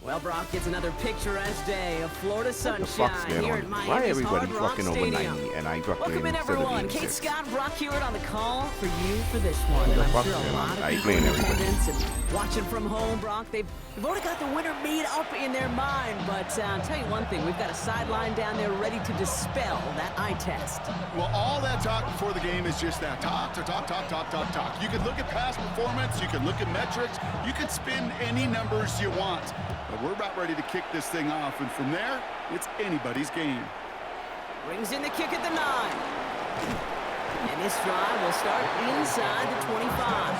Well, Brock gets another picturesque day of Florida sunshine here at Why Miami's everybody Hard Rock fucking over Stadium. 90 and I fucking Welcome instead everyone. of Kate 86? Scott, Brock Hewitt on the call for you for this one. And I'm fuck sure a them. lot of I people blame in everybody. attendance and watching from home, Brock. They've already got the winner made up in their mind. But I'll tell you one thing. We've got a sideline down there ready to dispel that eye test. Well, all that talk before the game is just that. Talk. You can look at past performance. You can look at metrics. You can spin any numbers you want. But we're about ready to kick this thing off. And from there, it's anybody's game. Brings in the kick at the 9. And this drive will start inside the 25.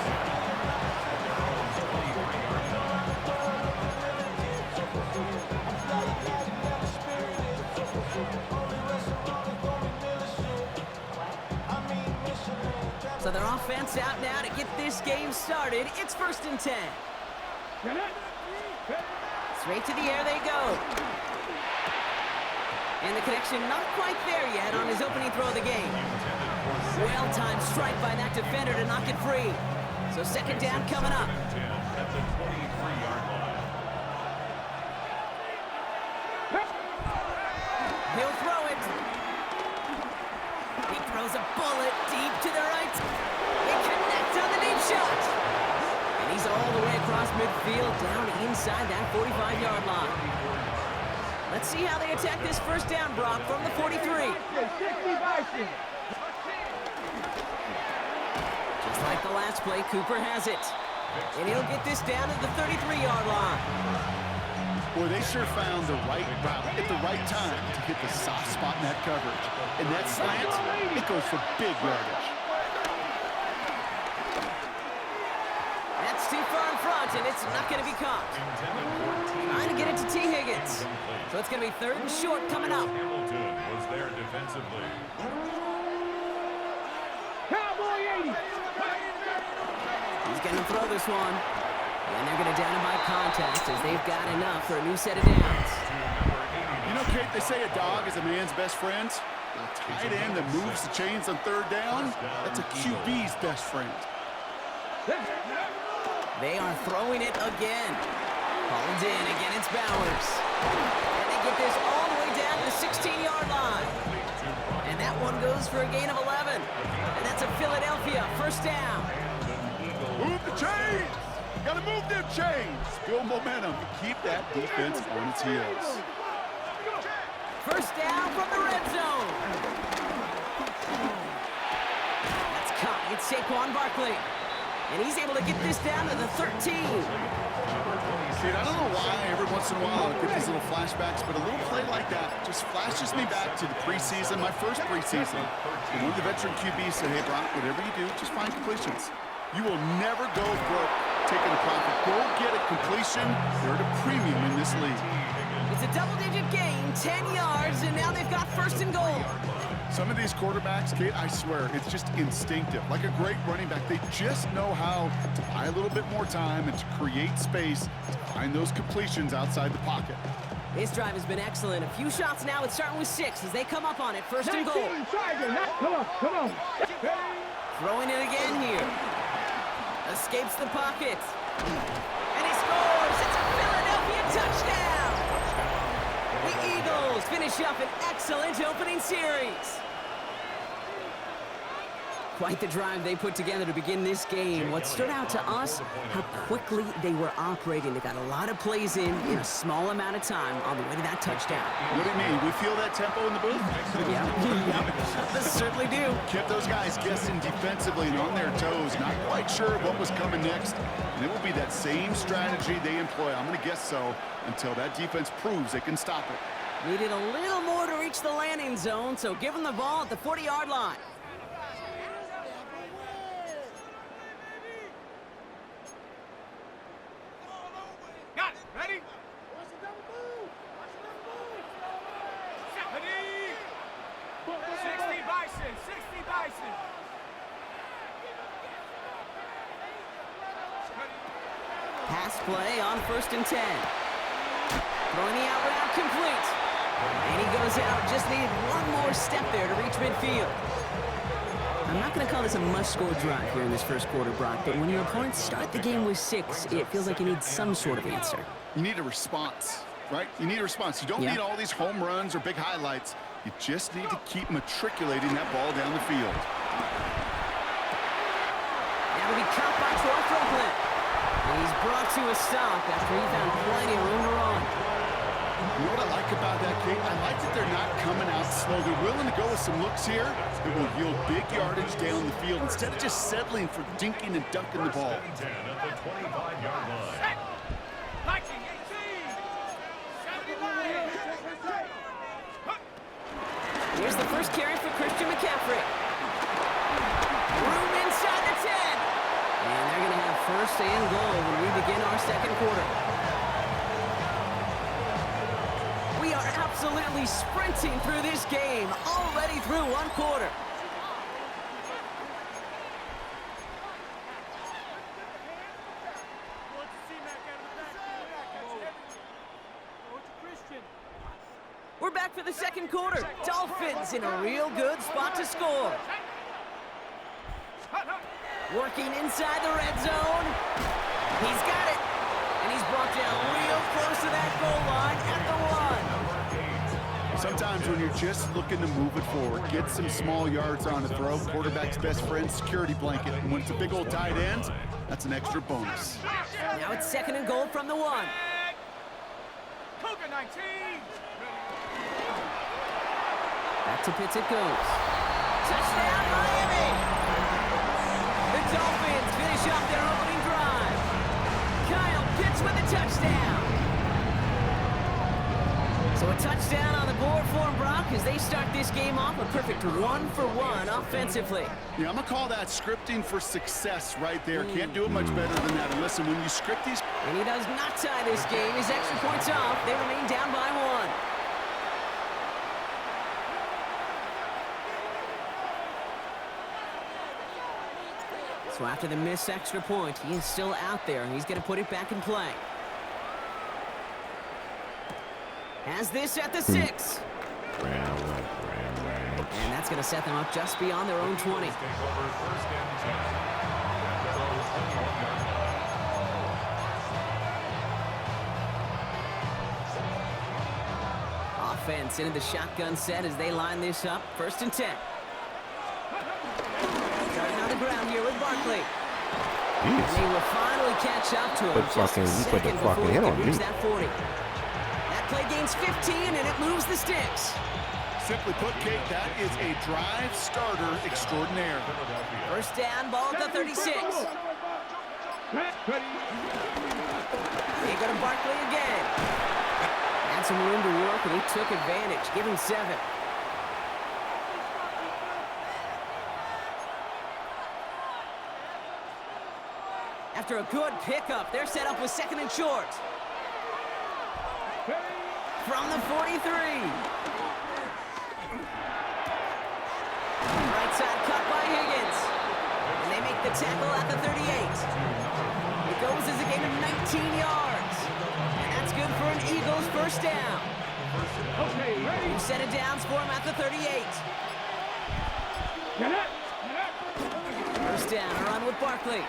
So their offense out now to get this game started. It's 1st and 10. Straight to the air they go. And the connection not quite there yet on his opening throw of the game. Well-timed strike by that defender to knock it free. So 2nd down coming up. He'll throw it. He throws a bullet deep to the right. They connect on the deep shot. And he's all the way across midfield down inside that 45-yard line. Let's see how they attack this 1st down, Brock, from the 43. Just like the last play, Cooper has it. And he'll get this down to the 33-yard line. Boy, they sure found the right route at the right time to hit the soft spot in that coverage. And that slant, it goes for big yardage. That's too far in front, and it's not going to be caught. Trying to get it to T. Higgins. So it's going to be 3rd and short coming up. Hamilton was there defensively. Cowboy 80. He's going to throw this one. And they're going to down him by contact as they've got enough for a new set of downs. You know, Kate, they say a dog is a man's best friend. A tight end that moves the chains on 3rd down, that's a QB's best friend. They are throwing it again. Hauled in. Again, it's Bowers. And they get this all the way down to the 16-yard line. And that one goes for a gain of 11. And that's a Philadelphia 1st down. Move the chains! Gotta move them chains! Build momentum to keep that defense on its heels. 1st down from the red zone. That's caught. It's Saquon Barkley. And he's able to get this down to the 13. See, I don't know why every once in a while I get these little flashbacks, but a little play like that just flashes me back to the preseason, my first preseason. And one of the veteran QBs said, hey, Brock, whatever you do, just find completions. You will never go broke taking a profit. Go get a completion. They're at a premium in this league. It's a double-digit gain, 10 yards, and now they've got 1st and goal. Some of these quarterbacks, Kate, I swear, it's just instinctive. Like a great running back, they just know how to buy a little bit more time and to create space to find those completions outside the pocket. This drive has been excellent. A few shots now. It's starting with 6 as they come up on it. 1st and goal. Come on. Throwing it again here. Escapes the pocket. And he scores. It's a Philadelphia touchdown. The Eagles finish up an excellent opening series. Quite the drive they put together to begin this game. What stood out to us, how quickly they were operating. They got a lot of plays in a small amount of time on the way to that touchdown. What do you mean? We feel that tempo in the booth? Yeah, they certainly do. Kept those guys guessing defensively and on their toes, not quite sure what was coming next. And it will be that same strategy they employ, I'm going to guess so, until that defense proves they can stop it. Needed a little more to reach the landing zone, so give them the ball at the 40-yard line. Got it. Ready? 60 Bison. Pass play on 1st and 10. Throwing the out route complete. And he goes out. Just needed one more step there to reach midfield. I'm not going to call this a must-score drive here in this first quarter, Brock, but when your opponents start the game with 6, it feels like you need some sort of answer. You need a response, right? You need a response. You don't need all these home runs or big highlights. You just need to keep matriculating that ball down the field. Now to be caught by Troy Franklin. And he's brought to a stop after he found plenty of room to run. You know what I like about that, Kate? I like that they're not coming out slow. They're willing to go with some looks here that will yield big yardage down the field instead of just settling for dinking and dunking the ball. 10 at the 25-yard line. Here's the first carry for Christian McCaffrey. Room inside the 10. And they're going to have first and goal when we begin our second quarter. We are absolutely sprinting through this game, already through one quarter. We're back for the second quarter. Dolphins in a real good spot to score. Working inside the red zone. He's got it. And he's brought down real close to that goal line at the 1. Sometimes when you're just looking to move it forward, get some small yards on the throw, quarterback's best friend, security blanket. And when it's a big old tight end, that's an extra bonus. Now it's second and goal from the 1. Cougar 19. Back to Pitts it goes. Touchdown, Miami! The Dolphins finish off their opening drive. Kyle Pitts with a touchdown. So a touchdown on the board for Brock as they start this game off a perfect 1-for-1 offensively. Yeah, I'm going to call that scripting for success right there. Can't do it much better than that. And listen, when you script these... And he does not tie this game. His extra points off. They remain down by 1. So after the missed extra point, he is still out there, and he's going to put it back in play. Has this at the 6. And that's going to set them up just beyond their own 20. Offense into the shotgun set as they line this up. 1st and 10. Starting on the ground here with Barkley. And they will finally catch up to him just a second before he can reach that 40. That play gains 15, and it moves the sticks. Simply put, Kate, that is a drive starter extraordinaire. First down, ball at the 36. They go to Barkley again. Had some room to work, and he took advantage, giving 7. After a good pickup, they're set up with 2nd and short. From the 43. Right side cut by Higgins. And they make the tackle at the 38. It goes as a gain of 19 yards. And that's good for an Eagles first down. New set of downs for him at the 38. First down, a run with Barkley.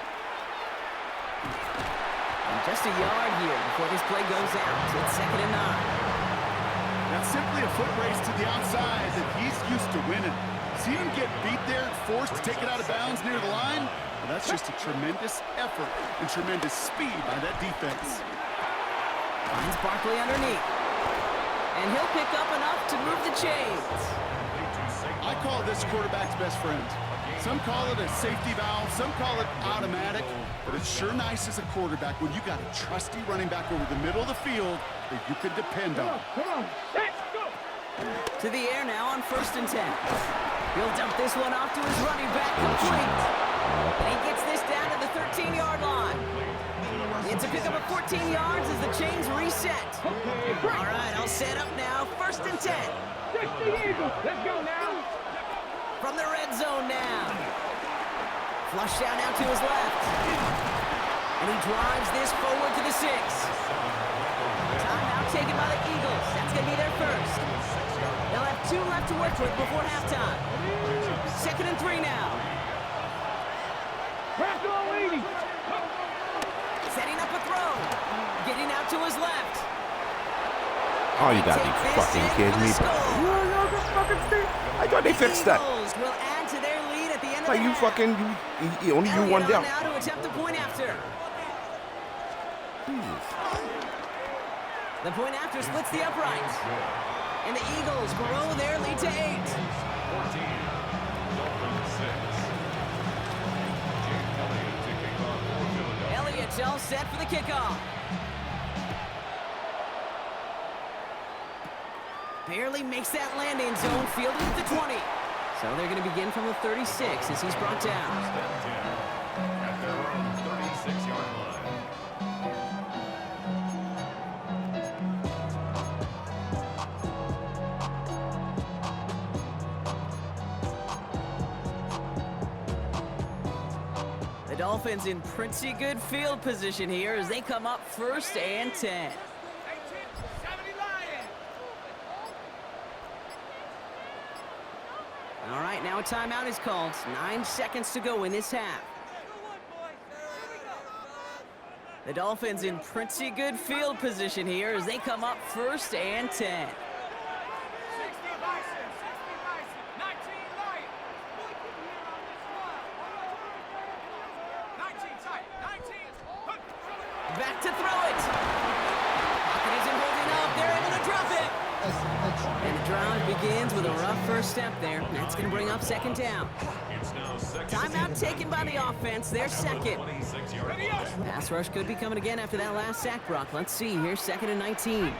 And just a yard here before this play goes out. It's 2nd and 9. That's simply a foot race to the outside that he's used to winning. See him get beat there and forced to take it out of bounds near the line? Well, that's just a tremendous effort and tremendous speed by that defense. Finds Barkley underneath. And he'll pick up enough to move the chains. I call this quarterback's best friend. Some call it a safety valve, some call it automatic, but it's sure nice as a quarterback when you got a trusty running back over the middle of the field that you can depend on. To the air now on 1st and 10. He'll dump this one off to his running back, complete. And he gets this down to the 13-yard line. It's a pickup of 14 yards as the chains reset. All right, I'll set up now. 1st and 10. Let's go now. From the red zone now. Flush down now to his left. And he drives this forward to the 6. Timeout taken by the Eagles. That's going to be their first. They'll have 2 left to work with before halftime. 2nd and 3 now. Press on leading. Setting up a throw. Getting out to his left. Oh, you gotta be fucking kidding me, bro. I thought they fixed that. Eagles will add to their lead at the end of Like the you half. fucking, you only you one down. Now to attempt the point after. The point after splits the uprights. And the Eagles grow their lead to 8. 14. Dolphins 6. Jake Elliott to kick off for Philadelphia. Elliott's all set for the kickoff. Barely makes that landing zone, fielded at the 20. So they're going to begin from the 36 as he's brought down. First and 10 at their own 36-yard line. The Dolphins in pretty good field position here as they come up 1st and 10. 1870 Lions. All right, now a timeout is called. 9 seconds to go in this half. The Dolphins in pretty good field position here as they come up 1st and 10. 60 Bison, 60 Bison, 19 Lions. 19 tight, 19. Back to throw it. Pocket isn't holding up. They're able to drop it. And the drive begins with a rough first step there. That's going to bring up 2nd down. It's now second. Timeout taken by the offense. They're 2nd. 26-yard line. Pass rush could be coming again after that last sack, Brock. Let's see. Here's 2nd and 19.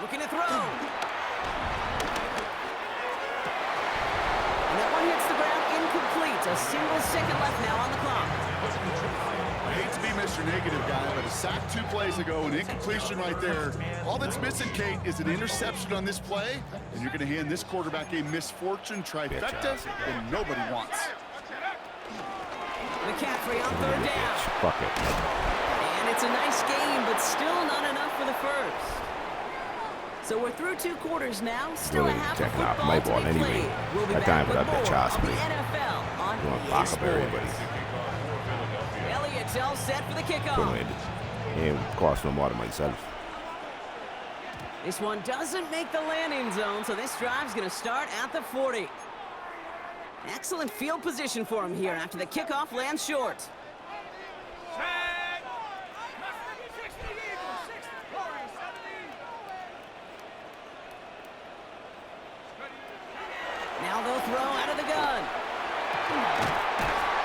Looking to throw. And that one hits the ground incomplete. A single second left now on the clock. I hate to be Mr. Negative guy, but a sack 2 plays ago, an incompletion right there. All that's missing, Kate, is an interception on this play, and you're going to hand this quarterback a misfortune trifecta that nobody wants. McCaffrey on 3rd down. Fuck it. And it's a nice game, but still not enough for the first. So we're through 2 quarters now. Still Really a half of checking out football my to ball be anyway. played. We'll be That back time with without that more child's of the play. NFL on You want to EA lock up Sports. everybody. Elliott's all set for the kickoff. He ain't cost no more than myself. This one doesn't make the landing zone, so this drive's going to start at the 40. Excellent field position for him here after the kickoff lands short. Check. 60 Eagles, 60 Warriors, 70. Now they'll throw out of the gun.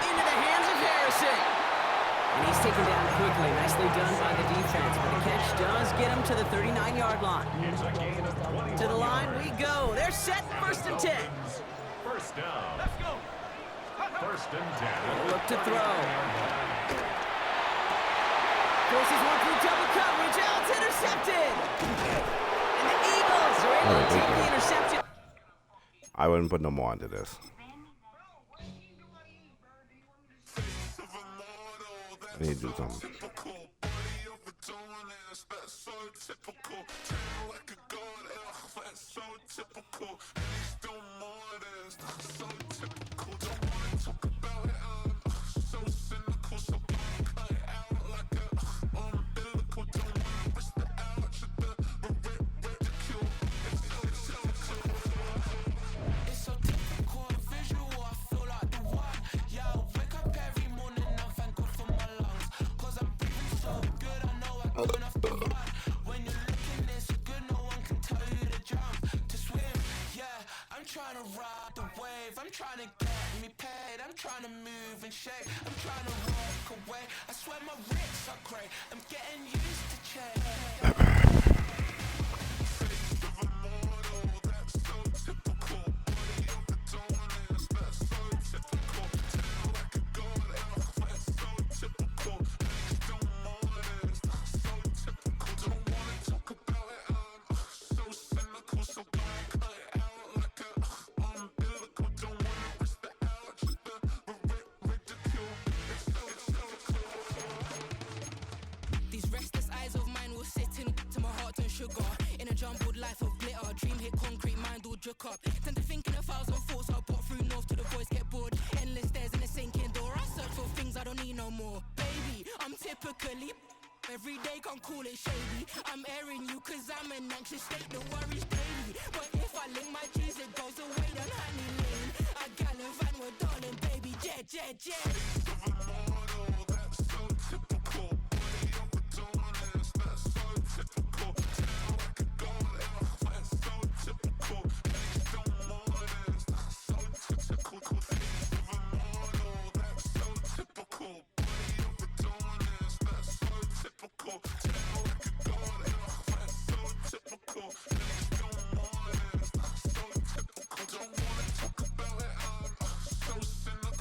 Into the hands of Harrison. And he's taken down quickly. Nicely done by the defense. But the catch does get him to the 39-yard line. It's a gain of 21 To the line yards. we go. They're set 1st and 10. First down. Let's go. 1st and 10. Look to throw. Forces one through double coverage. Oh, it's intercepted. And the Eagles are able to take the interception. I wouldn't put no more into this. I need to do something. Trying to ride the wave, I'm trying to get me paid, I'm trying to move and shake, I'm trying to walk away, I swear my wrists are great, I'm getting used to change. Joke up. Tend to think in 1,000 thoughts. I'll pop through north to the voice, get bored. Endless stairs in a sinking door. I search for things I don't need no more. Baby, I'm typically every day, can't call it shady. I'm airing you cause I'm an anxious state, the worries daily. But if I link my G's, it goes away, then honey lane. I gallivant with darling, baby, jet, jet, jet.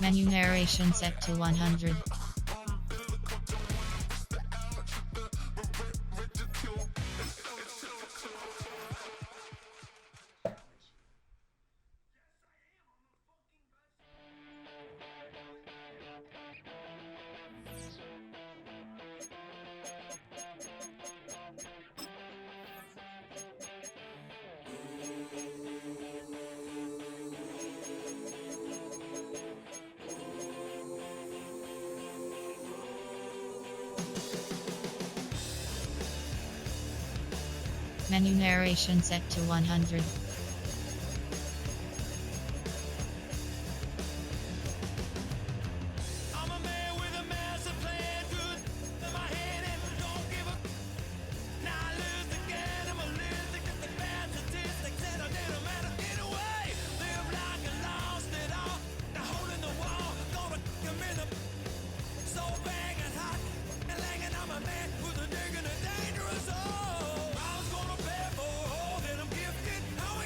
Menu narration set to 100. Menu narration set to 100. I'm a man with a massive plan, good in my head and don't give a. Now I lose again, I'm a loser, get the bad statistics and it don't matter anyway. Live like I lost it all, the hole in the wall, gonna come in the. So banging hot and langing, I'm a man who's a digging a dangerous hole. I was gonna pay for all that I'm gifted, how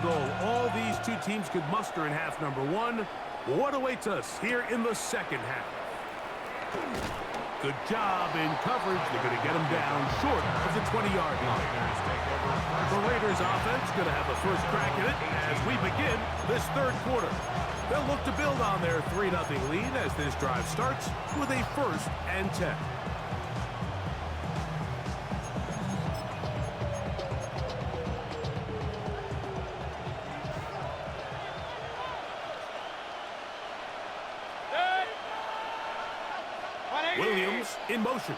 field goal all these two teams could muster in half number one. What awaits us here in the second half? Good job in coverage. They're going to get him down short of the 20-yard line. The Raiders offense going to have the first crack at it as we begin this third quarter. They'll look to build on their 3-0 lead as this drive starts with a 1st and 10. Williams in motion.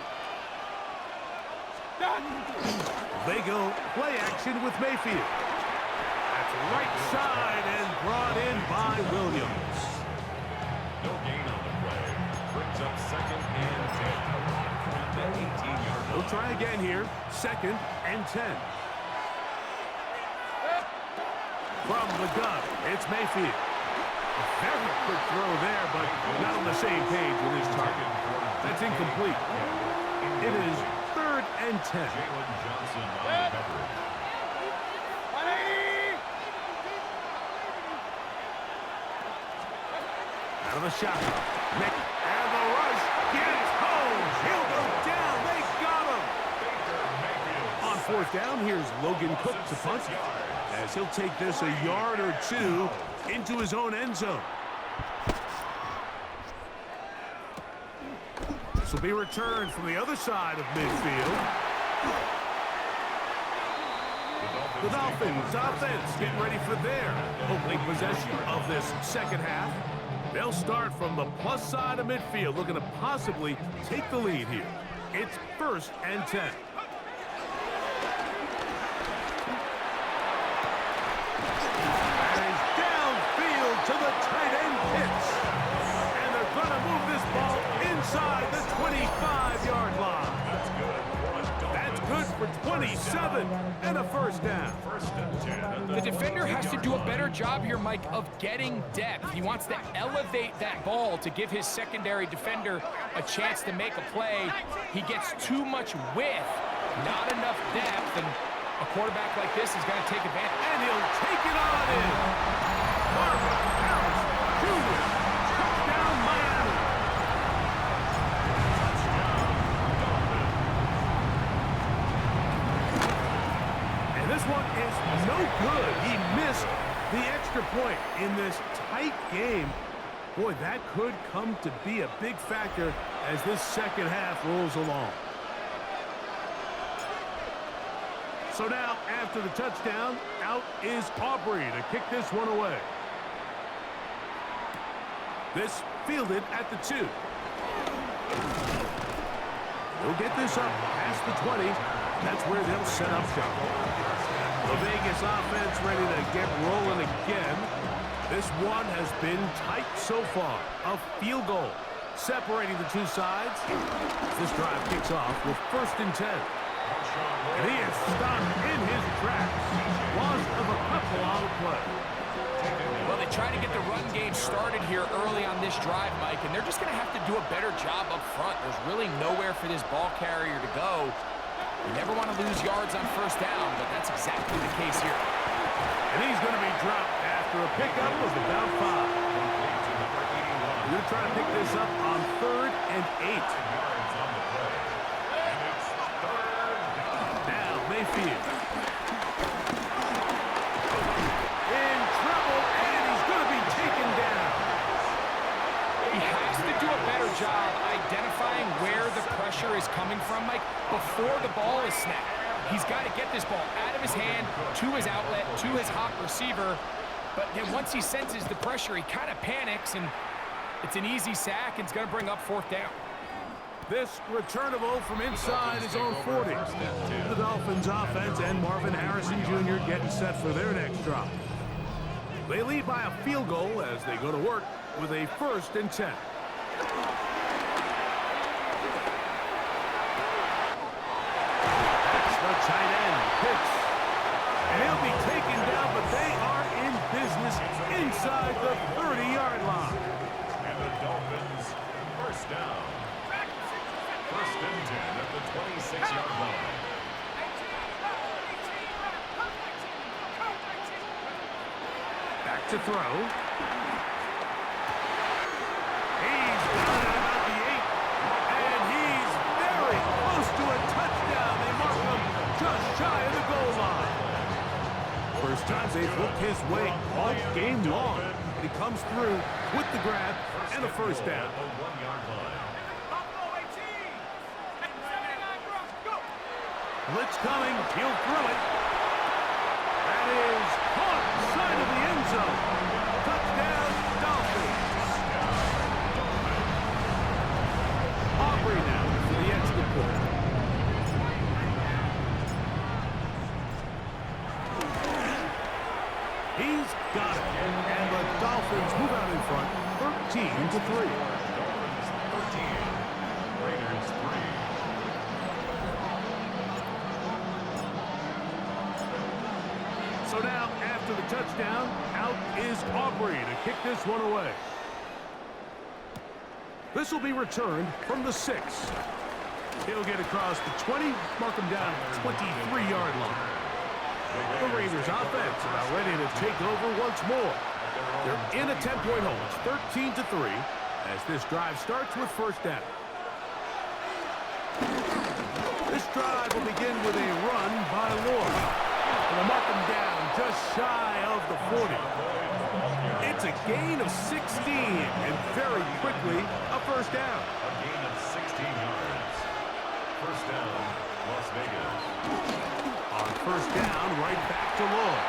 They go play action with Mayfield. That's right side and brought in by Williams. No gain on the play. Brings up 2nd and 10 from the 18-yard line. We'll try again here. 2nd and 10. From the gun, it's Mayfield. Very quick throw there, but not on the same page with his target. That's incomplete. It is 3rd and 10. Jalen Johnson on the coverage. Out of the shotgun. And the rush gets home. He'll go down. They got him. On 4th down, here's Logan Cook to punt, as he'll take this a yard or 2 into his own end zone. This will be returned from the other side of midfield. The Dolphins offense getting ready for their opening possession of this second half. They'll start from the plus side of midfield, looking to possibly take the lead here. It's 1st and 10. To the tight end Pitts. And they're going to move this ball inside the 25-yard line. That's good for 27 and a 1st down. The defender has to do a better job here, Mike, of getting depth. He wants to elevate that ball to give his secondary defender a chance to make a play. He gets too much width, not enough depth, and a quarterback like this is going to take advantage. And he'll take it on in. Marvin Harrison Jr. Touchdown, Miami. And this one is no good. He missed the extra point in this tight game. Boy, that could come to be a big factor as this second half rolls along. So now, after the touchdown, out is Aubrey to kick this one away. This fielded at the 2. They'll get this up past the 20. That's where they'll set up shop. The Vegas offense ready to get rolling again. This one has been tight so far. A field goal separating the two sides. This drive kicks off with 1st and 10. And he is stopped in his tracks. Loss of a couple on the play. Well, they try to get the run game started here early on this drive, Mike, and they're just going to have to do a better job up front. There's really nowhere for this ball carrier to go. You never want to lose yards on 1st down, but that's exactly the case here. And he's going to be dropped after a pickup of about 5. We're going to try to pick this up on 3rd and 8. Now, Mayfield. In trouble, and he's going to be taken down. He has to do a better job identifying where the pressure is coming from, Mike, before the ball is snapped. He's got to get this ball out of his hand, to his outlet, to his hot receiver. But then once he senses the pressure, he kind of panics, and it's an easy sack, and it's going to bring up 4th down. This returnable from inside his own 40. The Dolphins offense and Marvin Harrison Jr. getting set for their next drive. They lead by a field goal as they go to work with a 1st and 10. That's the tight end, Pitts. And he'll be taken down, but they are in business inside the 30-yard line. And the Dolphins, 1st down. 1st and 10 at the 26-yard line. to throw. He's got it about the 8. And he's very close to a touchdown. They mark him just shy of the goal line. First time they've looked his way all game long. And he comes through with the grab and a first down. Buffalo 18. 79 Bronx, go. Blitz coming. He'll throw it. That is caught side of the end zone. Touchdown, Dolphins. Aubrey now for the extra point. He's got it. And the Dolphins move out in front, 13-3. Dolphins 13, Raiders 3. So now, after the touchdown, out is Aubrey to kick this one away. This will be returned from the 6. He'll get across the 20, mark him down at the 23-yard line. The Raiders offense about ready to take over once more. They're in a 10-point hole. It's 13-3 as this drive starts with first down. This drive will begin with a run by Lord. They'll mark him down just shy of the 40. It's a gain of 16 and very quickly a first down. A gain of 16 yards. First down, Las Vegas. On first down, right back to Lord.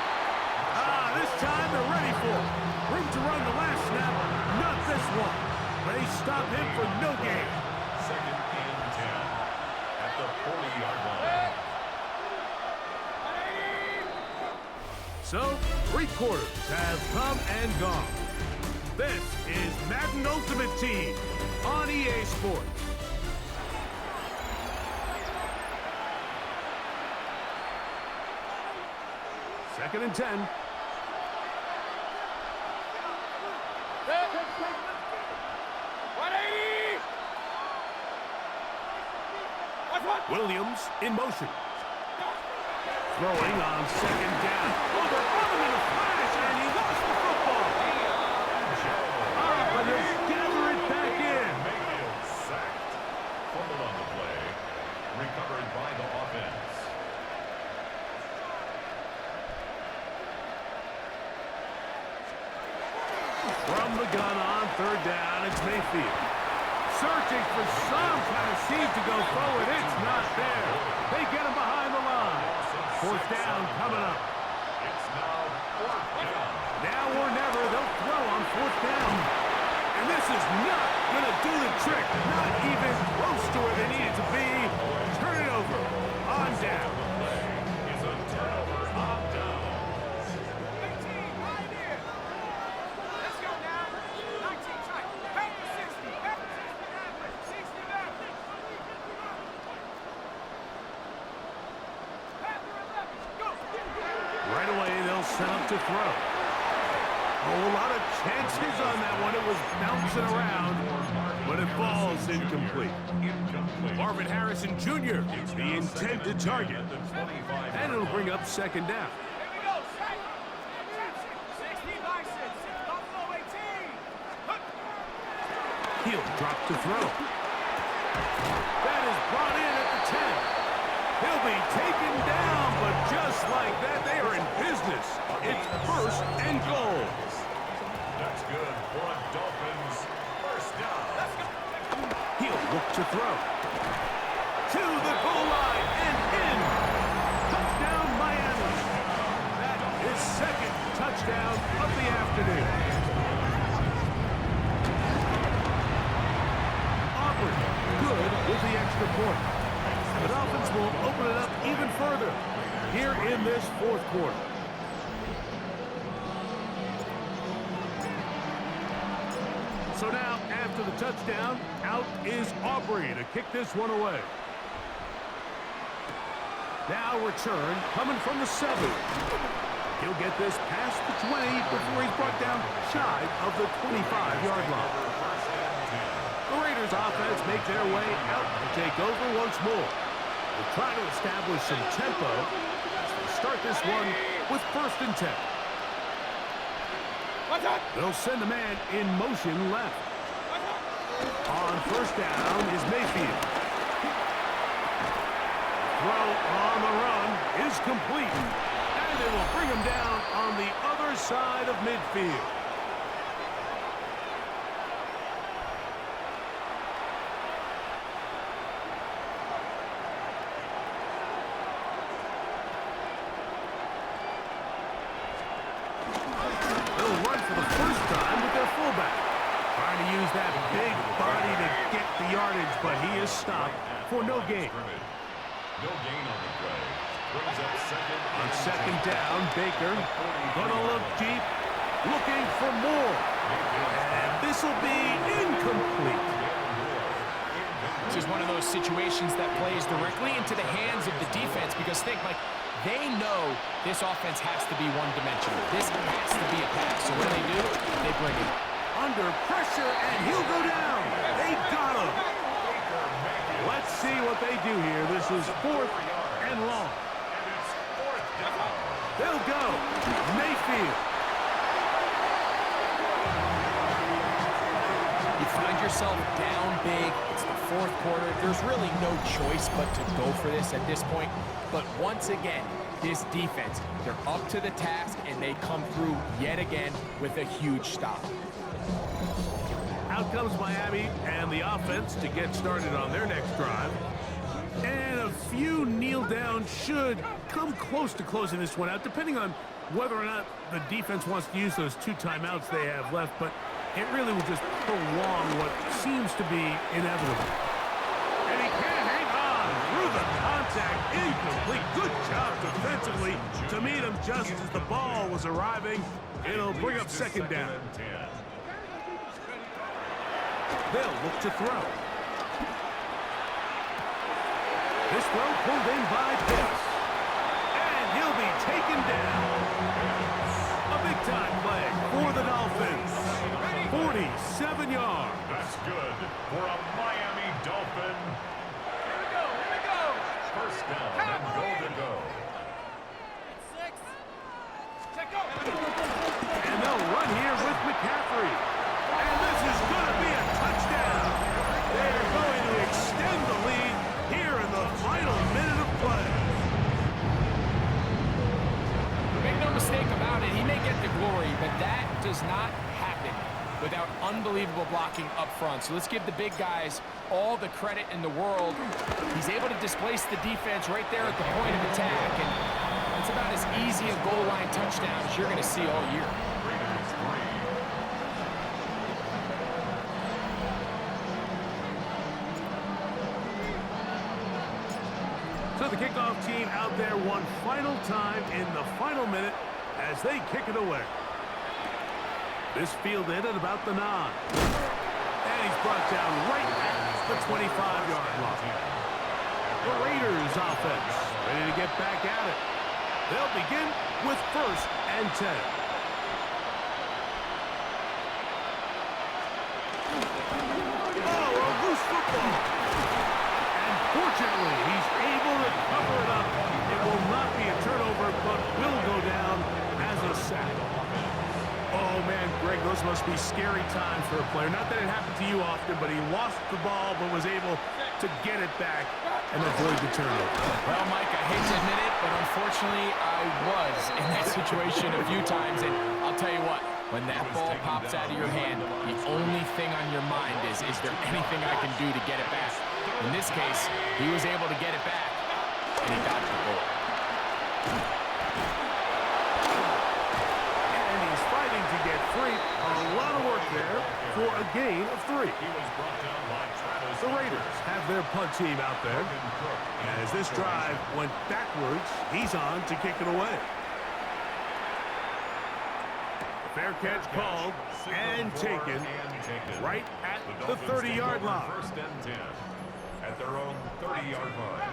This time they're ready for it. Room to run the last snap, not this one. They stop him for no gain. Second and 10 at the 40-yard line. So, 3 quarters have come and gone. This is Madden Ultimate Team on EA Sports. Second and 10. Williams in motion. Throwing on second down. Oh, they're on him in a flash, and he lost the football. But he'll gather it back in. Mayfield sacked. Fumbled on the play. Recovered by the offense. From the gun on third down, it's Mayfield. Searching for some kind of seed to go forward. It's not there. They get him behind the line. Fourth down coming up. It's now fourth down. Now or never, they'll throw on fourth down. And this is not going to do the trick. Not even close to where they need it to be. Turn it over. On down. Is a turnover on down. 18, right here. Let's go now. 19 tight. Back to 60. Back to 60 back. Panther 11. Go. Right away, they'll set up to throw. Oh, a lot of chances on that one. It was bouncing around, but it falls incomplete. Marvin Harrison Jr. is the intended target. And it'll bring up second down. Here we go. 60 license. Buffalo 18. He'll drop to throw. That is brought in at the 10. He'll be taken down, but just like that, they are in business. It's first and goal. That's good for a Dolphins first down. He'll look to throw. To the goal line and in. Touchdown, Miami. That is second touchdown of the afternoon. Aubrey, good with the extra point. The Dolphins will open it up even further here in this fourth quarter. So now, after the touchdown, out is Aubrey to kick this one away. Now return coming from the 7. He'll get this past the 20 before he's brought down shy of the 25-yard line. The Raiders offense make their way out to take over once more. They'll try to establish some tempo as they start this one with first and 10. They'll send a man in motion left. On first down is Mayfield. Throw on the run is complete. And they will bring him down on the other side of midfield. They'll run for the first time with their fullback. Trying to use that big body to get the yardage, but he is stopped for no gain. No gain on the play. Brings up second. On second down, Baker gonna look deep, looking for more. And this will be incomplete. This is one of those situations that plays directly into the hands of the defense because think, like, they know this offense has to be one-dimensional. This has to be a pass. So what do? They bring it. Under pressure, and he'll go down. They got him. Let's see what they do here. This is 4th and long. They'll go. Mayfield. You find yourself down big. It's the 4th quarter. There's really no choice but to go for this at this point. But once again, this defense, they're up to the task, and they come through yet again with a huge stop. Out comes Miami and the offense to get started on their next drive. And a few kneel down should come close to closing this one out, depending on whether or not the defense wants to use those 2 timeouts they have left. But it really will just prolong what seems to be inevitable. And he can't hang on through the contact. Incomplete. Good job defensively to meet him just as the ball was arriving. It'll bring up second down. They'll look to throw. This throw pulled in by Pitts. And he'll be taken down. A big-time play for the Dolphins. 47 yards. That's good for a Miami Dolphin. Here we go. First down and goal to go. 6. Check go. And they'll run here with McCaffrey. And this is going to be a touchdown. They're going to extend the lead here in the final minute of play. Make no mistake about it, he may get the glory, but that does not happen without unbelievable blocking up front. So let's give the big guys all the credit in the world. He's able to displace the defense right there at the point of attack, and it's about as easy a goal line touchdown as you're going to see all year. So the kickoff team out there one final time in the final minute as they kick it away. This fielded at about the 9. And he's brought down right at the 25-yard line. The Raiders offense ready to get back at it. They'll begin with 1st and 10. Oh, a loose football. And fortunately, he's able to cover it up. It will not be a turnover, but will go down as a sack. Oh, man, Greg, those must be scary times for a player. Not that it happened to you often, but he lost the ball but was able to get it back and avoid the turnover. Well, Mike, I hate to admit it, but unfortunately, I was in that situation a few times, and I'll tell you what, when that ball pops out of your hand, the only thing on your mind is there anything I can do to get it back? In this case, he was able to get it back, and he got the goal. And he's fighting to get free. A lot of work there for a gain of 3. The Raiders have their punt team out there. And as this drive went backwards, he's on to kick it away. Fair catch called and taken right at the 30-yard line. First and 10 at their own 30-yard line.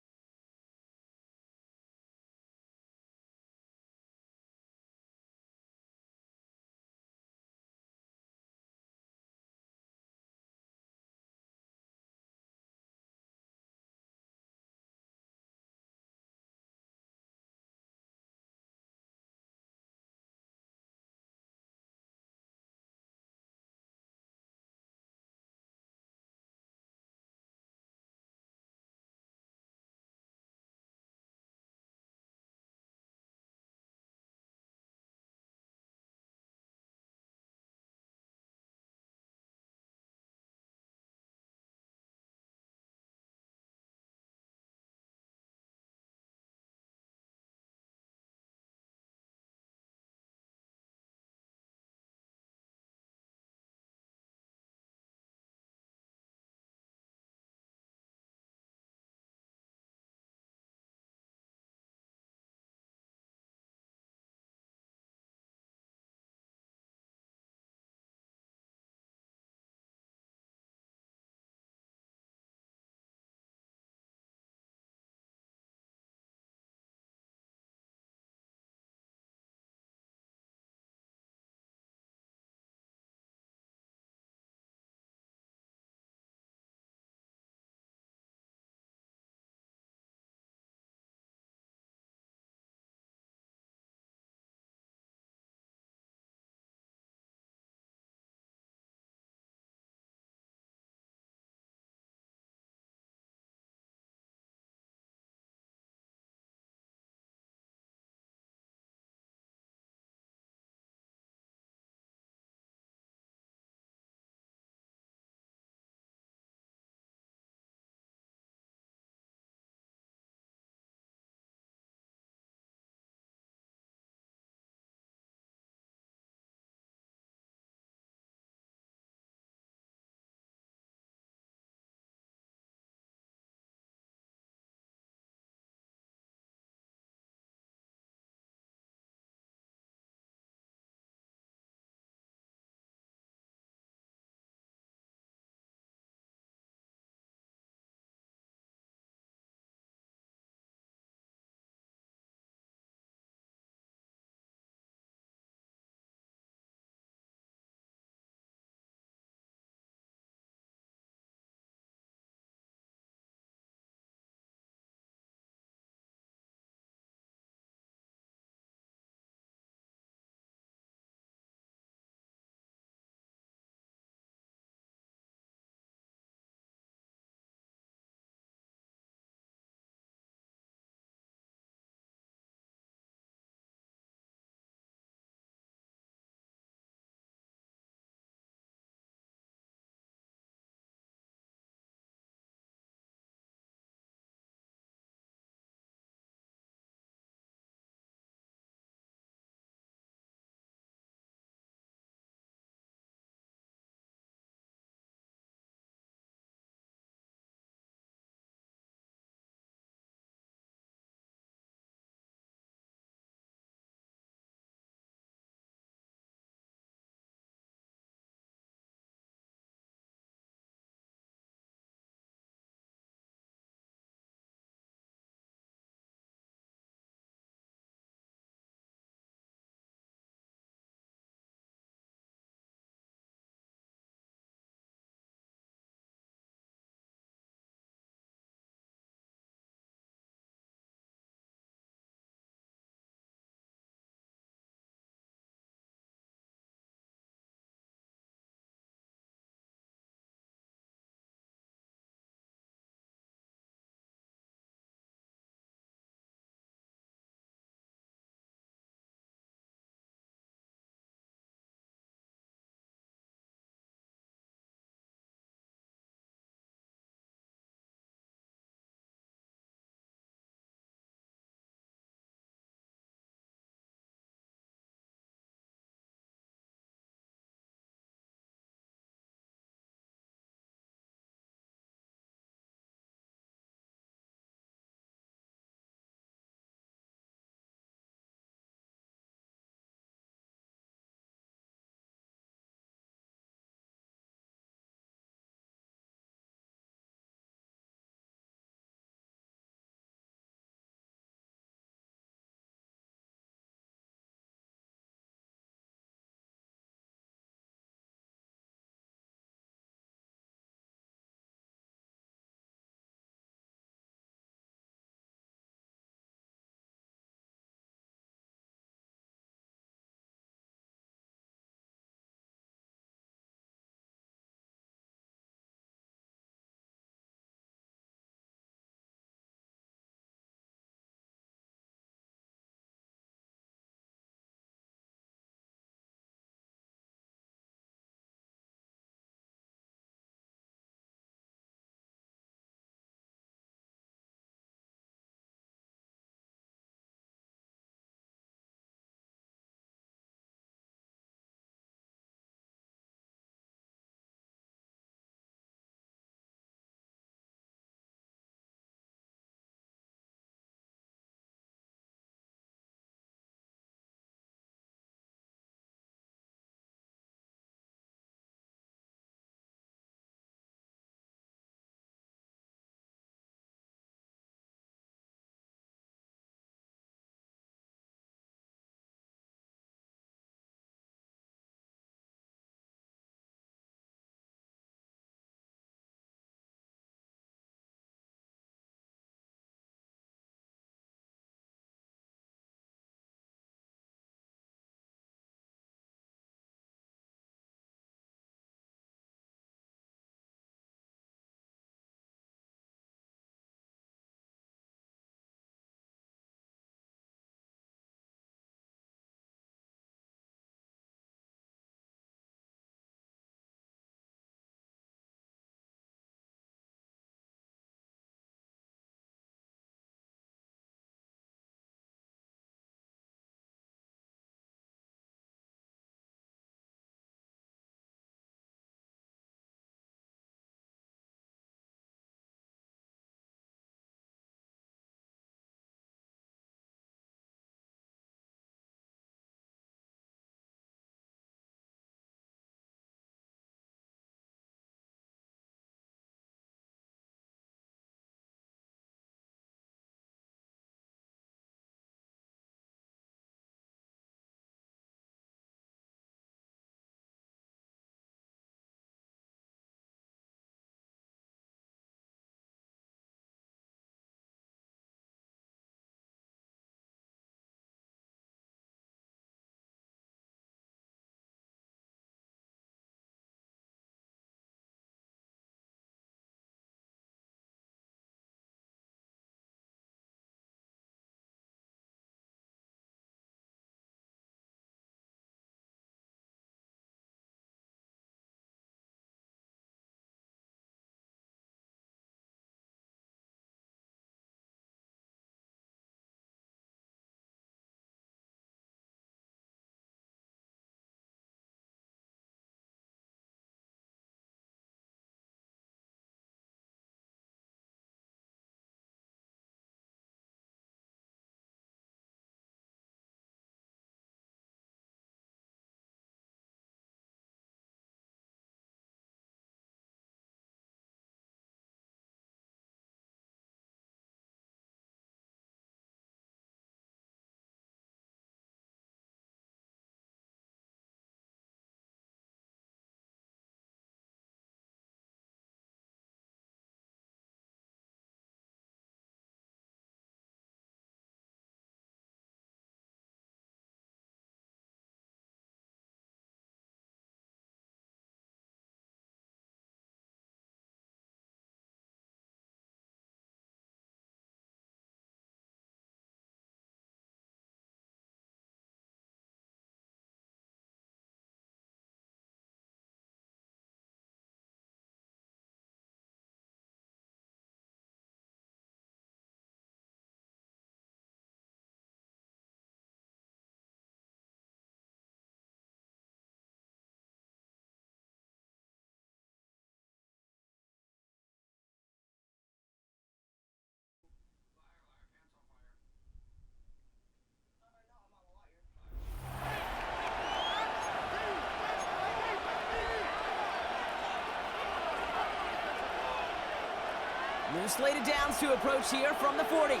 Two slated downs to approach here from the 40. On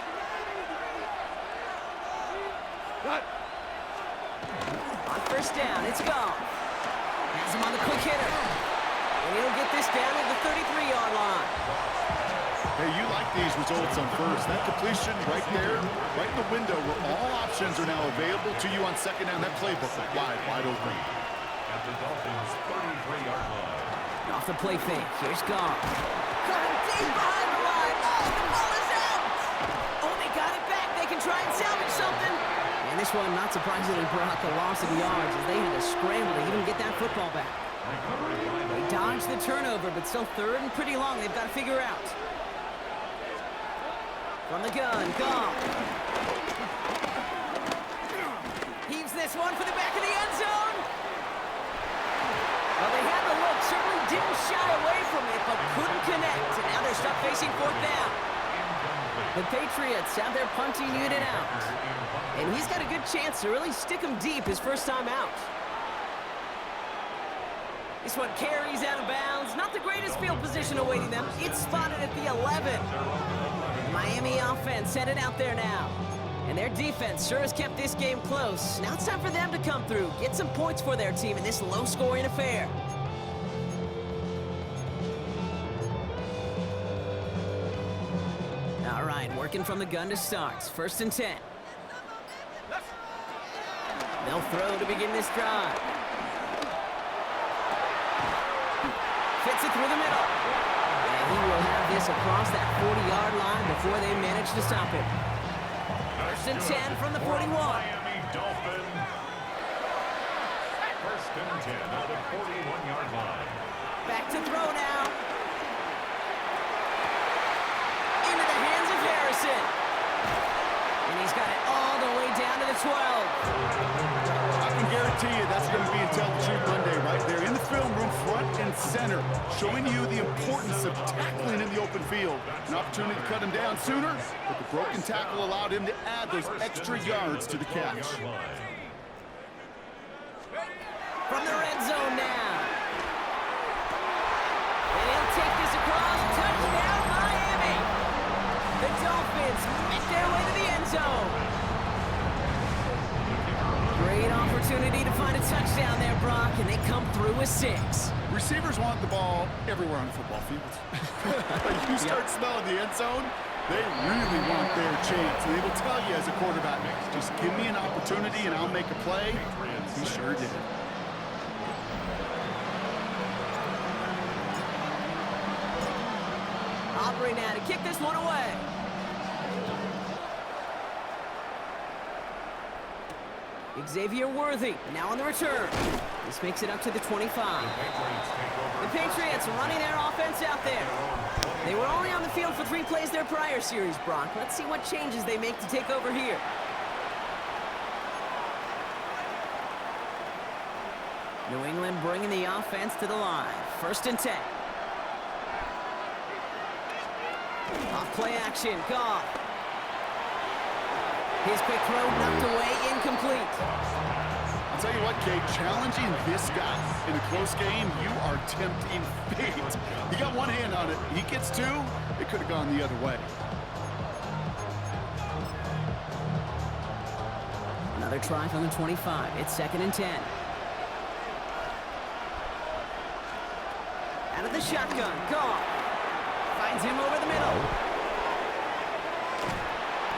first down, it's gone. Has him on the quick hitter. And he'll get this down at the 33-yard line. Hey, you like these results on first. That completion right there, right in the window where all options are now available to you on second down. That playbook is wide open. At the Dolphins' 33-yard line. Off the play fake. Here's Goff. Coming deep behind the line. Oh, the ball is out. Oh, they got it back. They can try and salvage something. And this one, not surprisingly, Brock, a loss of yards as they had to scramble to even get that football back. They dodged the turnover, but still third and pretty long. They've got to figure out. From the gun, Goff. Heaves this one for the back of the end zone. Well, they had the look, certainly didn't shy away from it, but couldn't connect. And now they're stuck facing fourth down. The Patriots have their punting unit out. And he's got a good chance to really stick him deep his first time out. This one carries out of bounds. Not the greatest field position awaiting them. It's spotted at the 11. Miami offense headed out there now. And their defense sure has kept this game close. Now it's time for them to come through, get some points for their team in this low-scoring affair. All right, working from the gun to start. First and 10. They'll throw to begin this drive. Fits it through the middle. And he will have this across that 40-yard line before they manage to stop him. First and 10 from the 41. Miami Dolphins. First and 10 at the 41-yard line. Back to throw now. Into the hands of Harrison. And he's got it all the way down to the 12. I can guarantee you that's going to be Tell the Truth Monday right there in the film room, front and center, showing you the importance of tackling in the open field. An opportunity to cut him down sooner, but the broken tackle allowed him to add those extra yards to the catch. From the red zone now. And he'll take this across. Touchdown, Miami. The Dolphins make their way to the end zone. Great opportunity to find a touchdown there, Brock, and they come through with 6. Receivers want the ball everywhere on the football field. You start smelling the end zone, they really want their chance. And they will tell you as a quarterback, just give me an opportunity and I'll make a play. He sure did. Aubrey now to kick this one away. Xavier Worthy now on the return. This makes it up to the 25. The Patriots running their offense out there. They were only on the field for 3 plays their prior series, Brock. Let's see what changes they make to take over here. New England bringing the offense to the line. First and 10. Off play action, Goff. His quick throw knocked away, incomplete. I'll tell you what, Kate, challenging this guy in a close game, you are tempting fate. He got one hand on it. He gets 2, it could have gone the other way. Another try from the 25. It's second and 10. Out of the shotgun, Goff. Finds him over the middle.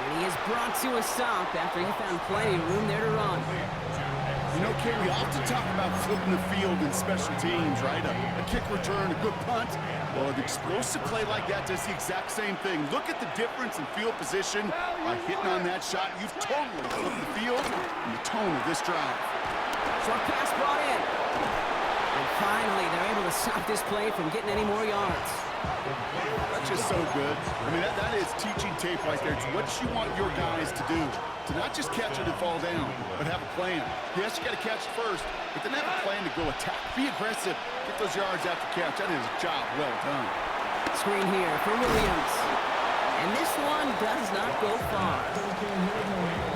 And he is brought to a stop after he found plenty of room there to run. You know, Kate, we often talk about flipping the field in special teams, right? A kick return, a good punt. Well, an explosive play like that does the exact same thing. Look at the difference in field position by hitting on that shot. You've totally flipped the field and the tone of this drive. Short pass brought in. And finally, they're able to stop this play from getting any more yards. That's just so good. I mean, that is teaching tape right there. It's what you want your guys to do. To not just catch it and fall down, but have a plan. Yes, you got to catch it first, but then have a plan to go attack. Be aggressive. Get those yards after catch. That is a job well done. Screen here for Williams. And this one does not go far.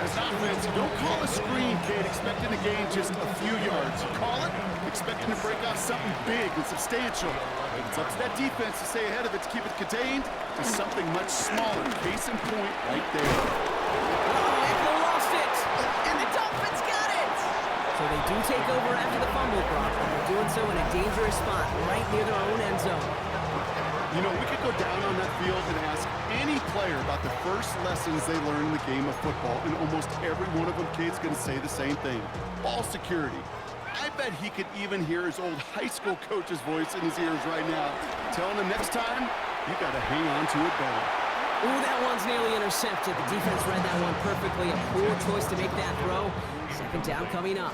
As an offense, you don't call a screen, kid, expecting to gain just a few yards. You call it expecting to break off something big and substantial. It's up to that defense to stay ahead of it, to keep it contained to something much smaller. Case in point right there. Oh, they lost it. And the Dolphins got it. So they do take over after the fumble, Brock, and they're doing so in a dangerous spot right near their own end zone. You know, we could go down on that field and ask any player about the first lessons they learned in the game of football, and almost every one of them kids going to say the same thing. Ball security. I bet he could even hear his old high school coach's voice in his ears right now, telling him next time, you got to hang on to it better. Ooh, that one's nearly intercepted. The defense read that one perfectly. A poor choice to make that throw. Second down coming up.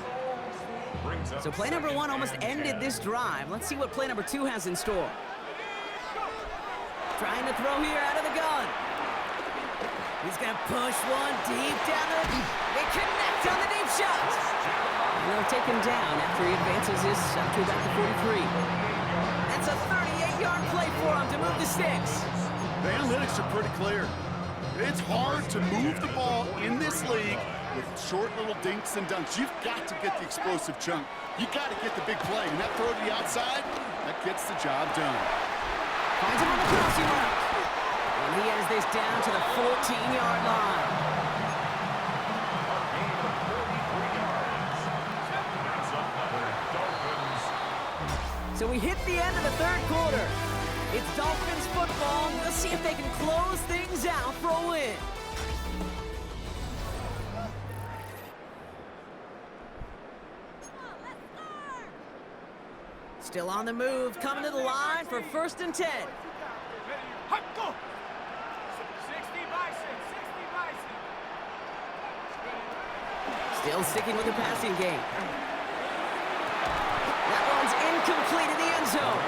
So play number 1 almost ended this drive. Let's see what play number 2 has in store. Trying to throw here out of the gun. He's going to push one deep down the... They connect on the deep shot. And they'll take him down after he advances this up to about the 43. That's a 38-yard play for him to move the sticks. The analytics are pretty clear. It's hard to move the ball in this league with short little dinks and dunks. You've got to get the explosive chunk. You got to get the big play. And that throw to the outside, that gets the job done. Finds him on the crossing route. And he has this down to the 14-yard line. So we hit the end of the third quarter. It's Dolphins football. We'll see if they can close things out for a win. Still on the move, coming to the line for 1st and 10. Hop, go! 60 Bison, 60 Bison. Still sticking with the passing game. That one's incomplete in the end zone.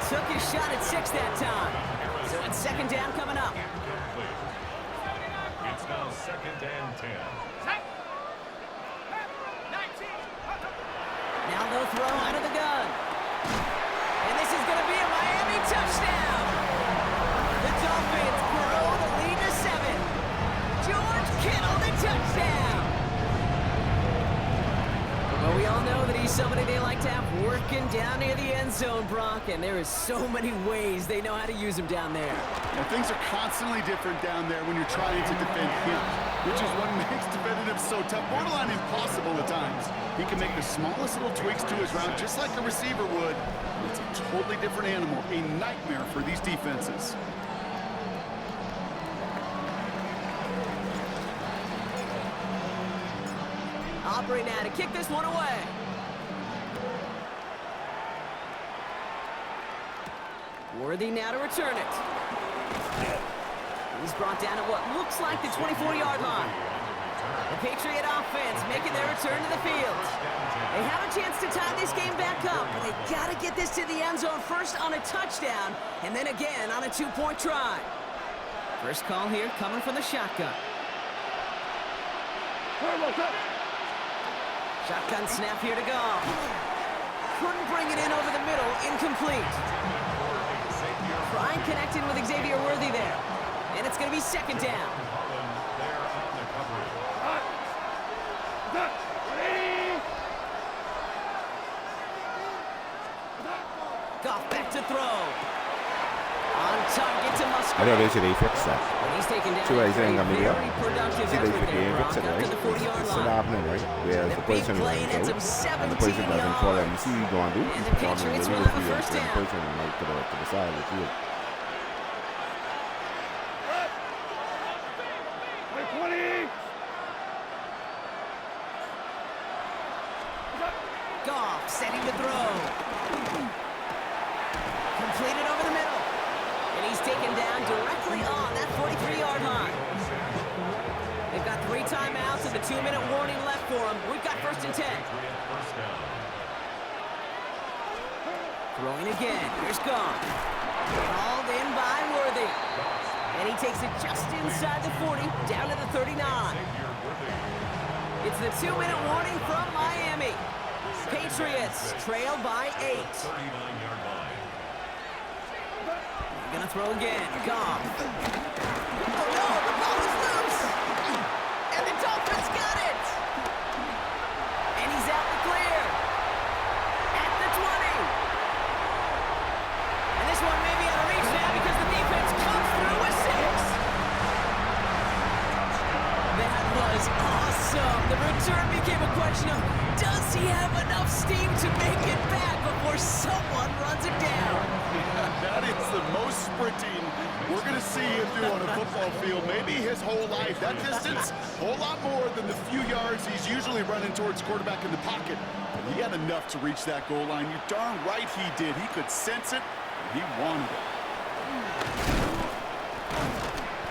Took his shot at 6 that time. So it's second down coming up. It's now 2nd and 10. Now they'll throw out of the gun. And this is going to be a Miami touchdown. The Dolphins grow the lead to 7. George Kittle, the touchdown. Well, we all know that he's somebody they like to have working down near the end zone, Brock, and there is so many ways they know how to use him down there. Now, things are constantly different down there when you're trying to defend him, which is what makes defending him so tough, borderline impossible at times. He can make the smallest little tweaks to his route just like a receiver would. It's a totally different animal, a nightmare for these defenses. Operating now to kick this one away. Worthy now to return it. He's brought down at what looks like the 24-yard line. The Patriot offense making their return to the field. They have a chance to tie this game back up, but they got to get this to the end zone first on a touchdown, and then again on a 2-point try. First call here coming from the shotgun. Shotgun snap here to go. Couldn't bring it in over the middle, incomplete. Trying connecting with Xavier Worthy there. And it's going to be second down. Goff back to throw. On target to Musgrave. I know they said they fixed that. And he's taken down See what he's saying, a Emilio? very productive See, they effort there, fix Brock, it, up right? to the 40-yard It's line. still happening, right? Whereas the person big play doesn't nets go, him and the person 17 doesn't fall, and you yards. see what you're going to do. And the He's falling Patriots in will the have a middle of first the down. person right to the side of the field. Goff setting the throw. Completed over the middle. And he's taken down directly on that 43-yard line. They've got 3 timeouts and the 2-minute warning left for them. We've got 1st and 10. Throwing again. Here's Goff. Called in by Worthy. And he takes it just inside the 40, down to the 39. It's the 2-minute warning from Miami. Patriots trail by 8. Gonna throw again. Goff. Oh no, the ball is loose! And the Dolphins got it! And he's out the clear. At the 20. And this one may be out of reach now because the defense comes through with 6. That was awesome. The return became a question of, does he have enough steam to make it back before someone runs it down? That is the most sprinting we're going to see him do on a football field, maybe his whole life. That distance, a whole lot more than the few yards he's usually running towards quarterback in the pocket. But he had enough to reach that goal line. You're darn right he did. He could sense it, and he wanted it.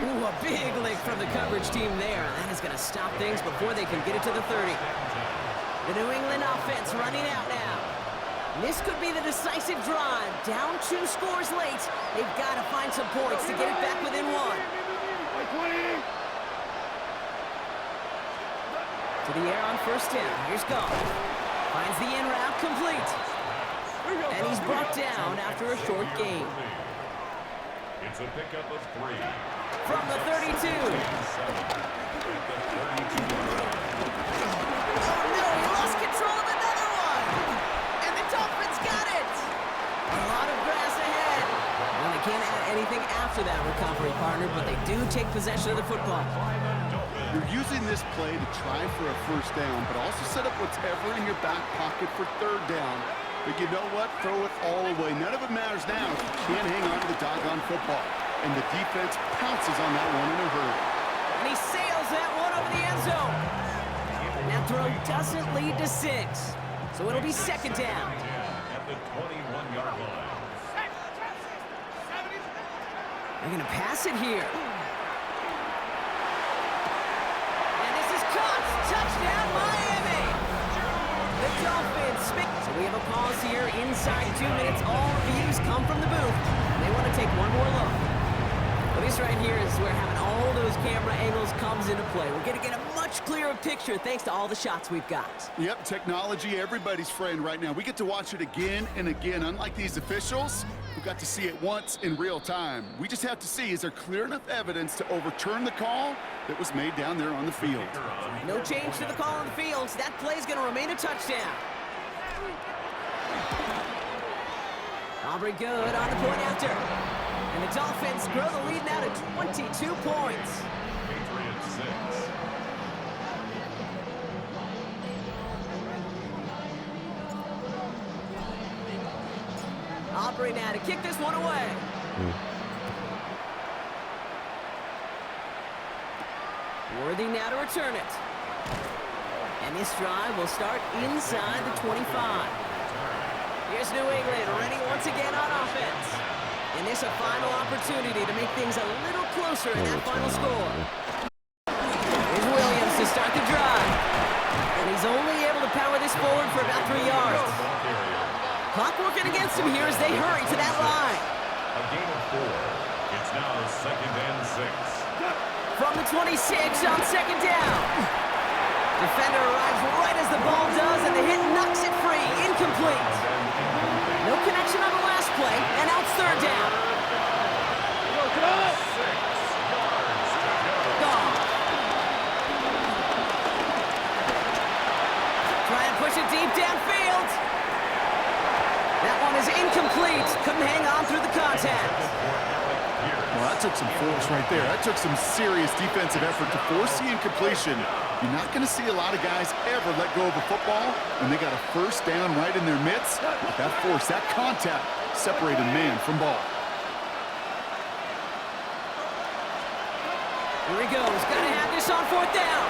Ooh, a big lick from the coverage team there. That is going to stop things before they can get it to the 30. The New England offense running out now. This could be the decisive drive. Down 2 scores late. They've got to find some points to get it back within 1. To the air on first down. Here's Goff. Finds the in route complete. And he's brought down after a short gain. It's a pickup of 3. From the 32. Oh no, he lost control of another one. And the Dolphins got it. A lot of grass ahead. Well, they can't add anything after that recovery, partner, but they do take possession of the football. You're using this play to try for a first down, but also set up whatever in your back pocket for 3rd down. But you know what? Throw it all away. None of it matters now if you can't hang on to the doggone football. And the defense pounces on that one in a hurry. And he sails that one over the end zone. That throw doesn't lead to 6. So it'll be 2nd down. At the 21-yard line. They're going to pass it here. And this is caught. Touchdown, Miami. The Dolphins spin. So we have a pause here inside 2 minutes. All views come from the booth. They want to take one more look. Well, this right here is where having all those camera angles comes into play. We're going to get a much clearer picture thanks to all the shots we've got. Yep, technology, everybody's friend right now. We get to watch it again and again. Unlike these officials, who got to see it once in real time. We just have to see, is there clear enough evidence to overturn the call that was made down there on the field? No change to the call on the field. So that play is going to remain a touchdown. Aubrey good on the point after. And the Dolphins grow the lead now to 22 points. Patriots 6. Aubrey now to kick this one away. Worthy now to return it. And this drive will start inside the 25. Here's New England ready once again on offense. And this a final opportunity to make things a little closer in that final score. Here's Williams to start the drive. And he's only able to power this forward for about 3 yards. Clock working against him here as they hurry to that line. A gain of 4. It's now 2nd and 6. From the 26 on 2nd down. Defender arrives right as the ball does, and the hit knocks it free. Incomplete. No connection on the last play, and now it's 3rd down. Gone. Try and push it deep downfield. That one is incomplete. Couldn't hang on through the contact. Well, that took some force right there. That took some serious defensive effort to force the incompletion. You're not going to see a lot of guys ever let go of a football when they got a first down right in their midst. But that force, that contact, separated man from ball. Here he goes. Got to have this on 4th down.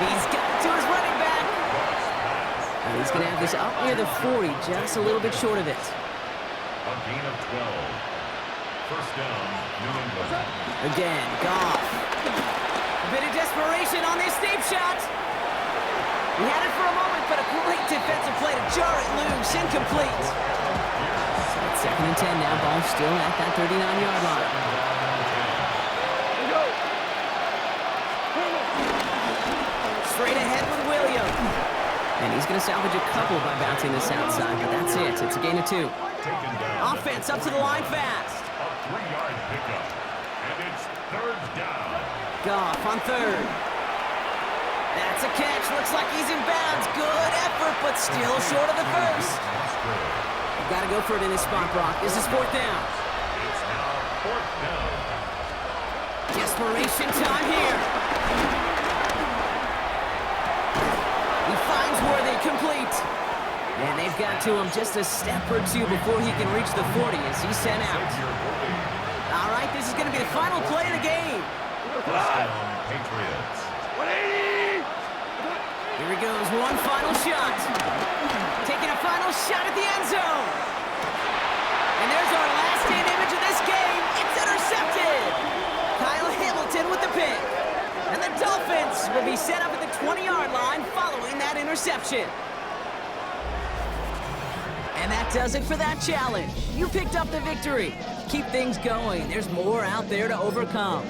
He's got it to his running back. And he's going to have this up near the 40, just a little bit short of it. A gain of 12. First down, New England. Again, Goff. A bit of desperation on this deep shot. He had it for a moment, but a great defensive play to jar it loose. Incomplete. So it's 2nd and 10 now. Ball still at that 39-yard line. Straight ahead with Williams. And he's going to salvage a couple by bouncing this outside, but that's it. It's a gain of 2. Offense up to the line fast. 3-yard pickup. And it's third down. Goff on third. That's a catch. Looks like he's in bounds. Good effort, but still short of the first. Got to go for it in this spot, Brock. This is fourth down. It's now fourth down. Desperation time here. He finds Worthy complete. And they've got to him just a step or two before he can reach the 40 as he's sent out. All right, this is going to be the final play of the game. First down, Patriots. 180! Here he goes, one final shot. Taking a final shot at the end zone. And there's our last in image of this game. It's intercepted. Kyle Hamilton with the pick. And the Dolphins will be set up at the 20-yard line following that interception. And that does it for that challenge. You picked up the victory. Keep things going. There's more out there to overcome.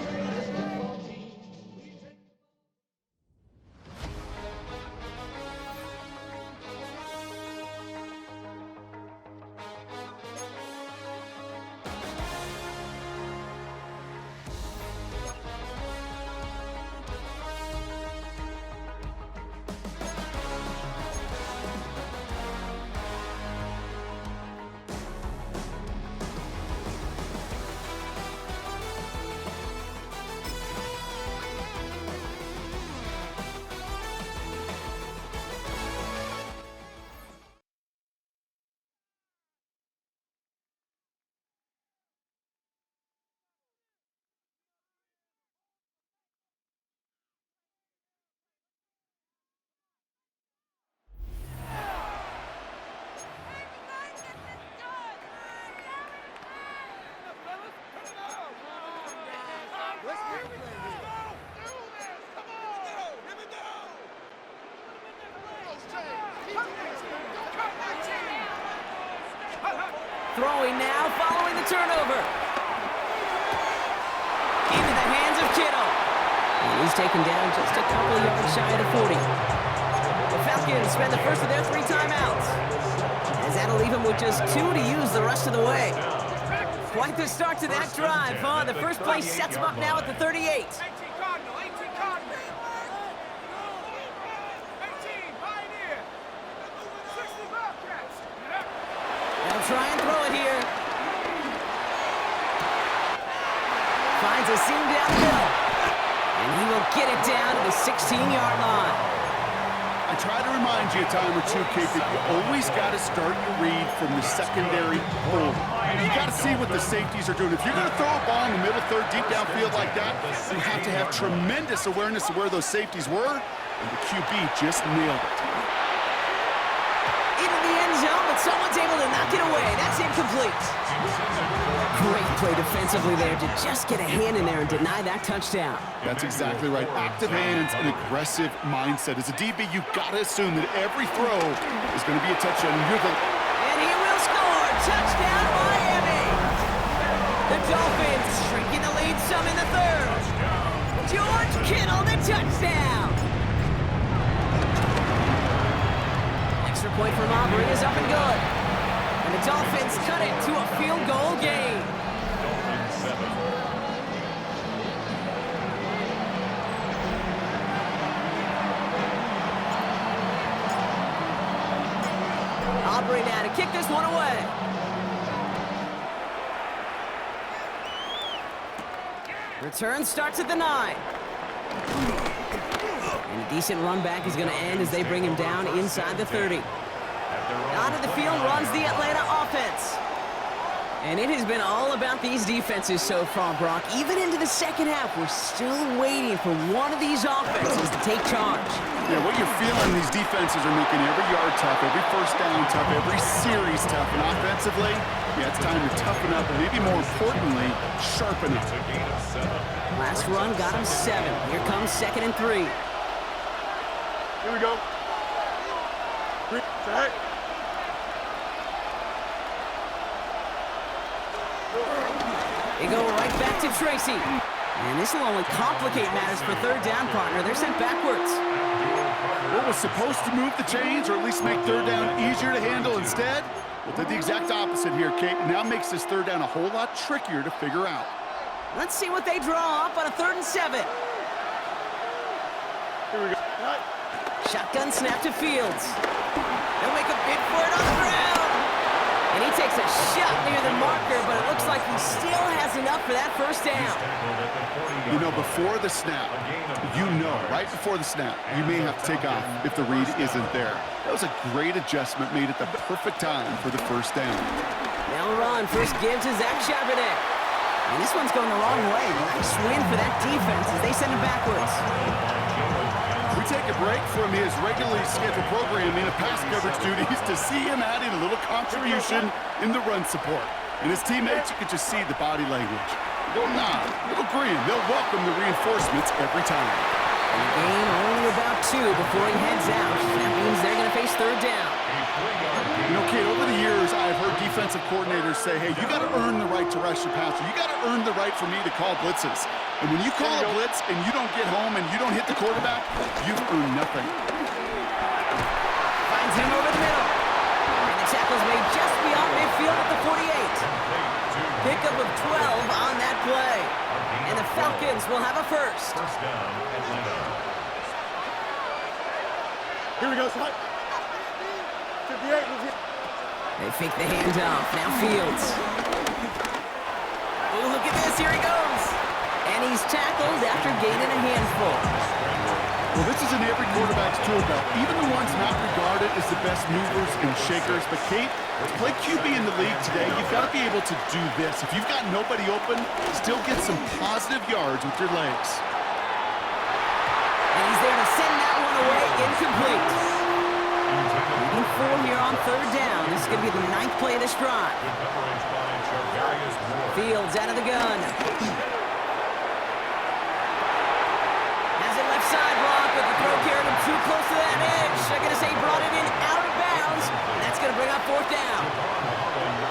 Throwing now, following the turnover. Into the hands of Kittle. And he's taken down just a couple of yards shy of the 40. The Falcons spend the first of their 3 timeouts. As that'll leave them with just 2 to use the rest of the way. Quite the start to that drive, huh? The first play sets them up now at the 38. 18 Cardinal, 18 Cardinal. 18 Pioneer. 60 Bobcats. They'll try and throw it here. Finds a seam down the middle. And he will get it down to the 16-yard line. I try to remind you a time or two, Kate, that you always got to start your read from the secondary hold. You got to see what the safeties are doing. If you're going to throw a ball in the middle third, deep downfield like that, you have to have tremendous awareness of where those safeties were, and the QB just nailed it. Into the end zone, but someone's able to knock it away. That's incomplete. Great play defensively there to just get a hand in there and deny that touchdown. That's exactly right. Active hands and aggressive mindset. As a DB, you've got to assume that every throw is going to be a touchdown. And he will score. Touchdown, Miami. The Dolphins shrinking the lead some in the third. George Kittle, the touchdown. Extra point from Auburn is up and good. And the Dolphins cut it to a field goal game. Dolphins 7. Aubrey now to kick this one away. Return starts at the 9. And a decent run back is going to end as they bring him down inside the 30. Out of the field runs the Atlanta offense. And it has been all about these defenses so far, Brock. Even into the second half, we're still waiting for one of these offenses to take charge. Yeah, what you're feeling, these defenses are making every yard tough, every first down tough, every series tough. And offensively, yeah, it's time to toughen up, and maybe more importantly, sharpen up. Last run got him 7. Here comes 2nd and 3. Here we go. Set. They go right back to Tracy. And this will only complicate matters for third down, partner. They're sent backwards. What was supposed to move the chains or at least make third down easier to handle instead Well, did the exact opposite here, Kate. It now makes this third down a whole lot trickier to figure out. Let's see what they draw up on a 3rd and 7. Here we go. Shotgun snap to Fields. They'll make a bid for it on the ground. And he takes a shot near the marker, but it looks like he still has enough for that first down. You know, before the snap, right before the snap, you may have to take off if the read isn't there. That was a great adjustment made at the perfect time for the first down. Now run, first give to Zach Charbonnet. And this one's going the wrong way. Nice win for that defense as they send it backwards. We take a break from his regularly scheduled programming of pass coverage duties to see him adding a little contribution in the run support. And his teammates, you can just see the body language. Little nod, little grin. They'll welcome the reinforcements every time. And the gain only about 2 before he heads out. That means they're going to face 3rd down. You know, Kate, over the years, I've heard defensive coordinators say, hey, you got to earn the right to rush the passer. You got to earn the right for me to call blitzes. And when you call a blitz and you don't get home and you don't hit the quarterback, you've earned nothing. Finds him over the middle. And the tackle's made just beyond midfield at the 48. Pickup of 12 on that play. And the Falcons will have a first. First down, Atlanta. Here we go, Scott. 58. They fake the handoff. Now Fields. Oh, look at this. Here he goes. And he's tackled after gaining a handful. Well, this is in every quarterback's tool belt, even the ones not regarded as the best movers and shakers. But, Kate, to play QB in the league today, you've got to be able to do this. If you've got nobody open, still get some positive yards with your legs. And he's there to send that one away. Incomplete. Leading 4 here on 3rd down. This is going to be the 9th play of this drive. Fields out of the gun. Has it left side block, but the throw carried him too close to that edge. I'm going to say he brought it in out of bounds. And that's going to bring up 4th down.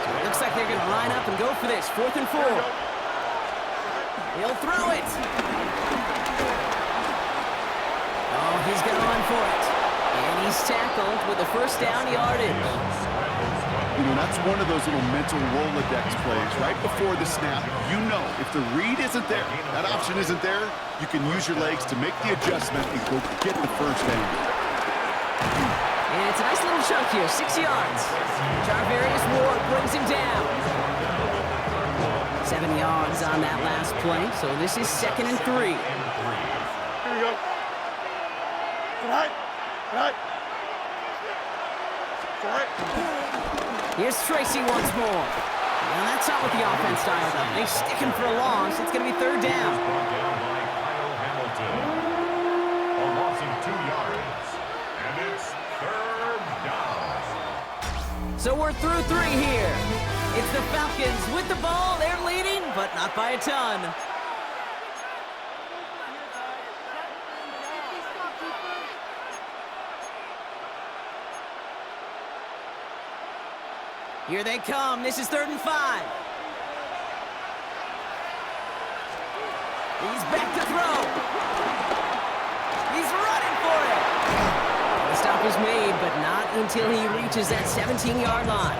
So it looks like they're going to line up and go for this. 4th and 4. He'll throw it. Oh, he's going to run for it. And he's tackled with the first down yardage. You know, that's one of those little mental Rolodex plays. Right before the snap, you know if the read isn't there, that option isn't there, you can use your legs to make the adjustment and go get the first down. And it's a nice little chunk here, 6 yards. Jarvarius Ward brings him down. 7 yards on that last play, so this is 2nd and 3. Here we go. Right. Here's Tracy once more. Well, that's not what the offense dialed up. They stick him for a loss. It's going to be 3rd down. Brought down by Kyle Hamilton. A loss of 2 yards. And it's 3rd down. So we're through 3 here. It's the Falcons with the ball. They're leading, but not by a ton. Here they come. This is 3rd and 5. He's back to throw. He's running for it. The stop is made, but not until he reaches that 17-yard line.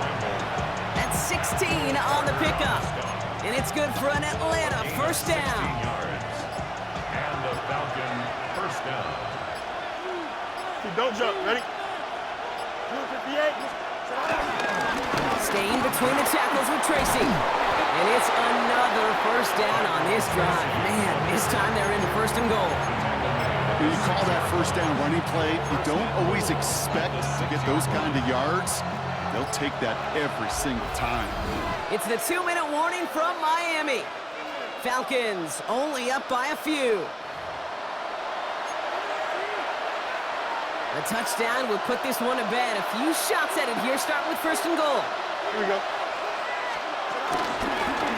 That's 16 on the pickup. And it's good for an Atlanta first down. And the Falcon first down. Don't jump. Ready? 58. Staying between the tackles with Tracy. And it's another first down on this drive. Man, this time they're in the 1st and goal. When you call that first down running play, you don't always expect to get those kind of yards. They'll take that every single time. It's the 2-minute warning from Miami. Falcons only up by a few. A touchdown will put this one to bed. A few shots at it here, starting with 1st and goal. Here we go.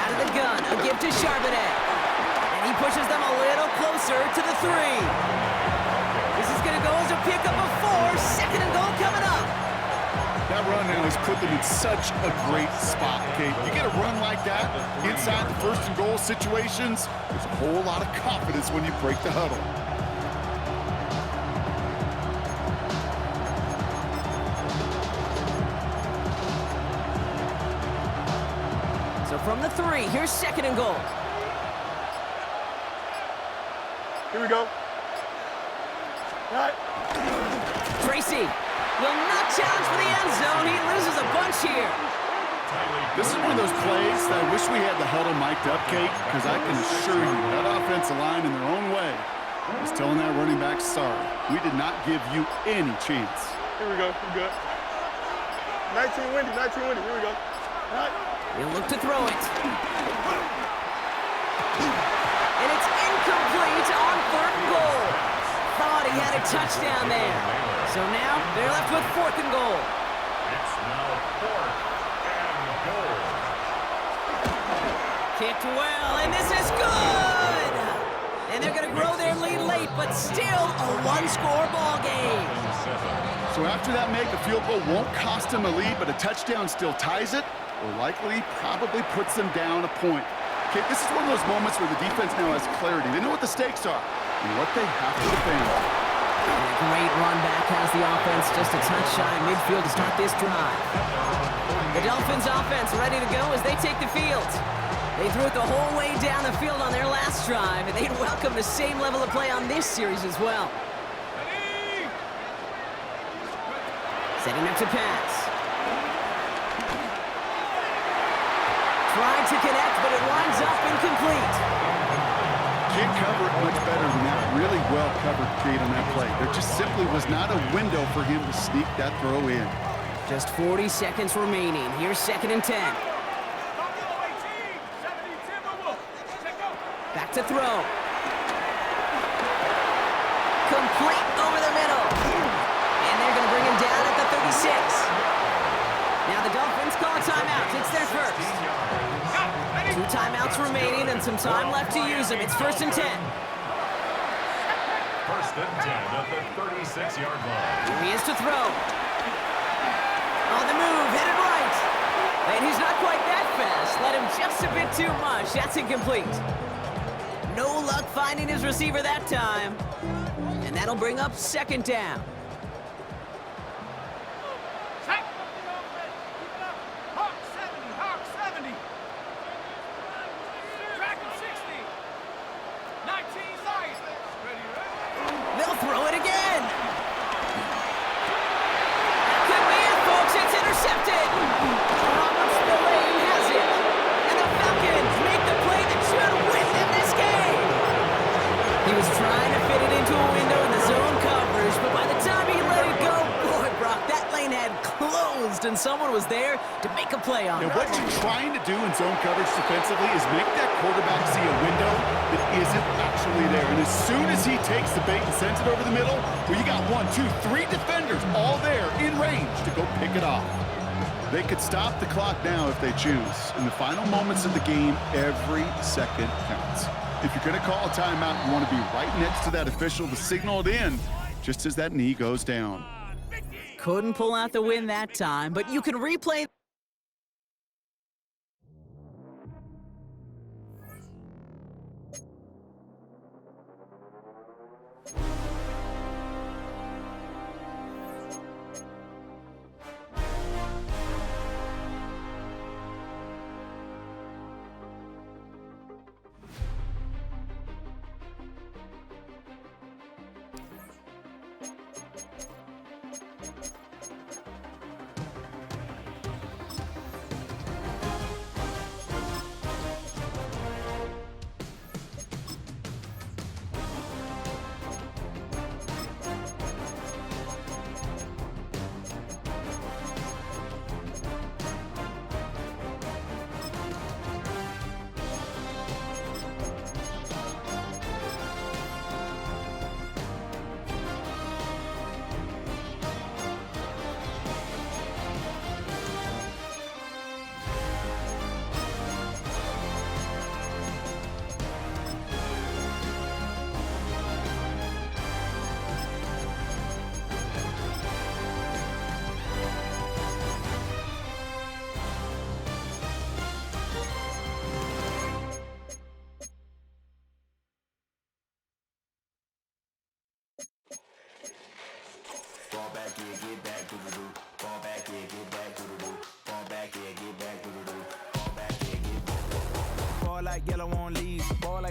Out of the gun, a give to Charbonnet. And he pushes them a little closer to the 3. This is going to go as a pickup of 4. 2nd and goal coming up. That run now has put them in such a great spot, Kate. You get a run like that inside the 1st and goal situations, there's a whole lot of confidence when you break the huddle. the 3. Here's 2nd and goal. Here we go. All right. Tracy will not challenge for the end zone. He loses a bunch here. This is one of those plays that I wish we had the huddle mic'd up, Kate, because I can assure you that offensive line in their own way is telling that running back, sorry, we did not give you any chance. Here we go. We're good. 19 windy. Here we go. All right. He'll look to throw it. And it's incomplete on 3rd and goal. Thought he had a touchdown there. So now they're left with 4th and goal. It's now 4th and goal. Kicked well, and this is good! And they're going to grow their lead late, but still a 1-score ball game. So after that make, a field goal won't cost them a lead, but a touchdown still ties it, or likely probably puts them down a point. Okay, this is one of those moments where the defense now has clarity. They know what the stakes are and what they have to defend. And a great run back has the offense just a touch shy of midfield to start this drive. The Dolphins offense ready to go as they take the field. They threw it the whole way down the field on their last drive, and they'd welcome the same level of play on this series as well. Setting up to pass. Tried to connect, but it winds up incomplete. Can't cover it much better than that. Really well covered, Kate, on that play. There just simply was not a window for him to sneak that throw in. Just 40 seconds remaining. Here's 2nd and 10. Back to throw. Complete over the middle. And they're going to bring him down at the 36. Now the Dolphins call a timeout. It's their first. 2 timeouts remaining and some time left to use them. It's 1st and 10. 1st and 10 at the 36-yard line. Here he is to throw. On the move, headed right. And he's not quite that fast. Let him just a bit too much. That's incomplete. No luck finding his receiver that time. And that'll bring up 2nd down. Hawk 70. Track at 60. 19 Lions. Ready. They'll throw it again. That could be it, folks. It's intercepted. Roberts Spillane has it. And the Falcons make the play that should win them this game. He was trying to fit it into a window in the zone coverage, but by the time he let it go, boy, Brock, that lane had closed, and someone was there to make a play on it. Now, what you're trying to do in zone coverage defensively is make that quarterback see a window that isn't actually there. And as soon as he takes the bait and sends it over the middle, well, you got 1, 2, 3 defenders all there in range to go pick it off. They could stop the clock now if they choose. In the final moments of the game, every second counts. If you're going to call a timeout, you want to be right next to that official to signal it in just as that knee goes down. Couldn't pull out the win that time, but you can replay.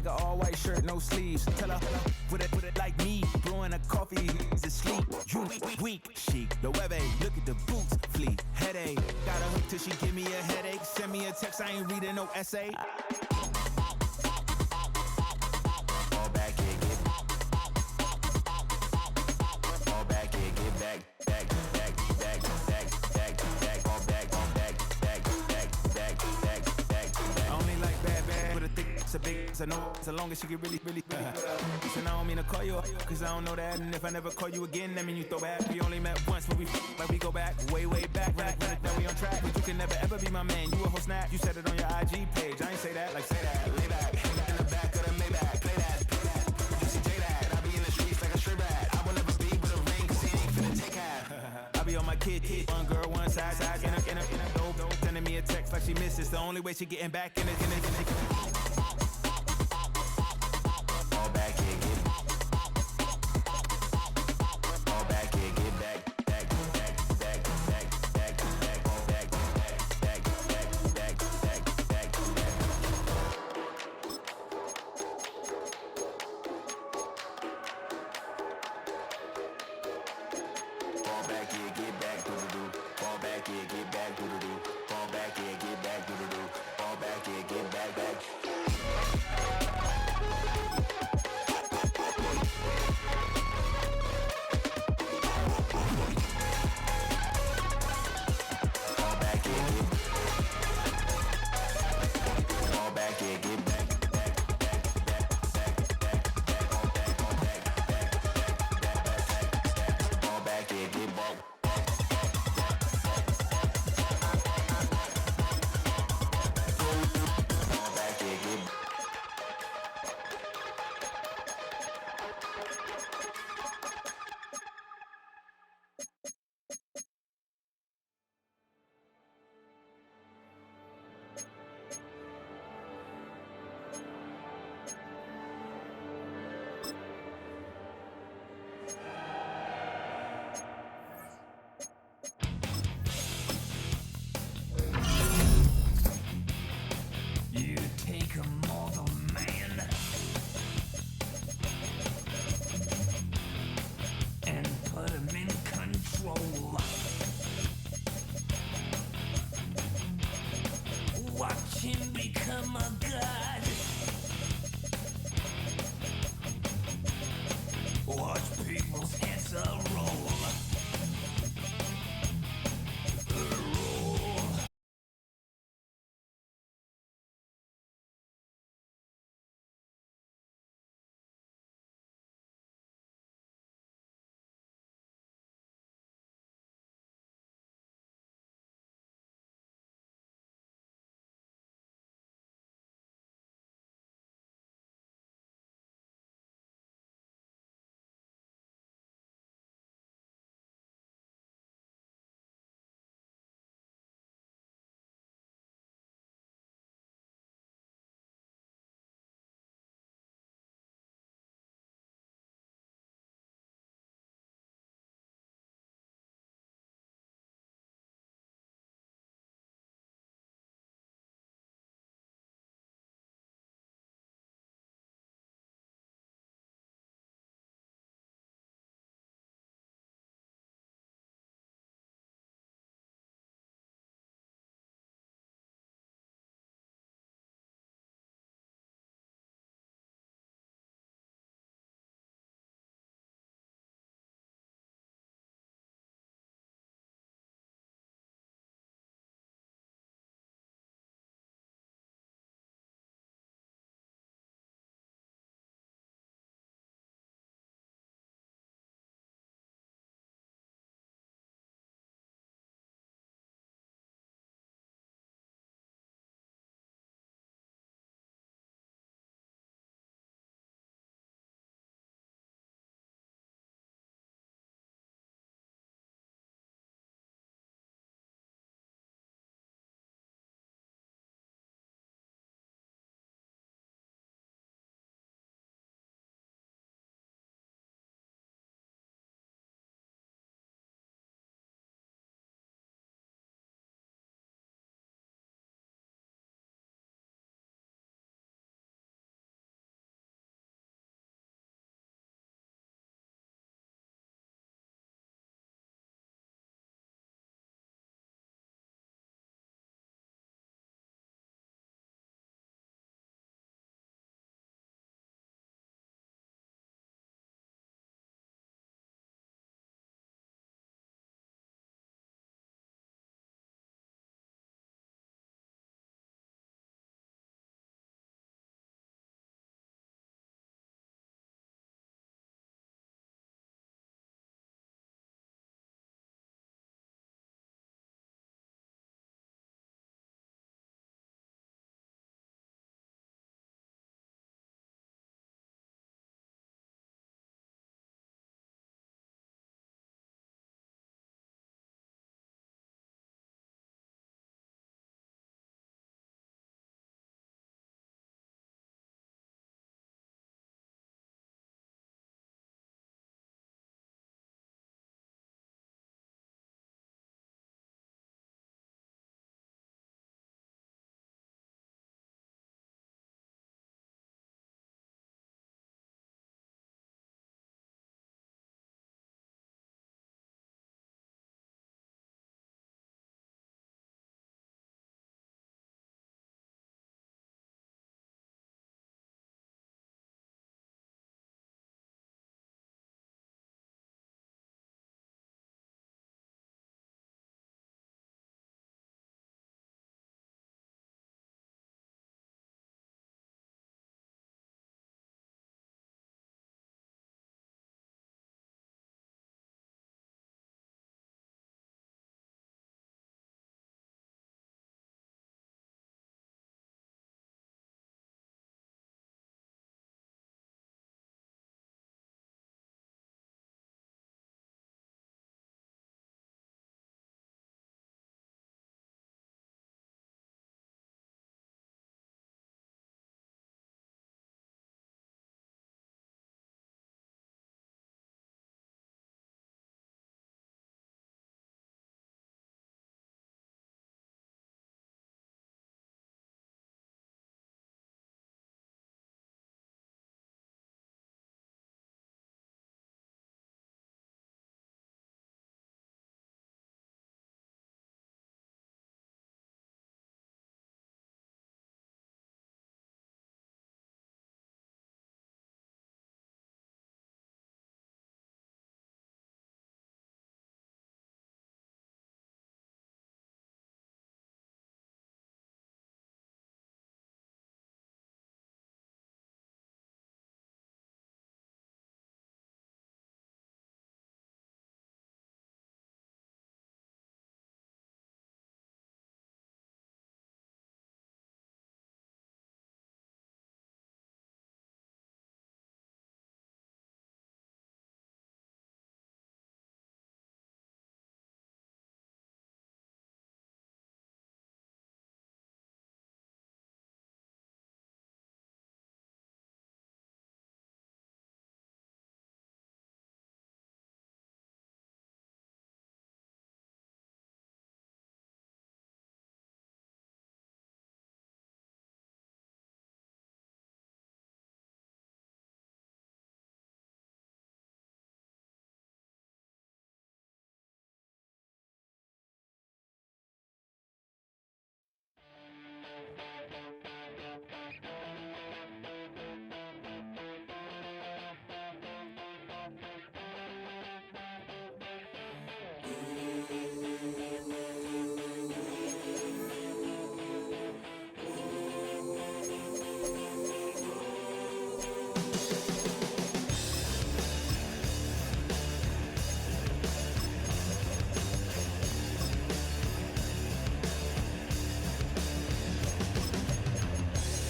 like an all-white shirt, no sleeves. Tell her, put it like me. Blowing a coffee, is asleep. You weak, chic. The web look at the boots, fleet. Headache, got a hook till she give me a headache. Send me a text, I ain't reading no essay. Fall back here, get fall back here, get back. It's a big, it's a no, so long as she get really. Listen, I don't mean to call you up, cause I don't know that. And if I never call you again, that mean you throw back. We only met once, but we go back, way back. Run it down, we on track. But you can never ever be my man, you a whole snap. You said it on your IG page, I ain't say that, like say that. Lay back, in the back of the Maybach, play that. You see J that, I be in the streets like a stray rat. I will never be with a ring, cause he ain't finna take half. I be on my kid, one girl, one side, in a dope. Sending me a text like she misses. The only way she getting back in it. Fall back, get back.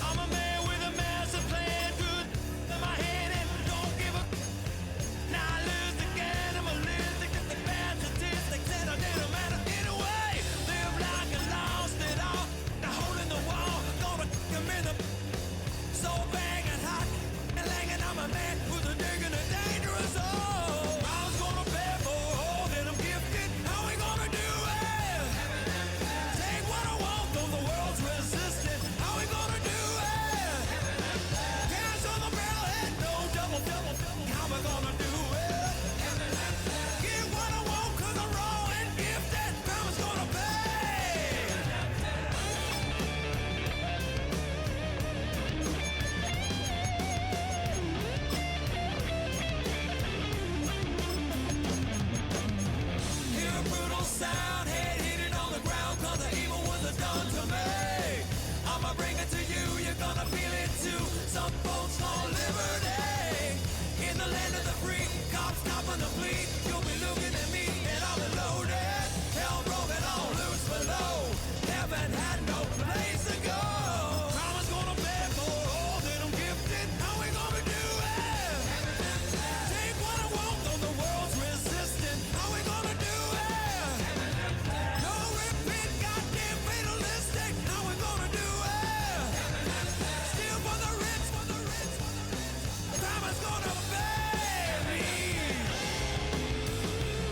I'm a man with a master plan, good in my head and don't give a. Now I lose again, I'm a lose get the bad statistics and it don't matter anyway. Live like I lost it all. Now holding the wall, gonna come in the so banging hot and langing. I'm a man who's a digging a dangerous hole. I was gonna pay for all that I'm gifted. How we gonna do it? Take what I want, though the world's resistant. How we gonna do it? Hands on the barrel head, no double. How we gonna do it? Get what I want, 'cause I'm raw and gifted. Karma's gonna pay. Hear a brutal sound, head hitting on the ground, 'cause the evil was done to me. I'ma bring it to you, you're gonna feel it too. Some folks call liberty. In the land of the free, cops stopping the plea. You'll be looking at me and I'll be loaded. Hell broken all loose below. Haven't had no place to go. Karma's gonna pay for all that I'm gifted. How we gonna do it? Take what I want, though the world's resistant. How we gonna do it? No repeat, goddamn fatalistic. How we gonna do it? Steal for the rich. Karma's gonna pay me.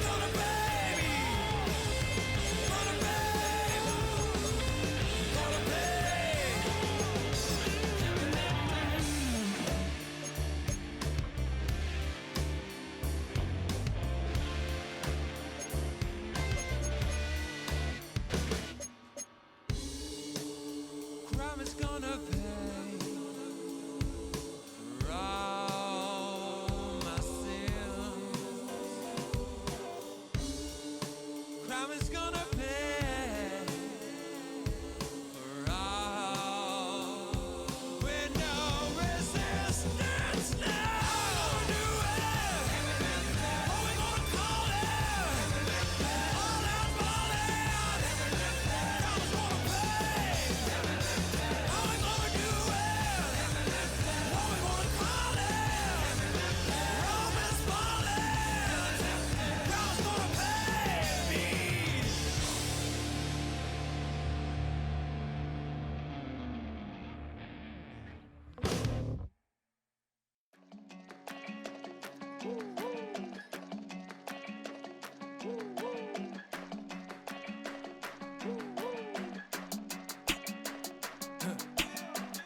Gonna pay me. Gonna pay. Gonna pay. Crime is gonna pay for all my sins. Crime is gonna pay for all with no resistance. Now we're gonna do it. What we gonna call it? All out balling. Crime's gonna pay. How we gonna do it? What we gonna call it? Rome is falling. Crime's gonna pay me.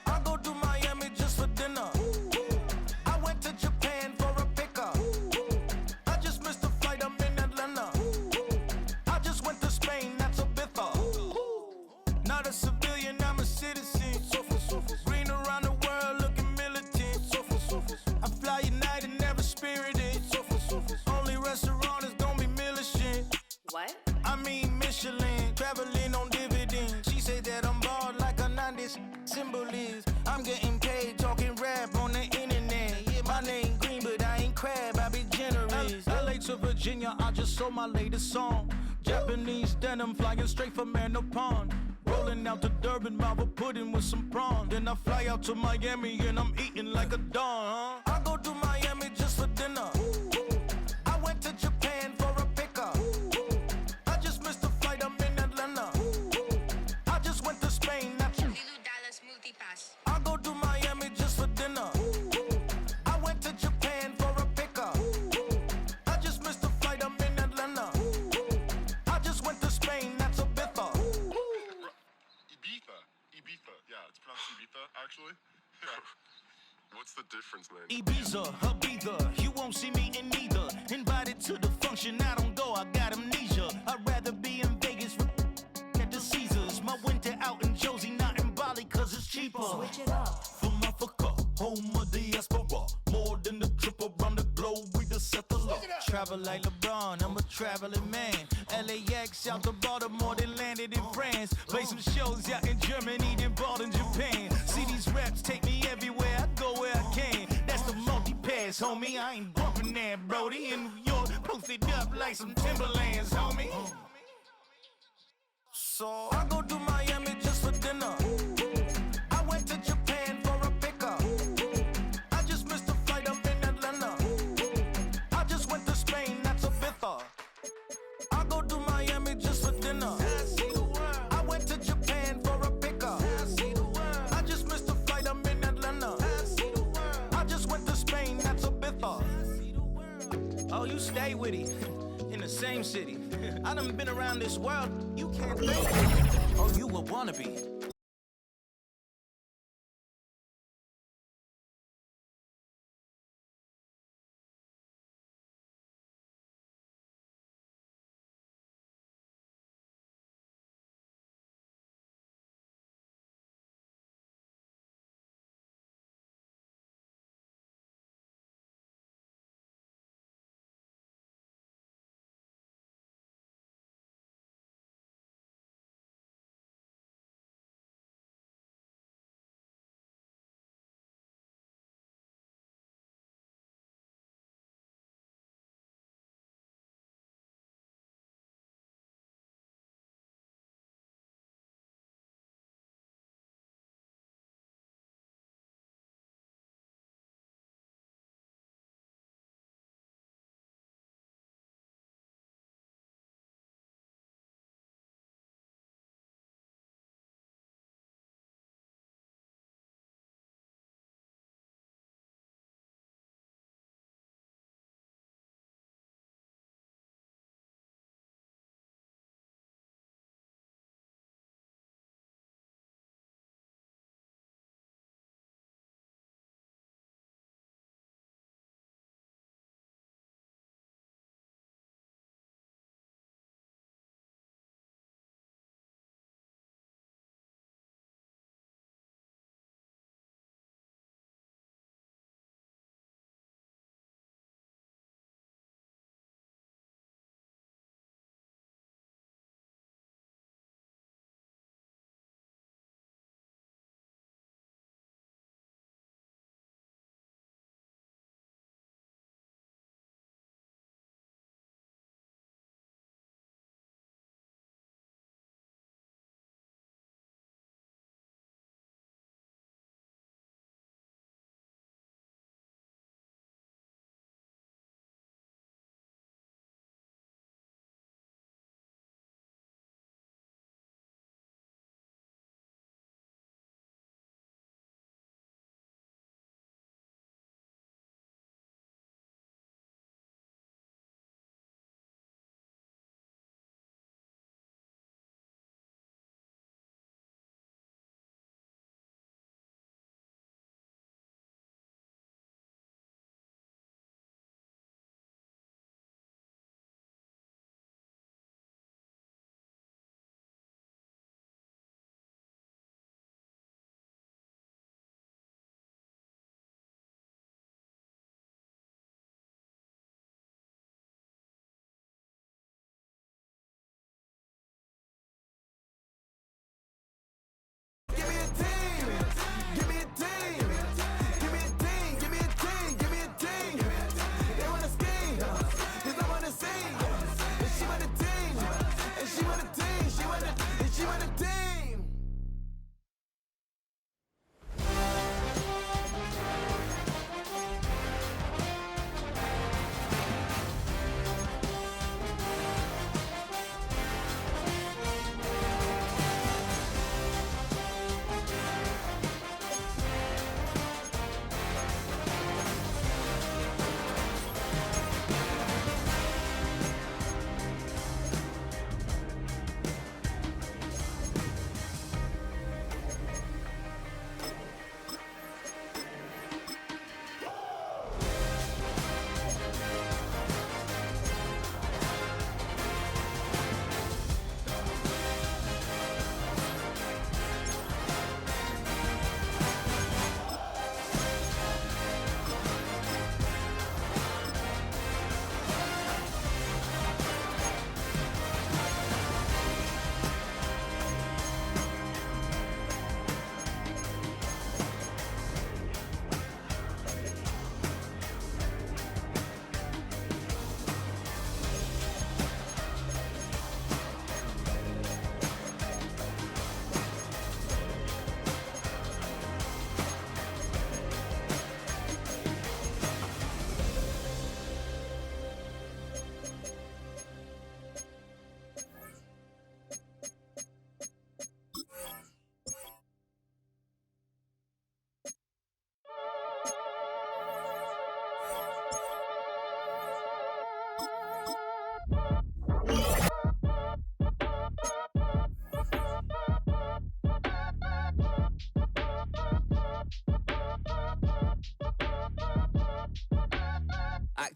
I go to Miami just for dinner. I went to Japan for a pickup. I just missed a flight, I'm in Atlanta. I just went to Spain, that's a bither. Not a civilian, I'm a citizen. Green around the world, looking militant. I fly United, never spirited. Only restaurant is gonna be militant. What? I mean Michelin, traveling on dividends. She said that I'm bald like a 90s symbol is. I'm getting paid, talking rap on the internet. Yeah, my name green, but I ain't crab, I be generous. LA to Virginia, I just sold my latest song. Japanese denim, flying straight from Manopon. Rolling out to Durban, Marvel pudding with some prawns. Then I fly out to Miami and I'm eating like a don, huh? I go to Miami just for dinner. I went to Japan for a pickup. I just missed a flight, I'm in Atlanta. I just went to Spain, that's Dallas multipass. I go to Miami just for dinner. I went to Japan for a pickup. I just missed a flight, I'm in Atlanta. I just went to Spain, that's a bither. Ibiza. Yeah, it's pronounced Ibiza, actually. What's the difference, man? Ibiza, Ibiza, you won't see me in neither. Invited to the function, I don't go, I got amnesia. I'd rather be in Vegas at the Caesars. My winter out in Josie, not in Bali, cause it's cheaper. Switch it up. From Africa, home of diaspora. More than the trip around the globe, we the settler. travel like LeBron, I'm a traveling man. LAX out to Baltimore, then landed in France. Play some shows out in Germany, then bought in Japan. See these reps take me everywhere, I go where I can. That's the multi-pass, homie. I ain't bumping that, Brody. In New York, posted up like some Timberlands, homie. So I go to Miami just for dinner. I went to Japan for a pickup. I just missed a flight up in Atlanta. I just went to Spain, that's a Ibiza. I go to Miami just for dinner. I went to Japan for a pickup. I just missed a flight up in Atlanta. I just went to Spain, that's a Ibiza. Oh, you stay with it. In the same city. I done been around this world. You can't make it. Oh, you a wannabe.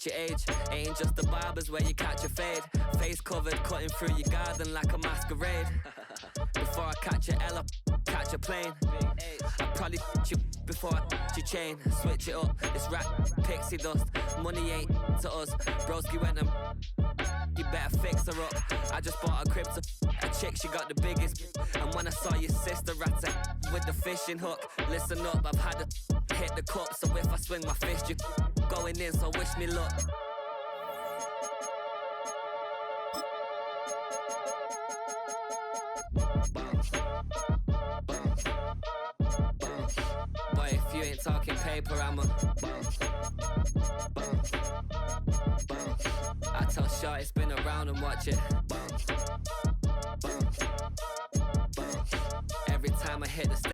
your age. Ain't just the barbers where you catch a fade. Face covered, cutting through your garden like a masquerade. Before I catch a L, catch a plane. I'd probably you before I your chain. Switch it up, it's rap, pixie dust. Money ain't to us. Broski went and you better fix her up. I just bought a crib to a chick, she got the biggest. And when I saw your sister rat with the fishing hook, listen up, I've had to hit the cup. So if I swing my fist, you going in, so wish me luck. Bounce, bounce, bounce. Boy, if you ain't talking paper, I'ma bounce, bounce, bounce. I tell Shorty spin around and watch it bounce, bounce, bounce. Every time I hit the stage.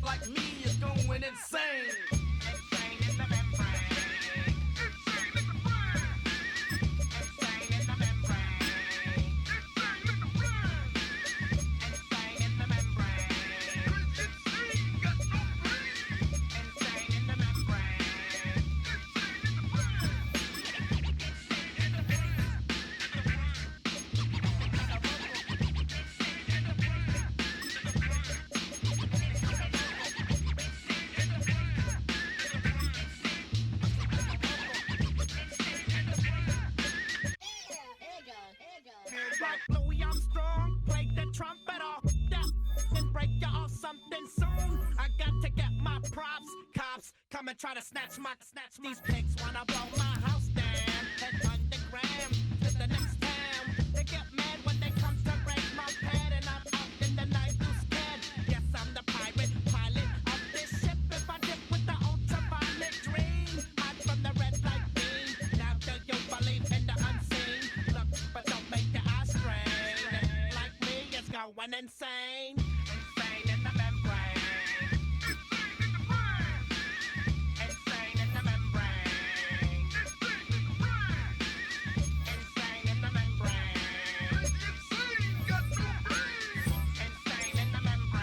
Like me is going insane. Insane in the membrane. Insane in the brain. Insane in the membrane. Insane in the brain. Insane in the membrane. Insane got no brain. Insane in the membrane. Insane in the brain. Insane in the brain. Like Louis Armstrong, play the trumpet off that and break you off something soon. I got to get my props. Cops come and try to snatch these pigs. Wanna blow my house down and underground to the next town. They get mad when they come to break my pad, and I'm out in the night who's scared. Yes, I'm the pirate pilot of this ship. If I dip with the ultraviolet dream, hide from the red light beam. Now do you going insane. Insane in the membrane. Insane in the membrane. Insane in the membrane. Insane in the membrane.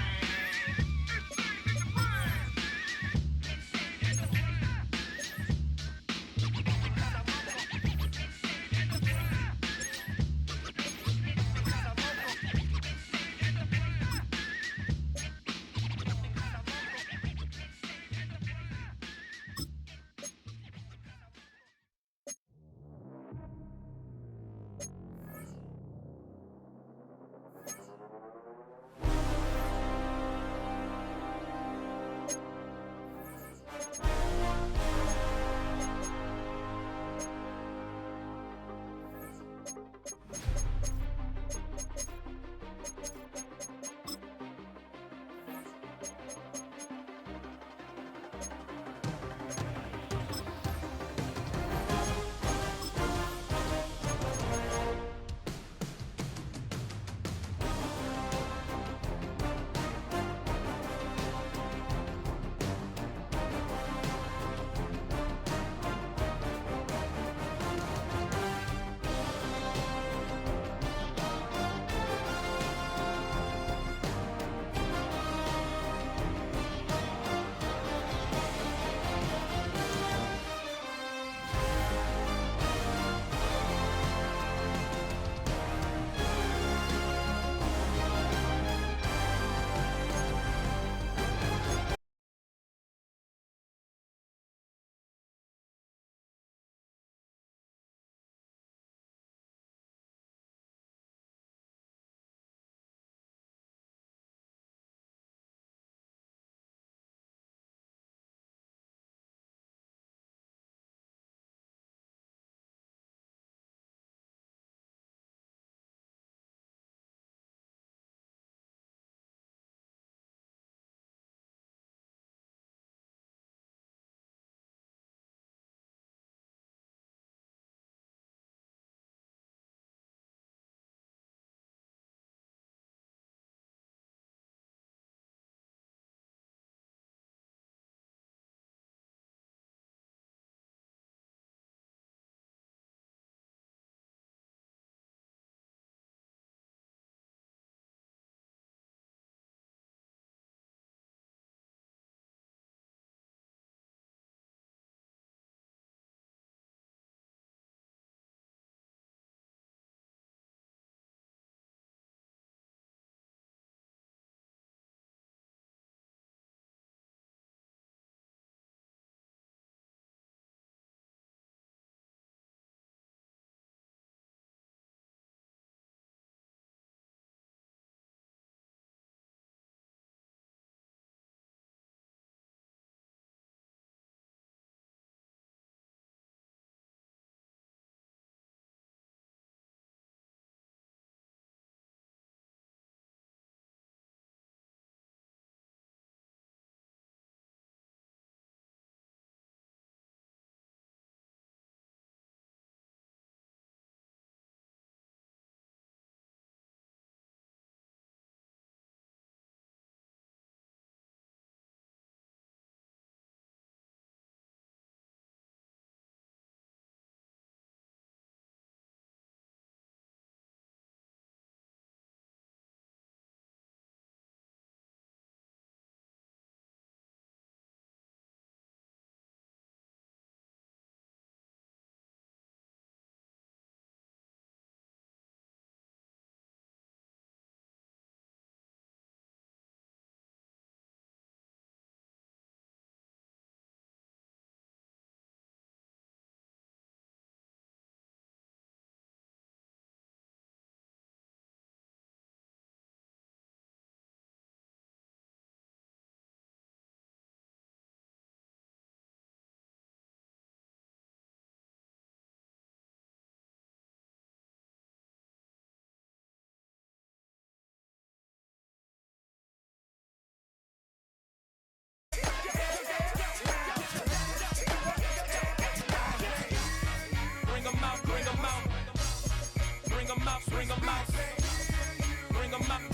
Bring 'em out.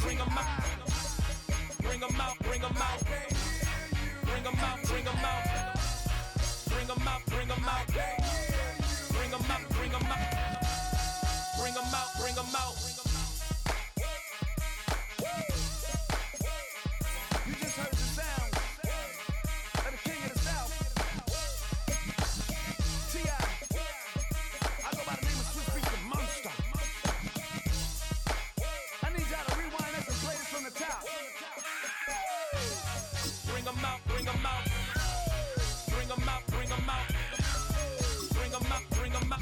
bring 'em out. Bring 'em out, bring 'em out. Bring 'em out, bring 'em out. Bring 'em out, bring 'em out. Bring 'em out, bring 'em out. Bring 'em out, bring 'em out. You just heard the sound of the king of the South. T.I. I go by the name of Swiss Beats the Monster. I need y'all to rewind this and play this from the top. Bring 'em out, bring 'em out. Bring 'em out, bring 'em out. Bring 'em out, bring 'em out.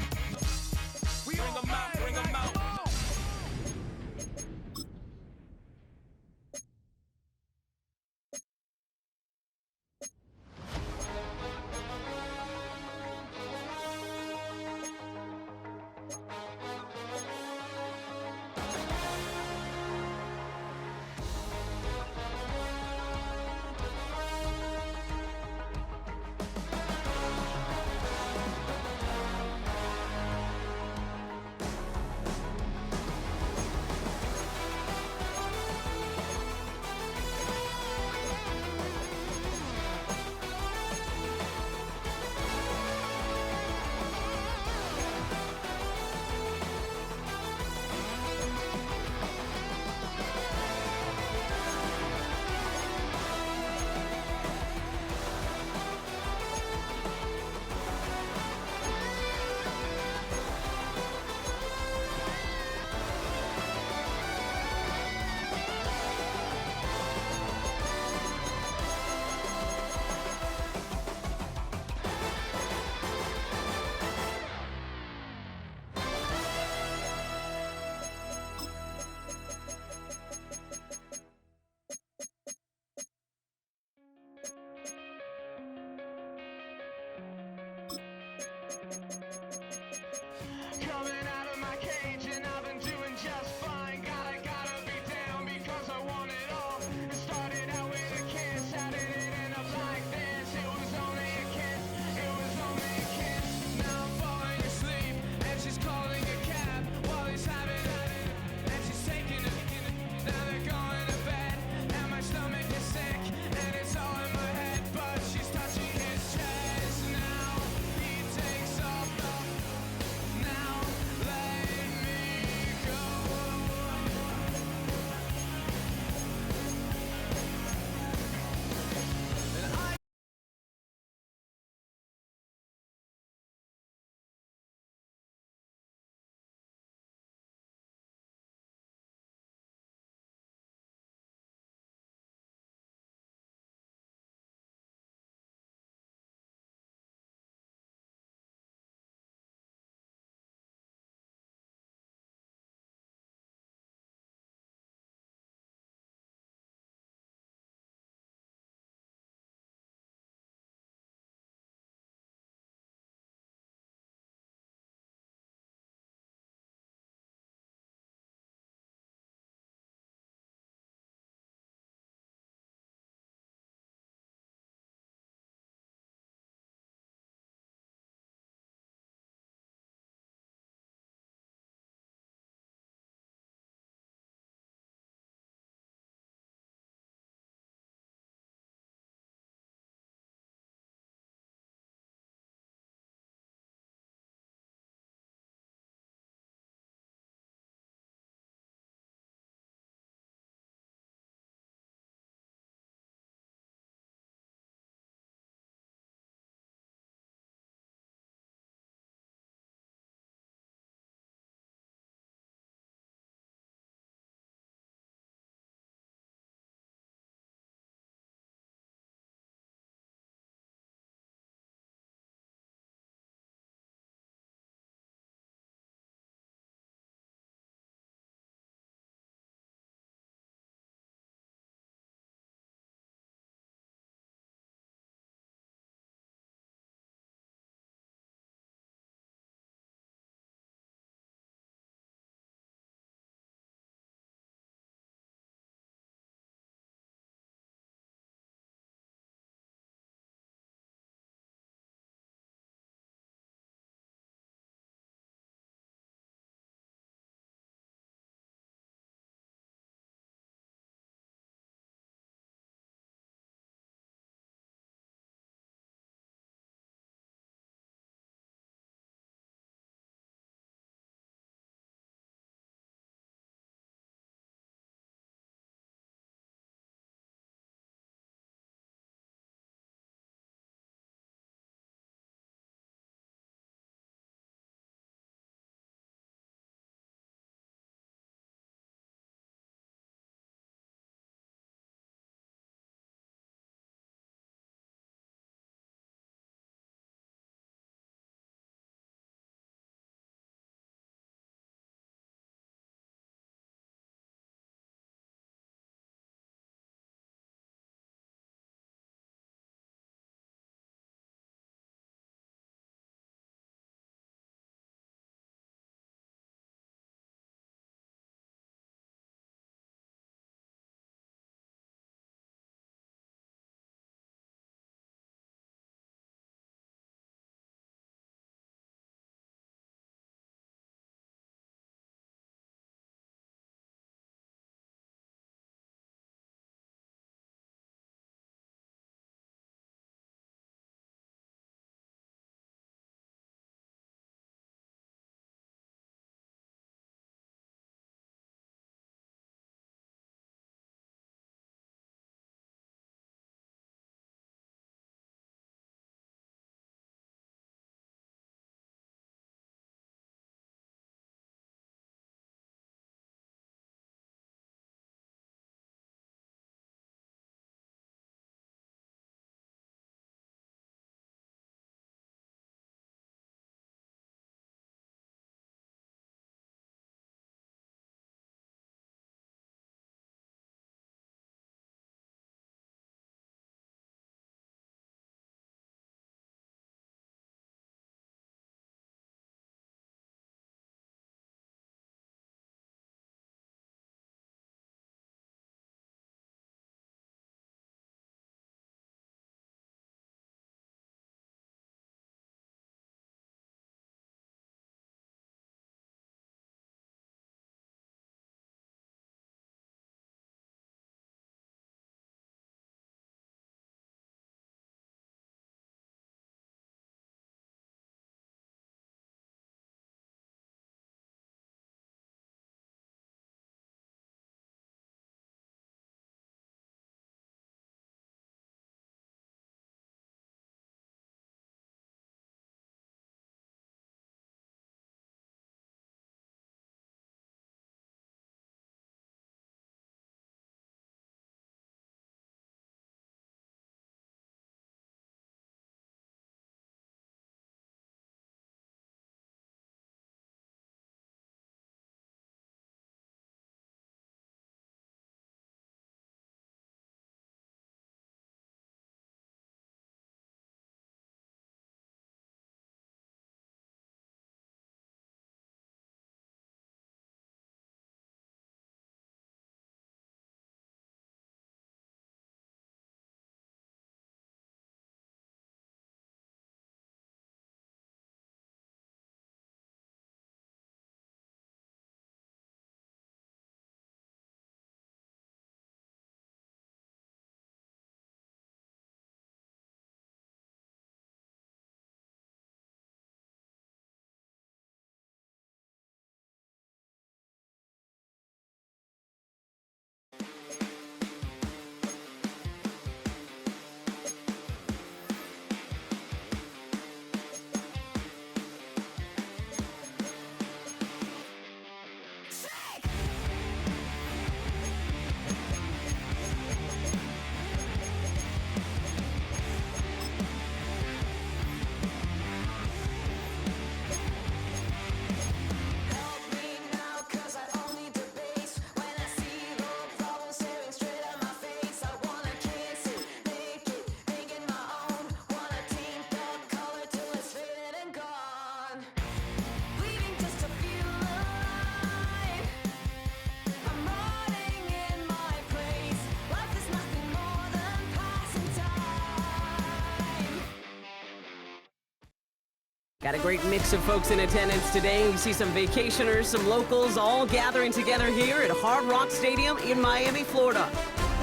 Got a great mix of folks in attendance today. We see some vacationers, some locals, all gathering together here at Hard Rock Stadium in Miami, Florida.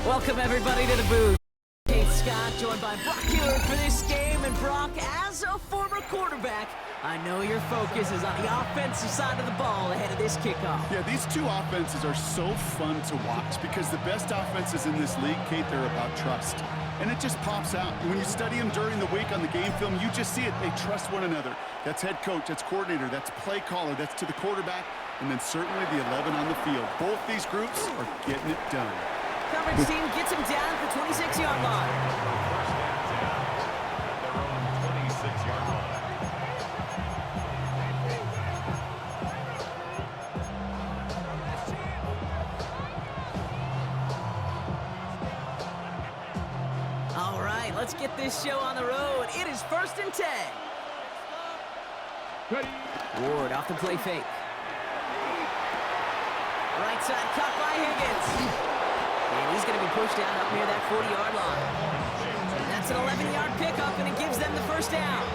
Welcome everybody to the booth. Kate Scott joined by Brock Hewitt for this game. And Brock, as a former quarterback, I know your focus is on the offensive side of the ball ahead of this kickoff. Yeah, these two offenses are so fun to watch because the best offenses in this league, Kate, they're about trust. And it just pops out. When you study them during the week on the game film, you just see it. They trust one another. That's head coach, that's coordinator, that's play caller, that's to the quarterback, and then certainly the 11 on the field. Both these groups are getting it done. Coverage team gets him down at the 26-yard line. Their own 26-yard line. All right, let's get this show on the road. It is 1st and 10. Ward off the play fake. Right side cut by Higgins. And he's going to be pushed out up near that 40-yard line. That's an 11-yard pickup, and it gives them the first down.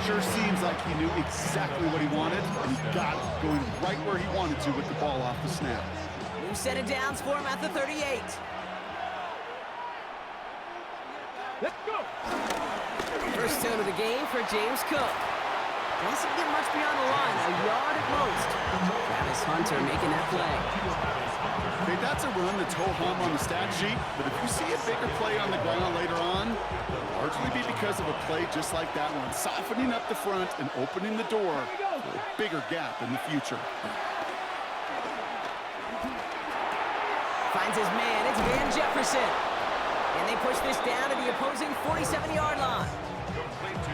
Sure seems like he knew exactly what he wanted, and he got it, going right where he wanted to with the ball off the snap. New set of downs for him at the 38. Let's go. First down of the game for James Cook. Doesn't get much beyond the line, a yard at most. Travis Hunter making that play. Okay, that's a run that's ho-hum on the stat sheet, but if you see a bigger play on the ground later on, it'll largely be because of a play just like that one, softening up the front and opening the door for a bigger gap in the future. Finds his man, it's Van Jefferson. And they push this down to the opposing 47-yard line.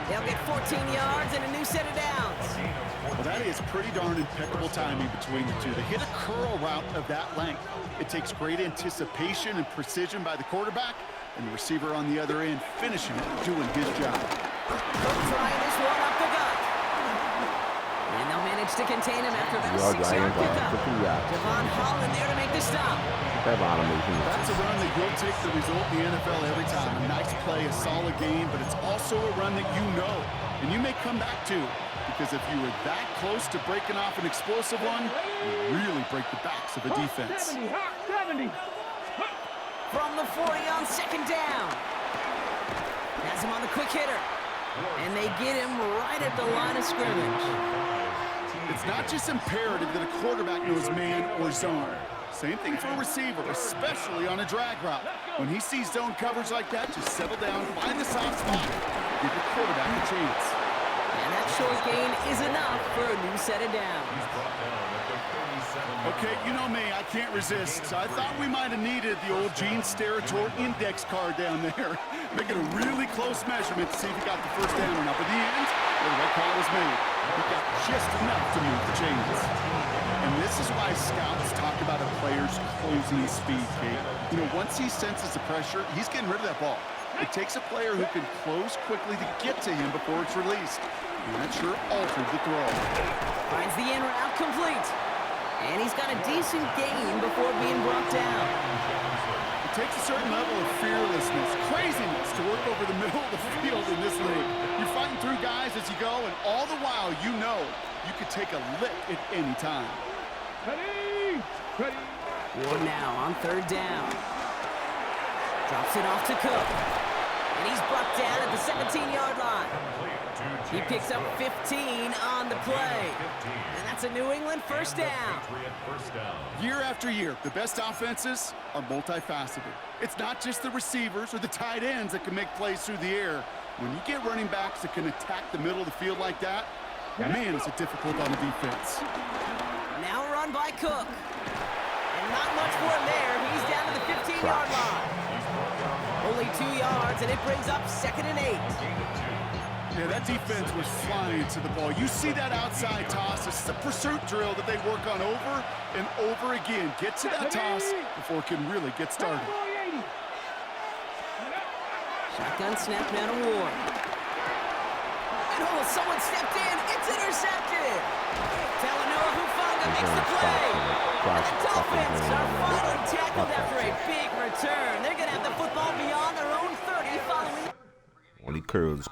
They'll get 14 yards and a new set of downs. Well, that is pretty darn impeccable timing between the two. They hit a curl route of that length. It takes great anticipation and precision by the quarterback, and the receiver on the other end finishing it, doing his job. Trying this one up the gut. And they'll manage to contain him after that 6-yard pickup. Devon Holland there to make the stop. That's a run that you'll take the result in the NFL every time. A nice play, a solid game, but it's also a run that you know, and you may come back to, because if you were that close to breaking off an explosive one, you really break the backs of a defense. 70. From the 40 on 2nd down. Has him on the quick hitter. And they get him right at the line of scrimmage. It's not just imperative that a quarterback knows man or zone. Same thing for a receiver, especially on a drag route. When he sees zone coverage like that, just settle down, find the soft spot, give your quarterback a chance. And that short gain is enough for a new set of downs. Okay, you know me, I can't resist. So I thought we might have needed the old Gene Steratore index card down there. Making a really close measurement to see if he got the first down or not. But in the end, the right call was made. He got just enough to move the chains. And this is why scouts talk about a player's closing speed, Kate. You know, once he senses the pressure, he's getting rid of that ball. It takes a player who can close quickly to get to him before it's released. And that sure altered the throw. Finds the in route complete. And he's got a decent gain before being brought down. It takes a certain level of fearlessness, craziness to work over the middle of the field in this league. You're fighting through guys as you go, and all the while you know you could take a lick at any time. Ready. Ward now on 3rd down. Drops it off to Cook. And he's brought down at the 17-yard line. He picks up 15 on the play. And that's a New England first down. Year after year, the best offenses are multifaceted. It's not just the receivers or the tight ends that can make plays through the air. When you get running backs that can attack the middle of the field like that, man, is it difficult on the defense. Now run by Cook. And not much for him there. He's down to the 15-yard line. Only 2 yards, and it brings up 2nd and 8. Yeah, that defense was flying to the ball. You see that outside toss. This is a pursuit drill that they work on over and over again. Get to that toss before it can really get started. Shotgun snap now to Ward. And oh, someone stepped in. It's intercepted. Talanoa Hufanga makes the play. The Dolphins are finally tackled after a big return. They're going to have the football beyond their own 30 following. Only curls.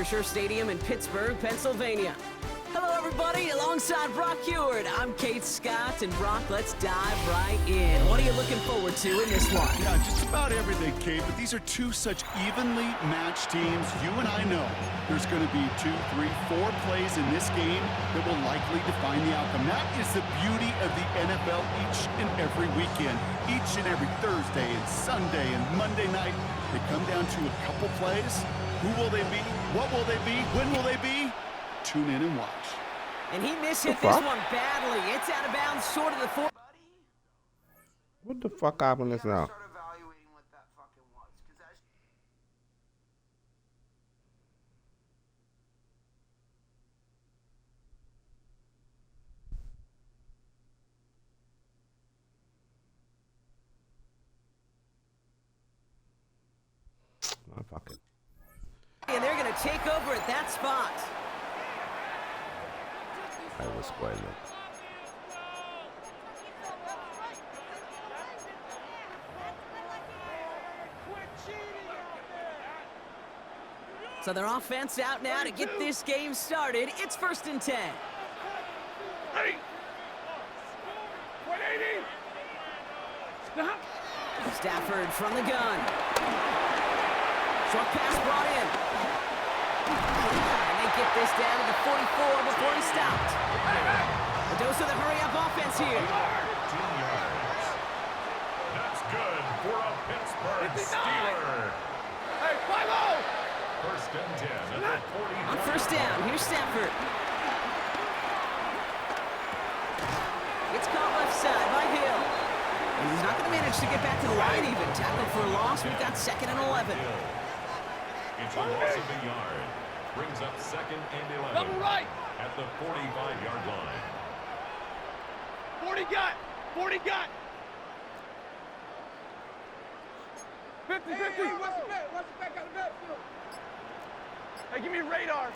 Stadium in Pittsburgh, Pennsylvania. Hello, everybody. Alongside Brock Heward, I'm Kate Scott, and Brock, let's dive right in. What are you looking forward to in this one? Yeah, just about everything, Kate, but these are two such evenly matched teams. You and I know there's going to be 2, 3, 4 plays in this game that will likely define the outcome. That is the beauty of the NFL each and every weekend. Each and every Thursday and Sunday and Monday night, they come down to a couple plays. Who will they be? What will they be? When will they be? Tune in and watch. And he mishit this one badly. It's out of bounds short of the 4. What the fuck happened this now? I'm fucking. And they're going to take over at that spot. I was spoiling. So their offense out now to get this game started. It's 1st and 10. Stafford from the gun. Short pass brought in. And they get this down to the 44 before he stopped. A dose of the hurry-up offense here. 13 yards. That's good for a Pittsburgh Steeler. Hey, Philo! 1st and 10 at the 40. On 1st down, here's Stafford. It's caught left side by Hill. And he's not going to manage to get back to the line even. Tackle for a loss. We've got 2nd and 11. It's a loss of a yard. Brings up 2nd and 11. Double right! At the 45-yard line. 40 got! 40 got! 50, 50! Hey, what's the back out of the backfield? Hey, give me a radar.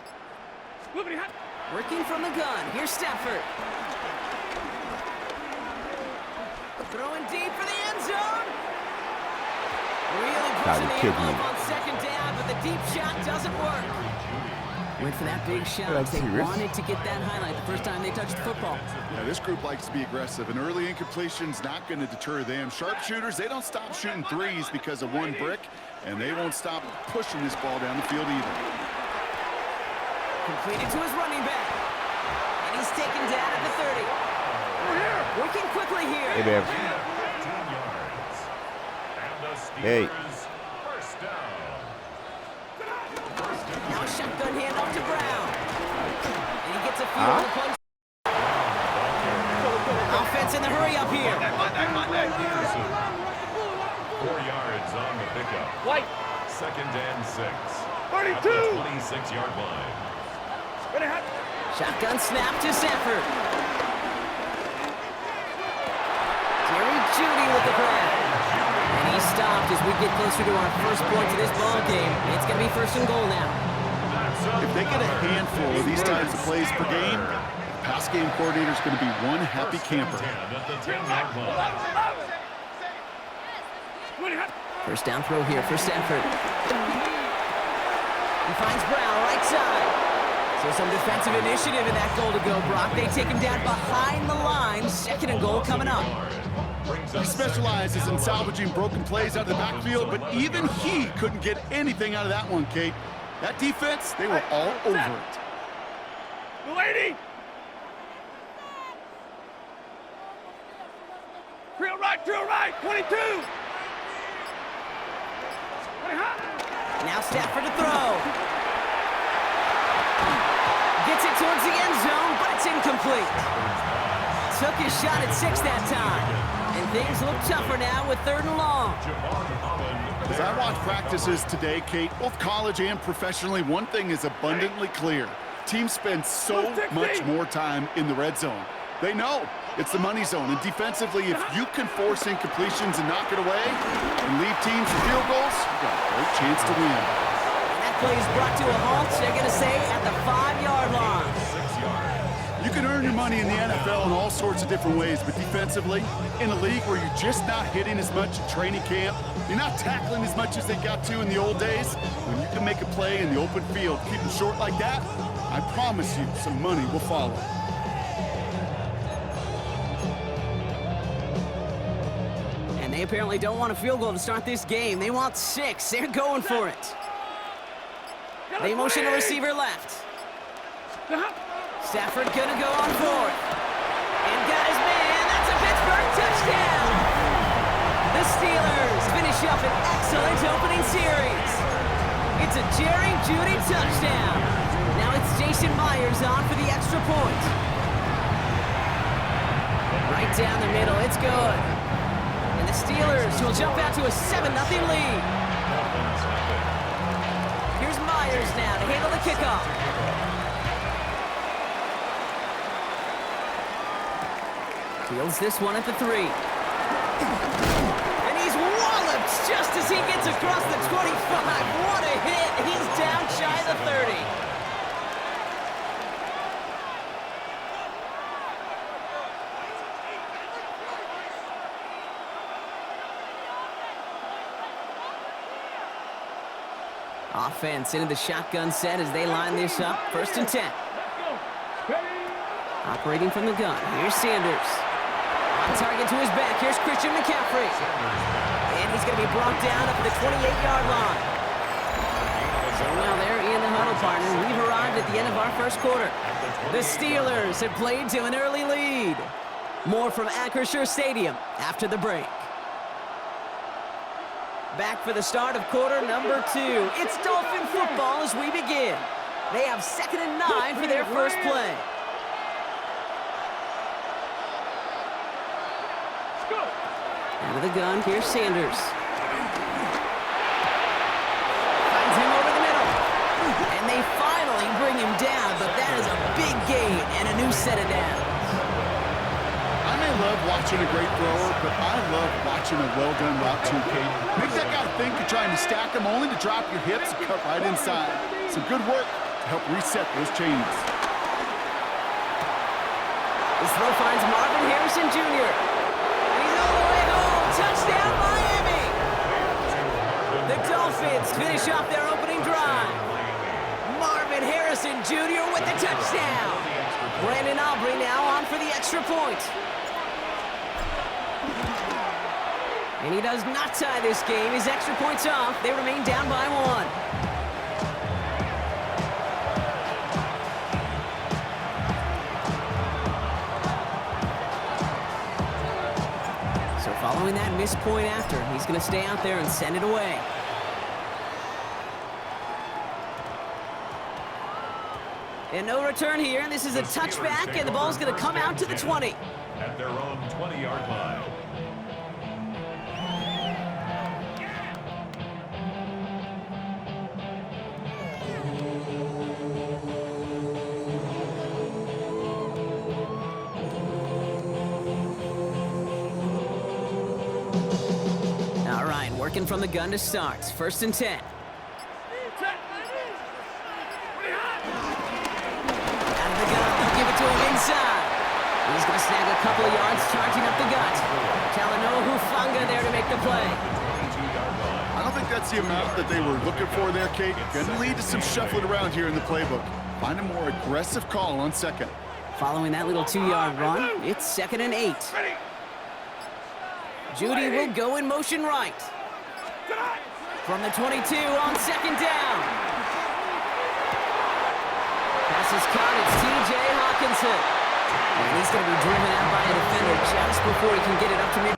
Working from the gun. Here's Stafford. Throwing deep for the end zone. Really pushing the envelope on 2nd down, but the deep shot doesn't work. Went for that big shot. They wanted to get that highlight the first time they touched the football. Yeah, this group likes to be aggressive. An early incompletion's not going to deter them. Sharpshooters, they don't stop shooting threes because of one brick, and they won't stop pushing this ball down the field either. Completed to his running back. And he's taken down at the 30. Working quickly here. Hey, babe. 15 yards. And the Steelers, Hey. 1st down. Now a shotgun handoff to Brown. And he gets a few on the play. Offense in the hurry up here. 4 yards on the pickup. White. 2nd and 6. 32. At the 26-yard line. Shotgun snap to Stafford. Jerry Jeudy with the grab. And he stopped as we get closer to our first points of this ball game. It's going to be 1st and goal now. If they get a handful of these types of plays per game, the pass game coordinator is going to be one happy camper. 10 at the 10-yard line. 1st down throw here for Stafford. He finds Brown right side. So some defensive initiative in that goal to go, Brock. They take him down behind the line. 2nd and goal coming up. He specializes in salvaging broken plays out of the backfield, but even he couldn't get anything out of that one, Kate. That defense, they were all over it. Lady! Drill right, 22! Now Stafford to throw. Gets it towards the end zone, but it's incomplete. Took his shot at 6 that time. And things look tougher now with 3rd and long. As I watch practices today, Kate, both college and professionally, one thing is abundantly clear. Teams spend so much more time in the red zone. They know it's the money zone. And defensively, if you can force incompletions and knock it away and leave teams with field goals, you've got a great chance to win. And that play is brought to a halt, they're going to say, at the 5-yard line. 6 yards. You You can earn your money in the NFL in all sorts of different ways, but defensively, in a league where you're just not hitting as much in training camp, you're not tackling as much as they got to in the old days, when you can make a play in the open field, keep them short like that, I promise you some money will follow. And they apparently don't want a field goal to start this game. They want 6. They're going for it. They motion the receiver left. Stafford gonna go on fourth. And got his man. That's a Pittsburgh touchdown. The Steelers finish up an excellent opening series. It's a Jerry Jeudy touchdown. Now it's Jason Myers on for the extra point. Right down the middle. It's good. And the Steelers will jump out to a 7-0 lead. Here's Myers now to handle the kickoff. Fields this one at the 3. And he's walloped just as he gets across the 25. What a hit. He's down shy of the 30. Offense into the shotgun set as they line this up. 1st and 10. Operating from the gun. Here's Sanders. On target to his back. Here's Christian McCaffrey. And he's going to be brought down up at the 28-yard line. So now they're in the huddle, partner. We've arrived at the end of our first quarter. The Steelers have played to an early lead. More from Acrisure Stadium after the break. Back for the start of quarter number 2. It's Dolphin football as we begin. They have 2nd and 9 for their first play. Out of the gun, here's Sanders. Finds him over the middle. And they finally bring him down, but that is a big gain and a new set of downs. I may love watching a great thrower, but I love watching a well-done route too, Kate. Make that guy think you're trying to stack them only to drop your hips and cut right inside. Some good work to help reset those chains. This throw finds Marvin Harrison Jr. Touchdown, Miami! The Dolphins finish off their opening drive. Marvin Harrison Jr. with the touchdown. Brandon Aubrey now on for the extra point. And he does not tie this game. His extra point's off. They remain down by 1. Following that missed point after, he's going to stay out there and send it away. And no return here. This is a touchback, and the ball's going to come out to the 20. At their own 20-yard line. Working from the gun to start. 1st and 10. Out of the gun, they'll give it to him inside. He's going to snag a couple of yards, charging up the gut. Talanoa Hufanga there to make the play. I don't think that's the amount that they were looking for there, Kate. Going to lead to some shuffling around here in the playbook. Find a more aggressive call on 2nd. Following that little 2-yard run, it's 2nd and 8. Jeudy will go in motion right. From the 22 on 2nd down. Pass is caught. It's T.J. Hawkinson. And he's going to be driven out by a defender just before he can get it up to mid.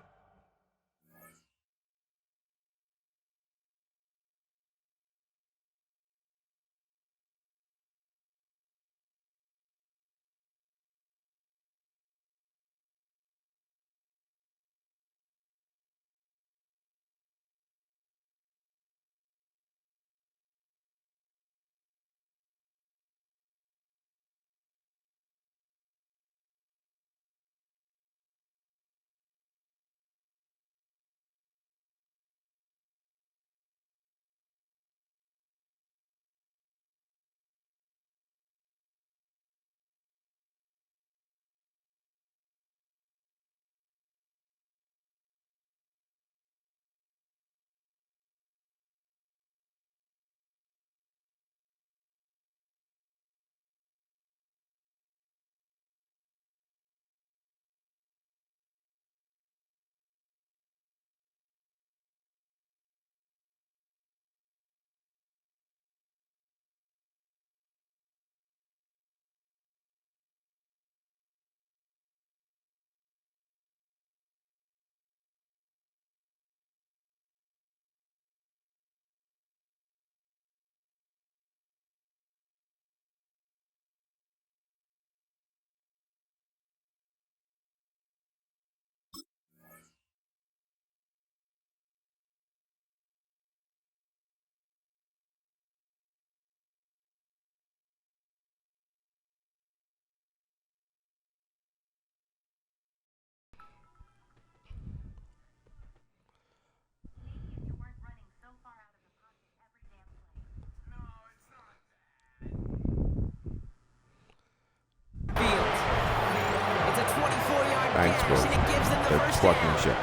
and it gives them the That first fucking down. shit.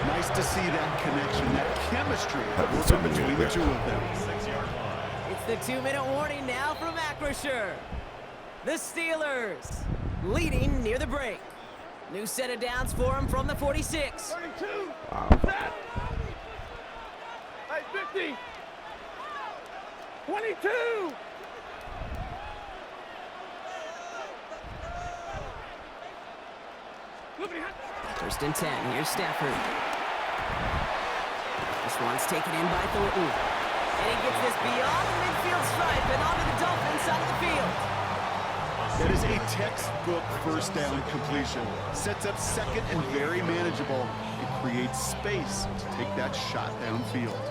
Nice to see that connection, that chemistry That was working something between the new two of them. It's the 2-minute warning now from Acrisure. The Steelers leading near the break. New set of downs for them from the 46. 32. Wow. Set. Hey, 50. 22. Look at First and 10. Here's Stafford. This one's taken in by Thornton. And he gets this beyond the midfield stripe and onto the Dolphins side of the field. That is a textbook first down completion. Sets up second and very manageable. It creates space to take that shot downfield.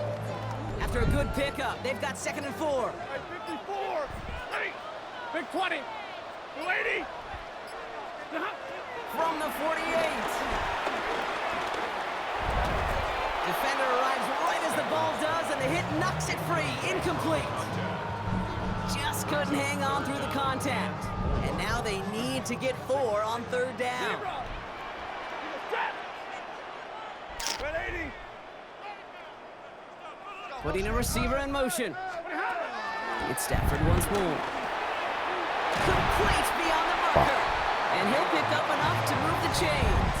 After a good pickup, they've got 2nd and 4. Hey, 54. Hey, big 20. 280. From the 48. Defender arrives right as the ball does, and the hit knocks it free. Incomplete. Just couldn't hang on through the contact. And now they need to get 4 on 3rd down. 180. Putting a receiver in motion. It's Stafford once more. Complete beyond the marker. And he'll pick up enough to move the chains.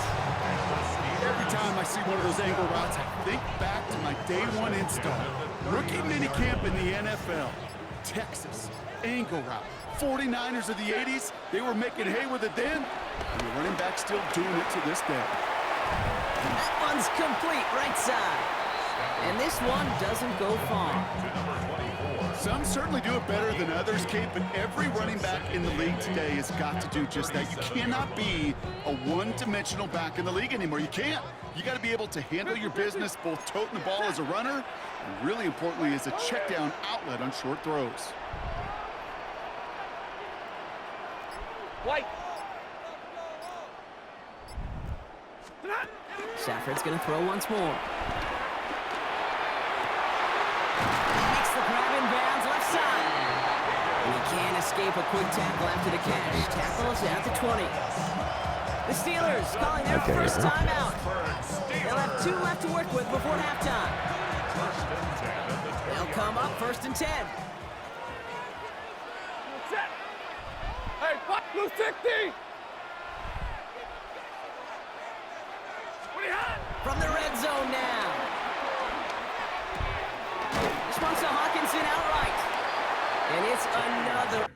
Every time I see one of those angle routes, I think back to my day one install. Rookie minicamp in the NFL. Texas, angle route. 49ers of the 80s, they were making hay with it then. And the running back still doing it to this day. That one's complete right side. And this one doesn't go far. Some certainly do it better than others, Kate, but every running back in the league today has got to do just that. You cannot be a one-dimensional back in the league anymore. You can't. You got to be able to handle your business, both toting the ball as a runner, and really importantly, as a check-down outlet on short throws. White. Stafford's going to throw once more. Makes the grab in bounds left side. And he can't escape a quick tackle after the catch. Tackles at the 20. The Steelers calling their first timeout. They'll have 2 left to work with before halftime. They'll come up 1st and 10. Hey, blue 60. From the red zone now. This one's to Hawkinson outright. And it's another.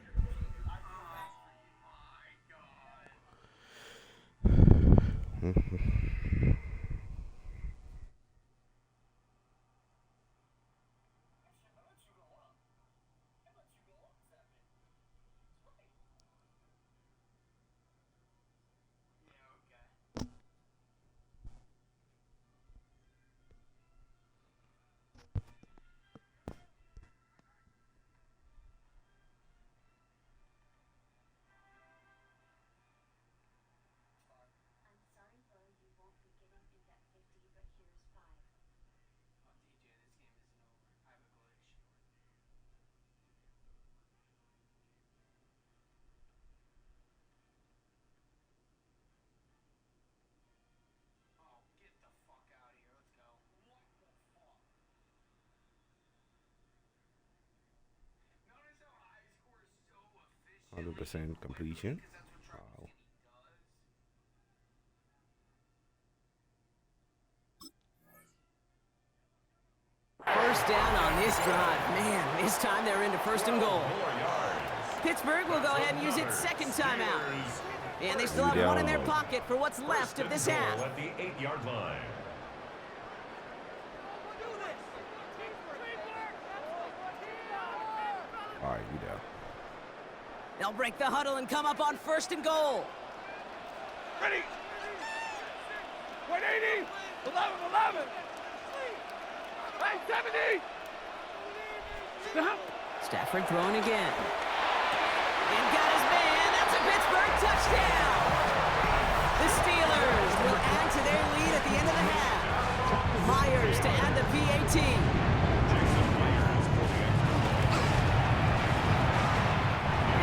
%, completion. Wow. First down on this drive. Man, this time they're into 1st and goal. Pittsburgh will go ahead and use its 2nd timeout. And they still have 1 in their pocket for what's left of this half. At the 8-yard line. All right, you down. They'll break the huddle and come up on 1st and goal. Ready. 180. 11. Hey, 70. Stafford throwing again. And got his man. That's a Pittsburgh touchdown. The Steelers will add to their lead at the end of the half. Myers to add the PAT.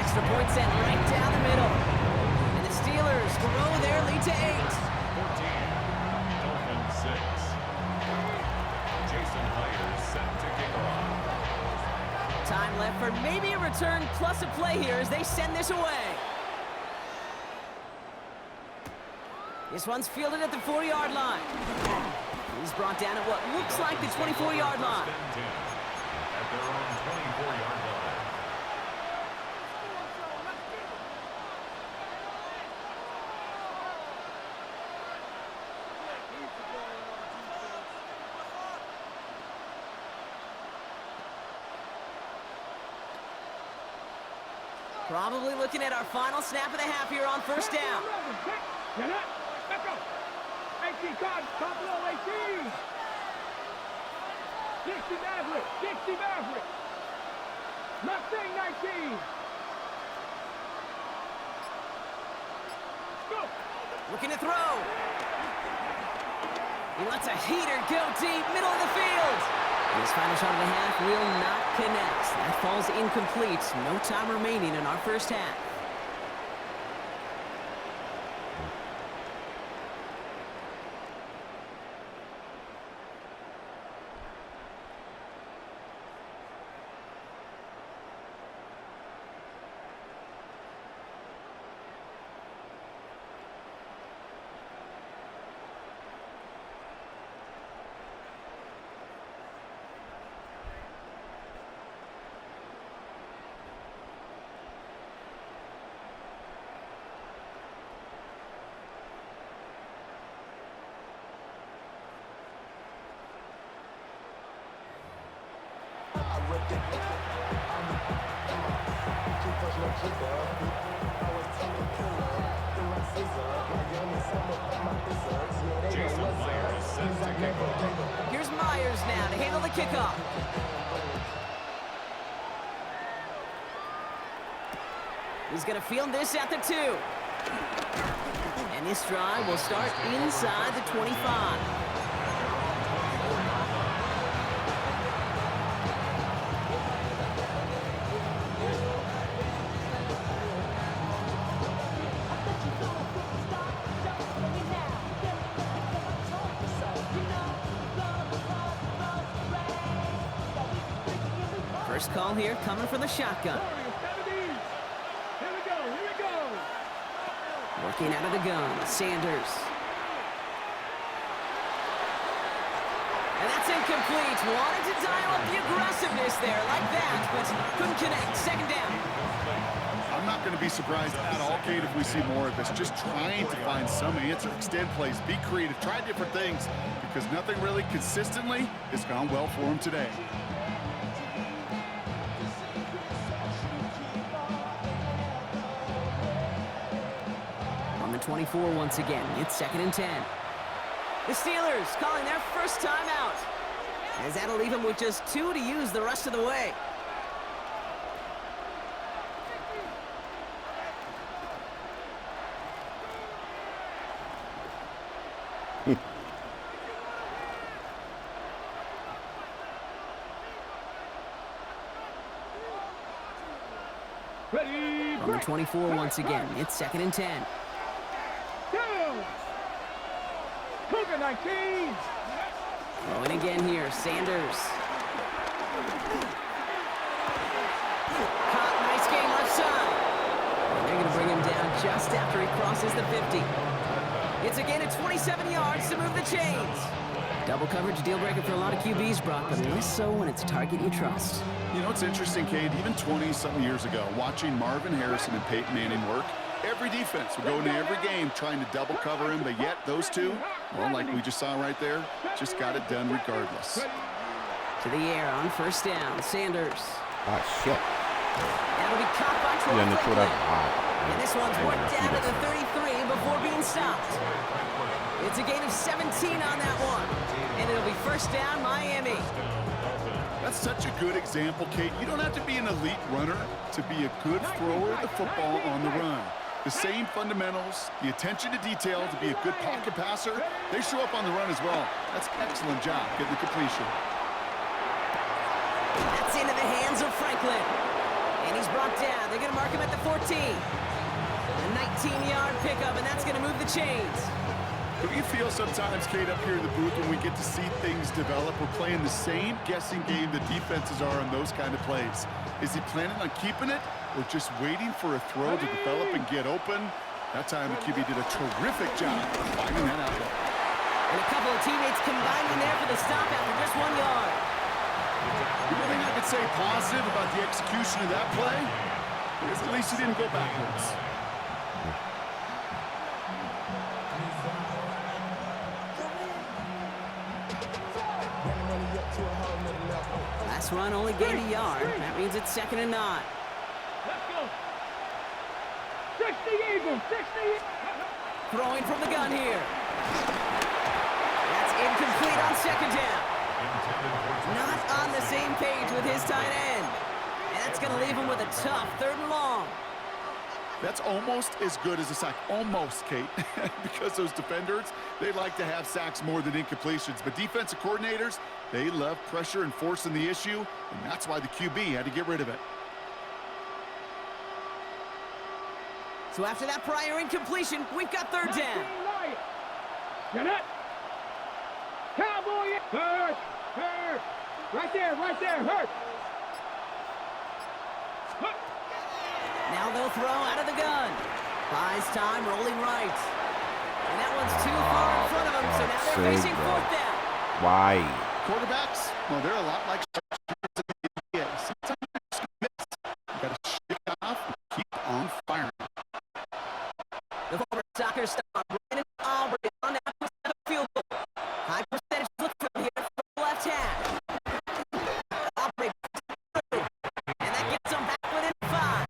Extra point sent right down the middle. And the Steelers grow their lead to 8. for maybe a return plus a play here as they send this away. This one's fielded at the 40-yard line. He's brought down at what looks like the 24-yard line. At their own 24-yard line. Probably looking at our final snap of the half here on first down. Let's go. 18 cards, top low, 18. Dixie Maverick, Dixie Maverick. Mustang 19. Go. Looking to throw. He lets a heater go deep, middle of the field. His final shot of the half will not connect. That falls incomplete. No time remaining in our first half. Here's Myers now to handle the kickoff. He's going to field this at the 2. And this drive will start inside the 25. First call here coming from the shotgun. Working out of the gun, Sanders. And that's incomplete. Wanted to dial up the aggressiveness there like that, but couldn't connect. Second down. I'm not going to be surprised at all, Kate, if we see more of this. Just trying to find some answer, extend plays, be creative, try different things, because nothing really consistently has gone well for him today. On the 24 once again, it's 2nd and 10. The Steelers calling their first timeout, as that'll leave them with just 2 to use the rest of the way. Ready, On the 24 once again, it's 2nd and 10. Cougar 19. Throwing again here, Sanders. Caught, nice game left side. And they're going to bring him down just after he crosses the 50. It's a gain of 27 yards to move the chains. Double coverage deal breaker for a lot of QBs, Brock, but less so when it's a target you trust. You know, it's interesting, Kate, even 20-something years ago, watching Marvin Harrison and Peyton Manning work, every defense would go into every game trying to double cover him, but yet those two, well, like we just saw right there, just got it done regardless. To the air on first down, Sanders. Ah, shit. That'll be caught by Troy Yeah, Franklin. Ah, And this one's worked down to the 33 before being stopped. It's a gain of 17 on that one. And it'll be first down, Miami. That's such a good example, Kate. You don't have to be an elite runner to be a good thrower of the football on the run. The same fundamentals, the attention to detail to be a good pocket passer, they show up on the run as well. That's an excellent job getting the completion. That's into the hands of Franklin. And he's brought down. They're going to mark him at the 14. A 19-yard pickup, and that's going to move the chains. Don't you feel sometimes, Kate, up here in the booth when we get to see things develop, we're playing the same guessing game the defenses are on those kind of plays. Is he planning on keeping it or just waiting for a throw to develop and get open? That time the QB did a terrific job of finding that outlet. And a couple of teammates combining there for the stop after just 1 yard. The only thing I could say positive about the execution of that play is at least he didn't go backwards. Last run only gained a yard. That means it's 2nd and 9. Let's go. 60 Eagles, 60. Throwing from the gun here. That's incomplete on 2nd down. Not on the same page with his tight end. And that's going to leave him with a tough 3rd and long. That's almost as good as a sack. Almost, Kate. Because those defenders, they like to have sacks more than incompletions. But defensive coordinators, they love pressure and forcing the issue. And that's why the QB had to get rid of it. So after that prior incompletion, we've got 3rd down. Get it. Cowboy. Hurt. Hurt. Right there. Right there. Hurt. Now they'll throw out of the gun. Buys time, rolling right. And that one's too far in front of him, so now they're facing 4th down. Why? Quarterbacks, well, they're a lot like NBA. Sometimes you just miss. You got to shake it off and keep on firing. The former soccer star, Brandon Aubrey, on that percent of field goal. High percentage look from here from the left half. Aubrey through, and that gets them back within 5.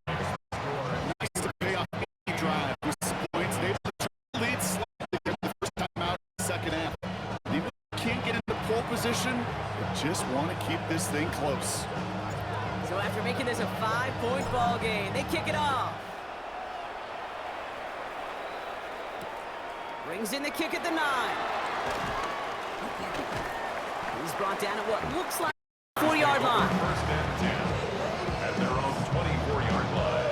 Nice to pay off any drive with some points. They able to turn the lead slightly the first time out in the 2nd half. And even if you can't get into pole position, you just want to keep this thing close. So after making this a 5-point ball game, they kick it off. Brings in the kick at the 9. He's brought down at what looks like 4-yard line. 1st and 10 at their own 24-yard line.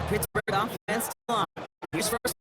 Pittsburgh offense line. Here's 1st.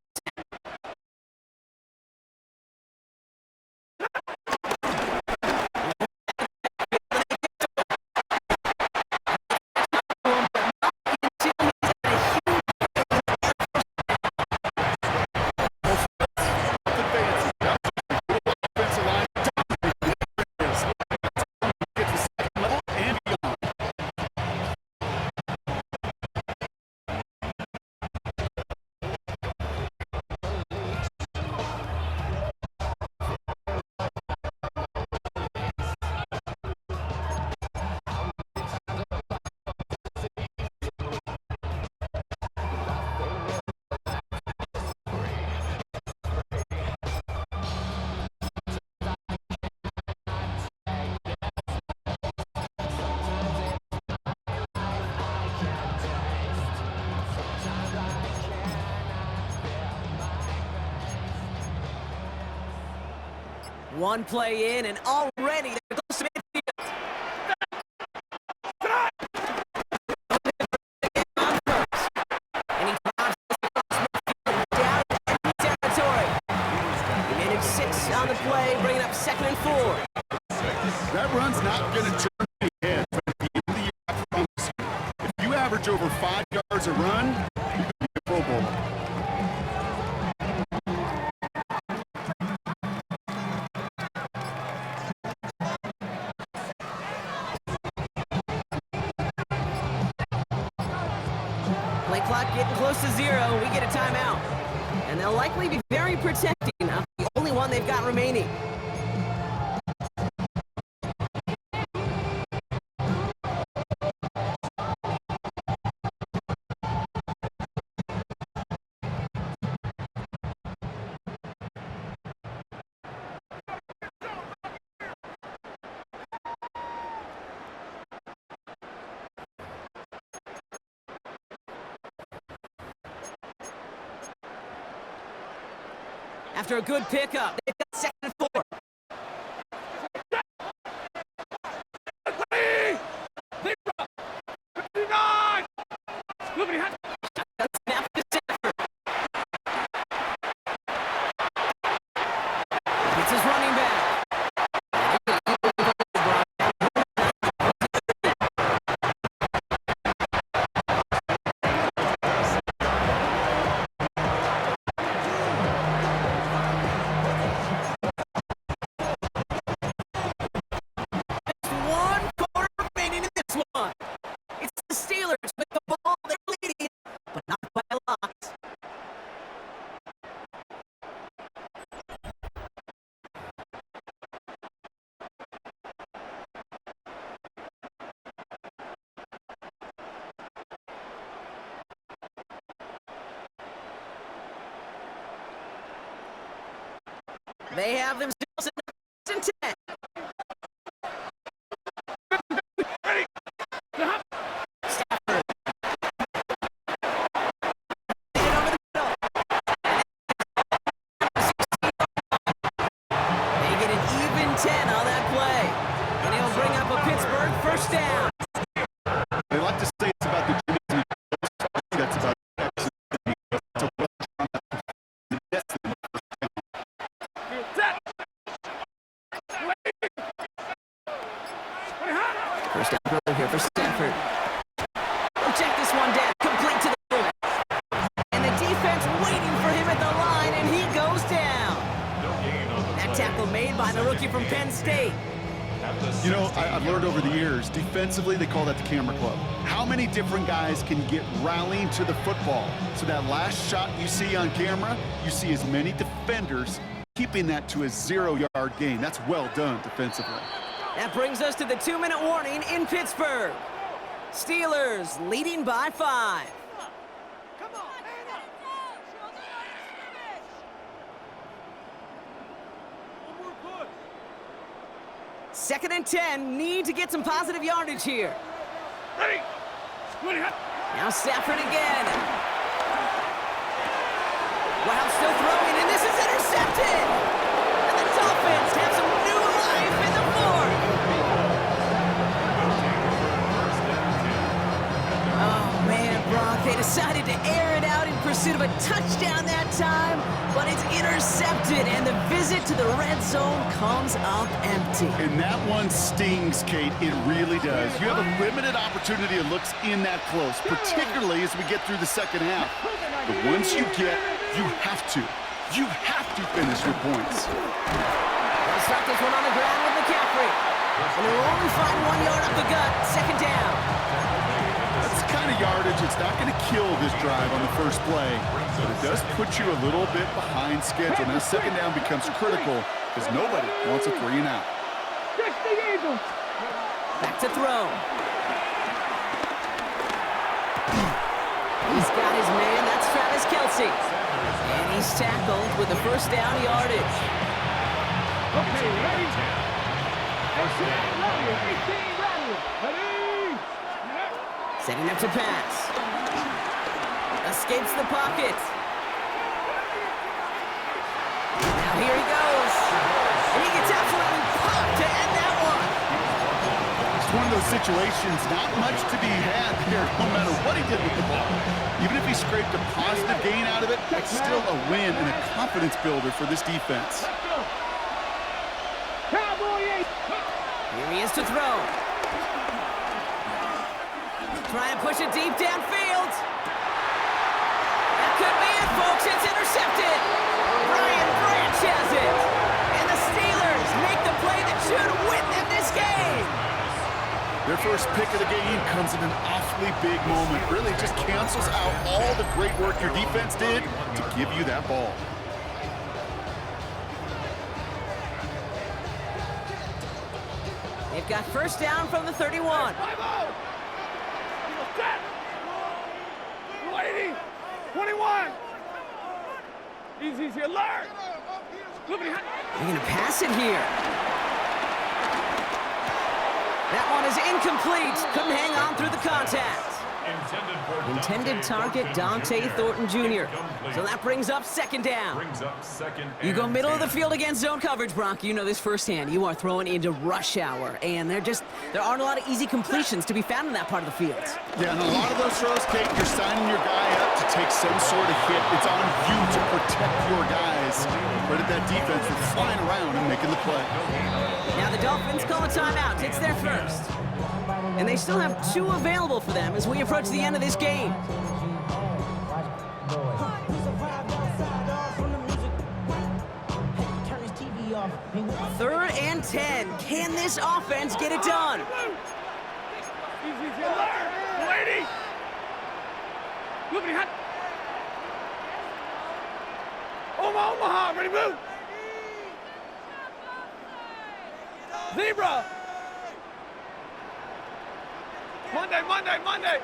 One play in, and already they're close to midfield. And he drops down in territory. He made it 6 on the play, bringing up 2nd and 4. That run's not going to turn any heads, but at the end of the year, I promise you, if you average over 5 yards a run, you're going to be a Pro Bowler. Play clock getting close to 0. We get a timeout. And they'll likely be very protecting of the only one they've got remaining. After a good pickup, they've got 2nd and 4. Snap They have themselves in 10. Stafford. Hit it over the middle. They get an even 10 on that play. And he'll bring up a Pittsburgh first down. They like to say it's about the Jimmys and the that's about First down throw here for Stafford. He'll check this one down, complete to the middle. And the defense waiting for him at the line, and he goes down. That tackle made by the rookie from Penn State. You know, I've learned over the years, defensively, they call that the camera club. How many different guys can get rallying to the football? So that last shot you see on camera, you see as many defenders keeping that to a 0-yard gain. That's well done defensively. That brings us to the 2-minute warning in Pittsburgh. Steelers leading by 5. Second and 10, need to get some positive yardage here. Now Stafford again. Wow, still throwing, and this is intercepted. And the Dolphins have some new life in the fourth. Oh man, Brock, they decided to air it out in pursuit of a touchdown that time, but it's intercepted, and the visit to the red zone comes up empty. And that one stings, Kate. It really does. You have a limited opportunity to look in that close, particularly as we get through the second half. But once you get, you have to finish your points. They'll start this one on the ground with McCaffrey. And they'll only find 1 yard up the gut, second down. That's the kind of yardage, it's not going to kill this drive on the first play, but it does put you a little bit behind schedule. Now second down becomes critical because nobody wants a 3 and out. Back to throw. He's got his man, that's Travis Kelce. And he's tackled with the first down yardage. Okay, ready? Setting up to pass. Escapes the pocket. Now here he goes. And he gets absolutely popped to end that one. It's one of those situations, not much to be had here, no matter what he did with the ball. Even if he scraped a positive gain out of it, it's still a win and a confidence builder for this defense. Here he is to throw. Trying to push it deep downfield. That could be it, folks. It's intercepted. Brian Branch has it. And the Steelers make the play that should win them this game. Their first pick of the game comes in an awfully big moment. Really just cancels out all the great work your defense did to give you that ball. They've got first down from the 31. 21. Easy, alert. They're going to pass it here. That one is incomplete. Couldn't hang on through the contact. Intended target, Dante Thornton Jr. So that brings up second down. You go middle of the field against zone coverage, Brock. You know this firsthand. You are throwing into rush hour, and there aren't a lot of easy completions to be found in that part of the field. Yeah, and a lot of those throws, Kate, you're signing your guy up to take some sort of hit. It's on you to protect your guys. Credit that defense for flying around and making the play. Now the Dolphins call a timeout. It's their first. And they still have 2 available for them as we approach the end of this game. Third and 10. Can this offense get it done? Omaha, ready, move. Zebra. Monday.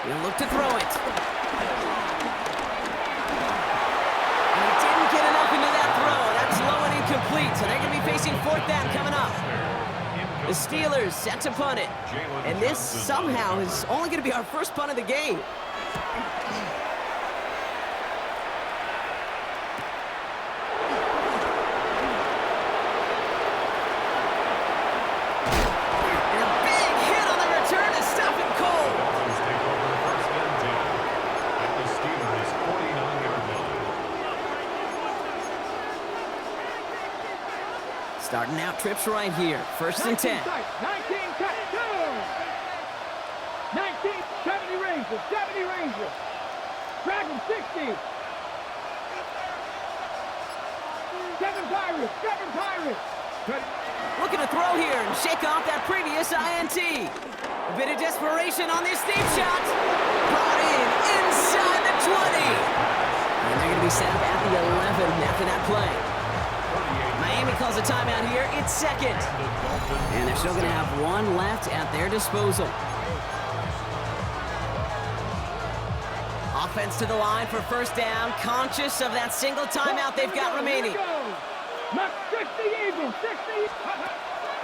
He'll look to throw it. incomplete, so they're going to be facing fourth down coming up. The Steelers set to punt it. And this somehow is only going to be our first punt of the game. Starting out trips right here. First and 10. 19 cut, go! 19, 70 Rangers, 70 Rangers. Dragon 60. 7 Pirates, 7 Pirates. Looking to throw here and shake off that previous INT. A bit of desperation on this deep shot. Brought in inside the 20. And they're going to be set up at the 11 after that play. Miami calls a timeout here. It's second. And they're still going to have one left at their disposal. Offense to the line for first down. Conscious of that single timeout they've got remaining. Not 60 Eagles, 60.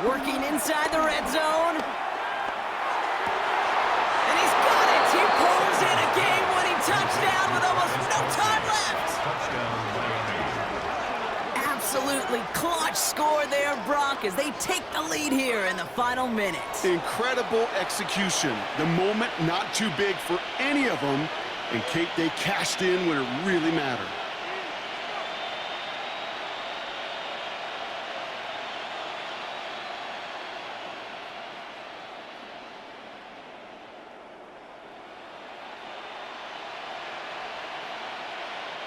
Working inside the red zone. And he's got it. He pulls in a game-winning touchdown with almost no time left. Absolutely clutch score there, Brock, as they take the lead here in the final minute. Incredible execution. The moment not too big for any of them. And Kate, they cashed in when it really mattered.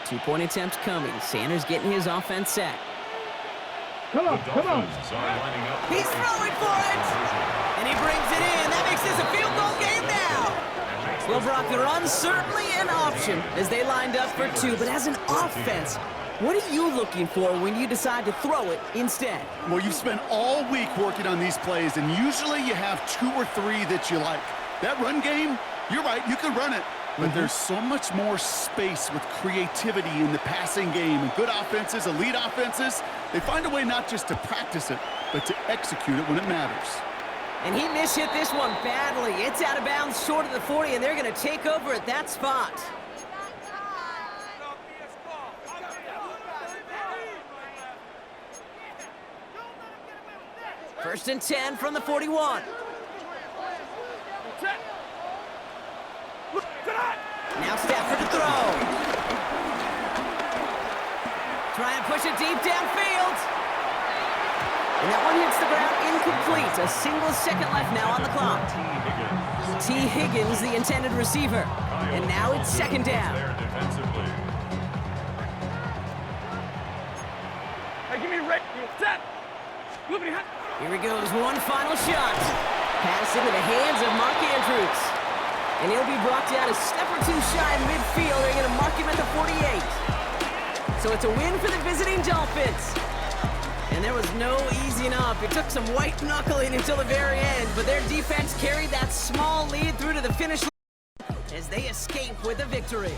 Two-point attempt coming. Sanders getting his offense set. Come on, come on. He's throwing for it! And he brings it in. That makes this a field goal game now. Well, Brock, the run's certainly an option as they lined up for two. But as an offense, what are you looking for when you decide to throw it instead? Well, you've spent all week working on these plays, and usually you have 2 or 3 that you like. That run game, you're right, you can run it. But there's so much more space with creativity in the passing game. And good offenses, elite offenses, they find a way not just to practice it, but to execute it when it matters. And he mishit this one badly. It's out of bounds short of the 40, and they're going to take over at that spot. First and 10 from the 41. Now Stafford to throw. Try and push it deep downfield. And that one hits the ground incomplete. A single second left now on the clock. T. Higgins, the intended receiver. And now it's second down. Hey, give me a rate. Set. Here he goes, one final shot. Pass into the hands of Mark Andrews. And he'll be brought down a step or two shy in midfield. They're going to mark him at the 48. So it's a win for the visiting Dolphins. And there was no easing up. It took some white knuckling until the very end, but their defense carried that small lead through to the finish line as they escape with a victory.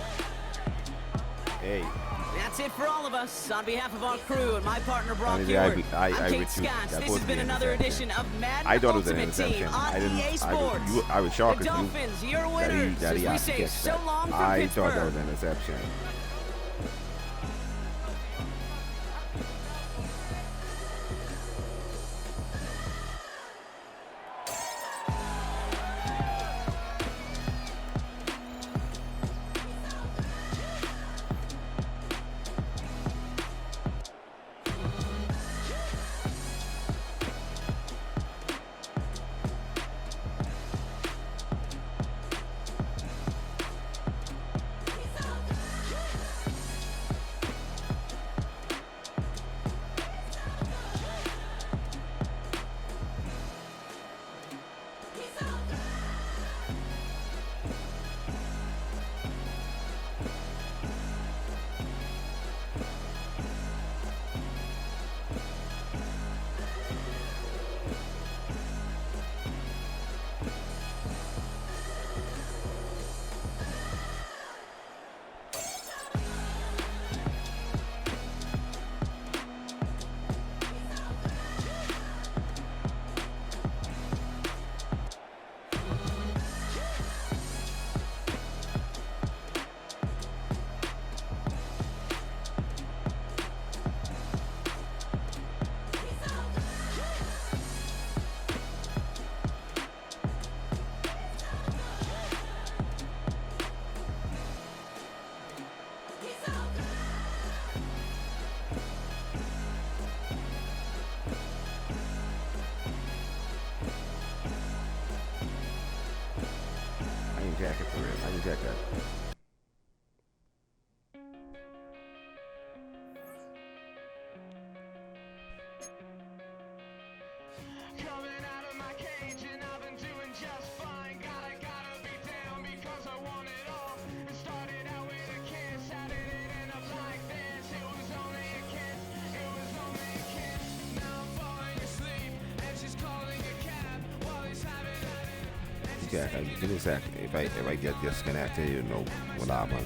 Hey. That's it for all of us. On behalf of our crew and my partner Brock Honestly, Heward, I I'm Kate with you. Scotch. That This was has been an another interception. edition of Madden I thought it was an Ultimate Team interception. on EA Sports. I was shocked The at you. Dolphins, your winners, as we say so long from I Pittsburgh. thought that was an interception. check that. Okay, give me a second. If I get disconnected, you know what happened.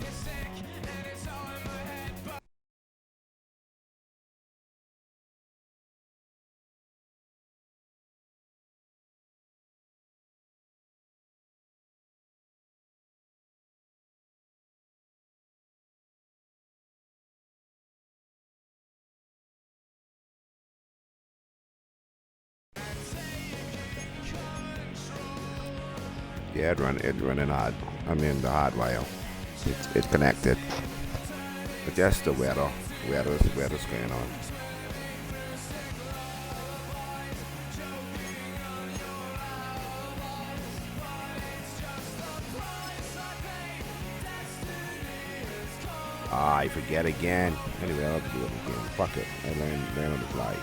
Yeah, it running hard. I mean the hard wire. It's connected. But that's the weather's going on. I forget again. Anyway, I'll do it again. Fuck it. I learn on the fly.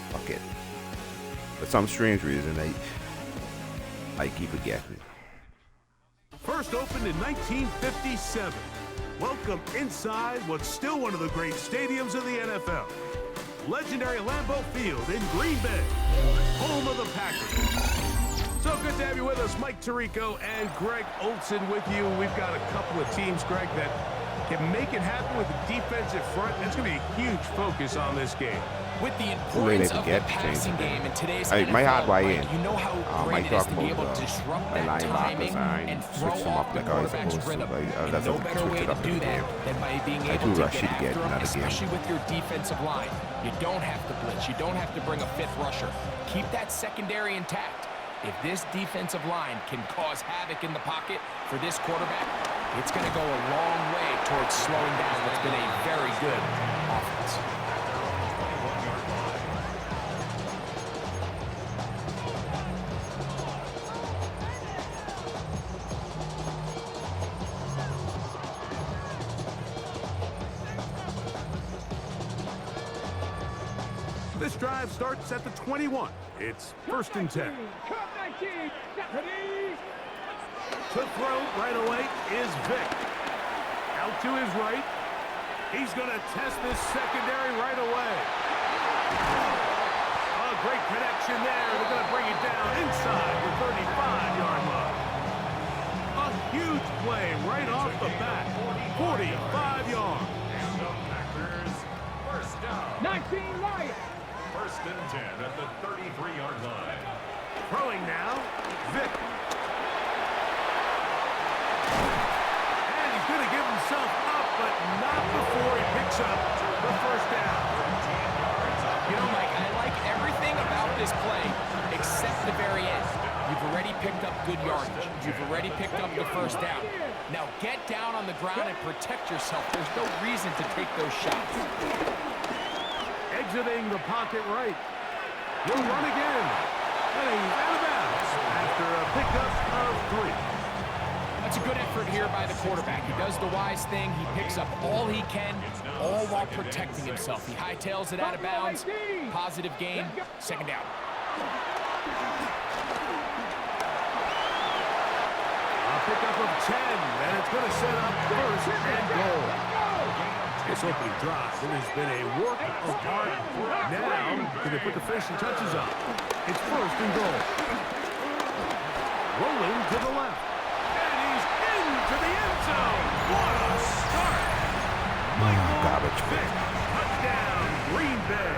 Fuck it. For some strange reason, I keep forgetting. First opened in 1957. Welcome inside what's still one of the great stadiums in the NFL. Legendary Lambeau Field in Green Bay, home of the Packers. So good to have you with us, Mike Tirico and Greg Olson with you. We've got a couple of teams, Greg, that can make it happen with the defensive front. It's going to be a huge focus on this game. With the importance of the passing game in today's NFL, my hard way in. You know how great it is to be able to disrupt that timing and throw off the quarterback's rhythm. And no better way to do that than by being able to get after them, especially with your defensive line. You don't have to blitz. You don't have to bring a fifth rusher. Keep that secondary intact. If this defensive line can cause havoc in the pocket for this quarterback, it's going to go a long way towards slowing down what's been a very good offense. This drive starts at the 21. It's 1st and 10. To throw right away is Vic. Out to his right. He's going to test this secondary right away. A great connection there. They're going to bring it down inside the 35-yard line. A huge play right off the bat. 45 yards. 19 Lions. 1st and 10 at the 33-yard line. Throwing now, Vic. And he's going to give himself up, but not before he picks up the 1st down. You know, Mike, I like everything about this play except the very end. You've already picked up good yardage. You've already picked up the 1st down. Now get down on the ground and protect yourself. There's no reason to take those shots. Exiting the pocket right. He'll run again. And he's out of bounds after a pickup of 3. That's a good effort here by the quarterback. He does the wise thing. He picks up all he can, all while protecting himself. He hightails it out of bounds. Positive gain. 2nd down. A pickup of 10, and it's going to set up 1st and goal. This opening drive, it has been a work of art. Now, can they put the finishing touches on? It's 1st and goal. Rolling to the left. And he's into the end zone. What a start. Garbage Vic. Touchdown, Green Bay.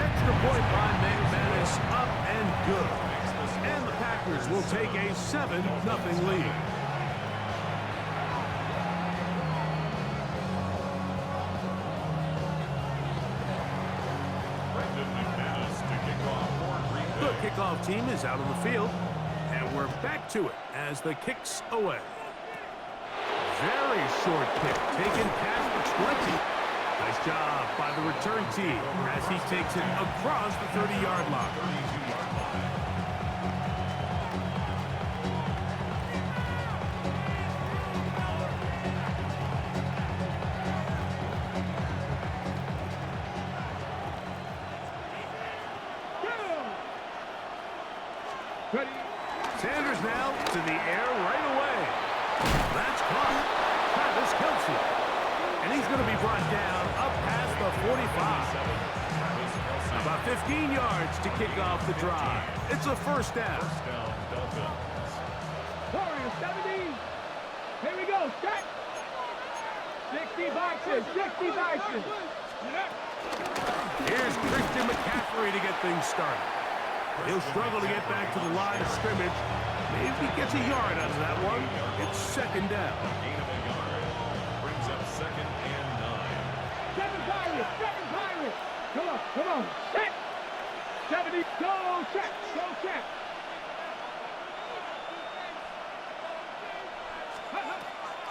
Extra point by McManus, up and good. And the Packers will take a 7-0 lead. The kickoff team is out on the field, and we're back to it as the kick's away. Very short kick, taken past the 20. Nice job by the return team as he takes it across the 30-yard line. Sanders now to the air right away. That's caught. Travis Kelce. And he's going to be brought down up past the 45. About 15 yards to kick off the drive. It's a first down. Warriors 70. Here we go. Set. 60 boxes. 60 boxes. Here's Christian McCaffrey to get things started. He'll struggle to get back to the line of scrimmage. Maybe he gets a yard out of that one. It's second down. Gain of a yard. Brings up 2nd and 9. Seven Pirates. Come on. Set. 70. Go set.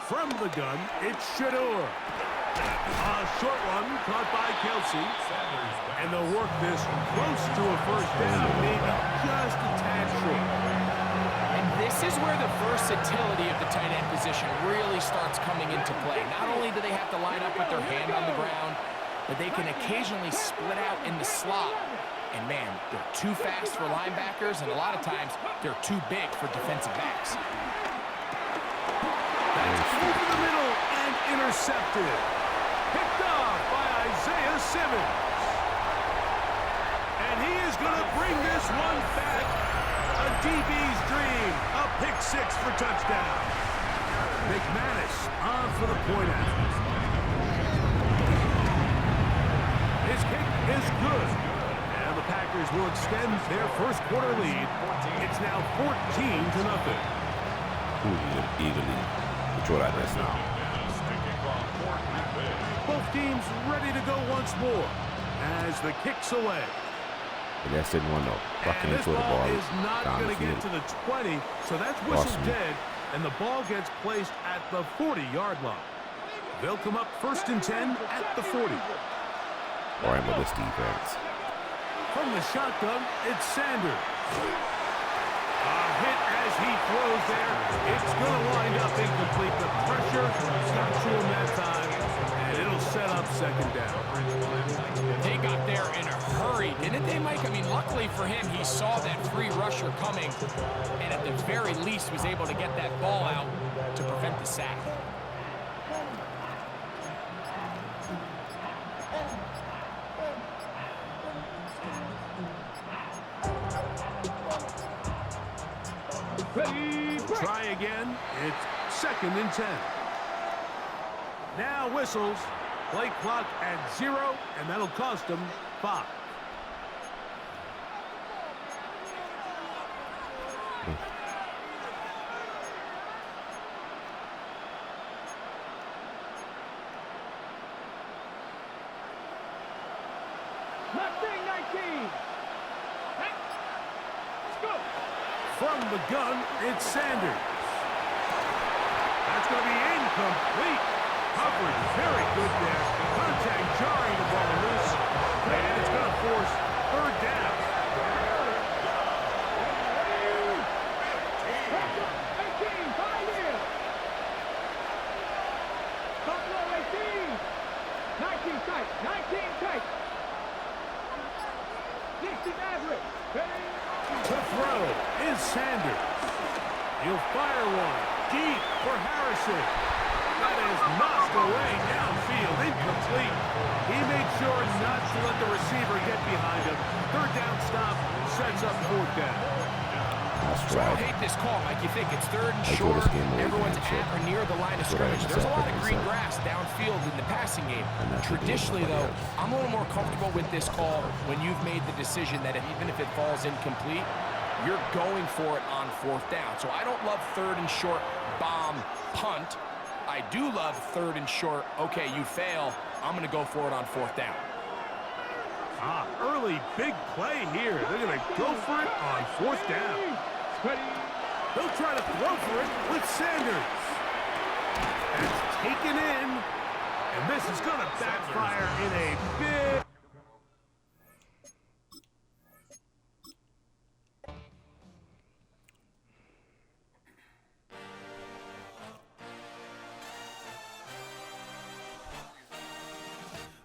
From the gun, it's Shador. A short one caught by Kelce. And they'll work this close to a first down, maybe just a tad short. And this is where the versatility of the tight end position really starts coming into play. Not only do they have to line up with their hand on the ground, but they can occasionally split out in the slot. And man, they're too fast for linebackers, and a lot of times they're too big for defensive backs. That's over the middle and intercepted. Picked off by Isaiah Simmons. And he is going to bring this one back. A DB's dream. A pick six for touchdown. McManus on for the point after. His kick is good. And the Packers will extend their first quarter lead. It's now 14-0. Eagerly control that this now. Both teams ready to go once more as the kick's away. But that's didn't want to fucking into the ball. Is not going to get to the 20, so that's whistle Awesome. dead, and the ball gets placed at the 40-yard line. They'll come up 1st and 10 at the 40. All right, with this defense. From the shotgun, it's Sanders. A hit as he throws there. It's going to wind up incomplete. The pressure got to him that time, and it'll set up second down. They got there in a hurry, didn't they, Mike? I mean, luckily for him, he saw that free rusher coming, and at the very least was able to get that ball out to prevent the sack. Try again. It's 2nd and 10. Now whistles. Play clock at 0, and that'll cost them 5. Mustang 19. Hey. Let's go. From the gun, it's Sanders. That's going to be incomplete. Coverage very good there. Contact jarring the ball loose. And it's going to force 3rd down. 18, 5 here. Buffalo 18. 19 tight. 19 tight. 60 Maverick. To throw is Sanders. He'll fire one deep for Harrison. That is knocked away downfield, incomplete. He made sure not to let the receiver get behind him. 3rd down stop sets up 4th down. So I don't hate this call, Mike. You think it's 3rd and short. Everyone's at or near the line of scrimmage. There's a lot of green grass downfield in the passing game. Traditionally, though, I'm a little more comfortable with this call when you've made the decision that even if it falls incomplete, you're going for it on 4th down. So I don't love 3rd and short bomb punt. I do love 3rd and short. Okay, you fail. I'm going to go for it on 4th down. Early big play here. They're going to go for it on 4th down. They'll try to throw for it with Sanders. That's taken in. And this is going to backfire in a big...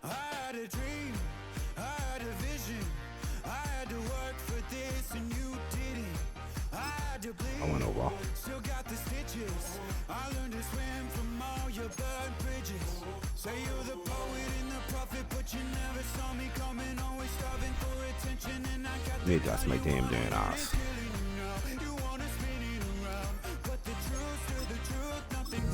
I had a dream, I had a vision, I had to work for this and you didn't. I had to bleed, I went over. still got the stitches. I learned to swim from all your burned bridges. Say you're the poet and the prophet, but you never saw me coming. Always starving for attention, and I got Me that's my damn ass. you wanna spin it around, but the truth's still the truth. Nothing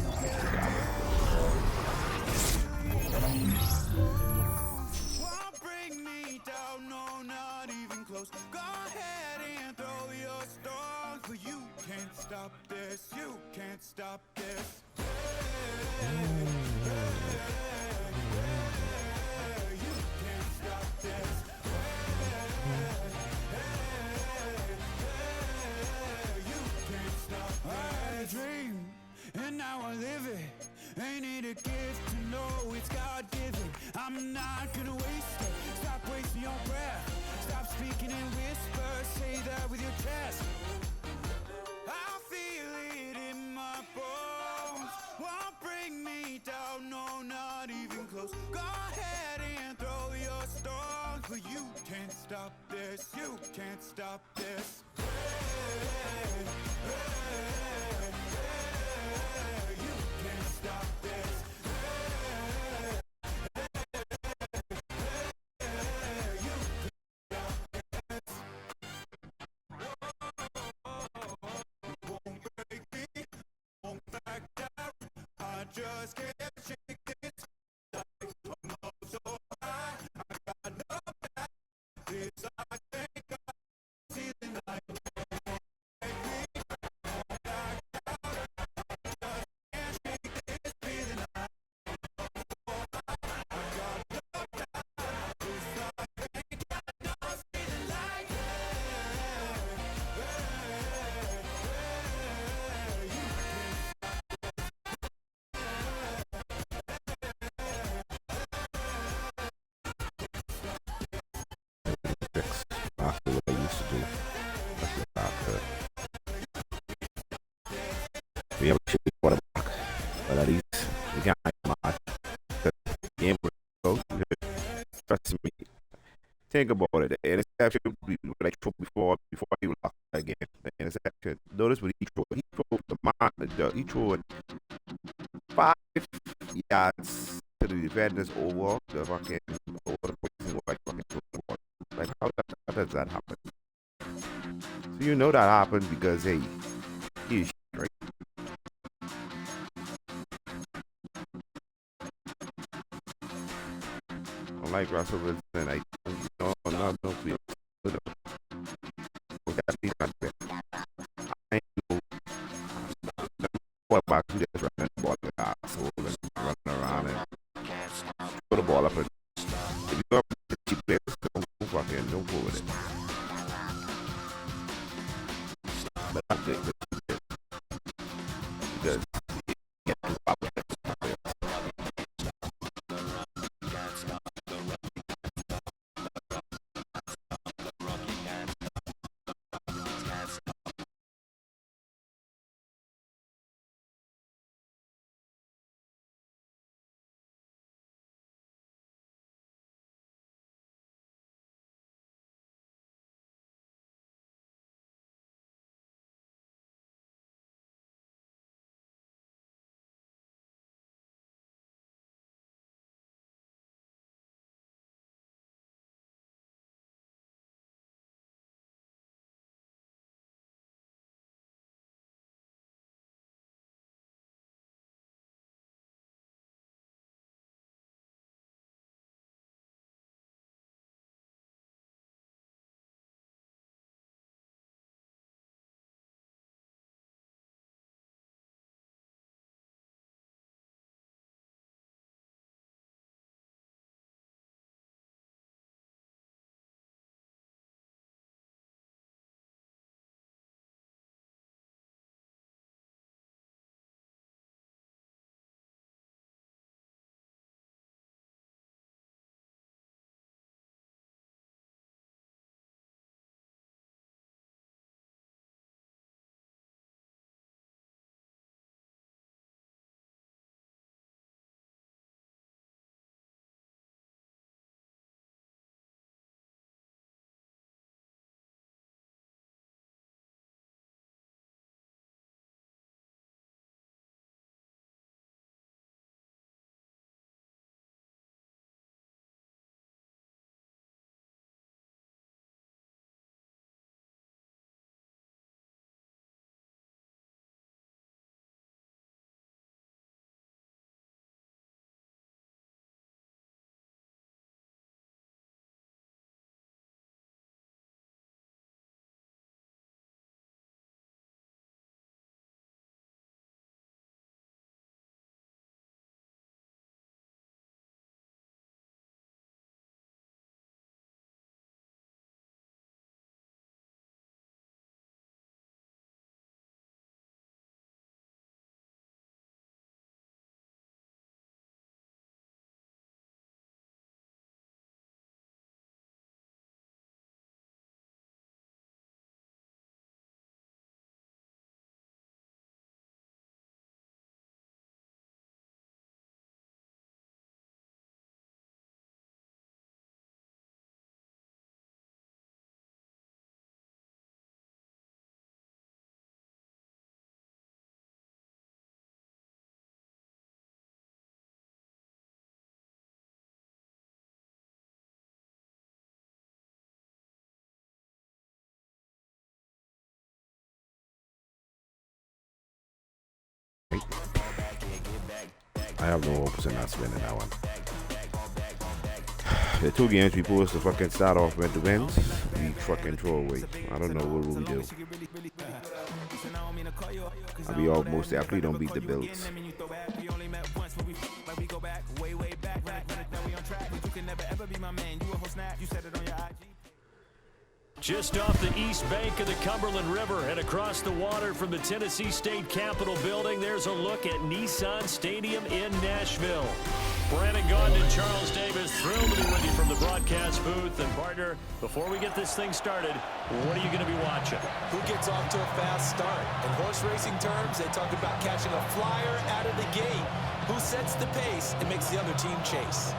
won't bring me down, no, not even close. Go ahead and throw your stones, but you can't stop this. You can't stop this. You can't stop this. You can't stop. I had a dream, and now I live it. Ain't it a gift to know it's God-given? I'm not gonna waste it. Stop wasting your breath. Stop speaking in whispers. Say that with your chest. I feel it in my bones. Won't bring me down, no, not even close. Go ahead and throw your stones, but you can't stop this. You can't stop this. You can't stop this. I just can't shake this. I'm up so high. I got no back. This I think I'm feeling like Fix. That's what I used to do. That's what I could. We have a shitty quarterback, but at least we can't make mad. The game will go. Trust me. Think about it. The interception like throw before you lock that game. The interception. Notice what he threw. He threw the man. He threw it 5 yards to the defenders over the fucking over the person like fucking throw the ball. Like how does that happen? So you know that happened because hey, he is right. Unlike Russell Wilson, I no feel. I know quarterback who just running the ball with asshole and running around and throw the ball up and if you have the cheap players, don't go with it. But I think because I have no hopes in not winning that one. The 2 games we supposed to fucking start off with the wins, we fucking throw away. I don't know what will we do. And we almost definitely don't beat the Bills. Just off the east bank of the Cumberland River and across the water from the Tennessee State Capitol building, there's a look at Nissan Stadium in Nashville. Brandon Gaudin and Charles Davis, thrilled to be with you from the broadcast booth. And partner, before we get this thing started, what are you going to be watching? Who gets off to a fast start? In horse racing terms, they talk about catching a flyer out of the gate. Who sets the pace and makes the other team chase?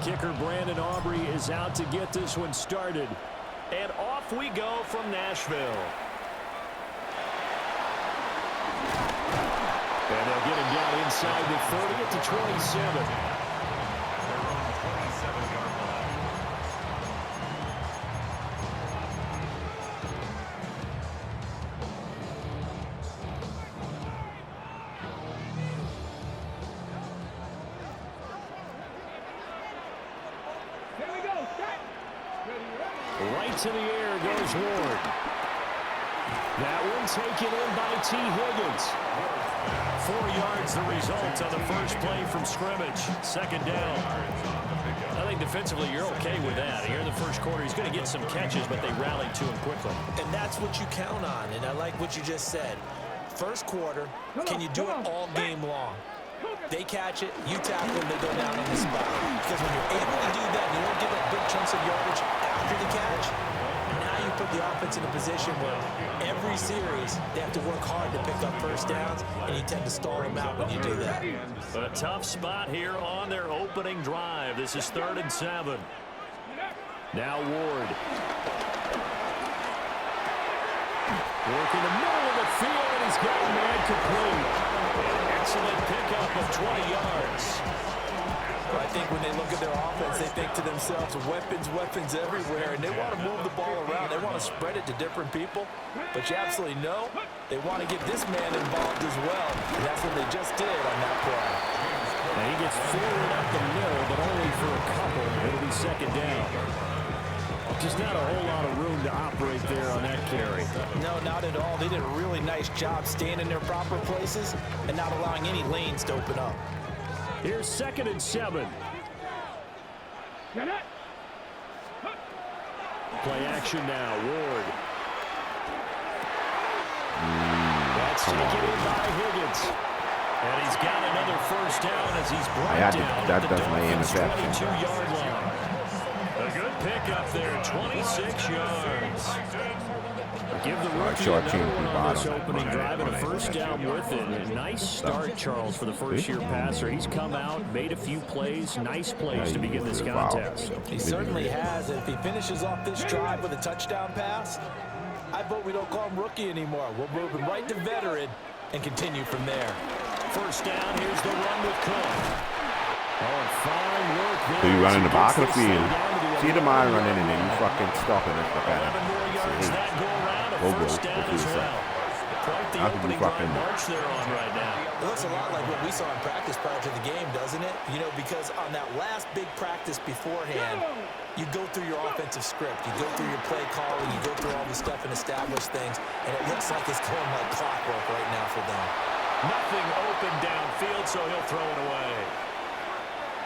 Kicker Brandon Aubrey is out to get this one started. And off we go from Nashville. And they'll get him down inside the 30 at the 27. Right to the air goes Ward. That one taken in by T. Higgins. 4 yards the result on the first play from scrimmage. Second down. I think defensively you're okay with that. Here in the first quarter, he's going to get some catches, but they rallied to him quickly. And that's what you count on, and I like what you just said. First quarter, can you do it all game long? They catch it, you tackle them, they go down on the spot. Because when you're able to do that, and you don't give up big chunks of yardage after the catch, now you put the offense in a position where every series they have to work hard to pick up first downs, and you tend to stall them out when you do that. A tough spot here on their opening drive. This is 3rd and 7. Now Ward. Working the middle of the field, and he's got a man complete. Excellent pickup of 20 yards. Well, I think when they look at their offense, they think to themselves, weapons everywhere, and they want to move the ball around. They want to spread it to different people, but you absolutely know they want to get this man involved as well, and that's what they just did on that play. And he gets forward up the middle, but only for a couple. It'll be second down. Just not a whole lot of room to operate there on that carry. No, not at all. They did a really nice job staying in their proper places and not allowing any lanes to open up. Here's 2nd and 7. Play action now, Ward. That's taken in by Higgins. And he's got another first down as he's brought down at the Dolphins' 22-yard line. A good pickup there, 26 yards. Give the rookie another one on this opening drive and a first down with it. A nice start, Charles, for the first-year passer. He's come out, made a few plays, nice plays to begin this contest. He certainly has. And if he finishes off this drive with a touchdown pass, I vote we don't call him rookie anymore. We'll move him right to veteran and continue from there. First down, here's the run with Cook. Oh, fine work there. So you run in the back of the field, see the man running, and then you fucking stop and look at him. First down as well. Quite the opening march they're on right now. It looks a lot like what we saw in practice prior to the game, doesn't it? You know, because on that last big practice beforehand, you go through your offensive script, you go through your play calling, you go through all the stuff and establish things, and it looks like it's going like clockwork right now for them. Nothing open downfield, so he'll throw it away.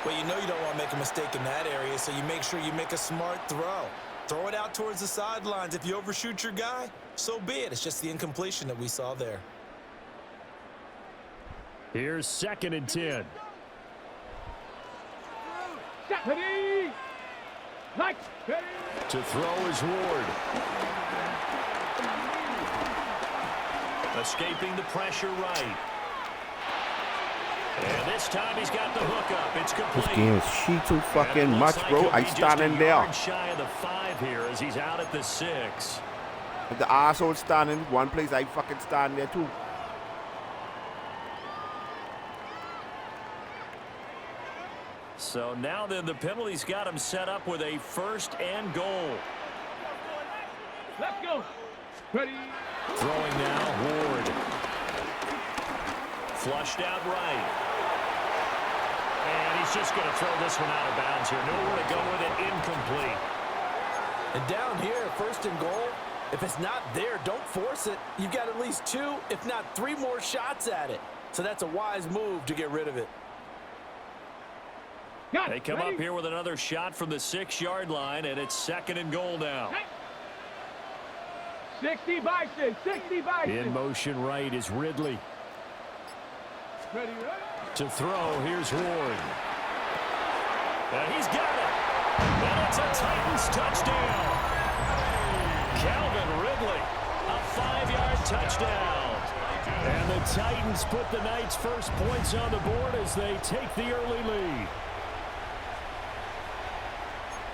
Well, you know you don't want to make a mistake in that area, so you make sure you make a smart throw. Throw it out towards the sidelines. If you overshoot your guy, so be it. It's just the incompletion that we saw there. Here's 2nd and 10. To throw is Ward. Escaping the pressure right. And this time he's got the hook up. It's complete. This game is she too fucking much, bro. I standing there. Shy of the 5 here as he's out at the 6. The arsehole standing one place, I fucking stand there too. So now then the penalty's got him set up with a 1st and goal. Let's go. Ready. Throwing now, Ward. Flushed out right. And he's just going to throw this one out of bounds here. Nowhere to go with it, incomplete. And down here, 1st and goal, if it's not there, don't force it. You've got at least 2, if not 3 more shots at it. So that's a wise move to get rid of it. They come up here with another shot from the 6-yard line, and it's 2nd and goal now. 60 Bison, 60 Bison. In motion right is Ridley. Ready, To throw, here's Ward. And he's got it. And it's a Titans touchdown. Calvin Ridley, a 5-yard touchdown. And the Titans put the Knights' first points on the board as they take the early lead.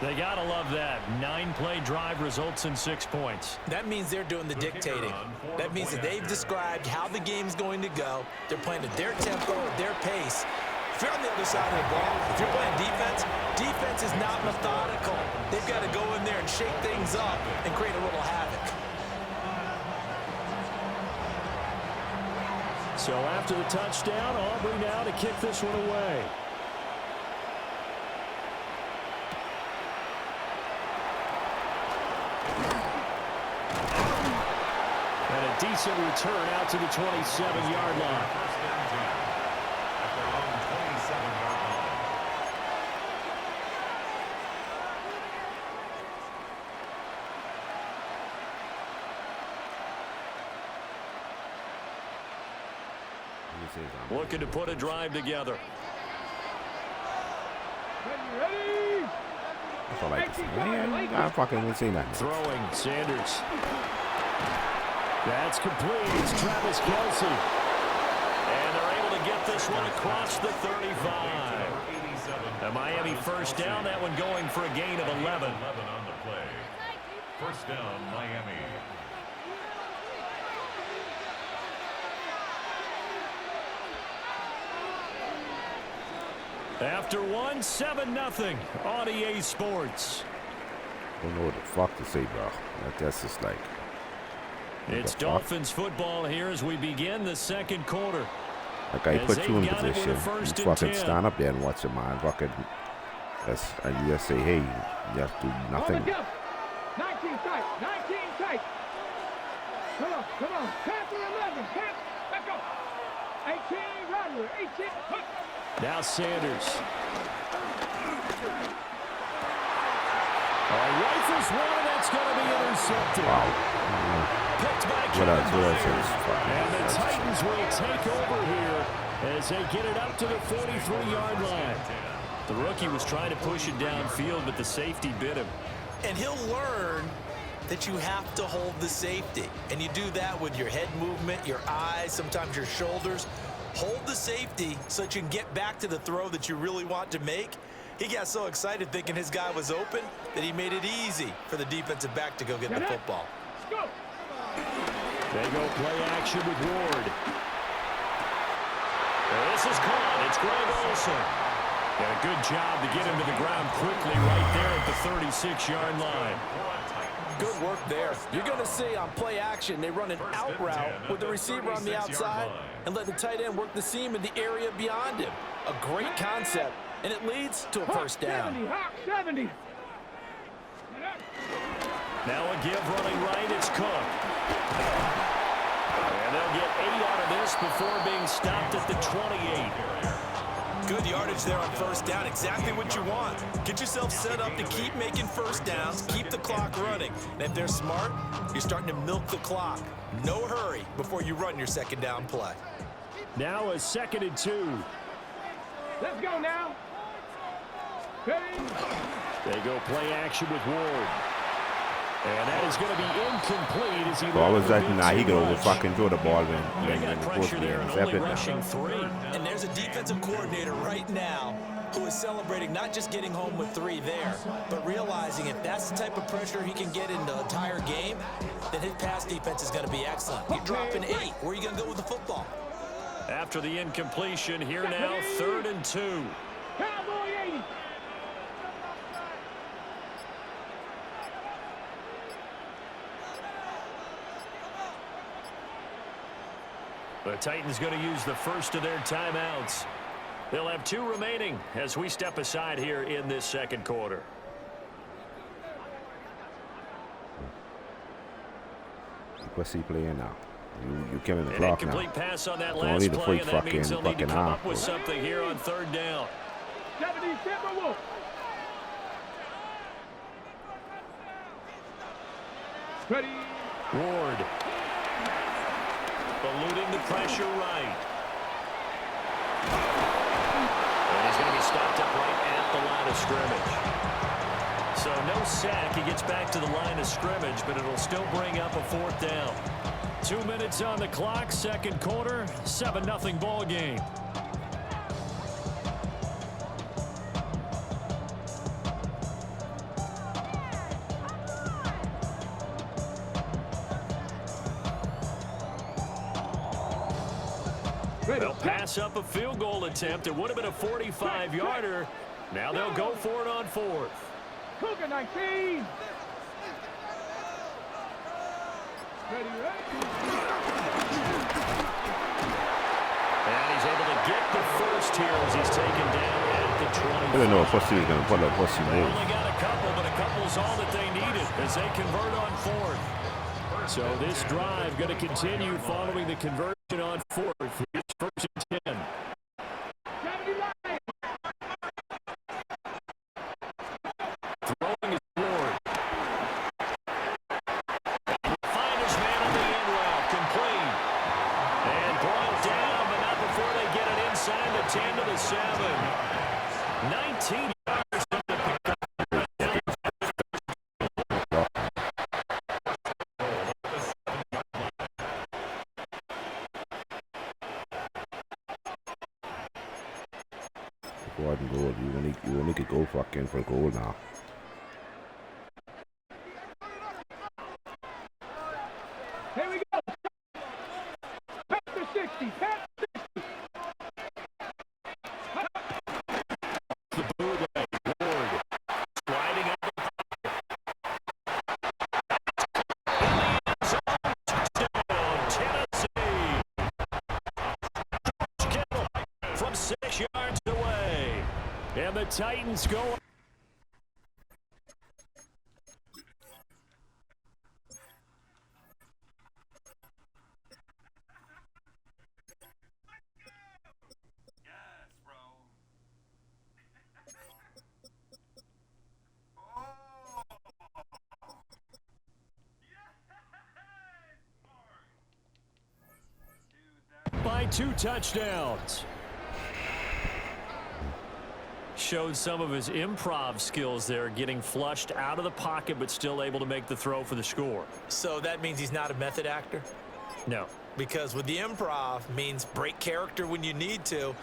They got to love that. 9-play drive results in 6 points. That means they're doing the dictating. That means that they've described how the game's going to go. They're playing at their tempo, at their pace. If you're on the other side of the ball, if you're playing defense, defense is not methodical. They've got to go in there and shake things up and create a little havoc. So after the touchdown, Aubrey now to kick this one away. And a decent return out to the 27-yard line. Looking to put a drive together. Ready. That's all I can see. I fucking didn't see nothing. Throwing, Sanders. That's complete. It's Travis Kelce. And they're able to get this one across the 35. A Miami 1st down. That one going for a gain of 11. 11 on the play. 1st down, Miami. After 1, 7-0 on EA Sports. I don't know what the fuck to say, bro. That's just like... It's Dolphins football here as we begin the 2nd quarter. Like I put you in position, you fucking stand up there and watch it, man. Fucking, and you just say, hey, you have to do nothing. 19 tight, 19 tight. Come on, 10 for 11, 10, let's go. 18, Rodler, 18, hook. Now Sanders. Rifles one, that's going to be intercepted. Wow. Picked by and the Titans will take over here as they get it up to the 43-yard line. The rookie was trying to push it downfield, but the safety bit him. And he'll learn that you have to hold the safety. And you do that with your head movement, your eyes, sometimes your shoulders. Hold the safety so that you can get back to the throw that you really want to make. He got so excited thinking his guy was open that he made it easy for the defensive back to go get the football. Go. They go play action with Ward. This is caught. It's Greg Olsen. And a good job to get him to the ground quickly right there at the 36-yard line. Good work there. You're going to see on play action, they run an out route with the receiver on the outside and let the tight end work the seam in the area beyond him. A great concept, and it leads to a 1st down. 70. Now a give running right, it's Cook. And they'll get 8 out of this before being stopped at the 28. Good yardage there on 1st down, exactly what you want. Get yourself set up to keep making 1st downs, keep the clock running. And if they're smart, you're starting to milk the clock. No hurry before you run your 2nd down play. Now a 2nd and 2. Let's go now. Ready. They go play action with Ward. And that is going to be incomplete as he was that? Nah, he could over fucking throw the ball when got pressure there and only rushing 3. And there's a defensive coordinator right now who is celebrating not just getting home with 3 there, but realizing if that's the type of pressure he can get in the entire game, then his pass defense is going to be excellent. You're dropping 8. Where are you going to go with the football? After the incompletion, here now, 3rd and 2. Cowboy 80. The Titans going to use the first of their timeouts. They'll have 2 remaining as we step aside here in this second quarter. What's he playing now? You killing the An clock now. incomplete pass on that Don't last need to play, freak and that means they'll need to come fucking up with something here on 3rd down. 70 Timberwolves. Ready. Ward. Eluding the pressure right. And he's going to be stopped up right at the line of scrimmage. So no sack. He gets back to the line of scrimmage, but it'll still bring up a 4th down. 2 minutes on the clock, second quarter, 7-0 ball game. They'll pass up a field goal attempt. It would have been a 45-yarder. Now they'll go for it on 4th. Cougar 19. Ready, And he's able to get the first here as he's taken down at the 20. I didn't know if Pussy was going to pull up Pussy They move. only got a couple, but a couple's all that they needed as they convert on 4th. So this drive going to continue following the conversion on 4th. Here's 1st and 10. Throwing his Ward. Find his man on the end route. Complete. And brought down, but not before they get it inside the 10 to the 7. 19 yards to pick up. Gordon goal. You only could go fucking for goal now. Here we go. Pass to 60. Pass to 60. The bootleg. Ward. Sliding up the touchdown, Tennessee. From 6 yards away. And the Titans go. By 2 touchdowns. Showed some of his improv skills there, getting flushed out of the pocket but still able to make the throw for the score. So that means he's not a method actor? No. Because with the improv means break character when you need to.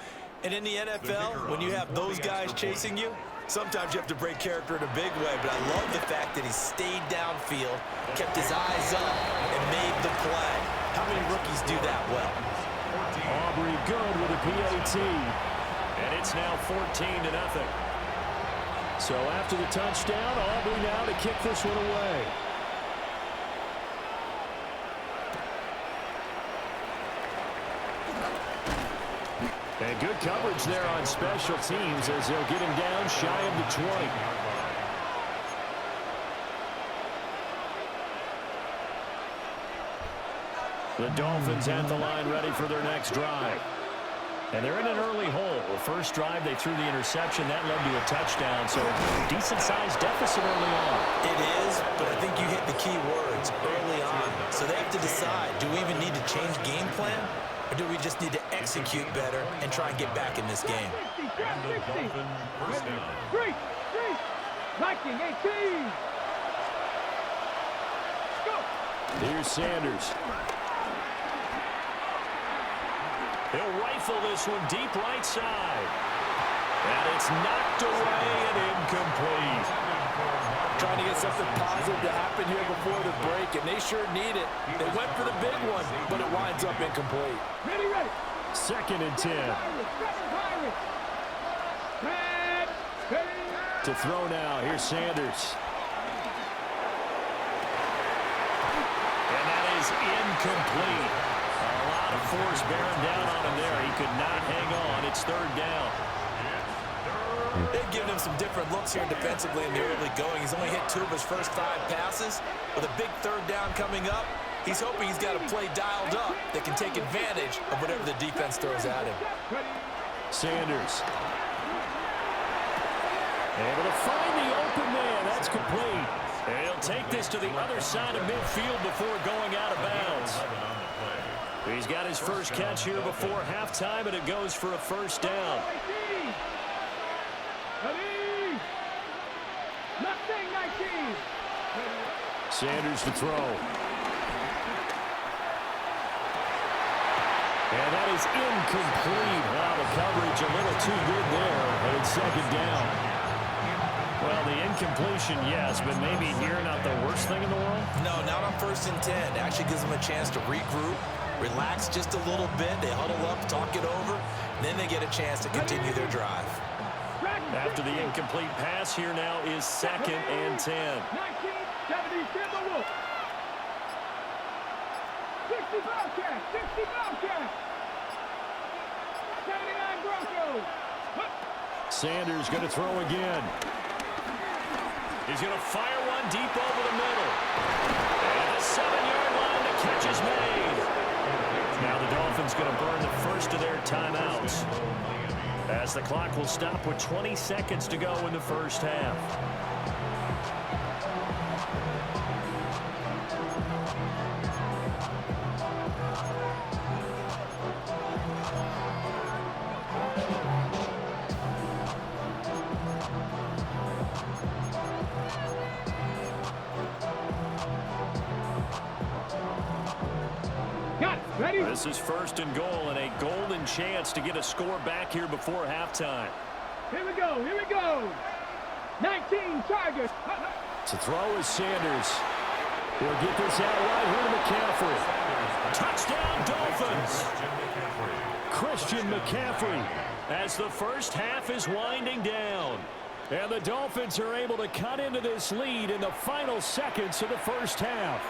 And in the NFL, when you have those guys chasing you, sometimes you have to break character in a big way. But I love the fact that he stayed downfield, kept his eyes up, and made the play. How many rookies do that well? Aubrey good with a PAT. And it's now 14-0. So after the touchdown, Aubrey now to kick this one away. And good coverage there on special teams as they'll get him down shy of the 20. The Dolphins at the line ready for their next drive. And they're in an early hole. The first drive, they threw the interception. That led to a touchdown, so decent-sized deficit early on. It is, but I think you hit the key words, early on. So they have to decide, do we even need to change game plan, or do we just need to execute better and try and get back in this game? And the Dolphins first down. 3, 19, 18. Go. Here's Sanders. He'll rifle this one deep right side. And it's knocked away and incomplete. Trying to get something positive to happen here before the break, and they sure need it. They went for the big one, but it winds up incomplete. Ready, ready. 2nd and 10. To throw now, here's Sanders. And that is incomplete. A lot of force bearing down on him there. He could not hang on. It's third down. They've given him some different looks here defensively in the early going. He's only hit 2 of his first 5 passes. With a big third down coming up, he's hoping he's got a play dialed up that can take advantage of whatever the defense throws at him. Sanders. Able to find the open man. That's complete. And he'll take this to the other side of midfield before going out of bounds. He's got his first catch here before halftime, and it goes for a first down. Sanders to throw. And that is incomplete. Wow, the coverage a little too good there, and it's second down. Well, the incompletion, yes, but maybe here not the worst thing in the world? No, not on 1st and 10. It actually gives them a chance to regroup, relax just a little bit. They huddle up, talk it over, then they get a chance to continue their drive. After the incomplete pass, here now is 2nd and 10. 1970 Timberwolves. 60 Bobcats. 60 Bobcats. 79 Broncos. Sanders going to throw again. He's going to fire one deep over the middle. And the 7-yard line, the catch is made. Now the Dolphins going to burn the first of their timeouts, as the clock will stop with 20 seconds to go in the first half. This is 1st and goal, and a golden chance to get a score back here before halftime. Here we go, here we go. 19 Tigers. To throw is Sanders. He'll get this out right here to McCaffrey. Touchdown, Dolphins. Christian McCaffrey, as the first half is winding down. And the Dolphins are able to cut into this lead in the final seconds of the first half.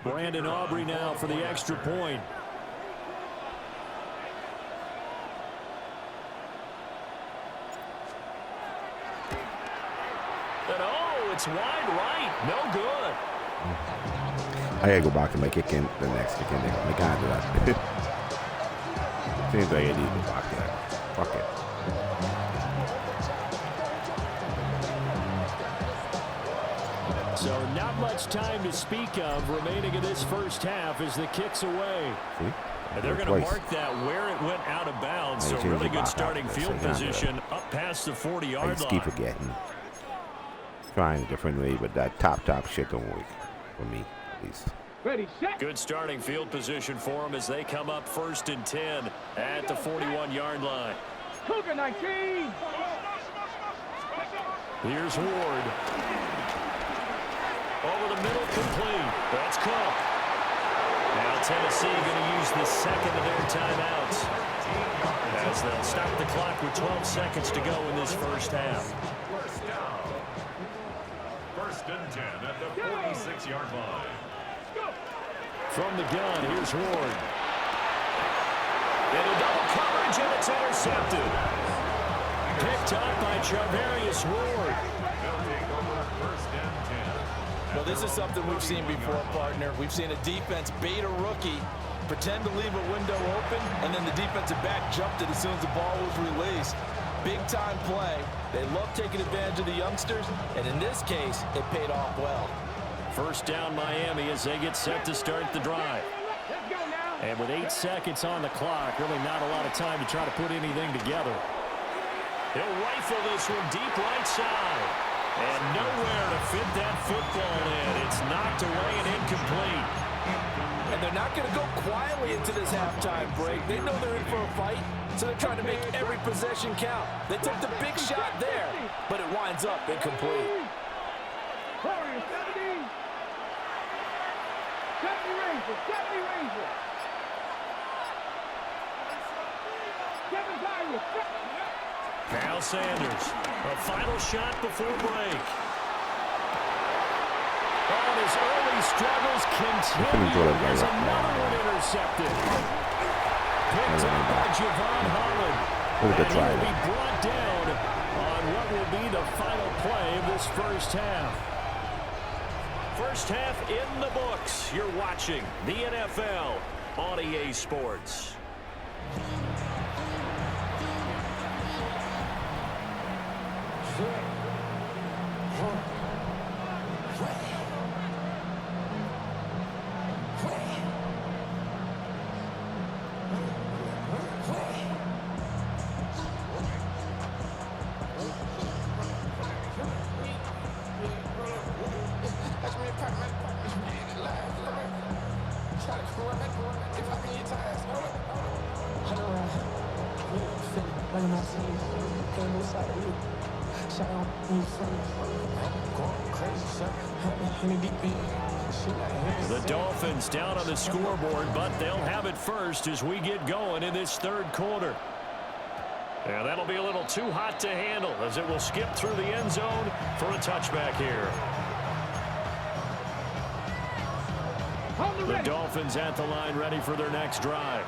Brandon Aubrey now for the extra point. And oh, it's wide right. No good. I gotta go back and make it in the next kick in there. I can't do that. Seems like I need to go back there. Fuck it. So not much time to speak of remaining in this first half as the kick's away. See? And they're going to mark that where it went out of bounds. So really good starting field position up past the 40-yard line. I just keep forgetting. Trying a different way, but that top shit don't work for me, at least. Ready, set. Good starting field position for them as they come up 1st and 10 at the 41-yard line. Cougar 19. Here's Ward. Over the middle, complete. That's Cook. Now Tennessee going to use the second of their timeouts, as they'll stop the clock with 12 seconds to go in this first half. First down. 1st and 10 at the 46-yard line. From the gun, here's Ward. Into double coverage, and it's intercepted. Picked up by Charvarius Ward. Well, this is something we've seen before, partner. We've seen a defense bait a rookie, pretend to leave a window open, and then the defensive back jumped it as soon as the ball was released. Big-time play. They love taking advantage of the youngsters, and in this case, it paid off well. First down, Miami, as they get set to start the drive. And with 8 seconds on the clock, really not a lot of time to try to put anything together. He'll rifle this one deep right side. And nowhere to fit that football in. It's knocked away and incomplete. And they're not going to go quietly into this halftime break. They know they're in for a fight, so they're trying to make every possession count. They took the big shot there, but it winds up incomplete. 70. Ranger. 70 Ranger. 7 Tigers. Kyle Sanders, a final shot before break. And his early struggles continue. There's another one intercepted. Picked up by Javon Holland. And he will be brought down on what will be the final play of this first half. First half in the books. You're watching the NFL on EA Sports. The Dolphins down on the scoreboard, but they'll have it first as we get going in this third quarter. And that'll be a little too hot to handle as it will skip through the end zone for a touchback here. The Dolphins at the line ready for their next drive.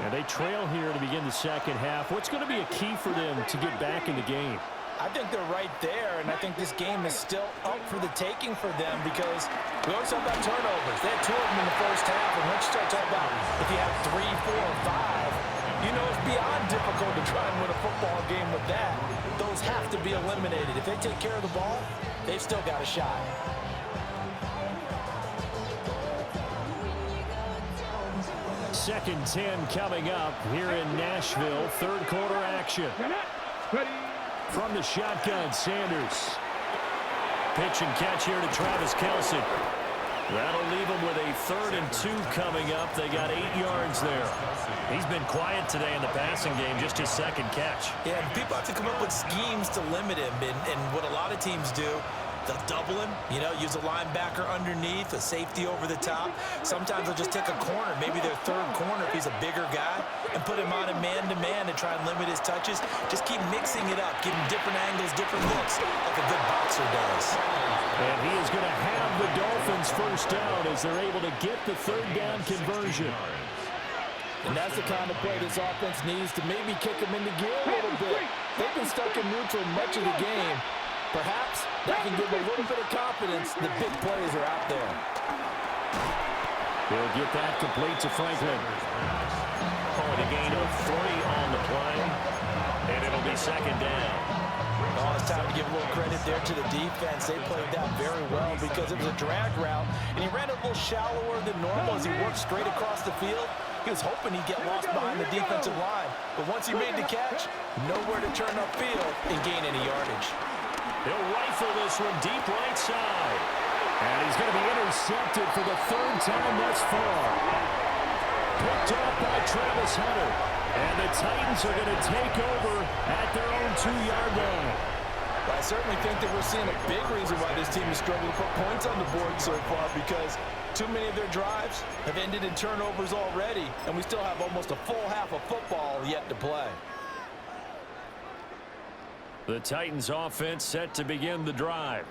And they trail here to begin the second half. What's going to be a key for them to get back in the game? I think they're right there, and I think this game is still up for the taking for them because we always talk about turnovers. They had 2 of them in the first half, and once you start talking about if you have 3, 4, or 5, you know it's beyond difficult to try and win a football game with that. Those have to be eliminated. If they take care of the ball, they've still got a shot. Second 10 coming up here in Nashville. Third quarter action. From the shotgun, Sanders. Pitch and catch here to Travis Kelce. That'll leave him with a 3rd and 2 coming up. They got 8 yards there. He's been quiet today in the passing game, just his second catch. Yeah, people have to come up with schemes to limit him, and what a lot of teams do, they'll double him, you know, use a linebacker underneath, a safety over the top. Sometimes they'll just take a corner, maybe their 3rd corner if he's a bigger guy, and put him on a man-to-man to try and limit his touches. Just keep mixing it up, give him different angles, different looks, like a good boxer does. And he is going to have the Dolphins first down as they're able to get the 3rd down conversion. And that's the kind of play this offense needs to maybe kick them into gear a little bit. They've been stuck in neutral much of the game. Perhaps that can give a little bit of confidence. The big plays are out there. He'll get that complete to Franklin. Only a gain of 3 on the play. And it'll be second down. Oh, it's time to give a little credit there to the defense. They played that very well because it was a drag route, and he ran a little shallower than normal as he worked straight across the field. He was hoping he'd get lost behind the defensive line, but once he made the catch, nowhere to turn upfield and gain any yardage. He'll rifle this one deep right side. And he's going to be intercepted for the 3rd time thus far. Picked up by Travis Hunter. And the Titans are going to take over at their own 2-yard line. I certainly think that we're seeing a big reason why this team is struggling to put points on the board so far, because too many of their drives have ended in turnovers already, and we still have almost a full half of football yet to play. The Titans offense set to begin the drive.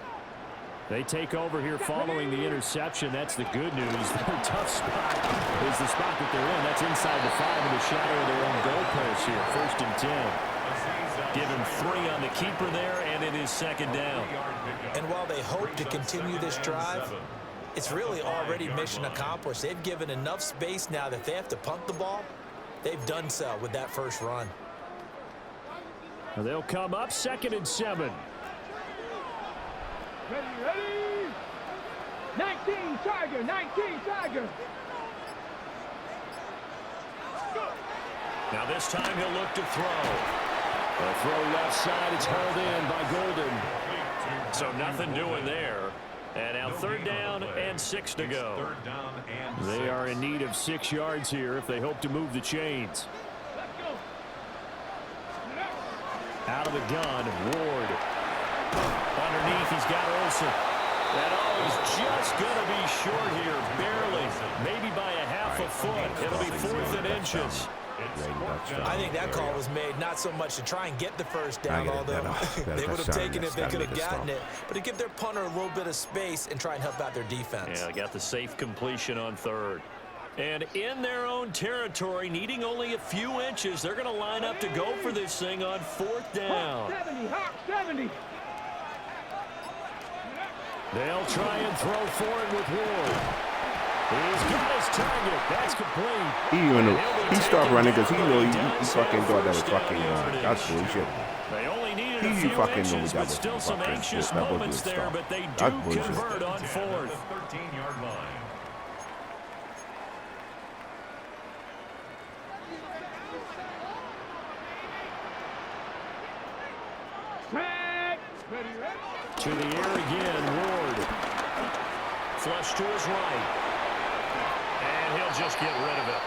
They take over here following the interception. That's the good news. Their tough spot is the spot that they're in. That's inside the 5 in the shadow of their own goalpost here. 1st and 10. Give him 3 on the keeper there, and it is second down. And while they hope to continue this drive, it's really already mission accomplished. They've given enough space now that they have to punt the ball. They've done so with that first run. They'll come up 2nd and 7. Ready? 19 Tiger, 19 Tiger. Now this time he'll look to throw. A throw left side, it's hauled in by Golden. So nothing doing there. And now 3rd down and 6 to go. They are in need of 6 yards here if they hope to move the chains. Out of the gun, Ward. Underneath, he's got Olsen. That is just going to be short here, barely. Maybe by a half a foot. It'll be 4th and inches. I think that call was made not so much to try and get the first down, although they would have taken it if they could have gotten it, but to give their punter a little bit of space and try and help out their defense. Yeah, got the safe completion on 3rd. And in their own territory, needing only a few inches, they're going to line up to go for this thing on 4th down. 70. They'll try and throw forward with Ward. He's got his target. That's complete. He stopped running because he knew he fucking thought that was fucking that's bullshit. They only needed a He few fucking inches, knew that but was still some fucking anxious that was moments good there, stuff. but they do That's bullshit. convert on 4th. 13-yard line. To the air again, Ward. Flush to his right. And he'll just get rid of it.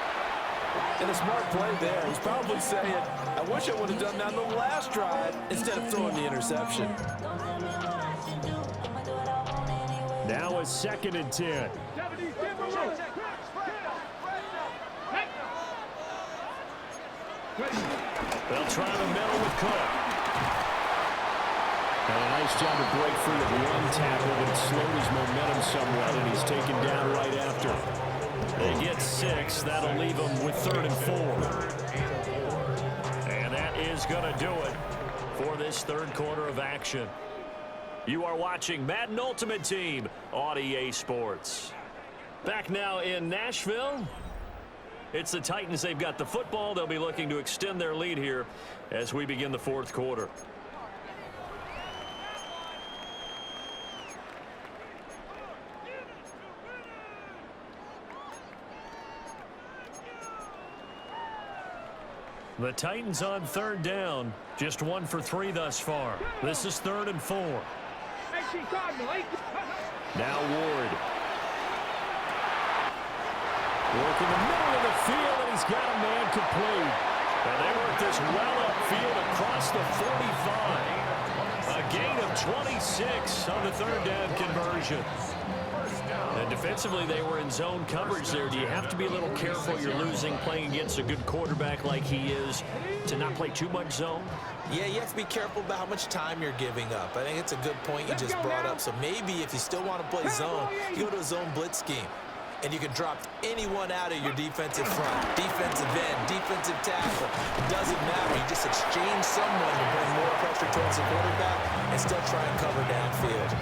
And a smart play there. He's probably saying, I wish I would have done that on the last drive instead of throwing the interception. Now a 2nd and 10. They'll try the middle with Cook. And a nice job to break free of one tackle, but it slowed his momentum somewhat, and he's taken down right after. They get 6. That'll leave them with 3rd and 4. And that is going to do it for this 3rd quarter of action. You are watching Madden Ultimate Team on EA Sports. Back now in Nashville. It's the Titans. They've got the football. They'll be looking to extend their lead here as we begin the 4th quarter. The Titans on 3rd down. Just 1 for 3 thus far. This is 3rd and 4. Now Ward. Work in the middle of the field, and he's got a man complete. And they work this well upfield across the 45. A gain of 26 on the 3rd down conversion. And defensively, they were in zone coverage there. Do you have to be a little careful? You're losing playing against a good quarterback like he is to not play too much zone? Yeah, you have to be careful about how much time you're giving up. I think it's a good point you just brought up. So maybe if you still want to play zone, you go to a zone blitz scheme. And you can drop anyone out of your defensive front, defensive end, defensive tackle. It doesn't matter. You just exchange someone to bring more pressure towards the quarterback and still try and cover downfield.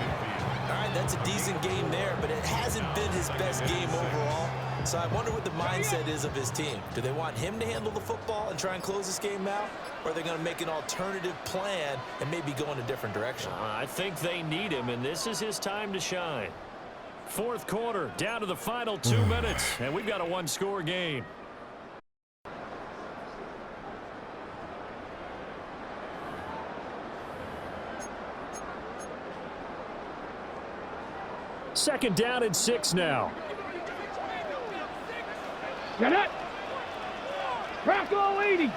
All right, that's a decent game there, but it hasn't been his best game overall. So I wonder what the mindset is of his team. Do they want him to handle the football and try and close this game out? Or are they going to make an alternative plan and maybe go in a different direction? I think they need him, and this is his time to shine. 4th quarter, down to the final 2 minutes, and we've got a 1-score game. Second down and 6 now. Get it. Crackle 80.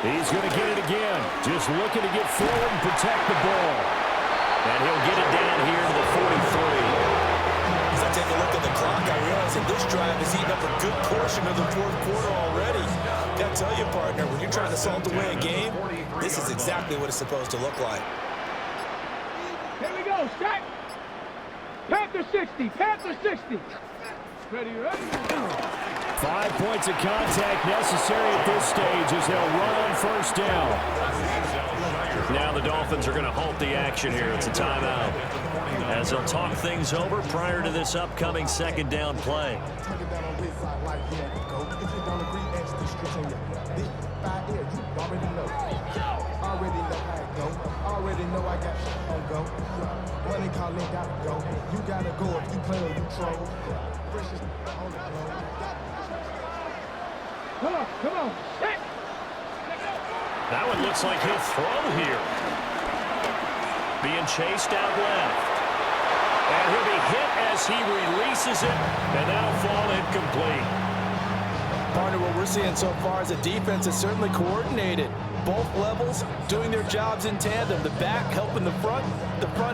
He's going to get it again. Just looking to get forward and protect the ball. And he'll get it down here to the 43. As I take a look at the clock, I realize that this drive has eaten up a good portion of the 4th quarter already. Got to tell you, partner, when you're trying to salt away a game, this is exactly what it's supposed to look like. Here we go, Stack. Panther 60, Panther 60. Ready. 5 points of contact necessary at this stage as they'll run on 1st down. Now the Dolphins are going to halt the action here. It's a timeout as they'll talk things over prior to this upcoming 2nd down play. Already know I got on go. Money calling got to go. You gotta go if you play or you troll. Come on. That one looks like he'll throw here. Being chased out left. And he'll be hit as he releases it, and that'll fall incomplete. Partner, what we're seeing so far is a defense that's certainly coordinated. both levels doing their jobs in tandem. The back helping the front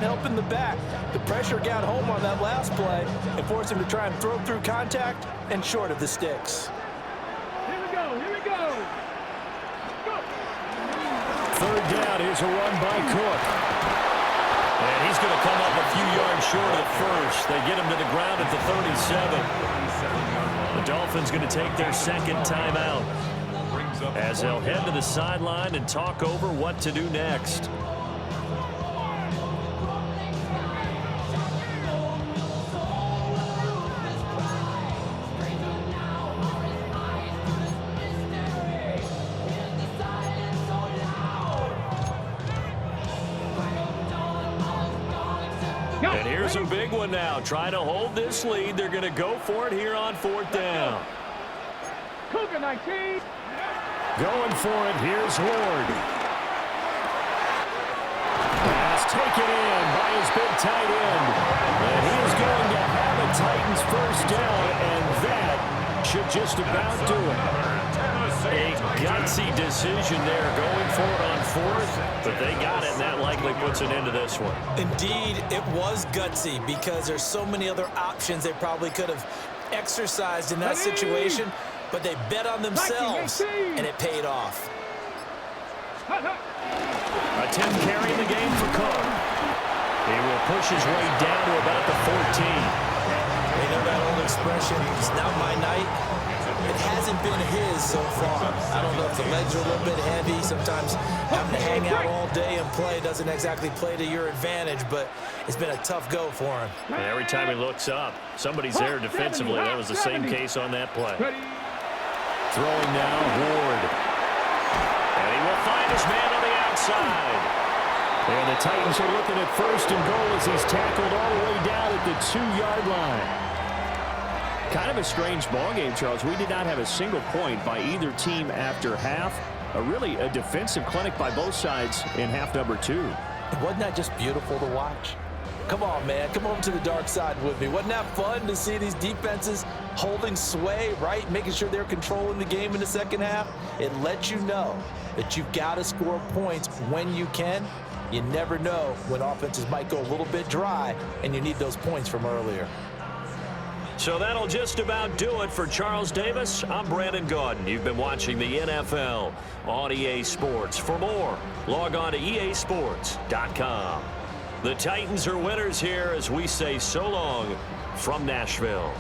helping the back. The pressure got home on that last play and forced him to try and throw through contact and short of the sticks. Here we go. Go. Third down, here's a run by Cook. And he's going to come up a few yards short of the first. They get him to the ground at the 37. The Dolphins going to take their second timeout as they'll head to the sideline and talk over what to do next. And here's a big one now. Trying to hold this lead. They're going to go for it here on fourth down. Cougar 19. Going for it. Here's Ward. Pass taken in by his big tight end. And he is going to have a Titans first down, and that should just about do it. A gutsy decision there, going for it on fourth, but they got it, and that likely puts an end to this one. Indeed, it was gutsy because there's so many other options they probably could have exercised in that situation, but they bet on themselves, and it paid off. A 10th carry in the game for Cook. He will push his way down to about the 14. You know that old expression, it's not my night. It hasn't been his so far. I don't know if the legs are a little bit heavy. Sometimes having to hang out all day and play doesn't exactly play to your advantage, but it's been a tough go for him. And every time he looks up, somebody's there defensively. That was the same case on that play. Throwing now, Ward. And he will find his man on the outside. And the Titans are looking at first and goal as he's tackled all the way down at the 2-yard line. Kind of a strange ball game, Charles. We did not have a single point by either team after half. Really a defensive clinic by both sides in half number 2. Wasn't that just beautiful to watch? Come on, man. Come over to the dark side with me. Wasn't that fun to see these defenses holding sway, right? Making sure they're controlling the game in the second half. It lets you know that you've got to score points when you can. You never know when offenses might go a little bit dry, and you need those points from earlier. So that'll just about do it for Charles Davis. I'm Brandon Gaudin. You've been watching the NFL on EA Sports. For more, log on to easports.com. The Titans are winners here as we say so long from Nashville.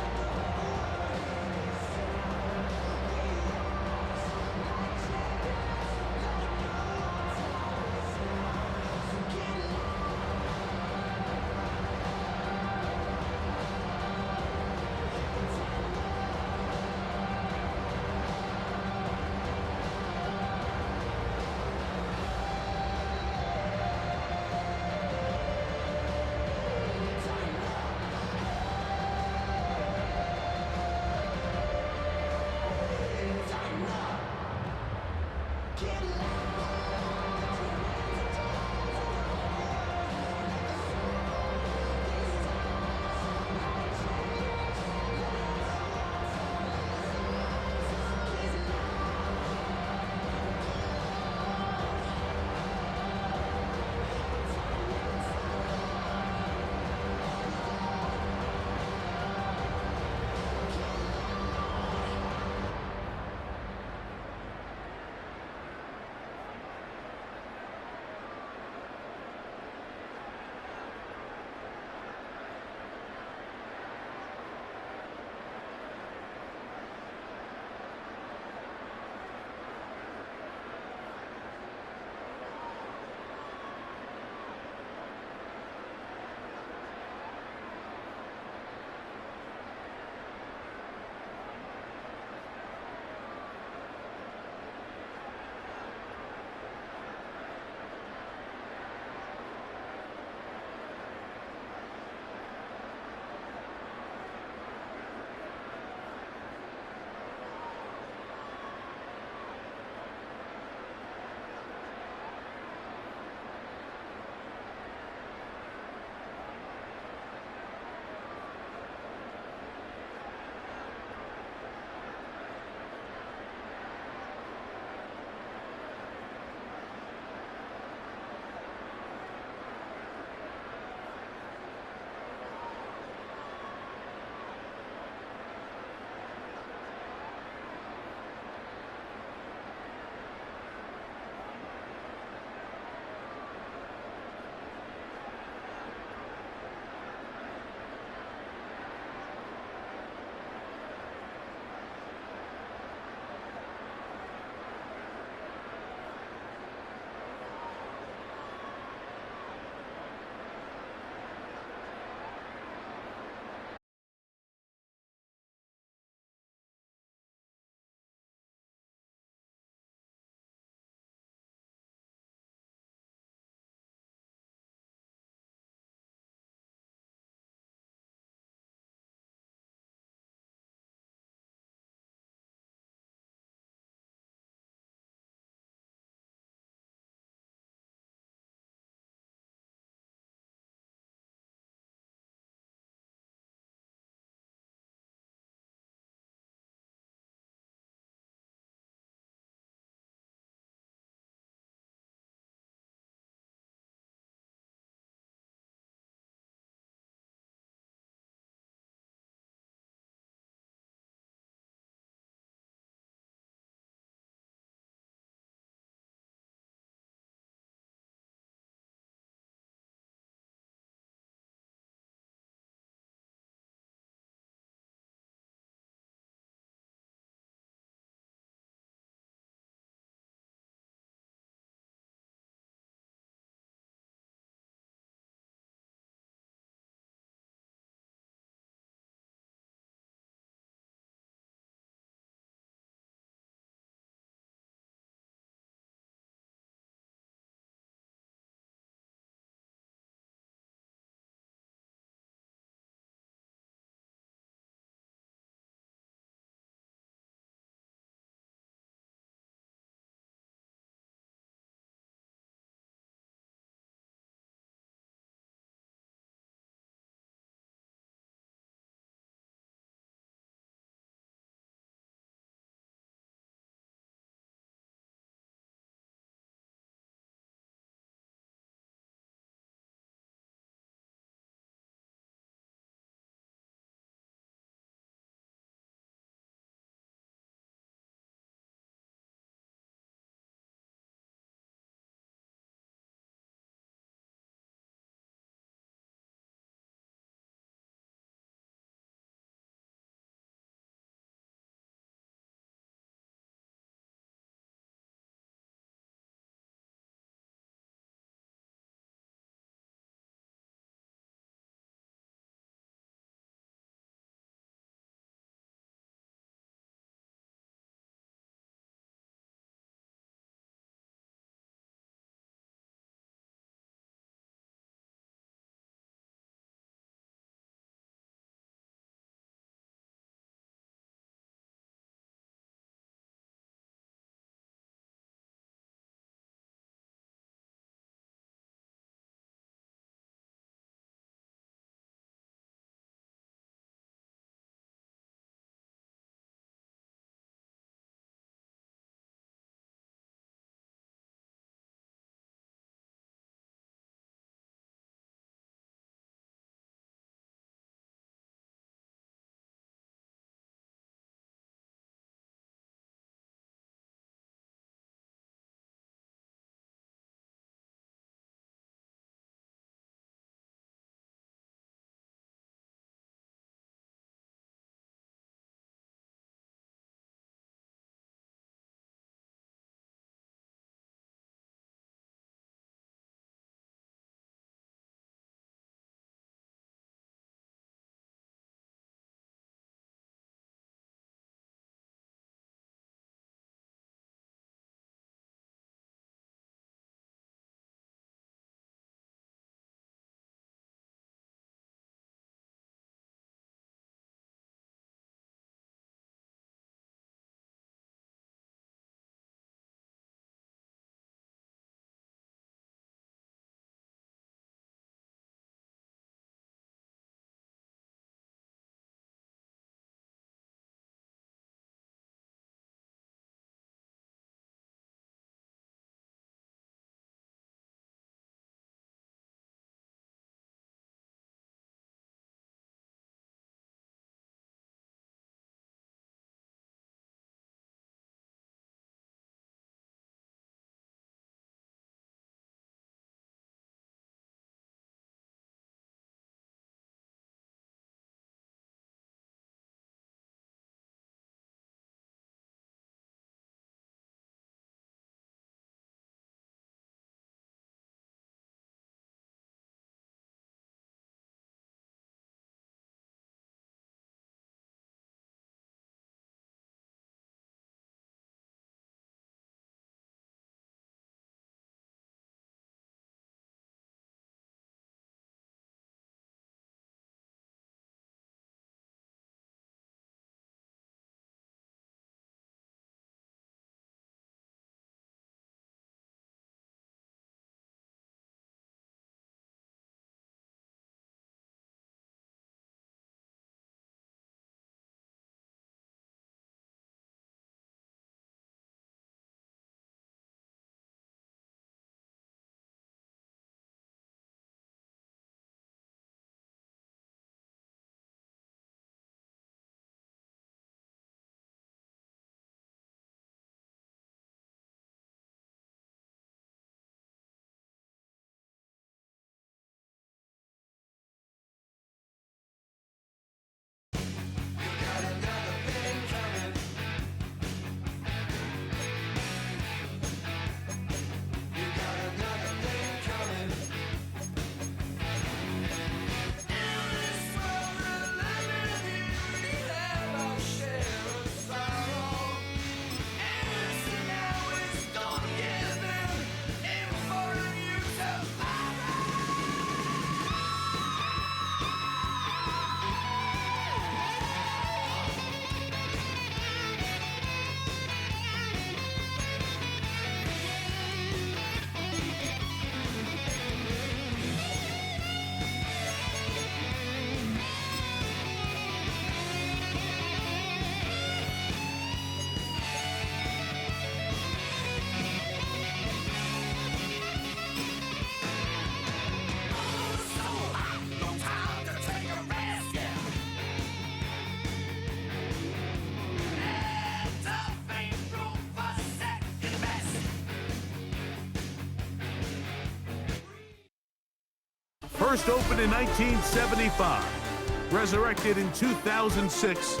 First opened in 1975, resurrected in 2006,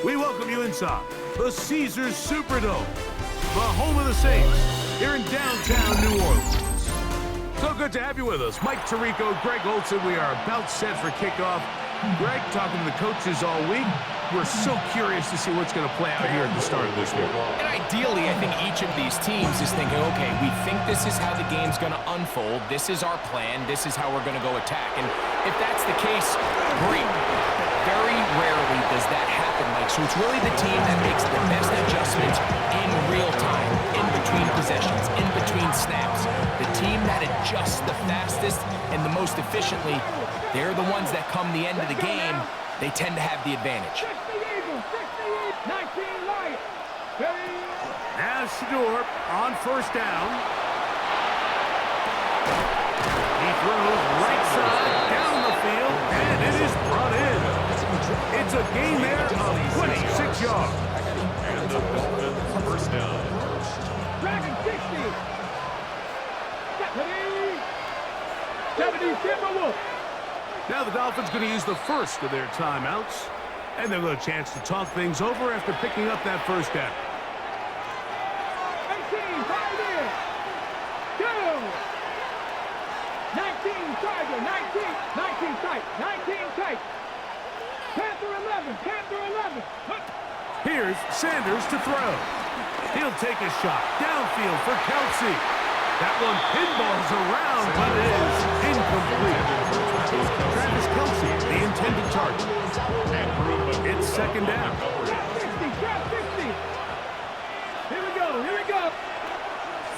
we welcome you inside the Caesars Superdome, the home of the Saints, here in downtown New Orleans. So good to have you with us. Mike Tirico, Greg Olson. We are about set for kickoff. Greg, talking to the coaches all week. We're so curious to see what's going to play out here at the start of this week. And ideally, I think each of these teams is thinking, okay, we think this is how the game's going to unfold. This is our plan. This is how we're going to go attack. And if that's the case, great. Very rarely does that happen, Mike. So it's really the team that makes the best adjustments in real time, in between possessions, in between snaps. The team that adjusts the fastest and the most efficiently, they're the ones that come the end of the game, they tend to have the advantage. Now Shador on first down. He throws right side down the field, and it is brought in. It's a gain there of 26 yards. And the Dolphins first down. Dragon 60. 70 Timberwolves. Now the Dolphins going to use the first of their timeouts, and they'll get a chance to talk things over after picking up that first down. 18, tight end. 2. 19, Tiger. 19 tight. 19 tight. Panther 11. Panther 11. Here's Sanders to throw. He'll take a shot downfield for Kelsey. That one pinballs around, but it is incomplete. Travis Kelsey, the intended target. It's second down. 60, 60. Here we go.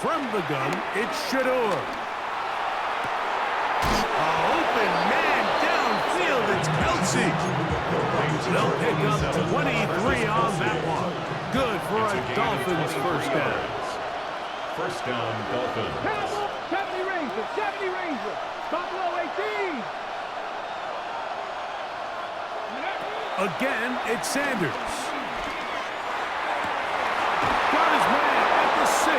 From the gun, it's Shador. Open man downfield, it's Kelsey. They'll pick up 23 on that one. Good for a Dolphins first down. First down, Dolphins. 70 Rangers. Buffalo 18. Again, it's Sanders. Got his man at the 6.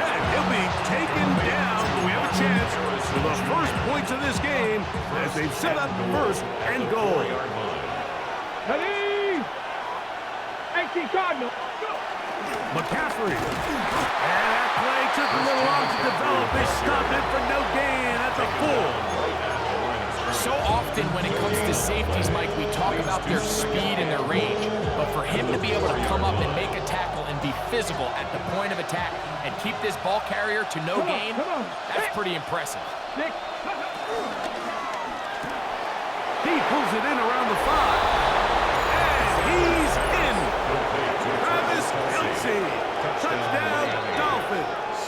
And he'll be taken down. We have a chance for the first points of this game as they've set up first and goal. Ready? 18 Cardinal. McCaffrey. And that play took a little long to develop. They stopped it for no gain at the 4. So often when it comes to safeties, Mike, we talk about their speed and their range. But for him to be able to come up and make a tackle and be physical at the point of attack and keep this ball carrier to no gain, that's pretty impressive. He pulls it in around the 5. And he's in. Travis Kelsey. Touchdown, Dolphins.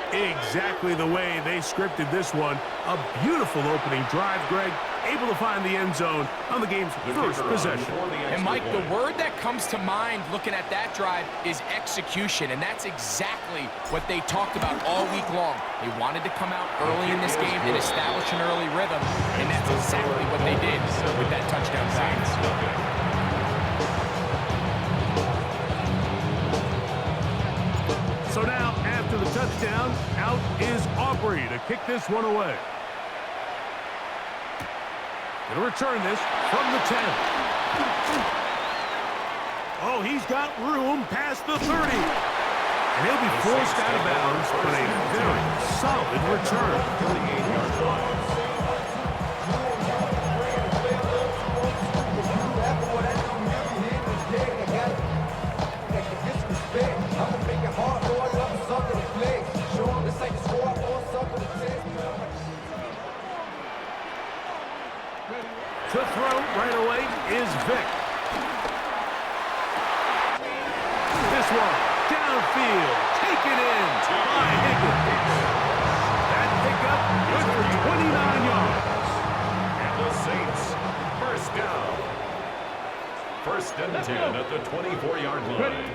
Exactly the way they scripted this one. A beautiful opening drive, Greg. Able to find the end zone on the game's first possession. And Mike, the word that comes to mind looking at that drive is execution, and that's exactly what they talked about all week long. They wanted to come out early in this game and establish an early rhythm, and that's exactly what they did with that touchdown pass. So now, after the touchdown, out is Aubrey to kick this one away. Going to return this from the 10. Oh, he's got room past the 30. And he'll be forced out of bounds, but a very solid return. 38-yard line. To throw right away is Vic. This one, downfield, taken in by Higgins. That pickup good for 29 yards. And the Saints, first down. First and 10 at the 24-yard line.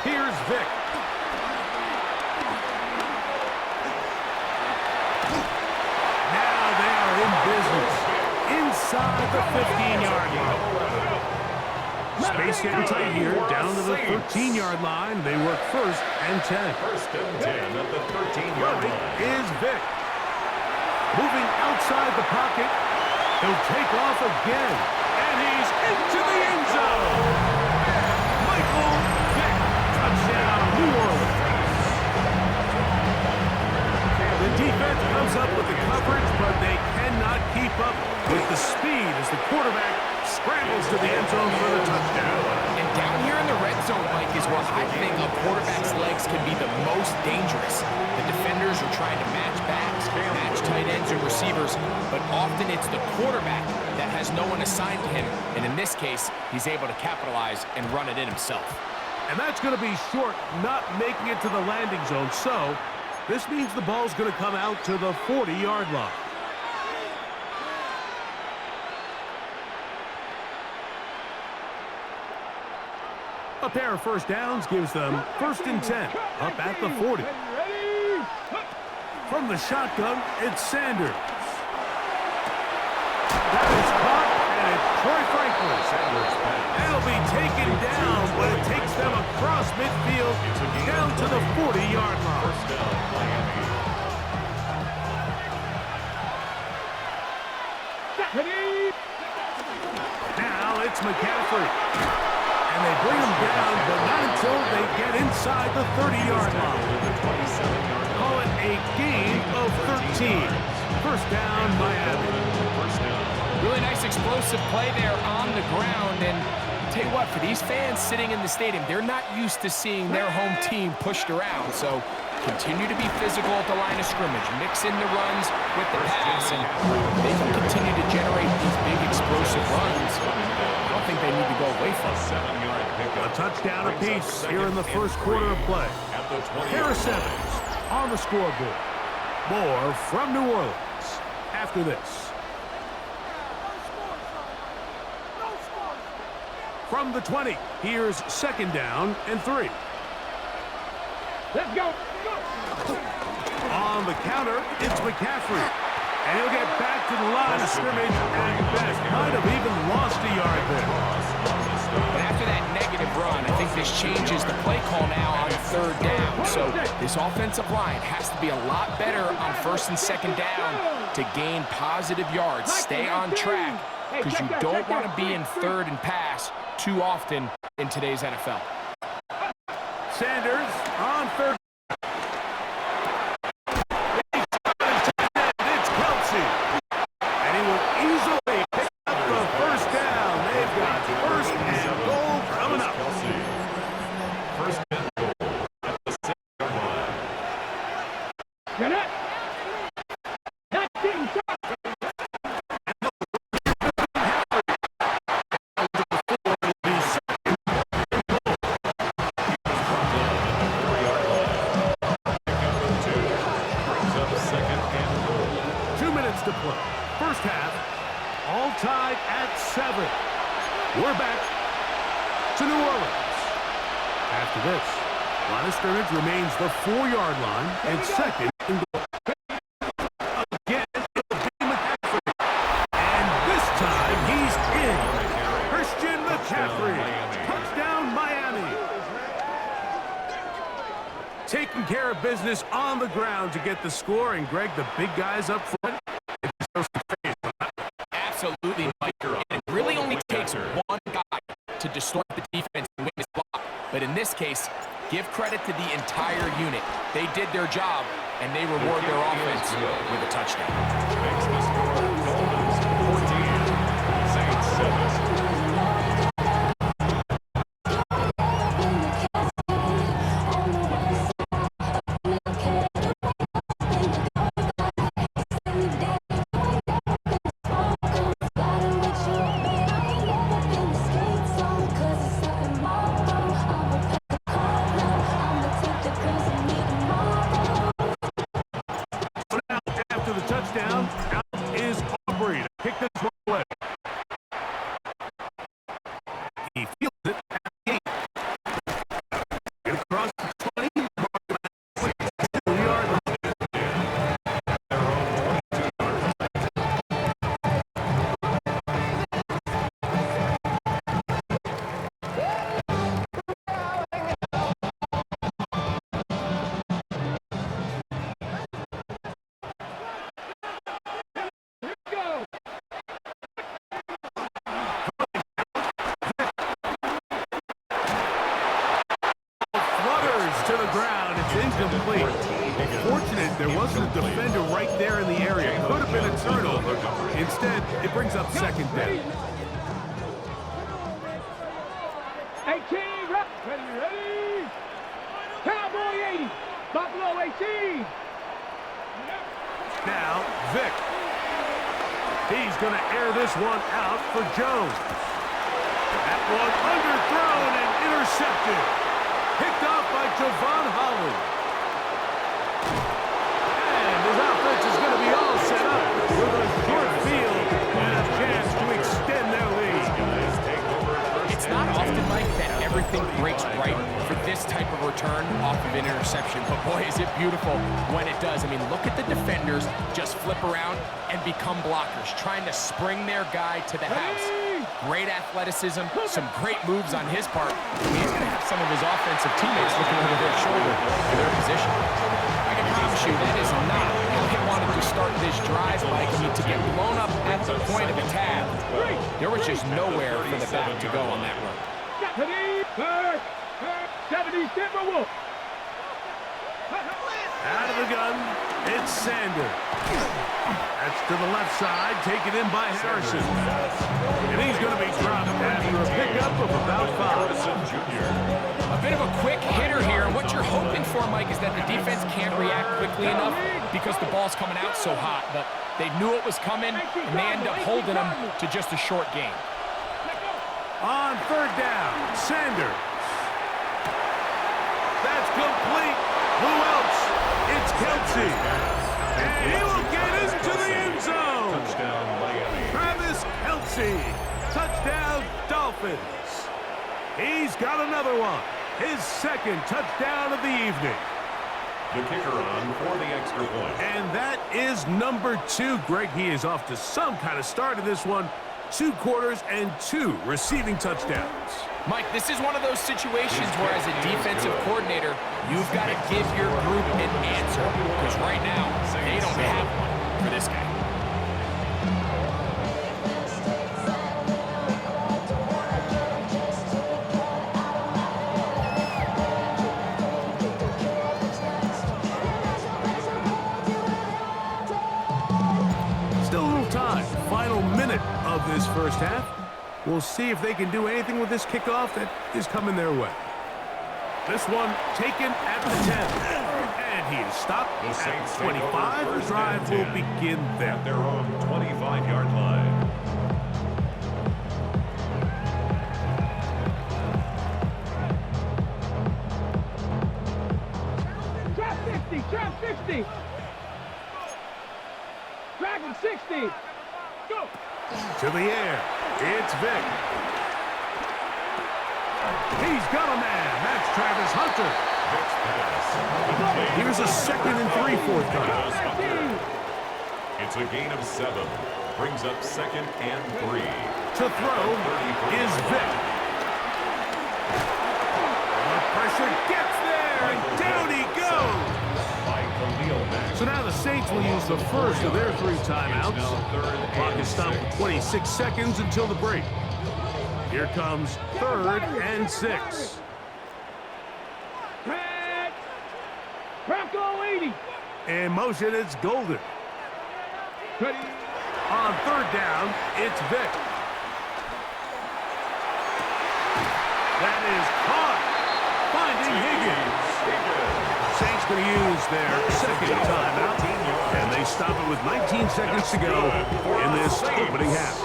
Here's Vic. Now they are in business. Inside the 15-yard line. Space getting tight here, down to the 13-yard line. They work first and 10. First and 10 at the 13-yard line. Is Vic. Moving outside the pocket. He'll take off again. And he's into the end zone. Michael Vick. Touchdown, New Orleans. The defense comes up with the coverage, but they cannot keep up with the speed as the quarterback scrambles to the end zone for the touchdown. And down here in the red zone, Mike, is where I think a quarterback's legs can be the most dangerous. The defenders are trying to match backs, match tight ends and receivers, but often it's the quarterback that has no one assigned to him. And in this case, he's able to capitalize and run it in himself. And that's going to be short, not making it to the landing zone. So this means the ball's going to come out to the 40-yard line. A pair of first downs gives them 1st and 10, up at the 40. From the shotgun, it's Sanders. That is caught, and it's Troy Franklin. It'll be taken down, but it takes them across midfield down to the 40-yard line. Now it's McCaffrey. And they bring him down, but not until they get inside the 30-yard line. Call it a gain of 13. First down, Miami. Really nice explosive play there on the ground. And I'll tell you what, for these fans sitting in the stadium, they're not used to seeing their home team pushed around. So continue to be physical at the line of scrimmage. Mix in the runs with the pass, and they can continue to generate these big explosive runs. I don't think they need to go away from it. A touchdown apiece here in the first quarter of play. Harris Evans on the scoreboard. More from New Orleans after this. From the 20, here's 2nd down and 3. Let's go. On the counter, it's McCaffrey. And he'll get back to the line of scrimmage and best might have even lost a yard there. But after that negative run, I think this changes the play call now on 3rd down. So this offensive line has to be a lot better on 1st and 2nd down to gain positive yards. Stay on track, because you don't want to be in 3rd and pass too often in today's NFL. Sanders on 3rd. It's Kelsey. And he will easily pick up the 1st down. They've got 1st and goal coming up. First and goal at the 6-yard line. Get it. That team shot. To play. First half, all tied at 7. We're back to New Orleans. After this, line of scrimmage remains the 4-yard line and 2nd and goal. Again, it'll be McCaffrey. And this time, he's in. Christian McCaffrey. Touchdown, Miami. Taking care of business on the ground to get the score. And Greg, the big guys up front. Absolutely, Mike. And it really only takes one guy to distort the defense and win this block. But in this case, give credit to the entire unit. They did their job, and they reward their offense with a touchdown. Makes the score Dolphins 14, Saints 7. After the touchdown, out is to the ground. It's incomplete. Fortunate there wasn't a defender right there in the area. Could have been a turnover. Instead, it brings up second down. 18, ready. Cowboy 80, Buffalo 18. Now, Vic. He's going to air this one out for Jones. That one underthrown and intercepted. Picked off by Javon Holland. And his offense is going to be all set up with a short field and a chance to extend their lead. It's not often, Mike, that everything breaks right for this type of return off of an interception. But boy, is it beautiful when it does. I mean, look at the defenders just flip around and become blockers, trying to spring their guy to the house. Great athleticism, some great moves on his part. He's going to have some of his offensive teammates looking over their shoulder for their position. I can promise you that is not how he wanted to start this drive, Mike. I mean, to get blown up at the point of attack, there was just nowhere for the back to go on that run. 70 Timberwolves. Out of the gun, it's Sander. That's to the left side, taken in by Harrison. And he's going to be dropped after a pickup of about 5. A bit of a quick hitter here, and what you're hoping for, Mike, is that the defense can't react quickly enough because the ball's coming out so hot, but they knew it was coming, and they end up holding them to just a short gain. On third down, Sanders. That's complete. Who else? It's Kelsey. And he will get into the end zone. Travis Kelsey. Touchdown, Dolphins. He's got another one. His second touchdown of the evening. The kicker on for the extra point. And that is number 2. Greg, he is off to some kind of start in this one. 2 quarters and 2 receiving touchdowns. Mike, this is one of those situations where as a defensive coordinator, you've got to give your group an answer. Because right now, they don't have one for this guy. Still a little time. Final minute of this first half. We'll see if they can do anything with this kickoff that is coming their way. This one taken at the 10. And he is stopped at 25. The drive will begin there. At their own 25-yard line. Trap 60. Dragon 60. Go. To the air. It's Vic. He's got a man. That's Travis Hunter. Here's a 2nd and 3 fourth time. It's a gain of 7. Brings up 2nd and 3. To throw is Vic. The pressure gets there, and down he goes. So now the Saints will use the first of their 3 timeouts. The clock is stopped for 26 seconds until the break. Here comes 3rd and 6. Bronco 80. In motion, it's Golden. Ready. On 3rd down, it's Vic. That is caught. Finding Higgins. Saints going to use their 2nd timeout, and they stop it with 19 seconds to go in this opening half.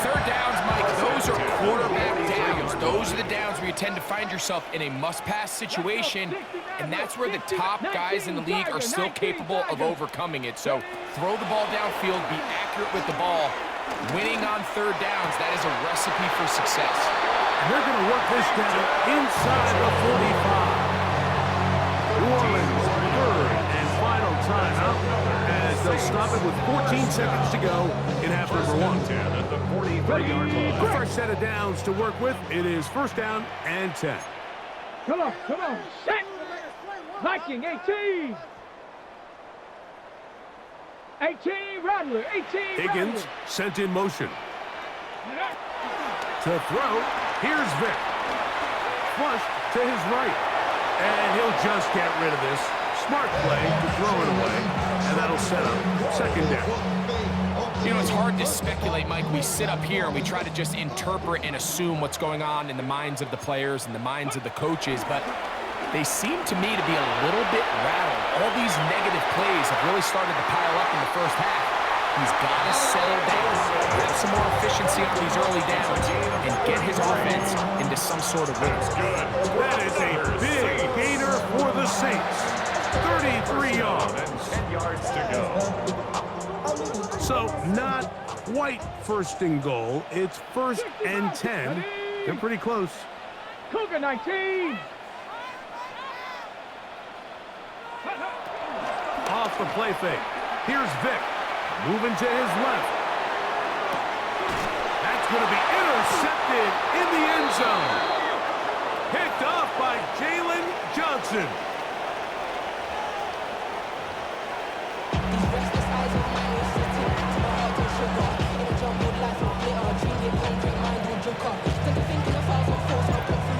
3rd downs, Mike, those are quarterback downs. Those are the downs where you tend to find yourself in a must-pass situation, and that's where the top guys in the league are still capable of overcoming it. So throw the ball downfield, be accurate with the ball. Winning on 3rd downs, that is a recipe for success. They're going to work this down inside the 45. New Orleans, 3rd and final timeout, as they'll stop it with 14 seconds to go in half number 1. At the 43-yard line. The first set of downs to work with, it is 1st down and 10. Come on. Set. Viking 18. 18 Rattler. 18 Higgins Rattler. sent in motion. To throw, here's Vic. Flush to his right. And he'll just get rid of this. Smart play to throw it away, and that'll set up second down. You know, it's hard to speculate, Mike. We sit up here and we try to just interpret and assume what's going on in the minds of the players and the minds of the coaches, but they seem to me to be a little bit rattled. All these negative plays have really started to pile up in the first half. He's got to settle down, have some more efficiency on these early downs, and get his offense into some sort of rhythm. That is a big gainer for the Saints. 33 yards. 10 yards to go. So not quite first and goal. It's first and 10. They're pretty close. Cougar 19. Off the play fake. Here's Vic. Moving to his left. That's going to be intercepted in the end zone. Picked off by Jalen Johnson.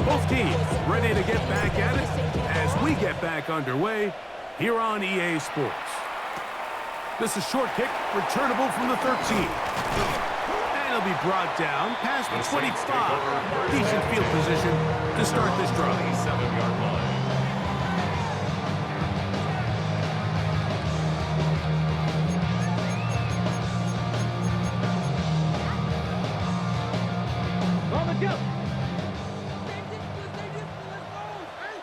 Both teams ready to get back at it as we get back underway here on EA Sports. This is short kick, returnable from the 13. And it'll be brought down past the 25. Decent field position to start this drive. 7-yard line. On the jump.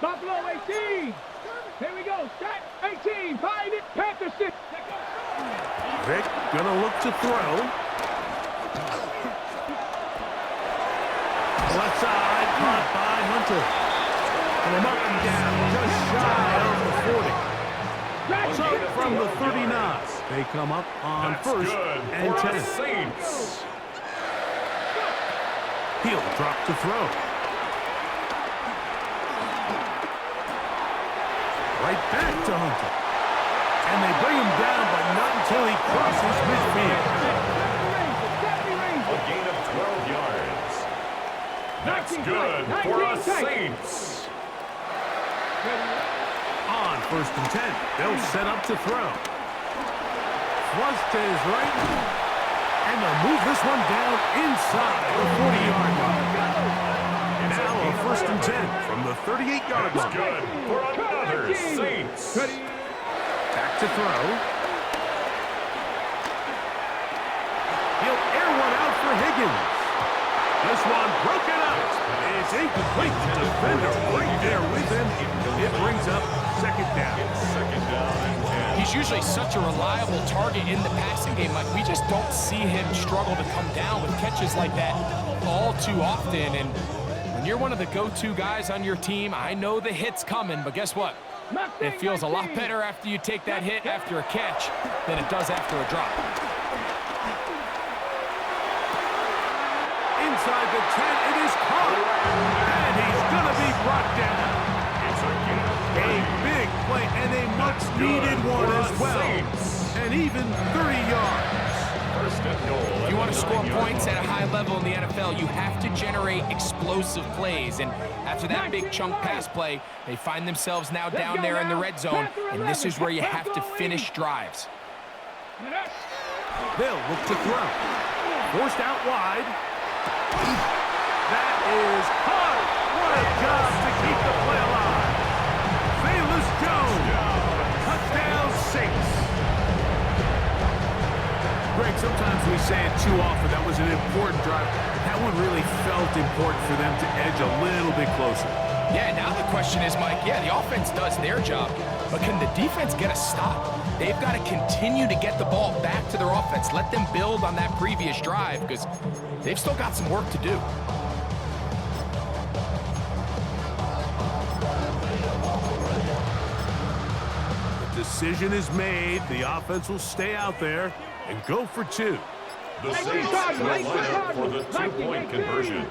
Buffalo 18. Here we go. Set 18. Find it. Panther 6. Vic gonna look to throw. Left side, caught by Hunter. And him up and down, just shy of the 40. So from the 39, they come up on That's first good and for 10. the Saints. He'll drop to throw. Right back to Hunter. And they bring him down, but not until he crosses midfield. A gain of 12 yards. That's good for the Saints. On first and 10, they'll set up to throw. Flush to his right. And they'll move this one down inside the 40-yard line. Now a first and 10 from the 38-yard line. That's good for another Saints. Back to throw. He'll air one out for Higgins. This one broken up. It's incomplete. The defender right there with him. It brings up second down. Second down and 10. He's usually such a reliable target in the passing game. Like, we just don't see him struggle to come down with catches like that all too often. And when you're one of the go-to guys on your team, I know the hit's coming, but guess what? It feels a lot better after you take that hit after a catch than it does after a drop. Inside the 10, it is caught. And he's going to be brought down. A big play and a much-needed one as well. And even 30 yards. First and goal. If you want to score points at a high level in the NFL, you have to generate explosive plays. And after that big chunk pass play, they find themselves now down there in the red zone, and this is where you have to finish drives. They'll look to throw. Forced out wide. That is hard. What a job to keep the play alive. Bayless Jones. Touchdown Saints. Greg, sometimes we say it too often. That was an important drive. That one really felt important for them to edge a little bit closer. Yeah, now the question is, Mike, yeah, the offense does their job, but can the defense get a stop? They've got to continue to get the ball back to their offense. Let them build on that previous drive because they've still got some work to do. The decision is made. The offense will stay out there and go for two. The Saints will line up for the two-point conversion.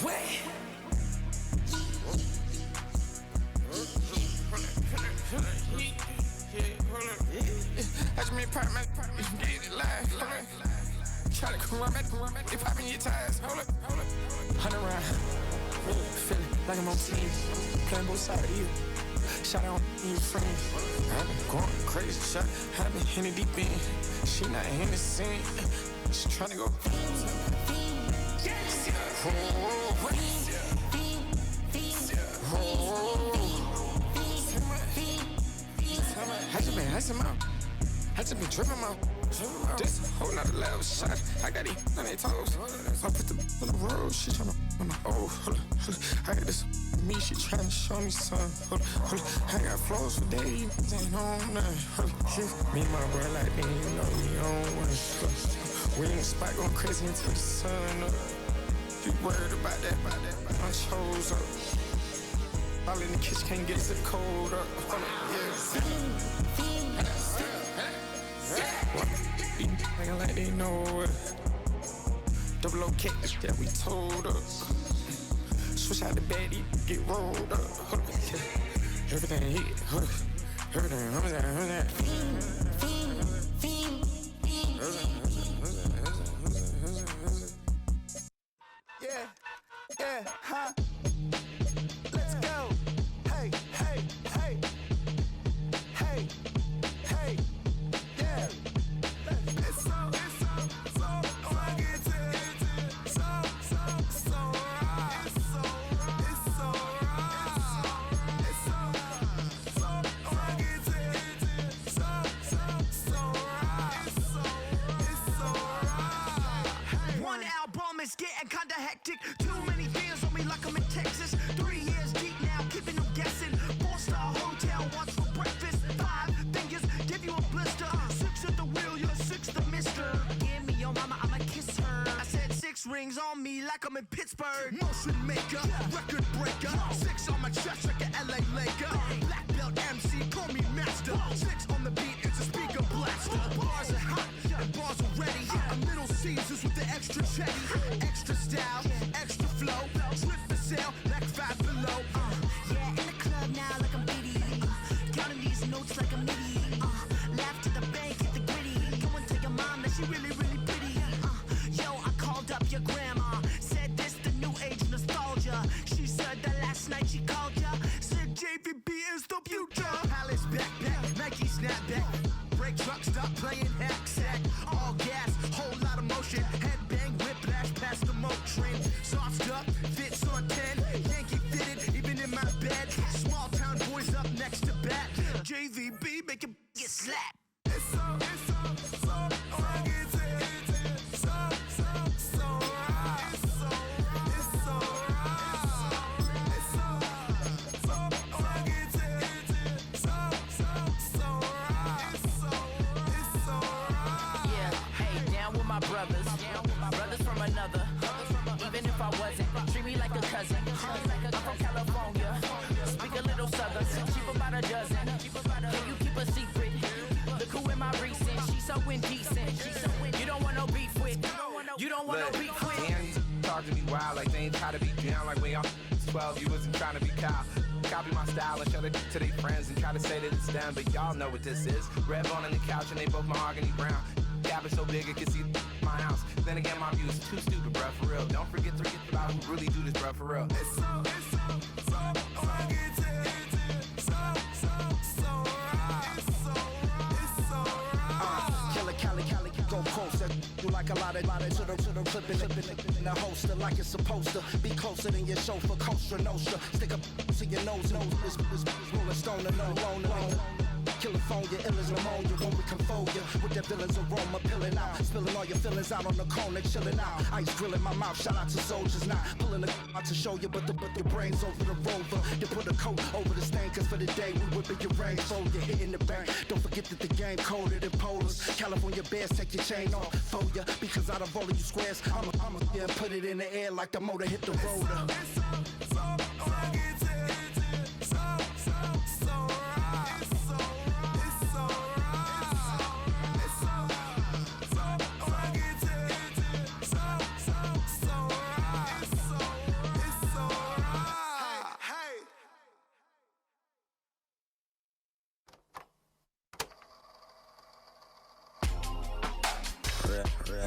I just made part my get it live. Try to come around, they popping your tires. Hold up. 100 round. Feeling like I'm on team. Playing both sides of you. Shot out on your friends. I've been going crazy. Shot, I've been hitting deep in. She not in the scene. She trying to go. I just been tripping out. This whole nother level shot. I got these on their toes. I put the on the road. She tryna. Oh, hold up. I got this me. She tryna show me something. Hold up. I got flows for days. Ain't on nothing. Me and my bro like me. You know we on one. We in the spot going crazy until the sun up. You worried about that? I chose up. All in the kitchen can't get to the cold up. Nigga like they know it. Double O kick, yeah, we told up. Switch out the bed, get rolled up. Everything hit, everything. Yeah, huh? Let's go. Hey. Yeah. It's so One album is getting kinda hectic. Too many fans on me like I'm in Texas. 3 years deep now, keeping them guessing. 4-star hotel, what's for breakfast? 5 fingers, give you a blister. 6 at the wheel, you're 6 the mister. Give me your mama, I'ma kiss her. I said 6 rings on me like I'm in Pittsburgh. Motion maker, record breaker. 6 on my chest like an LA Laker. Black belt MC, call me master. 6 on the beat, it's a speaker blaster. Bars are hot, and bars are ready. A middle Caesars with the extra chetty. Extra style, extra flow. Slip for sale, like 5 below. Yeah, in the club now like I'm Diddy. Counting these notes like a MIDI. Laugh to the bank, hit the gritty. Go and tell your mom that she really, really pretty. Yo, I called up your grandma. Said this the new age nostalgia. She said that last night she called ya. Said JVB is the future. Palace backpack, Nike snapback. Break truck, stop playing hack sack. All gas, whole lot of motion. Headbang, whiplash, past the moat train. Soft up, fits on 10. Yankee fitted, even in my bed. Small town boys up next to bat. JVB, make it get slapped. It's so brothers from another. Even if I wasn't, treat me like a cousin. I'm from California, speak a little southern. Cheap about a dozen. Can you keep a secret? Look who in my recent. She's so indecent. You don't want no beef with. You don't want no beef with. Man, talk to me wild like they ain't try to be down. Like when y'all 12, you wasn't trying to be Kyle. Copy my style and show it to their friends and try to say that it's them, but y'all know what this is. Red bone on the couch and they both mahogany brown. Cabin so big it can see my house. Then again, my view is too stupid, bruh, for real. Don't forget to get about who really do this, bruh, for real. Killer Cali, go coast. You like a lot of to the flipping in the holster like it's supposed to be closer than your chauffeur, Costa Nostra. Stick up to your nose, this rolling stone and alone. California, ill as pneumonia when we can fold ya. With that villain's aroma peeling out. Spilling all your feelings out on the corner, chilling out. Ice grilling my mouth, shout out to soldiers now. Pulling the out to show you, but your brains over the rover. You put a coat over the stain, cause for the day we whipping your range. So you're hitting the bank. Don't forget that the game coded in polars. California bears, take your chain off for ya. Because out of all of you squares, I'ma put it in the air like the motor hit the roller.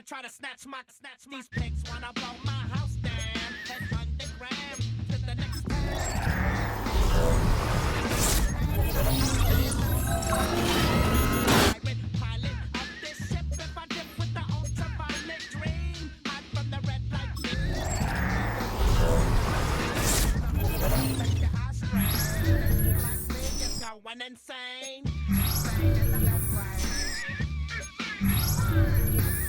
to try to snatch these pigs wanna blow my house down. 100 grams to the next pilot of this ship. If I dip with the ultraviolet dream, hide from the red light beam. Take your high strain. Like me, just going insane. Insane in the membrane. Insane in the membrane.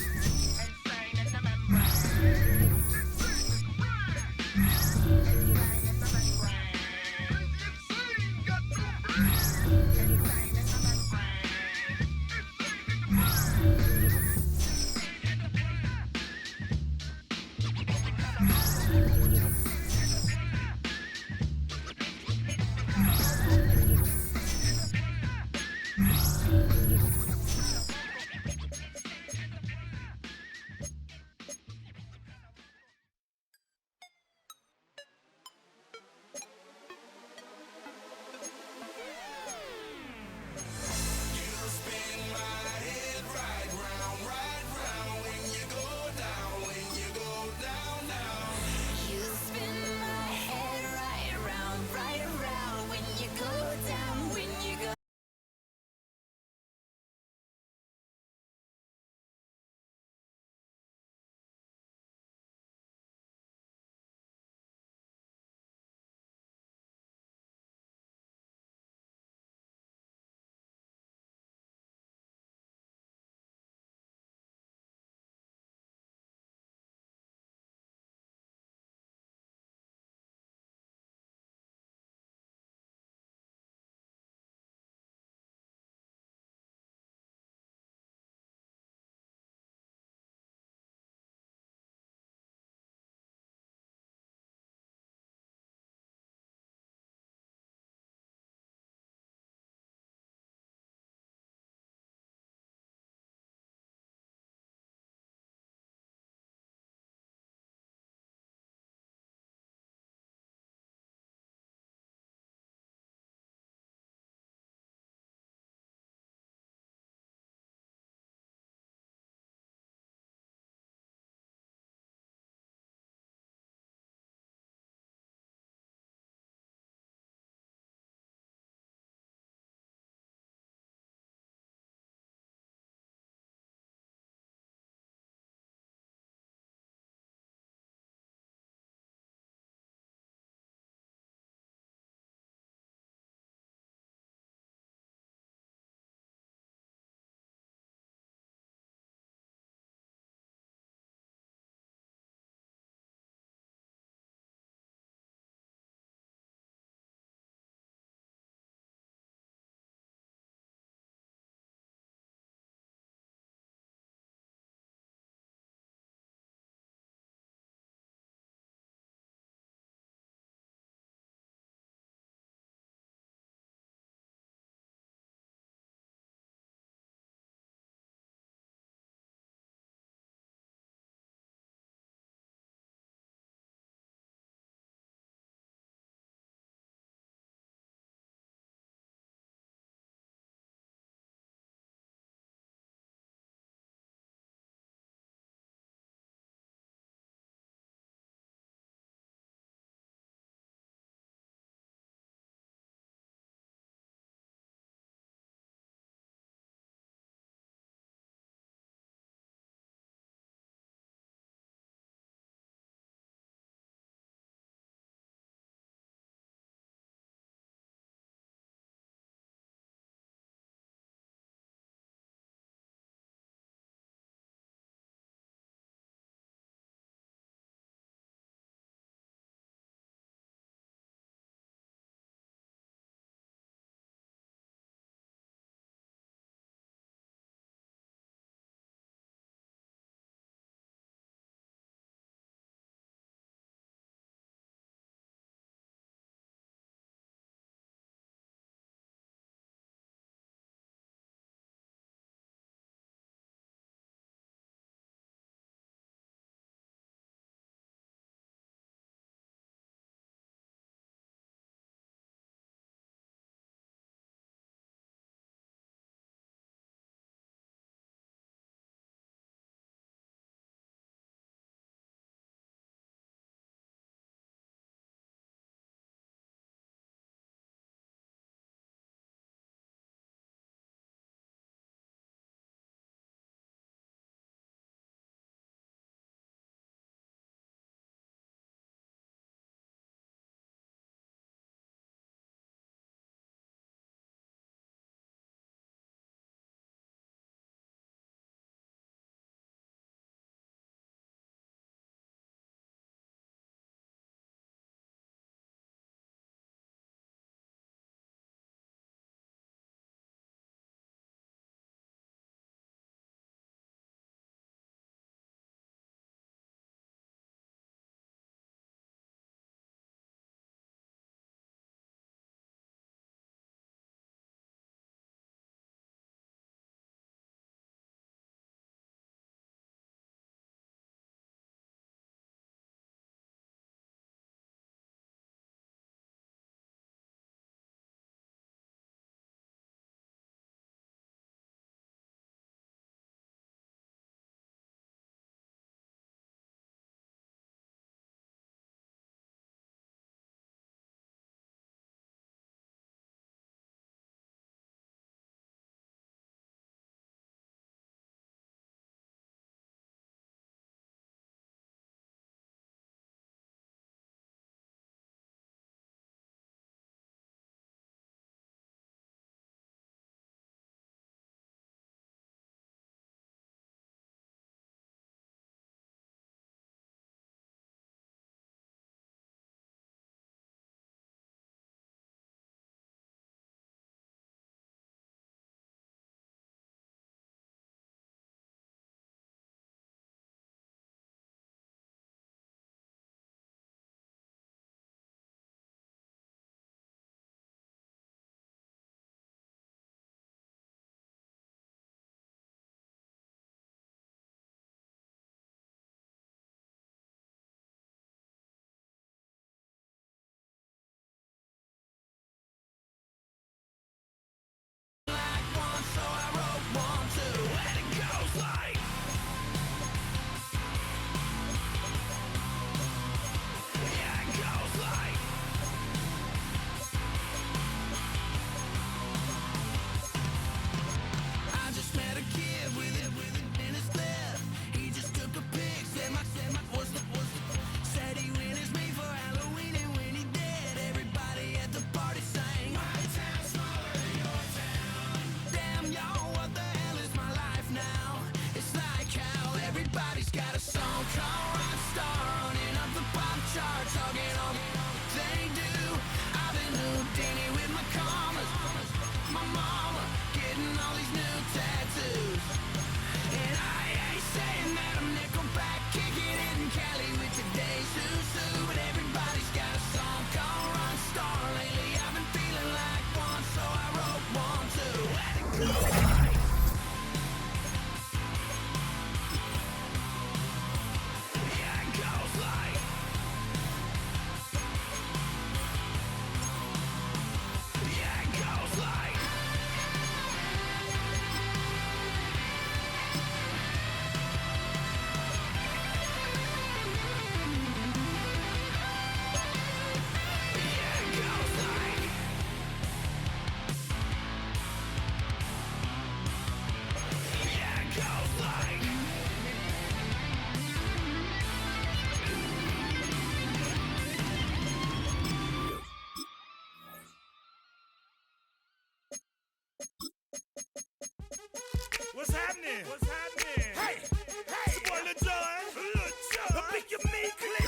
What's happening? What's happening? Hey, hey, it's your boy Lil Jon. Lil Jon. The big your me click.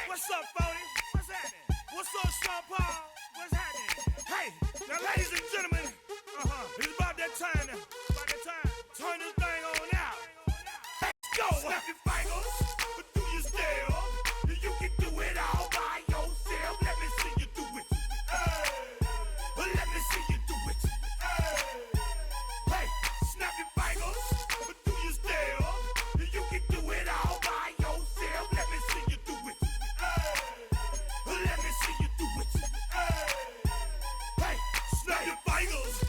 What's up, Phony? What's happening? What's up, Sean Paul? What's happening? Hey, now ladies and gentlemen, it's about that time now. About that time. Turn this thing on out. Let's go. Snap your fingers, do your step. You can do it all by yourself. Let me see you do it. Let me see you do it. Hey, snap your fingers, do your step. You can do it all by yourself. Let me see you do it. Let me see you do it. Hey, snap your fingers.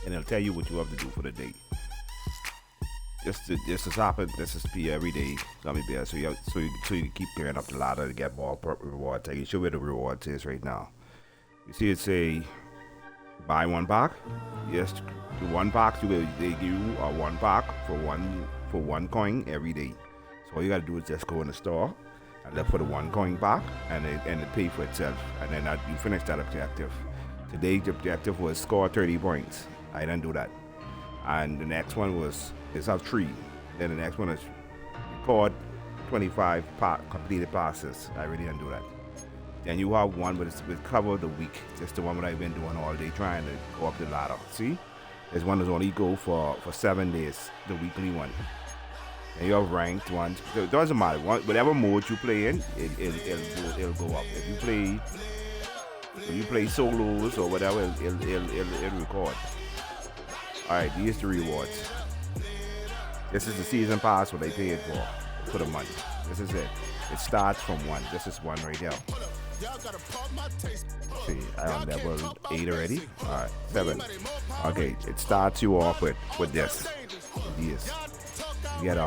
and it'll tell you what you have to do for the day. Just to happen. This is be every day gummy bear. So you can keep going up the ladder to get more rewards. I can show you where the rewards is right now. You see it say buy one pack. Yes, the one pack they give you a one pack for one coin every day. So all you gotta do is just go in the store and look for the one coin pack, and it pay for itself. And then you finish that objective. Today's objective was score 30 points. I didn't do that. And the next one it's have 3. Then the next one is record 25 completed passes. I really didn't do that. Then you have one with cover the week. Just the one that I've been doing all day trying to go up the ladder. See? There's one that's only go for 7 days, the weekly one. And you have ranked ones. It doesn't matter. Whatever mode you play in, it'll go up. If you play solos or whatever, it'll record. Alright, these are the rewards. This is the season pass what I paid for the month. This is it. It starts from 1. This is 1 right here. See, I'm level 8 already. Alright, 7. Okay, it starts you off with this. Yes. You get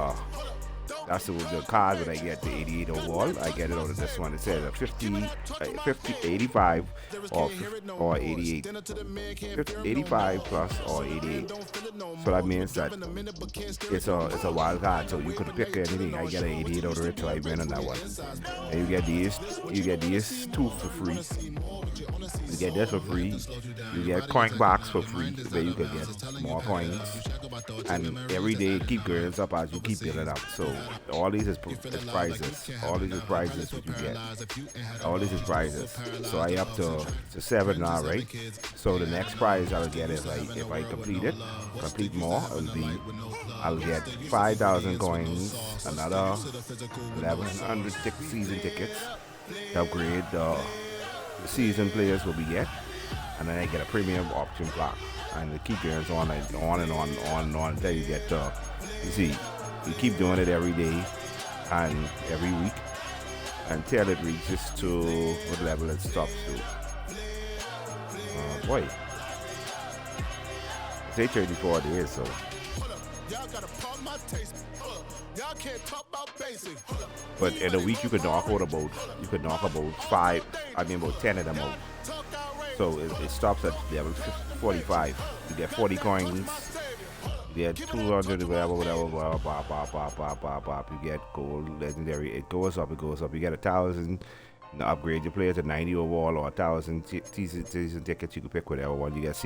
that's the card that I get, the 88 overall. I get it out of this one. It says 50, 85 or 88. 85 plus or 88. So that means that it's a wild card. So you could pick anything. I get an 88 out of it, so I win on that one. And you get these 2 for free. You get this for free. You get coin box for free, where you could get more coins. And every day keep going up as you keep building up. So all these is prizes. All these is prizes what you get. All these is prizes. So I up to 7 now, right? So the next prize I'll get is like if I complete more, I'll get 5,000 coins, another 1,100 season tickets to upgrade the season players will be get, and then I get a premium option block, and it keep going on and on until you get you see, you keep doing it every day and every week until it reaches to what level it stops to. Boy, say 34 days, so. But in a week you could knock out about 10 of them out. So it stops at level 45. You get 40 coins. You get 200 whatever. You get gold, legendary. It goes up. You get 1,000. Upgrade your player to 90 overall or 1,000 season tickets. You can pick whatever one you get.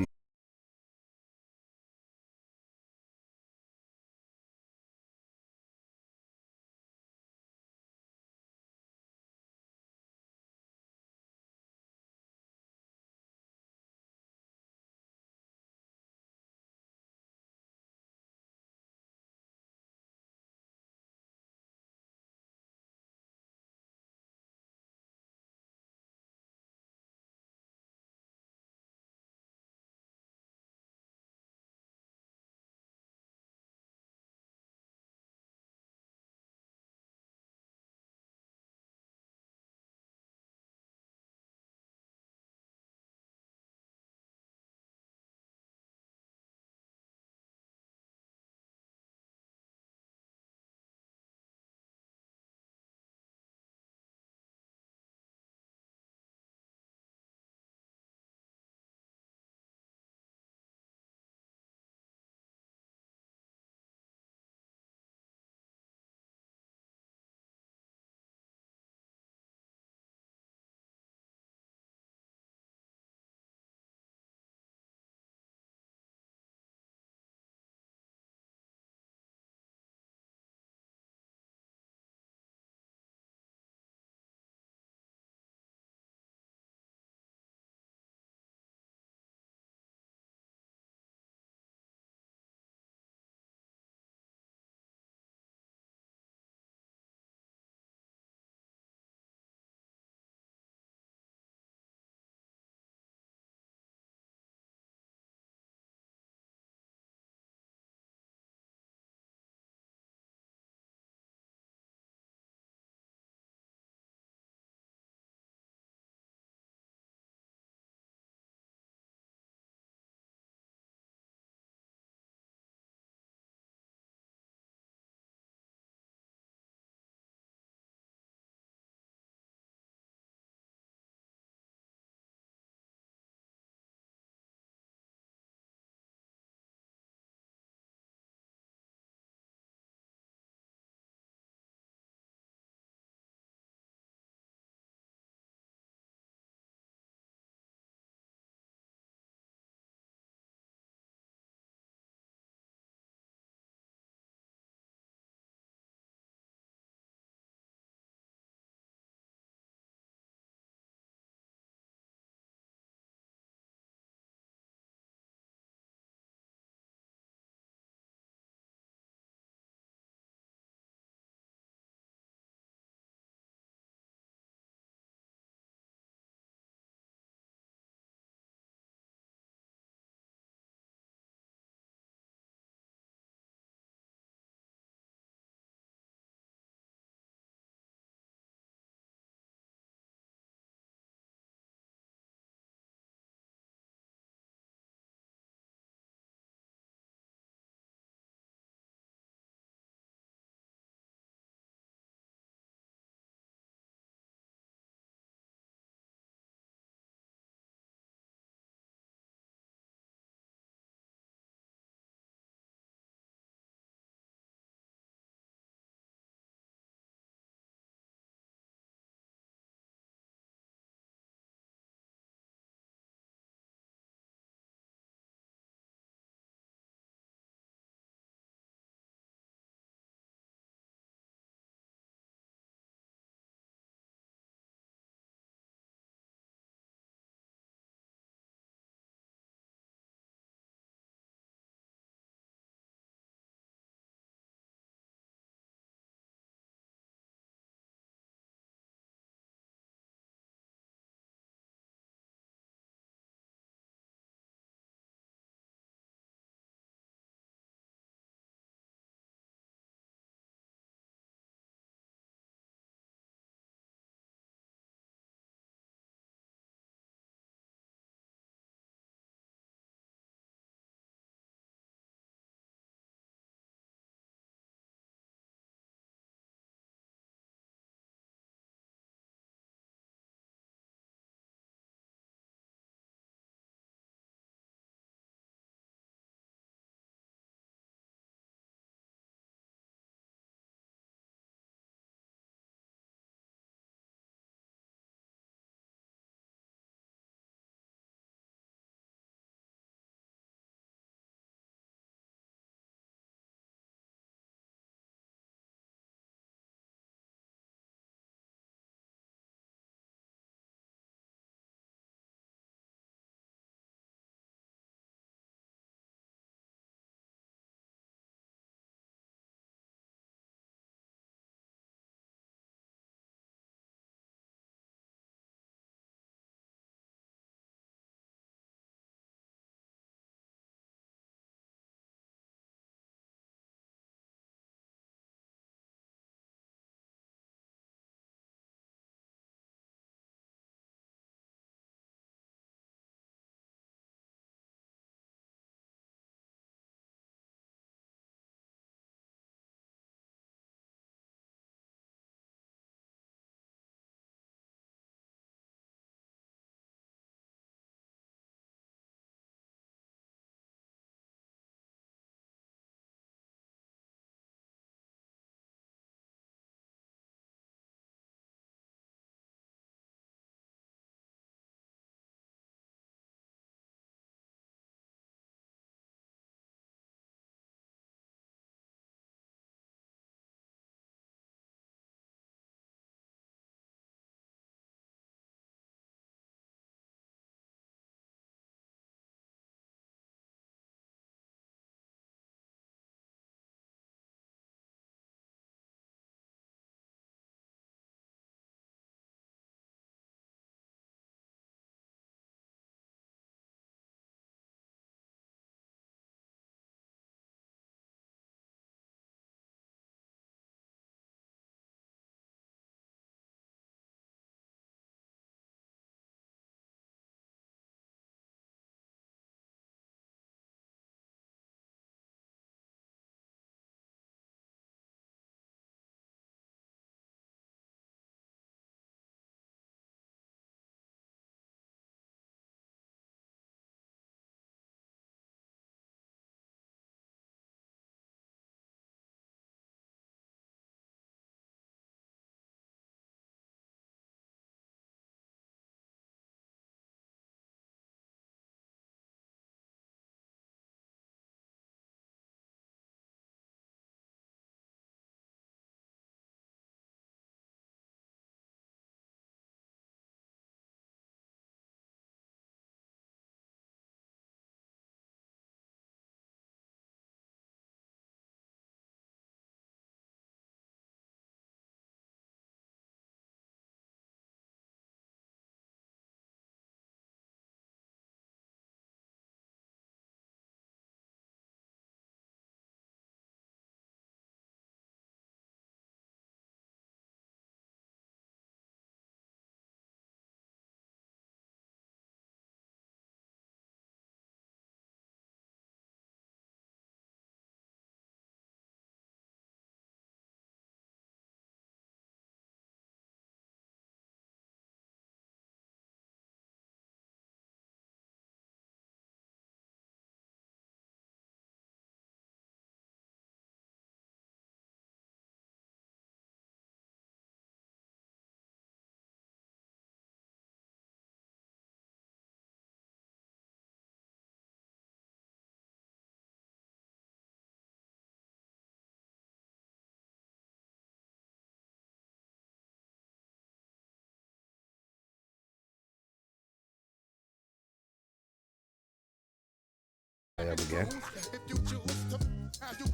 again.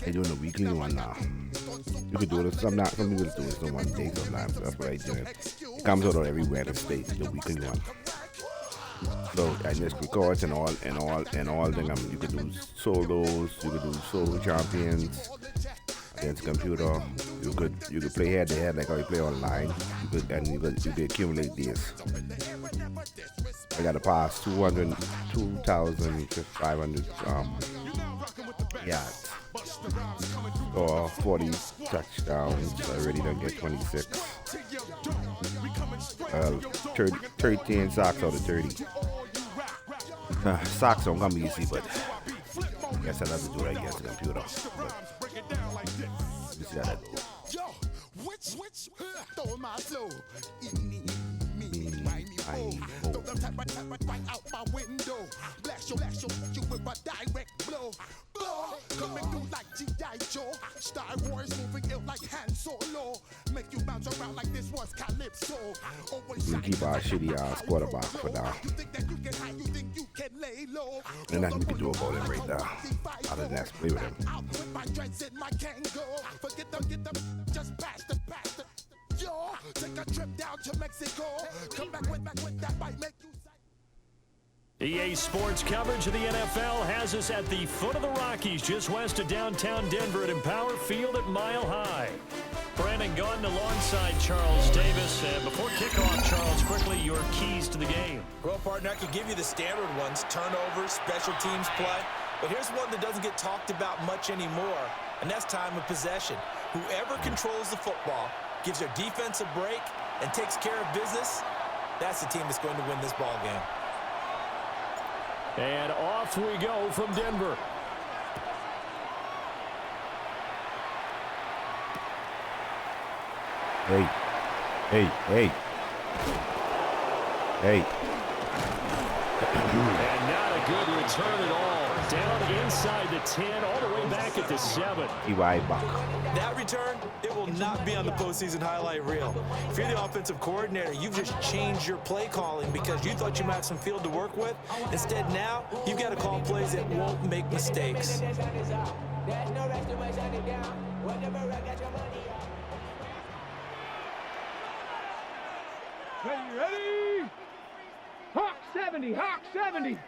They're doing a weekly one now. You could do it. Some people do it in one day sometimes. So that's what I do. It comes out every Wednesday, the weekly one. So I just records and all thing. You could do solos. You could do solo champions against computer. You could play head to head like how you play online. You could accumulate these. I got to pass 2,500 yards or 40 touchdowns. I already done get 26. 13 socks out of 30. Socks don't come easy, but I guess I'll have to do it against the computer. But you see how that goes. Coming through like G.I. Joe, Star Wars moving ill like Han Solo. Make you bounce around like this was Calypso. We keep our shitty quarterback for now. There's nothing you can do about him right now. Other than that, play with him. Just pass the yo, take a trip down to Mexico. Come back with that might make you. EA Sports coverage of the NFL has us at the foot of the Rockies, just west of downtown Denver at Empower Field at Mile High. Brandon Gordon alongside Charles Davis. And before kickoff, Charles, quickly your keys to the game. Well, partner, I could give you the standard ones, turnovers, special teams play. But here's one that doesn't get talked about much anymore, and that's time of possession. Whoever controls the football, gives their defense a break, and takes care of business, that's the team that's going to win this ball game. And off we go from Denver. Hey. And not a good return at all. Down inside the 10, all the way back at the 7. That return, it will not be on the postseason highlight reel. If you're the offensive coordinator, you've just changed your play calling because you thought you might have some field to work with. Instead, now, you've got to call plays that won't make mistakes. Ready? Hawk 70, Hawk 70.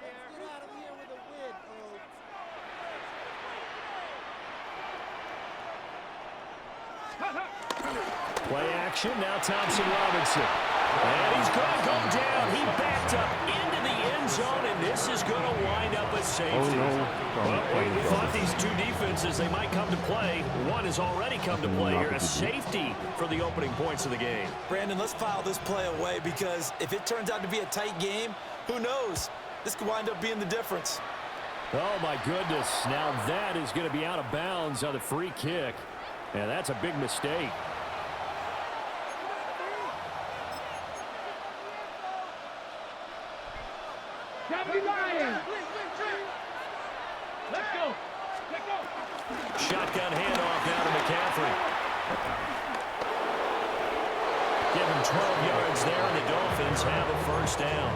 Play action, now Thompson Robinson. And he's going to go down. He backed up into the end zone, and this is going to wind up a safety. Oh, no. Well, we thought these two defenses, they might come to play. One has already come to play here, a safety for the opening points of the game. Brandon, let's file this play away because if it turns out to be a tight game, who knows? This could wind up being the difference. Oh, my goodness. Now that is going to be out of bounds on the free kick. And that's a big mistake. Let's go. Shotgun handoff now to McCaffrey. Give him 12 yards there, and the Dolphins have a first down.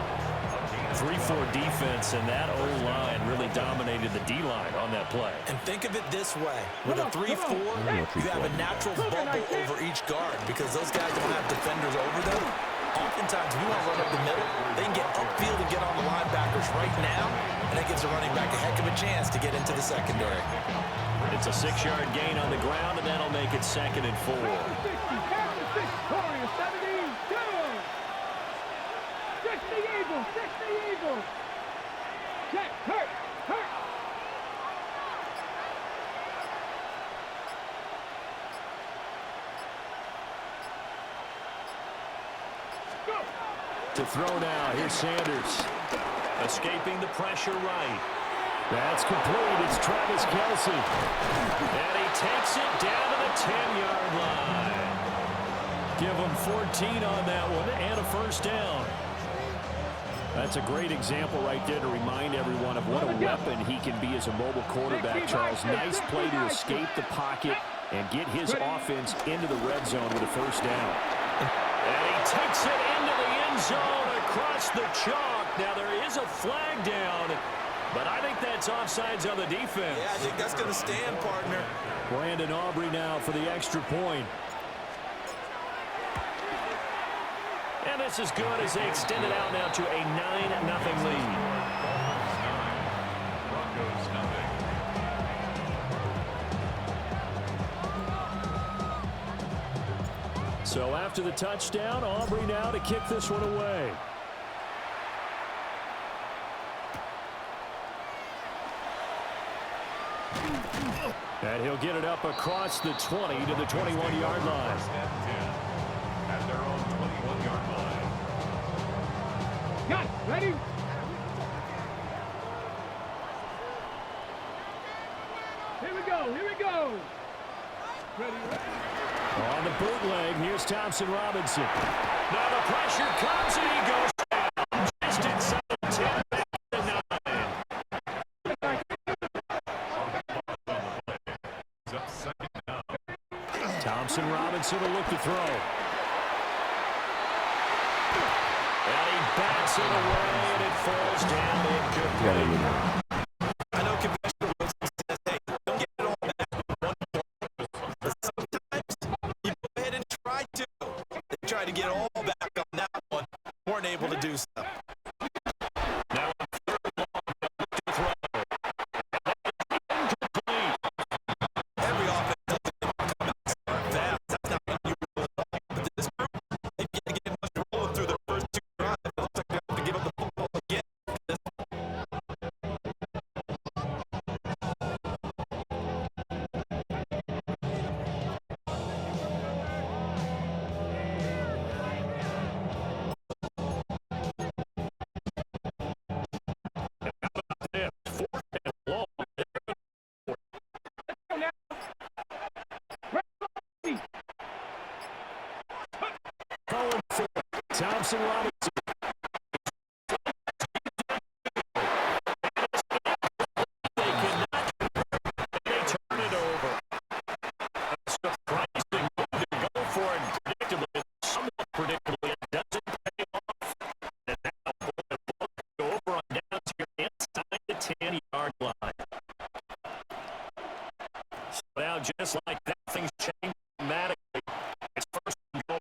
3-4 defense, and that O-line really dominated the D-line on that play. And think of it this way. With a 3-4, you have a natural bubble over each guard because those guys don't have defenders over them. Oftentimes, if you want to run up the middle, they can get upfield and get on the linebackers right now, and that gives the running back a heck of a chance to get into the secondary. It's a 6-yard gain on the ground, and that'll make it 2nd and 4. Fix the Eagles. Check, hurt. Go. To throw now, here's Sanders. Escaping the pressure right. That's complete. It's Travis Kelce. And he takes it down to the 10-yard line. Give him 14 on that one and a first down. That's a great example right there to remind everyone of what a weapon he can be as a mobile quarterback, Charles. Nice play to escape the pocket and get his offense into the red zone with a first down. And he takes it into the end zone across the chalk. Now there is a flag down, But I think that's offsides on the defense. Yeah, I think that's going to stand, partner. Brandon Aubrey now for the extra point. And this is good as they extend it out now to a 9-0 lead. Broncos nothing. So after the touchdown, Aubrey now to kick this one away. And he'll get it up across the 20 to the 21-yard line. At their own 21-yard line. Got it. Ready? Here we go. Here we go. Ready, ready. On the bootleg, here's Thompson Robinson. Now the pressure comes and he goes down. Just inside the 10, back to 9. Thompson Robinson will look to throw. And he bats it away and it falls down. I know Conventional Wilson says, hey, don't get it all back. But sometimes you go ahead and try to. They tried to get it all back on that one. Weren't able to do so. Now, third long, to throw. Incomplete. Every offense doesn't come out fast. That's not what you really like. But this group, they can't get much rolling through the first two drives. It looks like they have to give up the football again. Thompson Robinson. They cannot. They turn it over. A surprising move to go for it predictably, somewhat predictably. It doesn't pay off. And now go over on downs here inside the 10-yard line. So now just like that, things change dramatically. It's first and goal.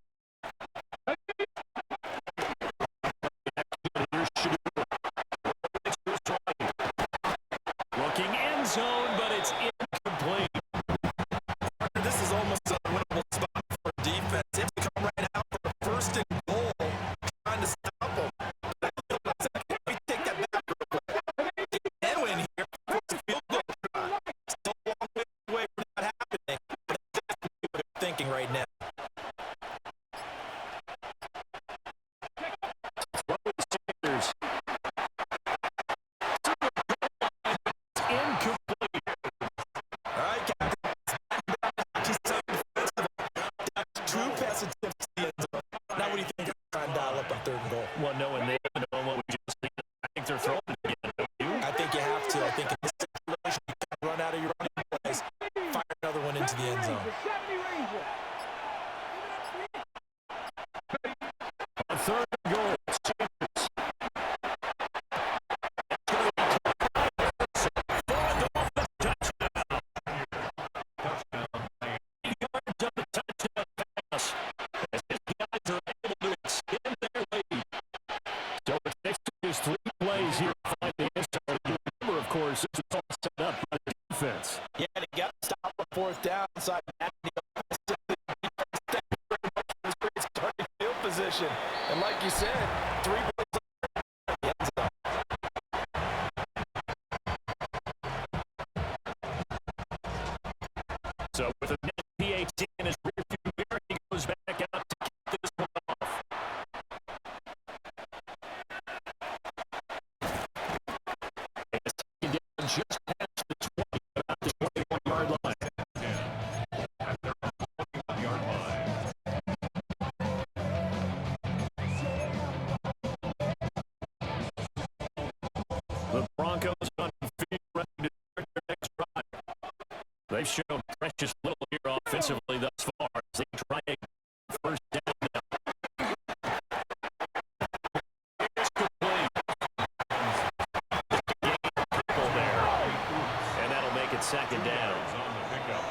second down. On the pickup.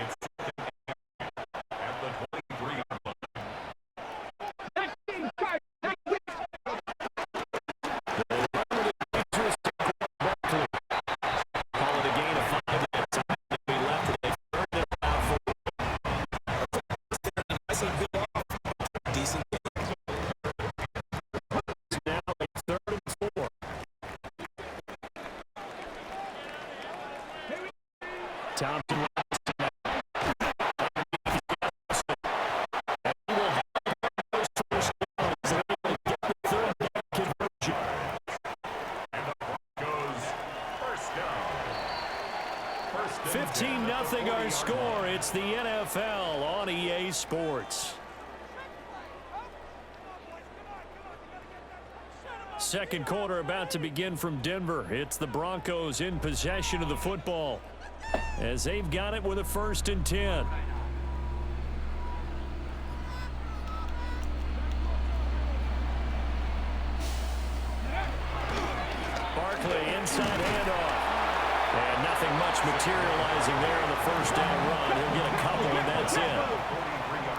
It's at the 23-yard line. Call it a gain of 5 to be left. They turned it out for decent. now a 3rd and 4. Thompson. First down. 15-0 our score. It's the NFL on EA Sports. Second quarter about to begin from Denver. It's the Broncos in possession of the football as they've got it with a 1st and 10. Barkley inside handoff. And nothing much materializing there on the first down run. He'll get a couple, and that's it.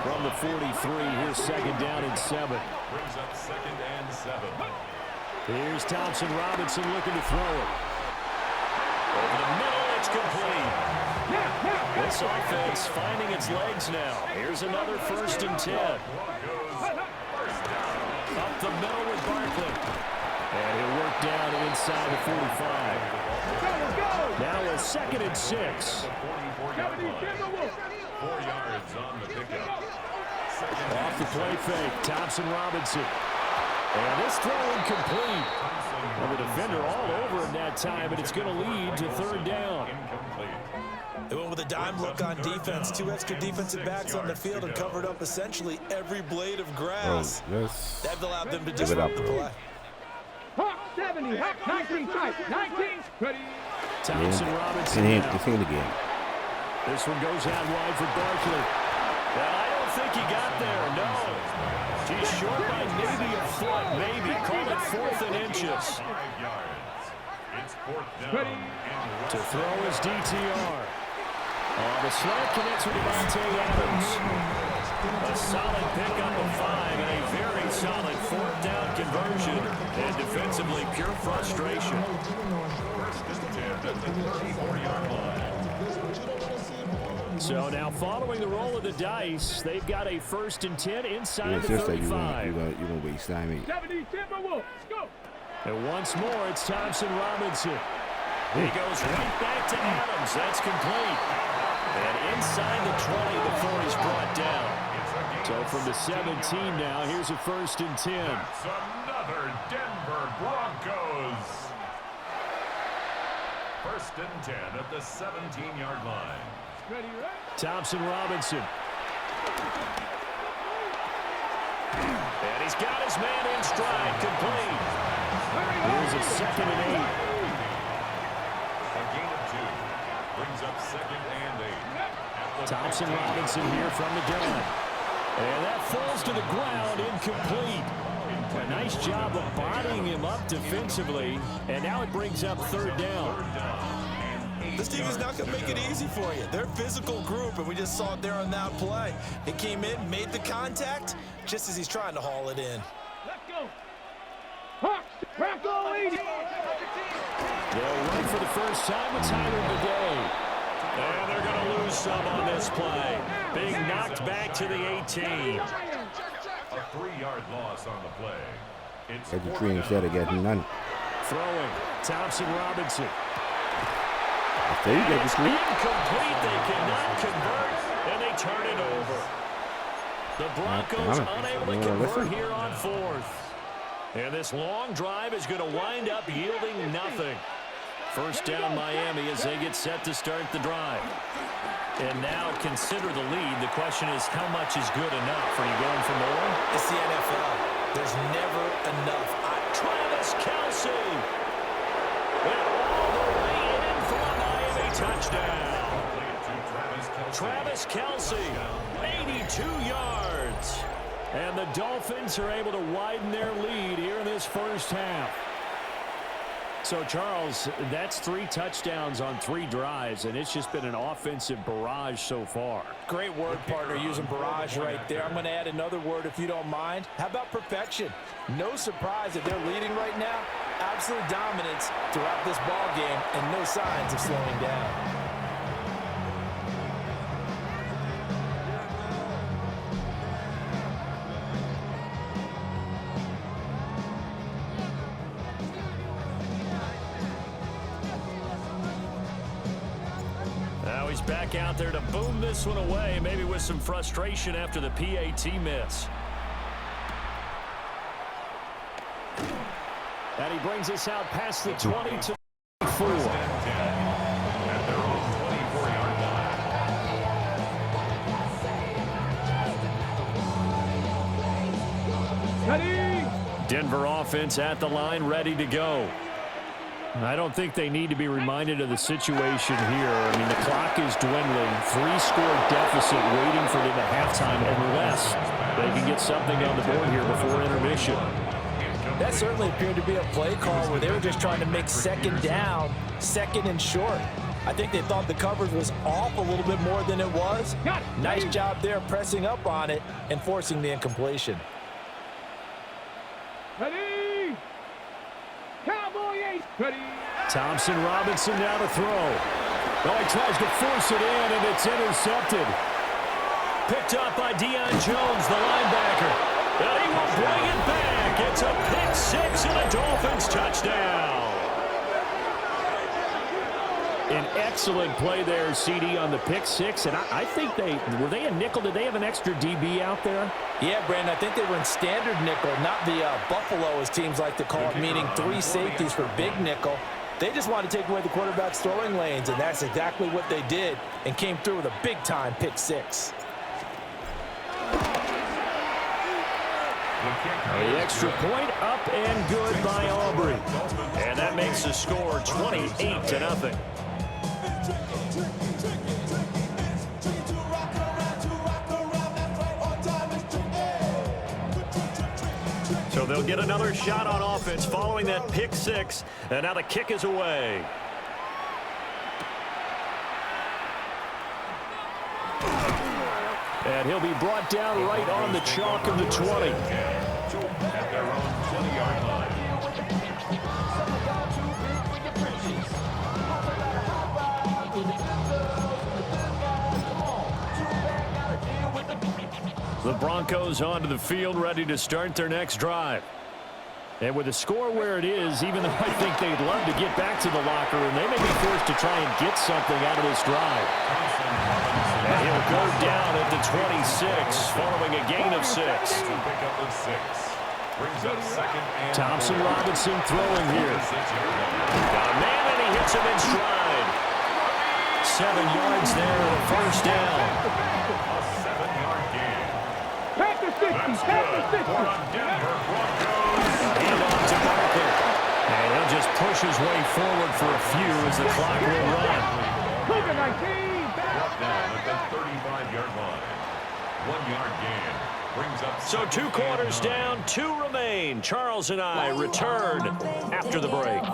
From the 43, here's 2nd down and 7. Brings up 2nd and 7. Here's Thompson Robinson looking to throw it. Over the middle, it's complete. This offense finding its legs now. Here's another 1st and 10. Up the middle with Barkley. And he'll work down inside the 45. Now a 2nd and 6. 4 yards on the pickup. Off the play fake, Thompson Robinson. And this throw incomplete. Well, the defender all over him that time, but it's going to lead to 3rd down. They went with a dime look on defense. 2 extra defensive backs on the field and covered up essentially every blade of grass. That allowed them to disrupt the play. 70, 19 tight, 19, ready. Thompson Robinson. It's in the game. This one goes out wide for Barkley. Well, I don't think he got there, no. He's short by maybe a foot, maybe. Call it 4th and inches. 5 yards. It's 4th down. To throw his DTR. The slant connects with Devontae Adams. A solid pickup of 5 and a very solid 4th down conversion. And defensively, pure frustration. 1st and 10 at the 34-yard line. So now following the roll of the dice, they've got a 1st and 10 inside the 35. You're going to waste time. 70, Timberwolves, go. And once more, it's Thompson Robinson. He goes right back to Adams. That's complete. And inside the 20 before he's brought down. So from the 17 now, here's a 1st and 10. That's another Denver Broncos. 1st and 10 at the 17-yard line. Thompson Robinson. And he's got his man in stride, complete. Here's a 2nd and 8. A gain of 2. Brings up 2nd and 8. Thompson Robinson here from the gun. And that falls to the ground, incomplete. A nice job of bodying him up defensively. And now it brings up 3rd down. This team is not going to make it easy for you. They're a physical group, and we just saw it there on that play. He came in, made the contact, just as he's trying to haul it in. Let's go. Hawks, Bronco 80. They'll run for the first time with Tyler today. And they're going to lose some on this play. Being knocked back to the 18. A 3-yard loss on the play. It's Get the 3 instead of getting none. Throwing, Thompson Robinson. There you get the 3. Incomplete, they cannot convert, and they turn it over. The Broncos unable to convert here on 4th. And this long drive is going to wind up yielding nothing. First down Miami as they get set to start the drive. And now consider the lead. The question is, how much is good enough? Are you going for more? It's the NFL. There's never enough. Travis Kelce went all the way in for a Miami touchdown. Travis Kelce, 82 yards. And the Dolphins are able to widen their lead here in this first half. So, Charles, that's 3 touchdowns on 3 drives, and it's just been an offensive barrage so far. Great word, partner, using barrage right there. I'm going to add another word if you don't mind. How about perfection? No surprise that they're leading right now. Absolute dominance throughout this ball game and no signs of slowing down. Now he's back out there to boom this one away, maybe with some frustration after the PAT miss. And he brings us out past the 20 to 4. Denver offense at the line, ready to go. I don't think they need to be reminded of the situation here. I mean, the clock is dwindling. 3-score deficit waiting for them at halftime unless they can get something on the board here before intermission. That certainly appeared to be a play call where they were just trying to make second down, second and short. I think they thought the coverage was off a little bit more than it was. Nice job there pressing up on it and forcing the incompletion. Ready? Cowboy 8. Ready? Thompson Robinson now to throw. Oh, he tries to force it in, and it's intercepted. Picked up by Deion Jones, the linebacker. And he will bring it back. It's a pick 6 and a Dolphins touchdown. An excellent play there, CD, on the pick 6. And I think were they a nickel? Did they have an extra DB out there? Yeah, Brandon, I think they were in standard nickel, not the Buffalo, as teams like to call it, meaning 3 safeties for big nickel. They just wanted to take away the quarterback's throwing lanes, and that's exactly what they did and came through with a big-time pick 6. The extra point up and good by Aubrey. And that makes the score 28-0. So they'll get another shot on offense following that pick 6. And now the kick is away. And he'll be brought down right on the chalk of the 20. At their own 20-yard line. The Broncos onto the field, ready to start their next drive. And with the score where it is, even though I think they'd love to get back to the locker room, they may be forced to try and get something out of this drive. And he'll go down at the 26, following a gain of 6. Thompson Robinson throwing here. Got a man, and he hits him in stride. 7 yards there and a first down. A 7-yard gain. Back to 60. Back to 60. Hand off to Barkley. And he'll just push his way forward for a few as the clock will run. Brought down at the 35-yard line. 1-yard gain. Brings up so 2 quarters down, 2 remain. Charles and I return after the break.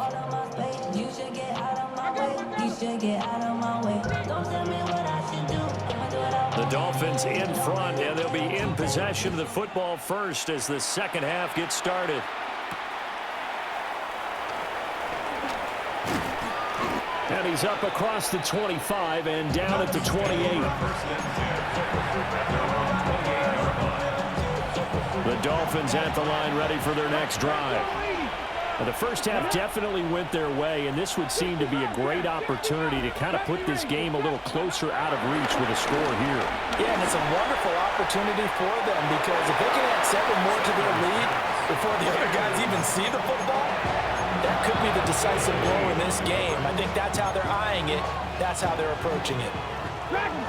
You should get out of my way. You should get out of my way. Don't tell me what I should do. I'ma do it all. The Dolphins in front, and they'll be in possession of the football first as the second half gets started. And he's up across the 25 and down at the 28. The Dolphins at the line, ready for their next drive. Now, the first half definitely went their way, and this would seem to be a great opportunity to kind of put this game a little closer out of reach with a score here. Yeah, and it's a wonderful opportunity for them because if they can add 7 more to their lead before the other guys even see the football, that could be the decisive blow in this game. I think that's how they're eyeing it. That's how they're approaching it.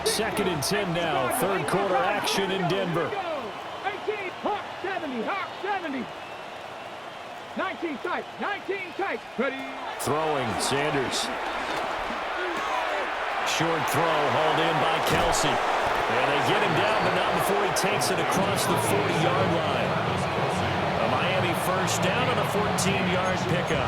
2nd and 10 now. 3rd quarter action in Denver. 18, Hawk 70, Hawk 70. 19 tight, 19 tight. Ready? Throwing, Sanders. Short throw, hauled in by Kelsey. And they get him down, but not before he takes it across the 40-yard line. A Miami first down and a 14-yard pickup.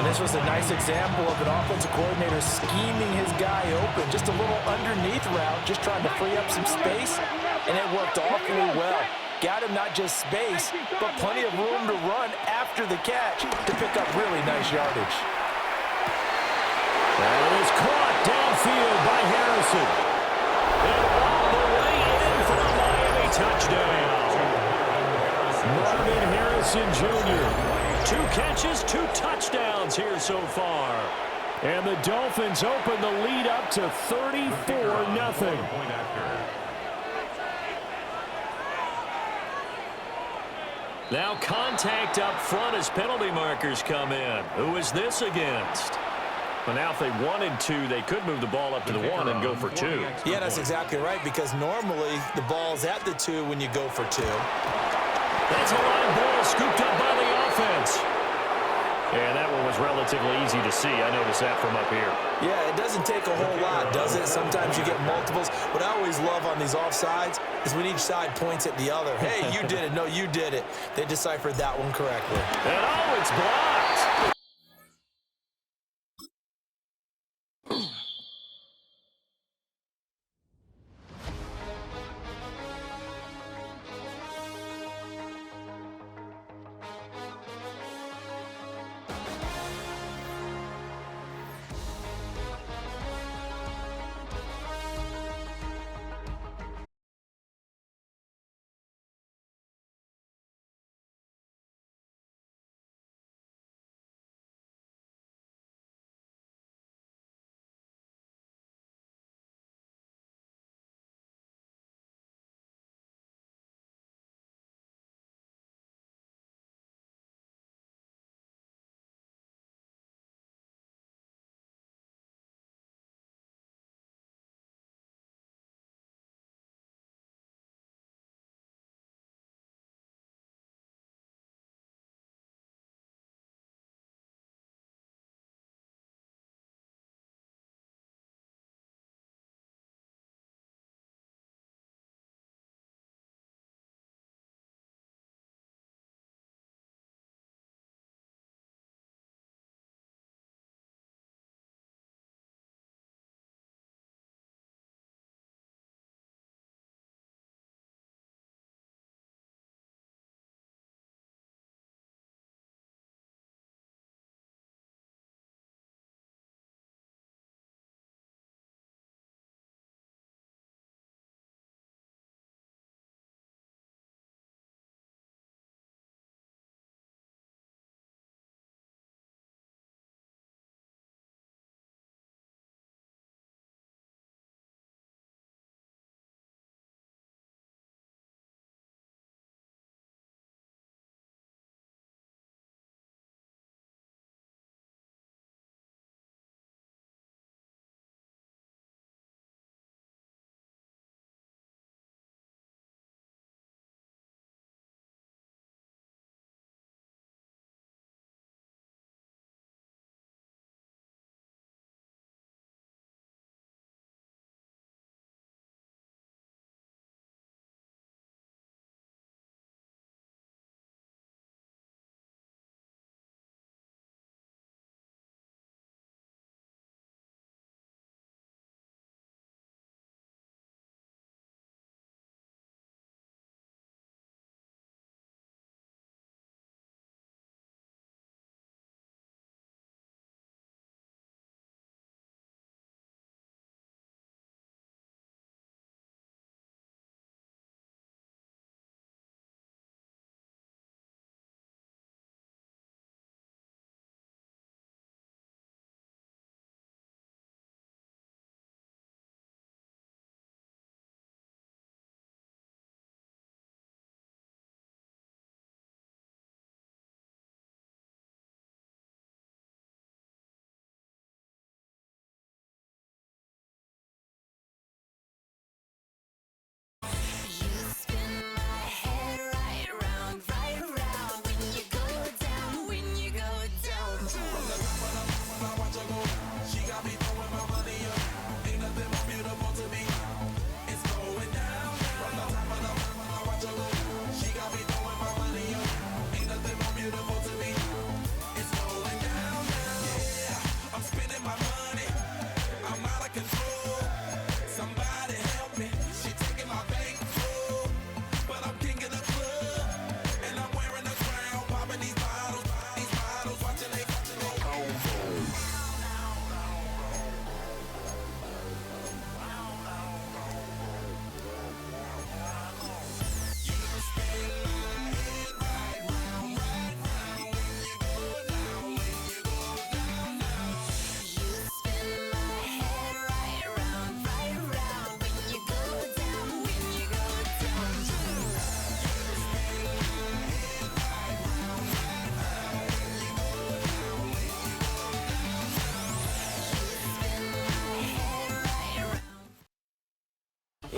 And this was a nice example of an offensive coordinator scheming his guy open. Just a little underneath route, just trying to free up some space, and it worked awfully well. Got him not just space, but plenty of room to run after the catch to pick up really nice yardage. That is caught downfield by Harrison. And all the way in for a Miami touchdown. Marvin Harrison Jr. 2 catches, 2 touchdowns here so far. And the Dolphins open the lead up to 34-0. Now contact up front as penalty markers come in. Who is this against? Well, now if they wanted to, they could move the ball up to the 1 and go for 2. Yeah, that's exactly right, because normally the ball's at the 2 when you go for 2. That's a line ball scooped up by the offense. And that one was relatively easy to see. I noticed that from up here. Yeah, it doesn't take a whole lot, does it? Sometimes you get multiples. What I always love on these offsides is when each side points at the other. Hey, you did it. No, you did it. They deciphered that one correctly. And oh, it's blocked.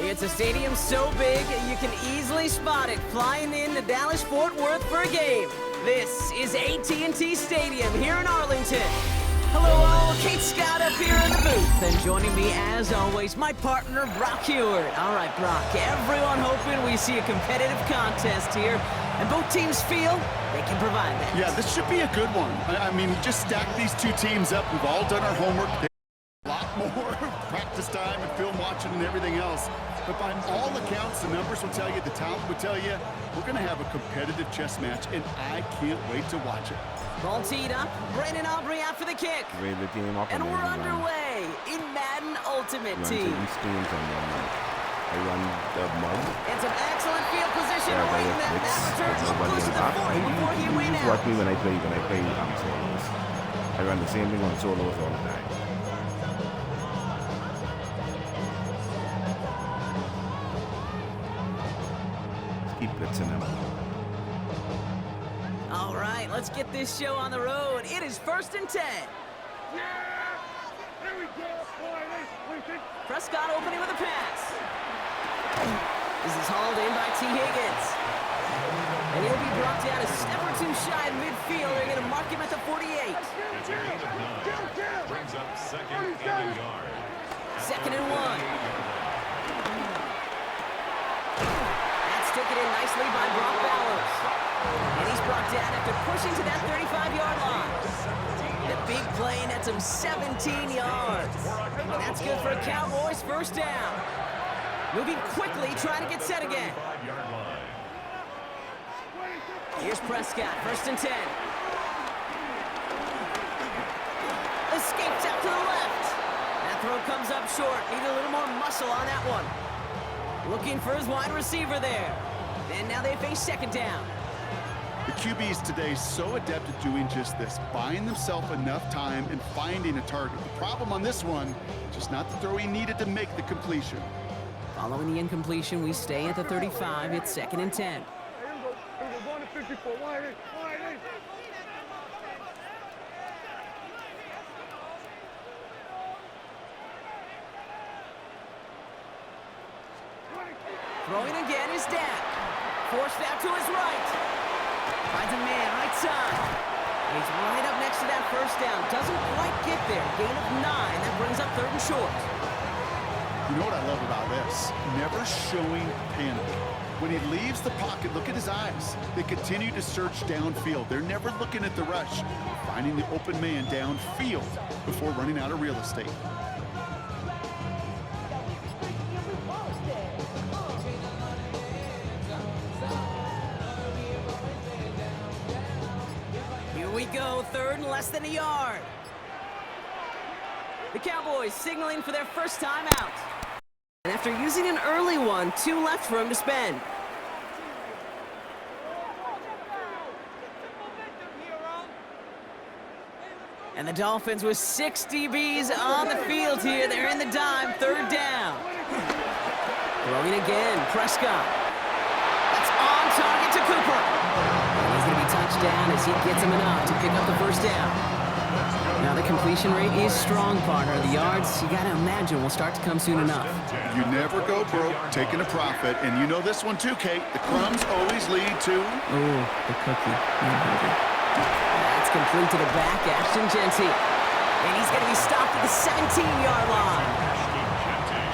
It's a stadium so big you can easily spot it flying into Dallas-Fort Worth for a game. This is AT&T Stadium here in Arlington. Hello all, Kate Scott up here in the booth. And joining me as always, my partner Brock Heward. All right, Brock, everyone hoping we see a competitive contest here. And both teams feel they can provide that. Yeah, this should be a good one. I mean, just stack these two teams up. We've all done our homework. A lot more practice time and film watching and everything else. But by all accounts, the numbers will tell you, the talent will tell you, we're going to have a competitive chess match, and I can't wait to watch it. Ball teed up, Brandon Aubrey out for the kick. And we're underway in Madden Ultimate Team. I run the mud. It's an excellent field position. Waiting that return up close to the 40 before he went out. Watch me when I play solos. I run the same thing on solos all the time. Keep blitzing them. All right, let's get this show on the road. It is 1st and 10. Yeah! There we go. Prescott opening with a pass. This is hauled in by T. Higgins. And he'll be brought down a step or two shy of midfield. They're going to mark him at the 48. It's a gain of 9. Brings up 2nd and a yard. 2nd and 1. That's taken in nicely by Brock Bowers. And he's brought down after pushing to that 35-yard line. And a big play nets him 17 yards. And that's good for a Cowboys first down. Moving quickly, trying to get set again. Here's Prescott, 1st and 10. Escapes out to the left. That throw comes up short. Need a little more muscle on that one. Looking for his wide receiver there. And now they face 2nd down. The QBs today so adept at doing just this, buying themselves enough time and finding a target. The problem on this one, just not the throw he needed to make the completion. Following the incompletion, we stay at the 35. It's 2nd and 10. Throwing again is Dak. Forced out to his right. Finds a man right side. He's right up next to that first down. Doesn't quite get there. Gain of 9. That brings up 3rd and short. You know what I love about this? Never showing panic. When he leaves the pocket, look at his eyes. They continue to search downfield. They're never looking at the rush. Finding the open man downfield before running out of real estate. Here we go, 3rd and less than a yard. The Cowboys signaling for their first time out. And after using an early one, 2 left for him to spend. And the Dolphins with 6 DBs on the field here. They're in the dime, 3rd down. Throwing again, Prescott. That's on target to Cooper. And he's going to be touched down as he gets him enough to pick up the first down. Now the completion rate is strong, partner. The yards, you got to imagine, will start to come soon enough. You never go broke taking a profit, and you know this one too, Kate. The crumbs always lead to... Ooh, the cookie. That's complete to the back, Ashton Genty. And he's going to be stopped at the 17-yard line.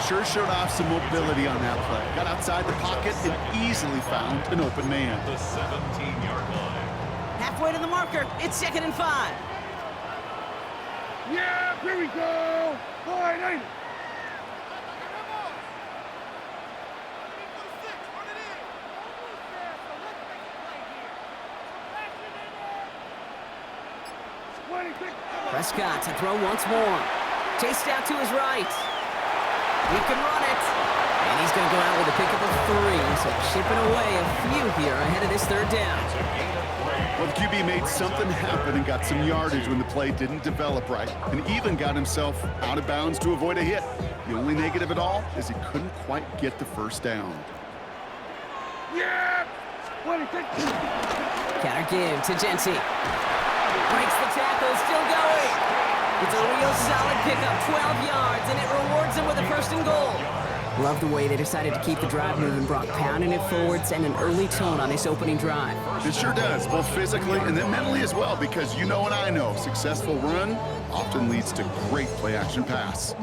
Sure showed off some mobility on that play. Got outside the pocket and easily found an open man. The 17-yard line. Halfway to the marker, it's 2nd and 5. Yeah, here we go. Boy, nice. Prescott to throw once more. Chased out to his right. He can run it. And he's going to go out with a pickup of 3. So chipping away a few here ahead of this 3rd down. Well, the QB made something happen and got some yardage when the play didn't develop right, and even got himself out of bounds to avoid a hit. The only negative at all is he couldn't quite get the first down. Yeah! Counter give to Genty. Breaks the tackle, still going. It's a real solid pickup, 12 yards, and it rewards him with a 1st and goal. Love the way they decided to keep the drive moving, Brock, pounding it forward, send an early tone on this opening drive. It sure does, both physically and then mentally as well, because you know and I know, successful run often leads to great play-action pass.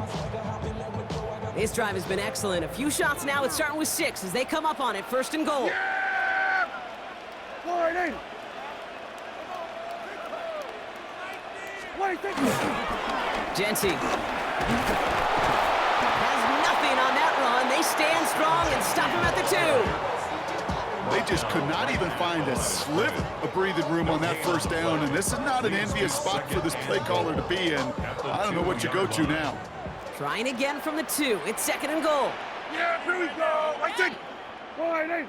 This drive has been excellent. A few shots now. It's starting with 6 as they come up on it. 1st and goal. Jency has nothing on that run. They stand strong and stop him at the 2. They just could not even find a sliver of breathing room on that 1st down, and this is not an envious spot for this play caller to be in. I don't know what you go to now. Trying again from the 2. It's 2nd and goal. Yeah, here we go. I think. Wide.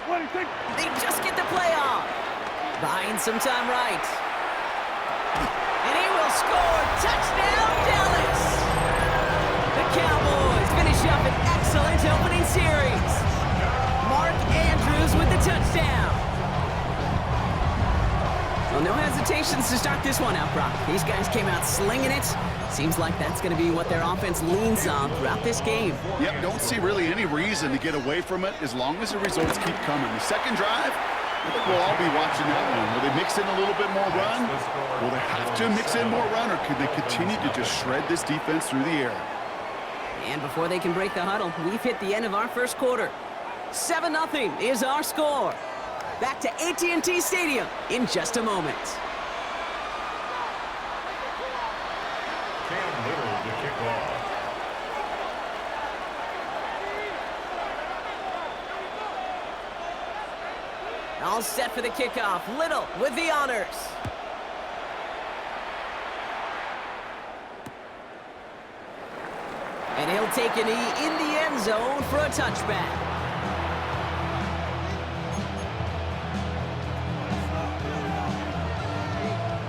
They just get the play off. Buying some time right. And he will score. Touchdown, Dallas. The Cowboys finish up an excellent opening series. Mark Andrews with the touchdown. Well, no hesitations to start this one out, Brock. These guys came out slinging it. Seems like that's going to be what their offense leans on throughout this game. Yep, don't see really any reason to get away from it as long as the results keep coming. The second drive, I think we'll all be watching that one. Will they mix in a little bit more run? Will they have to mix in more run, or could they continue to just shred this defense through the air? And before they can break the huddle, we've hit the end of our 1st quarter. 7-0 is our score. Back to AT&T Stadium in just a moment. Cam Little to kick off. All set for the kickoff. Little with the honors. And he'll take a knee in the end zone for a touchback.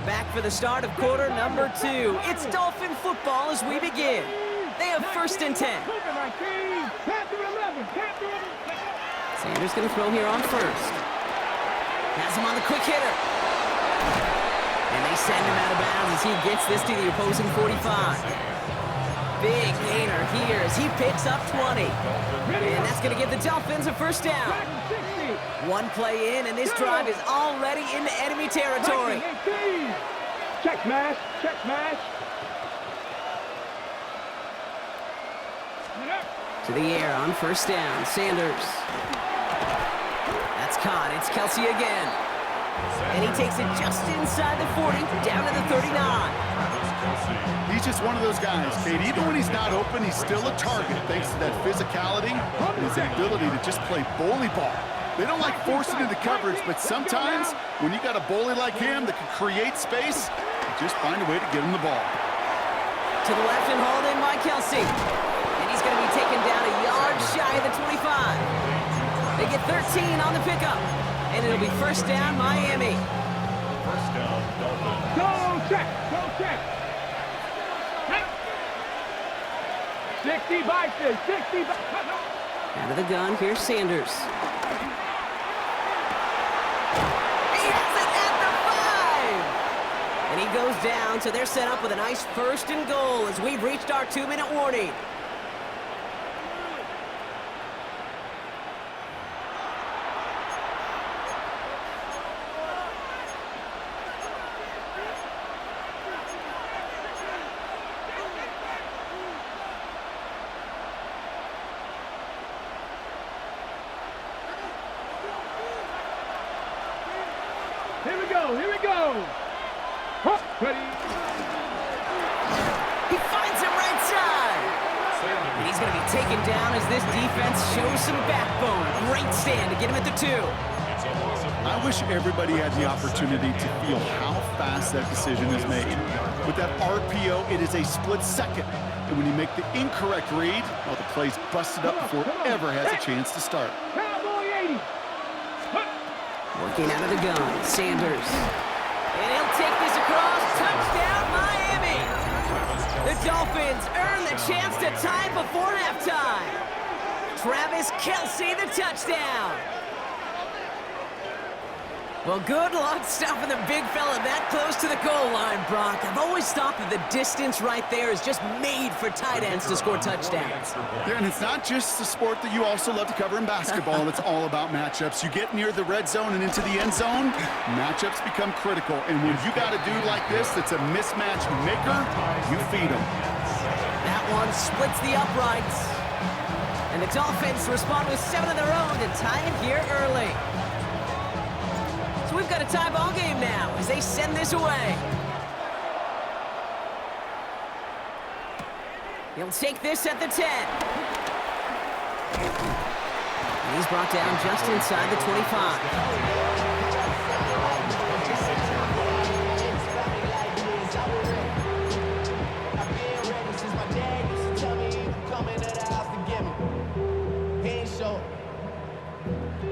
Back for the start of quarter number 2. It's Dolphin football as we begin. They have 1st and 10. Sanders going to throw here on 1st. Has him on the quick hitter. And they send him out of bounds as he gets this to the opposing 45. Big gainer here as he picks up 20. And that's going to give the Dolphins a 1st down. One play in, and this drive is already into enemy territory. Check smash, check smash. To the air on 1st down, Sanders. That's caught, it's Kelsey again. And he takes it just inside the 40, down to the 39. He's just one of those guys, Kate. Even when he's not open, he's still a target thanks to that physicality and his ability to just play bully ball. They don't like forcing into coverage, but sometimes when you got a bully like him that can create space, you just find a way to get him the ball. To the left and hauled in by Kelsey. And he's going to be taken down a yard shy of the 25. They get 13 on the pickup. And it'll be 1st down, Miami. 1st down, Dolphins. Go check, go check. 60 boxes, 60 boxes. Out of the gun, here's Sanders. He has it at the 5! And he goes down, so they're set up with a nice 1st and goal as we've reached our 2-minute warning. Here we go, here we go. Huh, ready. He finds him right side. And he's going to be taken down as this defense shows some backbone. Great stand to get him at the 2. I wish everybody had the opportunity to feel how fast that decision is made. With that RPO, it is a split second. And when you make the incorrect read, well, the play's busted up before it ever has a chance to start. Cowboy 80. Working out of the gun, Sanders. And he'll take this across. Touchdown, Miami. The Dolphins earn the chance to tie before halftime. Travis Kelsey, the touchdown. Well, good luck stopping the big fella that close to the goal line, Brock. I've always thought that the distance right there is just made for tight ends to score touchdowns. Yeah, and it's not just the sport that you also love to cover in basketball. It's all about matchups. You get near the red zone and into the end zone, matchups become critical. And when you got a dude like this that's a mismatch maker, you feed him. That one splits the uprights. And the Dolphins respond with 7 of their own to tie it here early. So we've got a tie ball game now as they send this away. He'll take this at the 10. And he's brought down just inside the 25.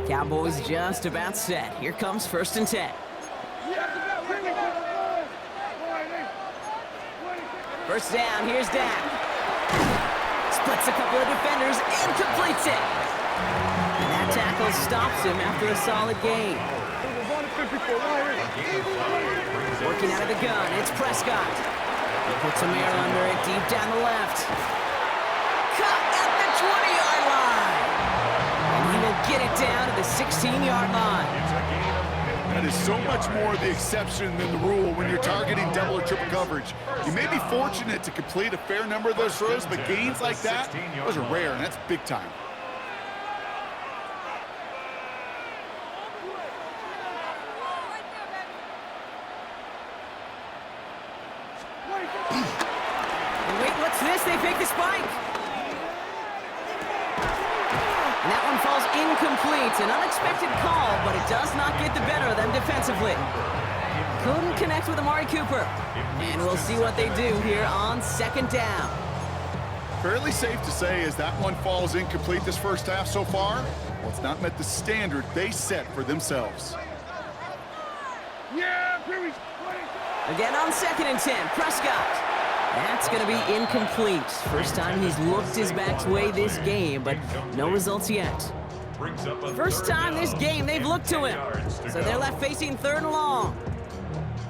Cowboys just about set. Here comes 1st and 10. First down, here's Dak. Splits a couple of defenders and completes it. And that tackle stops him after a solid gain. Working out of the gun, it's Prescott. He puts some air under it deep down the left. Caught at the 20-yard line. And he will get it down to the 16-yard line. That is so much more the exception than the rule when you're targeting double or triple coverage. You may be fortunate to complete a fair number of those throws, but gains like that, those are rare, and that's big time. Wait, what's this? They fake the spike. And that one falls incomplete. An unexpected call, but it does not get the better of them defensively. Couldn't connect with Amari Cooper. And we'll see what they do here on 2nd down. Fairly safe to say as that one falls incomplete this first half so far, well, it's not met the standard they set for themselves. Again on 2nd and 10, Prescott. That's going to be incomplete. First time he's looked his back's way this game, but no results yet. First time this game they've looked to him. So they're left facing 3rd and long.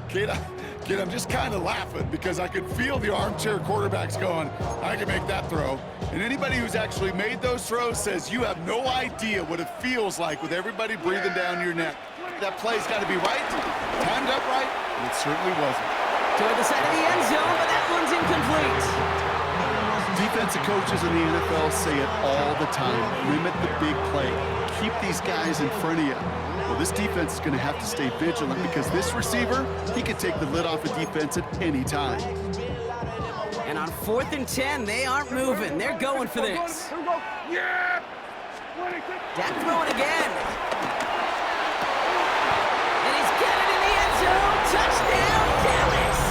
Kid, I'm just kind of laughing because I could feel the armchair quarterbacks going, I can make that throw. And anybody who's actually made those throws says you have no idea what it feels like with everybody breathing down your neck. That play's got to be right, timed up right, and it certainly wasn't. Toward the side of the end zone, but that one's incomplete. Defensive coaches in the NFL say it all the time. Limit the big play. Keep these guys in front of you. Well, this defense is going to have to stay vigilant because this receiver, he can take the lid off a defense at any time. And on 4th and 10, they aren't moving. They're going for this. Dak throwing again. And he's got it in the end zone. Touchdown, Dallas.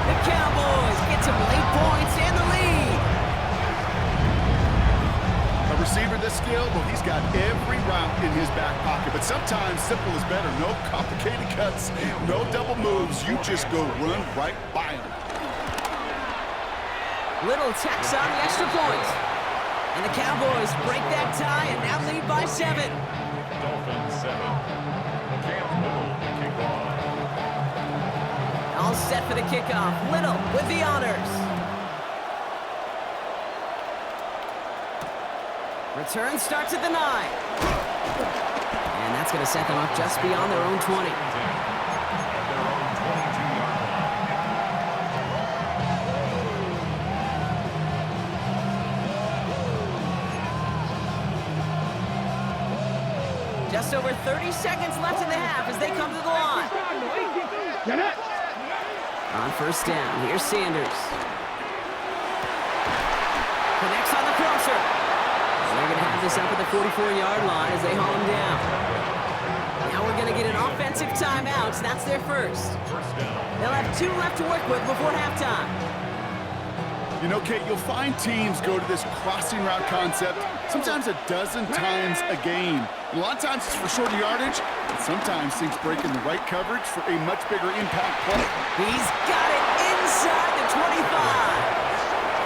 The Cowboys get some late points and the lead. A receiver this skilled, well, he's got every route in his back pocket. But sometimes simple is better. No complicated cuts, no double moves. You just go run right by him. Little tacks on the extra point. And the Cowboys break that tie and now lead by 7. Dolphins 7. Campbell, kickoff. All set for the kickoff. Little with the honors. Return starts at the 9. And that's going to set them up just beyond their own 20. Just over 30 seconds left in the half as they come to the line. On 1st down, here's Sanders. Connects on the crosser. And they're going to have this up at the 44-yard line as they haul him down. Now we're going to get an offensive timeout. That's their first. They'll have 2 left to work with before halftime. You know, Kate, you'll find teams go to this crossing route concept sometimes a dozen times a game. And a lot of times it's for shorter yardage, and sometimes things break in the right coverage for a much bigger impact play. He's got it inside the 25.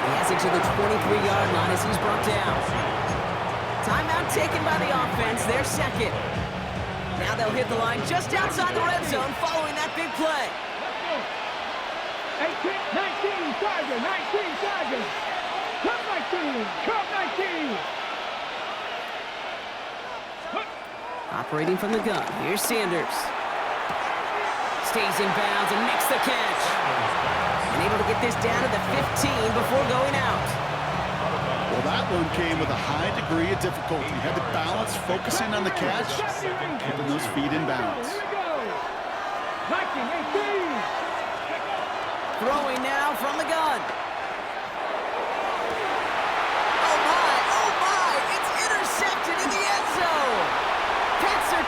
He has it to the 23-yard line as he's brought down. Timeout taken by the offense, their second. Now they'll hit the line just outside the red zone following that big play. 18, 19, Tiger, 19, Tiger. Come 19, come 19. Operating from the gun, here's Sanders. Stays in bounds and makes the catch. And able to get this down to the 15 before going out. Well, that one came with a high degree of difficulty. You had to balance, focusing on the catch, keeping those feet in bounds. 19, 18. Throwing now from the gun. Oh my, it's intercepted in the end zone.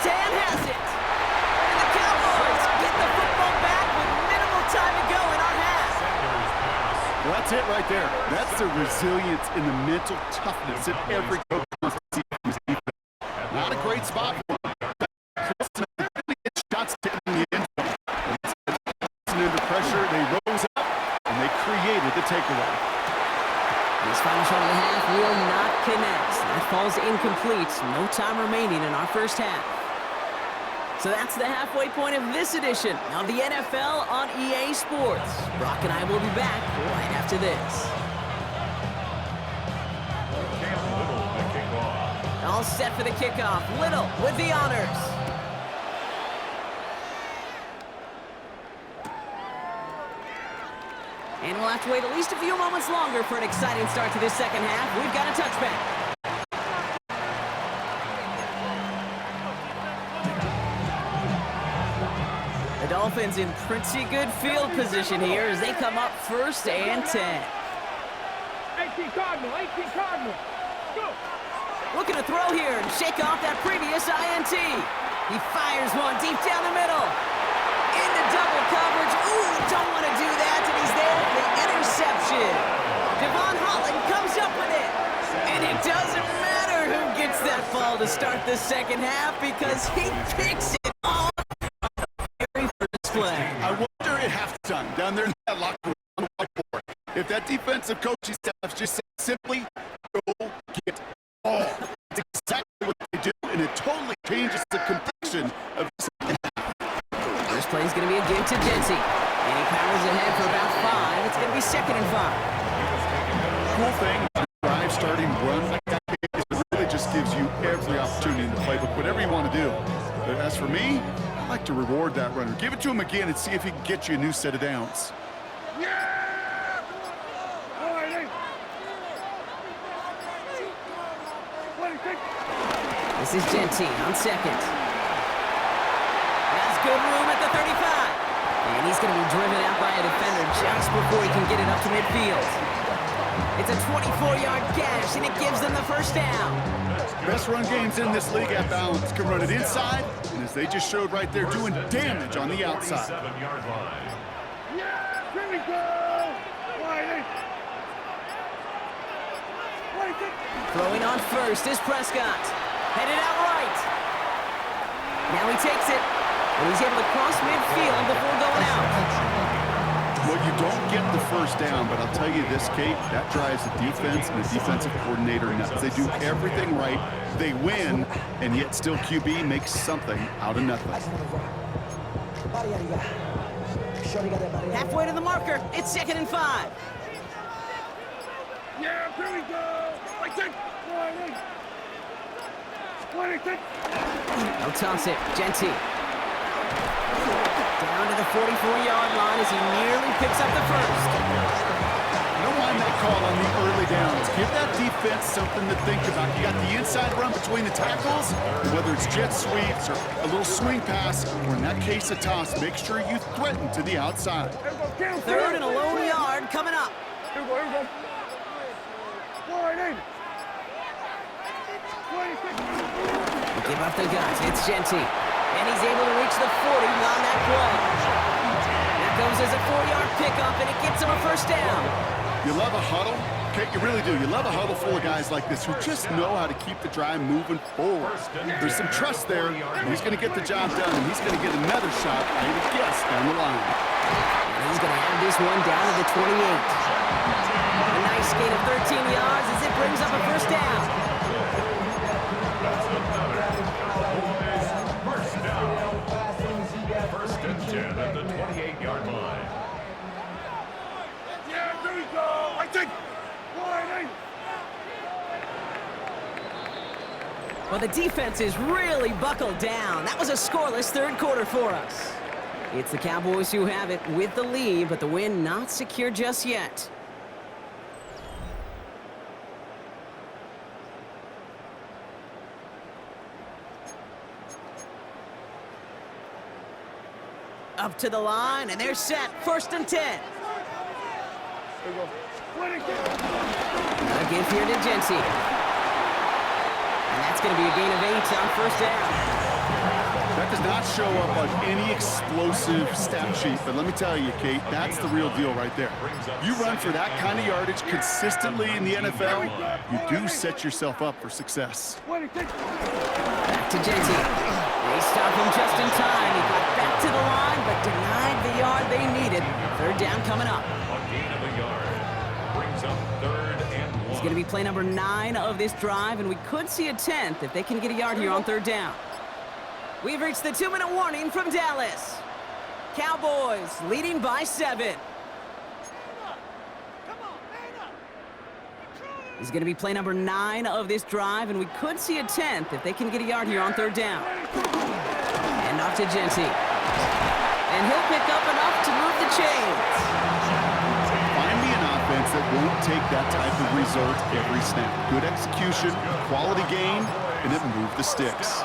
Tan has it. And the Cowboys get the football back with minimal time to go in our half. Well, that's it right there. That's the resilience and the mental toughness that every coach wants to see from his defense. Not a great spot for him. Get shots in the end zone. Under pressure, they rose up and they created the takeaway. This final shot of the half will not connect. That falls incomplete. No time remaining in our first half. So that's the halfway point of this edition of the NFL on EA Sports. Brock and I will be back right after this. All set for the kickoff. Little with the honors. And we'll have to wait at least a few moments longer for an exciting start to this second half. We've got a touchback. The Dolphins in pretty good field position here as they come up 1st and 10. 18 Cardinal, 18 Cardinal. Go. Looking to throw here and shake off that previous INT. He fires one deep down the middle. Into double coverage. Ooh, don't want to do that, and he's there for the interception. Devon Holland comes up with it. And it doesn't matter who gets that ball to start the second half because he picks it off. I wonder at halftime down there in that locker room on the whiteboard if that defensive coaching staff just said simply, go get ball. It's exactly what they do, and it totally changes the complexion of the second half. This play is going to be a give to Jency. And he powers ahead for about 5. It's going to be 2nd and 5. Cool thing about a drive starting run like that is it really just gives you every opportunity in the playbook, whatever you want to do. But as for me, I like to reward that runner. Give it to him again and see if he can get you a new set of downs. This is Genty on 2nd. Has good room at the 35. And he's going to be driven out by a defender just before he can get it up to midfield. It's a 24-yard gash, and it gives them the 1st down. Best run games in this league at balance can run it inside, and as they just showed right there, doing damage on the outside. Here we go. Throwing on 1st is Prescott. Headed out right. Now he takes it, and he's able to cross midfield before going out. Well, you don't get the 1st down, but I'll tell you this, Kate, that drives the defense and the defensive coordinator nuts. They do everything right, they win, and yet still QB makes something out of nothing. Halfway to the marker, it's 2nd and 5. Yeah, here we go. No toss it, Genty. Down to the 44-yard line as he nearly picks up the 1st. I don't mind that call on the early downs. Give that defense something to think about. You got the inside run between the tackles, whether it's jet sweeps or a little swing pass, or in that case a toss, make sure you threaten to the outside. 3rd and a lone yard coming up. Here we go. We give up the guns. It's Genty. And he's able to reach the 40 on that play. That goes as a 4-yard pickup, and it gets him a 1st down. You love a huddle? Okay, you really do. You love a huddle full of guys like this who just know how to keep the drive moving forward. There's some trust there, and he's going to get the job done, and he's going to get another shot, I would guess, down the line. And he's going to have this one down to the 28. A nice gain of 13 yards as it brings up a 1st down. Well, the defense is really buckled down. That was a scoreless third quarter for us. It's the Cowboys who have it with the lead, but the win not secure just yet. Up to the line, and they're set. 1st and 10. A give here to Jency. And that's going to be a gain of 8 on 1st down. That does not show up on any explosive stat sheet, but let me tell you, Kate, that's the real deal right there. You run for that kind of yardage consistently in the NFL, you do set yourself up for success. Back to Jency. They stop him just in time. He got back to the line, but denied the yard they needed. 3rd down coming up. A gain of a yard. Brings up 3rd and 1. It's going to be play number 9 of this drive, and we could see a 10th if they can get a yard here on 3rd down. We've reached the 2-minute warning from Dallas. Cowboys leading by 7. It's going to be play number 9 of this drive, and we could see a 10th if they can get a yard here on 3rd down. And off to Jency. And he'll pick up enough to move the chains. Find me an offense that won't take that type of result every snap. Good execution, quality game, and it moved the sticks.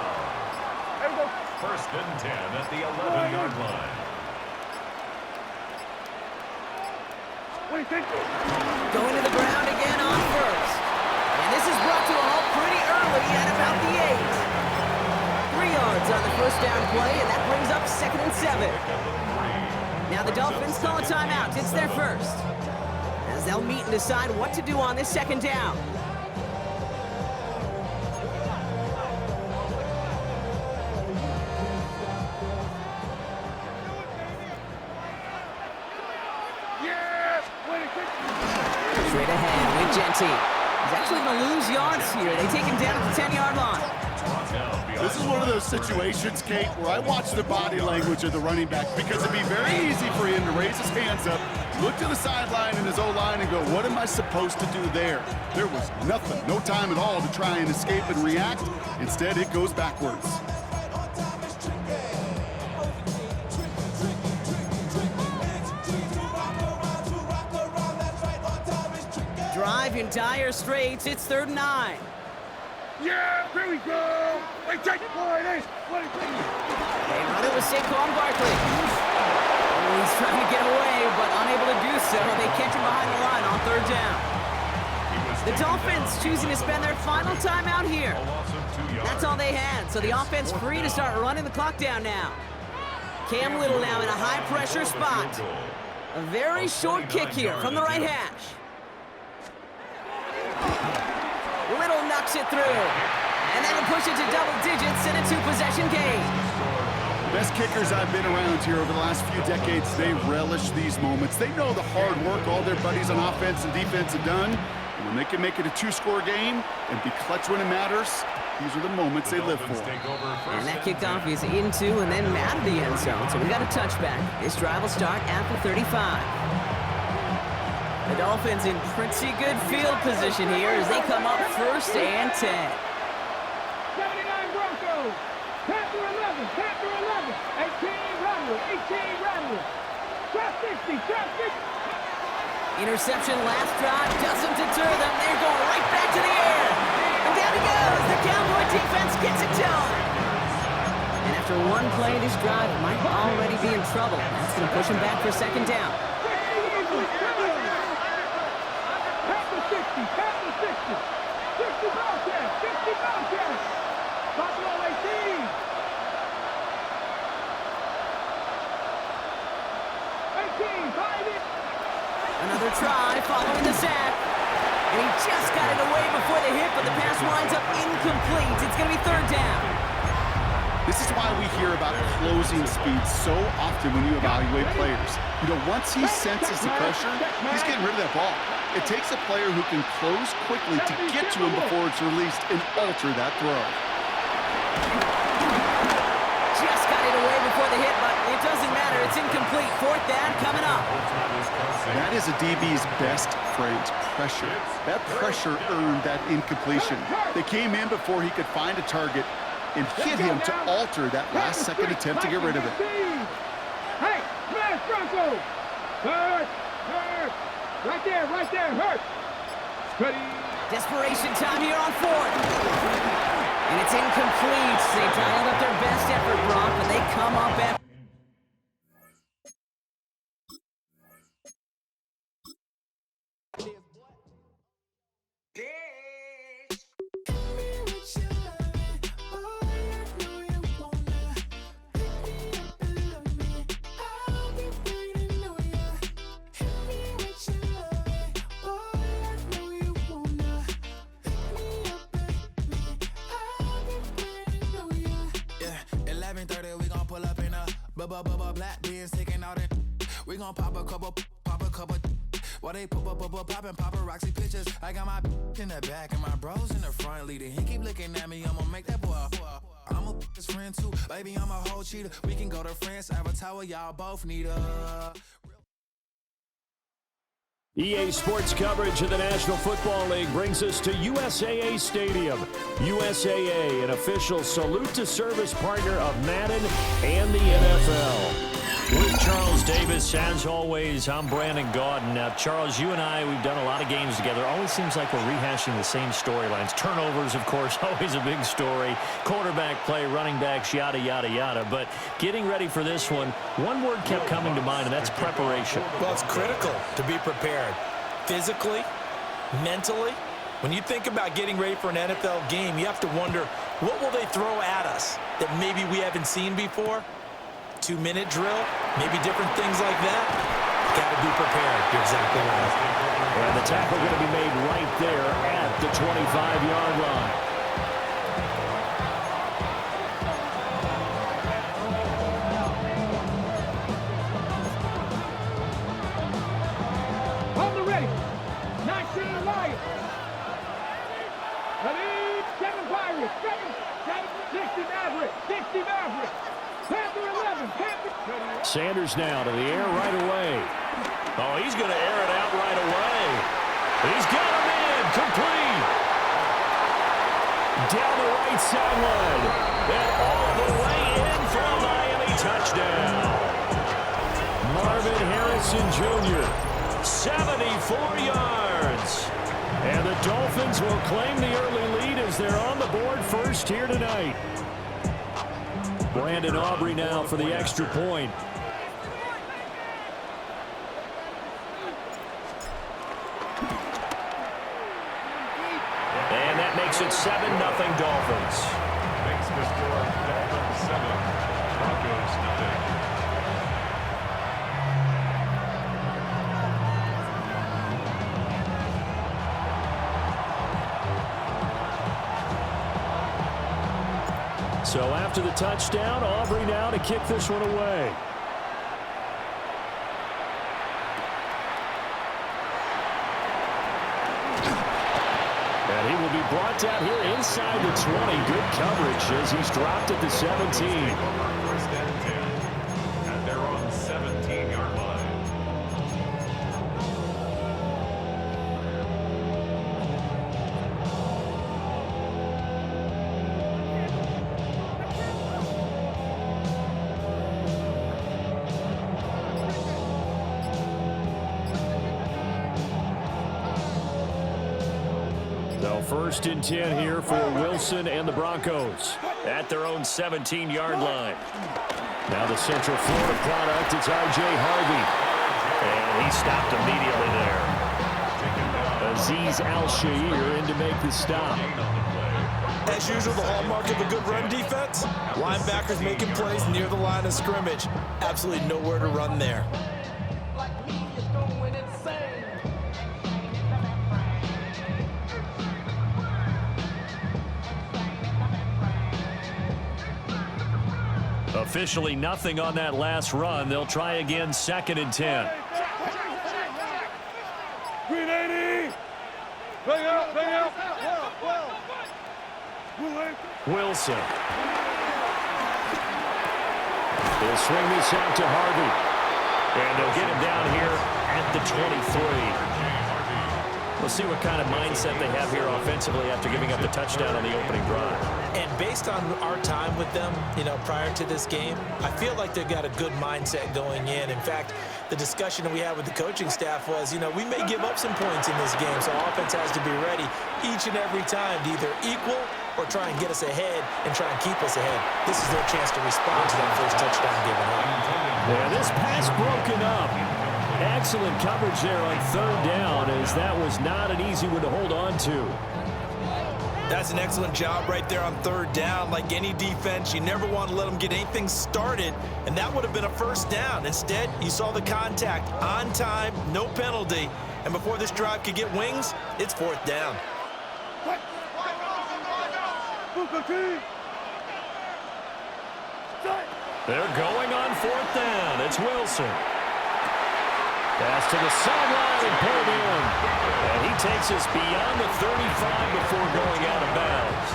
1st and 10 at the 11-yard line. Going to the ground again on 1st. And this is brought to a halt pretty early at about the 8. 3 yards on the 1st down play, and that brings up 2nd and 7. Now the Dolphins call a timeout. It's their first, as they'll meet and decide what to do on this 2nd down. Straight ahead with Jency. He's actually going to lose yards here. They take him down at the 10-yard line. This is one of those situations, Kate, where I watch the body language of the running back, because it'd be very easy for him to raise his hands up, look to the sideline in his O-line and go, what am I supposed to do there? There was nothing, no time at all to try and escape and react. Instead, it goes backwards. Drive in dire straits. It's 3rd and 9. Yeah, here we go. They take it, boy. They run it with Saquon Barkley. Oh, he's trying to get away, but unable to do so. They catch him behind the line on 3rd down. The Dolphins choosing to spend their final timeout here. That's all they had, so the offense free to start running the clock down now. Cam Little now in a high-pressure spot. A very short kick here from the right hash. Little knocks it through, and that'll push it to double digits in a 2-possession game. Best kickers I've been around here over the last few decades, they relish these moments. They know the hard work all their buddies on offense and defense have done. And when they can make it a 2-score game and be clutch when it matters, these are the moments they live for. And that kickoff is into and then out of the end zone, so we got a touchback. This drive will start at the 35. The Dolphins in pretty good field position here as they come up 1st and 10. 79 Broncos. Panther 11. Panther 11. 18 Rattler. 18 Rattler. Shot 60. Shot 60. Interception last drive doesn't deter them. They're going right back to the air. And down he goes. The Cowboy defense gets it done. And after one play, this drive might already be in trouble. That's going to push him back for 2nd down. Another try following the sack. And he just got it away before the hit, but the pass winds up incomplete. It's going to be 3rd down. This is why we hear about closing speed so often when you evaluate players. You know, once he senses the pressure, he's getting rid of that ball. It takes a player who can close quickly to get to him before it's released and alter that throw. Just got it away before the hit, but it doesn't matter. It's incomplete. fourth down coming up. That is a DB's best phrase, pressure. That pressure earned that incompletion. They came in before he could find a target and hit him to alter that last-second attempt to get rid of it. Hey, smash Bronco! Hurt! Right there, hurt! Ready? Desperation time here on fourth. And it's incomplete. They dialed up their best effort, Brock, but they come up at... Black beans taking out it. We gon' pop a couple. While they poppin' paparazzi pictures. I got my in the back and my bros in the front leading. He keep looking at me, I'ma make that boy. I'm a his friend too, baby, I'm a whole cheater. We can go to France, Avatar, y'all both need a. EA Sports coverage of the National Football League brings us to USAA Stadium. USAA, an official salute to service partner of Madden and the NFL. With Charles Davis, as always, I'm Brandon Gaudin. Now, Charles, you and I, we've done a lot of games together. Always seems like we're rehashing the same storylines. Turnovers, of course, always a big story. Quarterback play, running backs, yada, yada, yada. But getting ready for this one word kept coming to mind, and that's preparation. Well, it's critical to be prepared. Physically, mentally. When you think about getting ready for an NFL game, you have to wonder, what will they throw at us that maybe we haven't seen before? 2-minute drill, maybe different things like that. Got to be prepared. You're exactly right. And the tackle going to be made right there at the 25-yard line. On the ready. 19 Lions. Ready? 7 Pirates. 60 Mavericks. 60 Mavericks. Panther 11. Panther. Sanders now to the air right away. Oh, he's going to air it out right away. He's got him in. Complete. Down the right sideline. And all the way in for a Miami touchdown. Marvin Harrison Jr., 74 yards. And the Dolphins will claim the early lead as they're on the board first here tonight. Brandon Aubrey now for the extra point. And that makes it 7-0 Dolphins. Makes the score Dolphins 7, Broncos 0. So after the touchdown, Aubrey now to kick this one away. And he will be brought down here inside the 20. Good coverage as he's dropped at the 17. First and 10. And they're on the 17-yard line. First and 10 here for Wilson and the Broncos at their own 17-yard line. Now the Central Florida product, it's R.J. Harvey. And he stopped immediately there. Azeez Al-Shaair in to make the stop. As usual, the hallmark of a good run defense, linebackers making plays near the line of scrimmage. Absolutely nowhere to run there. Officially nothing on that last run. They'll try again, 2nd and 10. Green 80. Bang out. Wilson. He'll swing this out to Harvey. And they'll get him down here at the 23. We'll see what kind of mindset they have here offensively after giving up the touchdown on the opening drive. And based on our time with them, prior to this game, I feel like they've got a good mindset going in. In fact, the discussion that we had with the coaching staff was, we may give up some points in this game, so offense has to be ready each and every time to either equal or try and get us ahead and try and keep us ahead. This is their chance to respond to that first touchdown given up. Yeah, this pass broken up. Excellent coverage there on third down, as that was not an easy one to hold on to. That's an excellent job right there on third down. Like any defense, you never want to let them get anything started, and that would have been a first down. Instead, you saw the contact on time, no penalty, and before this drive could get wings, it's fourth down. They're going on fourth down. It's Wilson. Pass to the sideline and pulled in. And he takes us beyond the 35 before going out of bounds.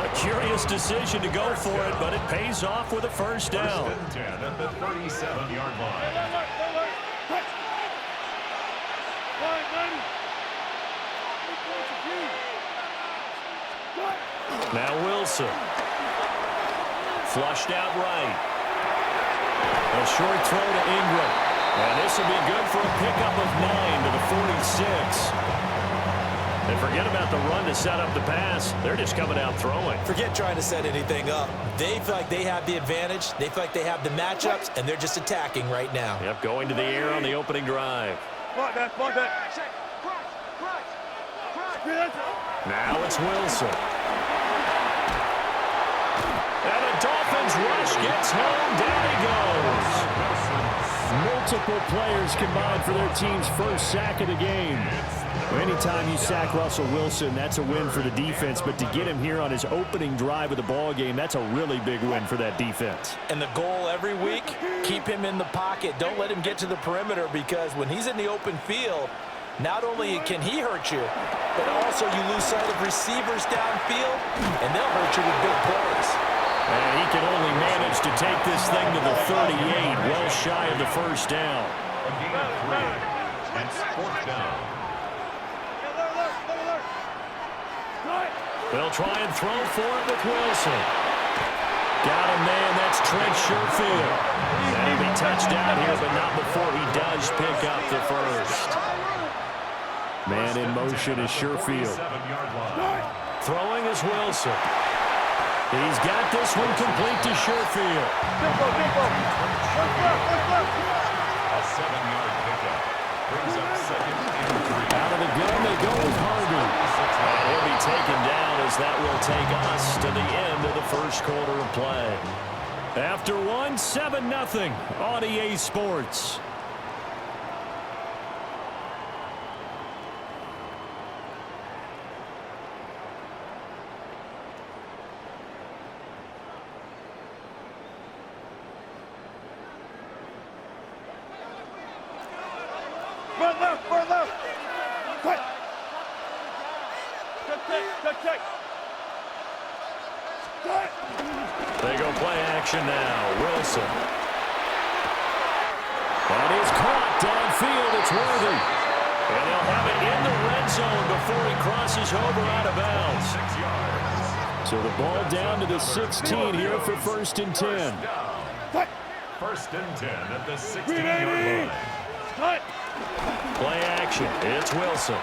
A curious decision to go for it, but it pays off with a first down. First and 10 at the 37-yard line. Now Wilson. Flushed out right. A short throw to Ingram. And this will be good for a pickup of 9 to the 46. And forget about the run to set up the pass. They're just coming out throwing. Forget trying to set anything up. They feel like they have the advantage. They feel like they have the matchups, and they're just attacking right now. Yep, going to the air on the opening drive. Now it's Wilson. And the Dolphins rush gets home. Down he goes. Multiple players combined for their team's first sack of the game. Anytime you sack Russell Wilson, that's a win for the defense. But to get him here on his opening drive of the ball game, that's a really big win for that defense. And the goal every week, keep him in the pocket. Don't let him get to the perimeter, because when he's in the open field, not only can he hurt you, but also you lose sight of receivers downfield, and they'll hurt you with big plays. And he can only manage to take this thing to the 38, well shy of the first down. A gain of 3. It's fourth down. They'll try and throw for it with Wilson. Got him there, that's Trent Sherfield. And he'll be touchdown here, but not before he does pick up the first. Man in motion is Sherfield. Throwing is Wilson. He's got this one complete to Sherfield. A 7-yard pickup. Brings up second and 3. Out of the gun, they go with Harvey. And he'll be taken down, as that will take us to the end of the first quarter of play. After one, 7-0 on EA Sports. They go play action now. Wilson. That is caught downfield. It's Worthy. And they'll have it in the red zone before he crosses over out of bounds. 6 yards. So the ball down to the 16 here for first and 10. First and 10 at the 16-yard line. Play action. It's Wilson.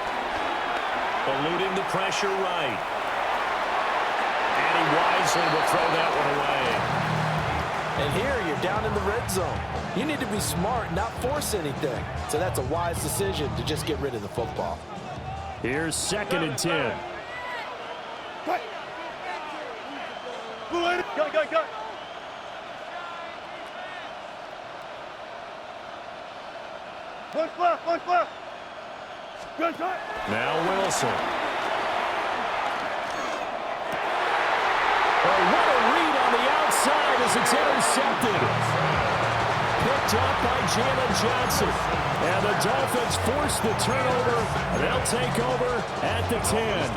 Eluding the pressure right. And he wisely will throw that one away. And here you're down in the red zone. You need to be smart, not force anything. So that's a wise decision to just get rid of the football. Here's second and 10. Go. Push left. Good shot. Now Wilson. Oh, what a read on the outside as it's intercepted. Picked up by Jalen Johnson. And the Dolphins force the turnover. They'll take over at the 10.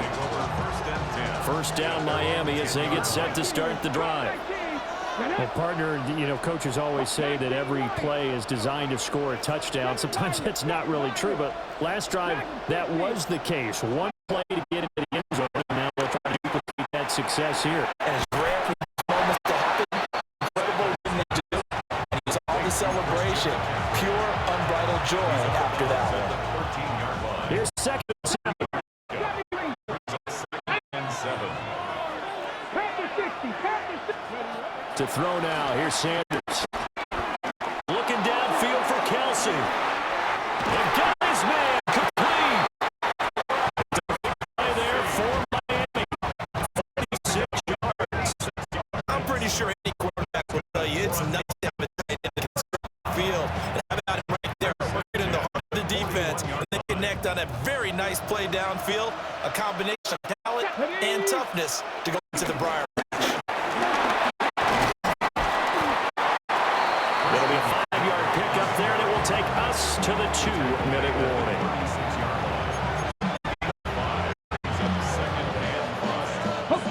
First down Miami as they get set to start the drive. Well, partner, you know, coaches always say that every play is designed to score a touchdown. Sometimes that's not really true, but last drive, that was the case. One play to get into the end zone, and now they'll try to duplicate that success here. And it's rare for these moments to happen. Incredible when they do. And it's all the celebration. Pure, unbridled joy after that one. Here's second and 7. To throw now. Here's Sanders. Looking downfield for Kelsey. And got his man complete. There for Miami. 46 yards. I'm pretty sure any quarterback will tell you it's nice to have a tight end in the field. And how about him right there, working in the heart of the defense. And they connect on a very nice play downfield. A combination of talent and toughness to go into the Briar. Take us to the 2-minute warning.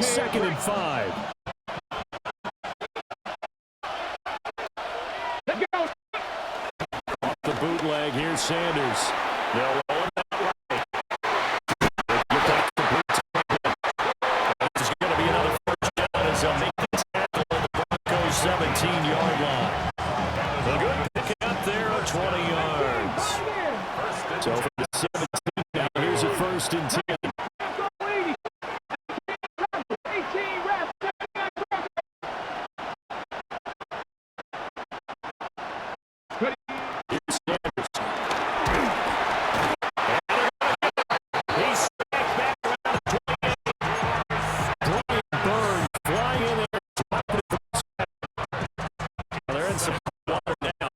Second and 5. Off the bootleg, here's Sanders. They'll roll it that way. Get that complete. This is going to be another first down as they'll make the tackle at the Broncos' 17-yard line. A good pick up there of 20 yards. So for the 17 now, here's a first and 10.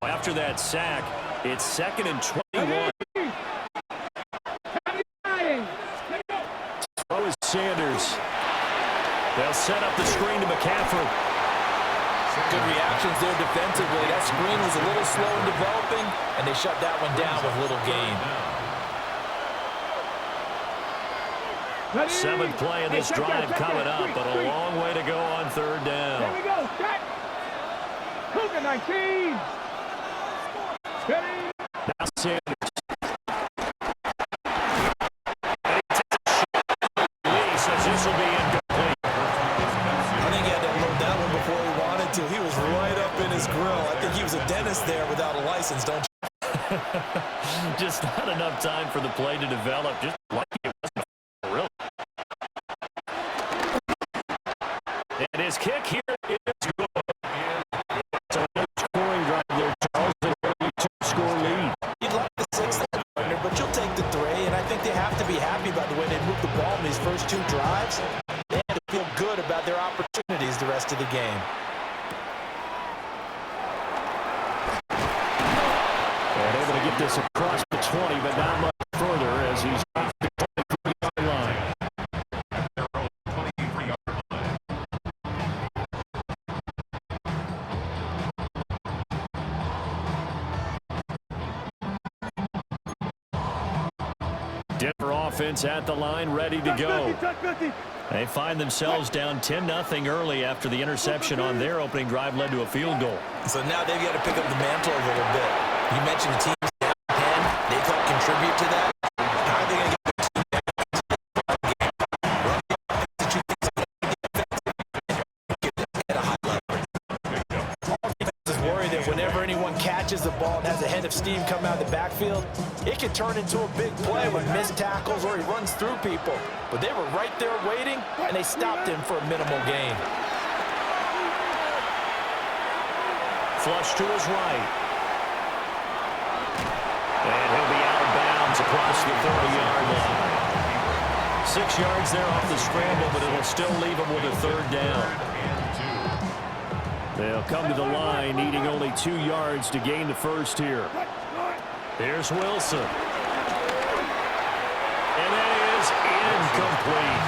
After that sack, it's second and 21. Throw is Sanders. They'll set up the screen to McCaffrey. Good reactions there defensively. That screen was a little slow in developing, and they shut that one down with little gain. 7th play of this drive coming up, but a long way to go on third down. Here we go, set. Cougar 19. Now Sanders. Lee says this will be incomplete. I think he had to unload that one before he wanted to. He was right up in his grill. I think he was a dentist there without a license, don't you? Just not enough time for the play to develop. Just like it wasn't real. And his kick here is good. So no scoring drive there, Charles. An early 2-score lead. You'd like the 6th partner, but you'll take the 3. And I think they have to be happy about the way they moved the ball in these first 2 drives. They have to feel good about their opportunities the rest of the game. And able to get this across the 20, but not much further as he's off the 23-yard line. Denver offense at the line, ready to go. They find themselves down 10-0 early after the interception on their opening drive led to a field goal. So now they've got to pick up the mantle a little bit. You mentioned the team's down 10. They've got to contribute to that. How are they going to get the team back at a high level? Defenses worry that whenever anyone catches the ball and has a head of steam come out of the backfield, it can turn into a big play with missed tackles or he runs through people. But they were right there waiting, and they stopped him for a minimal gain. Flush to his right. And he'll be out of bounds across the 30-yard line. 6 yards there off the scramble, but it'll still leave him with a third down. They'll come to the line, needing only 2 yards to gain the first here. Here's Wilson. And that is incomplete.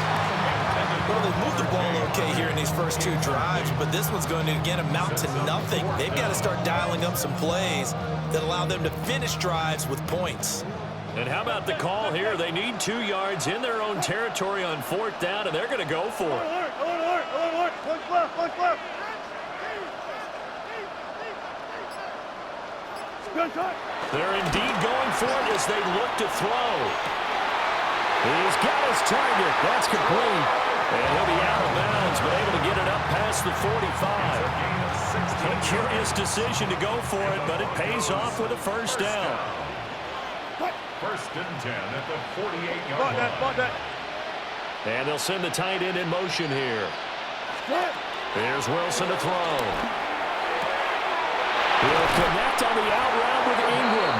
Well, they've moved the ball okay here in these first 2 drives, but this one's going to, again, amount to nothing. They've got to start dialing up some plays that allow them to finish drives with points. And how about the call here? They need 2 yards in their own territory on 4th down, and they're going to go for it. They're indeed going for it as they look to throw. He's got his target. That's complete. And he'll be out of bounds, but able to get it up past the 45. A curious decision to go for it, but it pays off with a first down. First and 10 at the 48-yard line. And they'll send the tight end in motion here. Here's Wilson to throw. He'll connect on the out route with Ingram.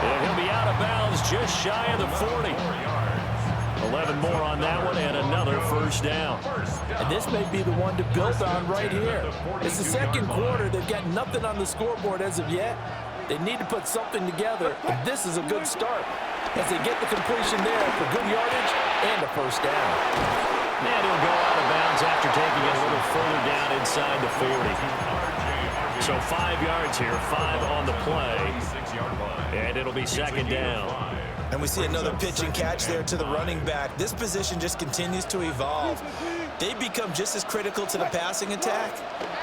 And he'll be out of bounds just shy of the 40. 11 more on that one and another first down. And this may be the one to build on right here. It's the second quarter. They've got nothing on the scoreboard as of yet. They need to put something together, and this is a good start as they get the completion there for good yardage and a first down. And he'll go out of bounds after taking it a little further down inside the 40. So 5 yards here, 5 on the play, and it'll be second down. And we see another pitch and catch there to the running back. This position just continues to evolve. They become just as critical to the passing attack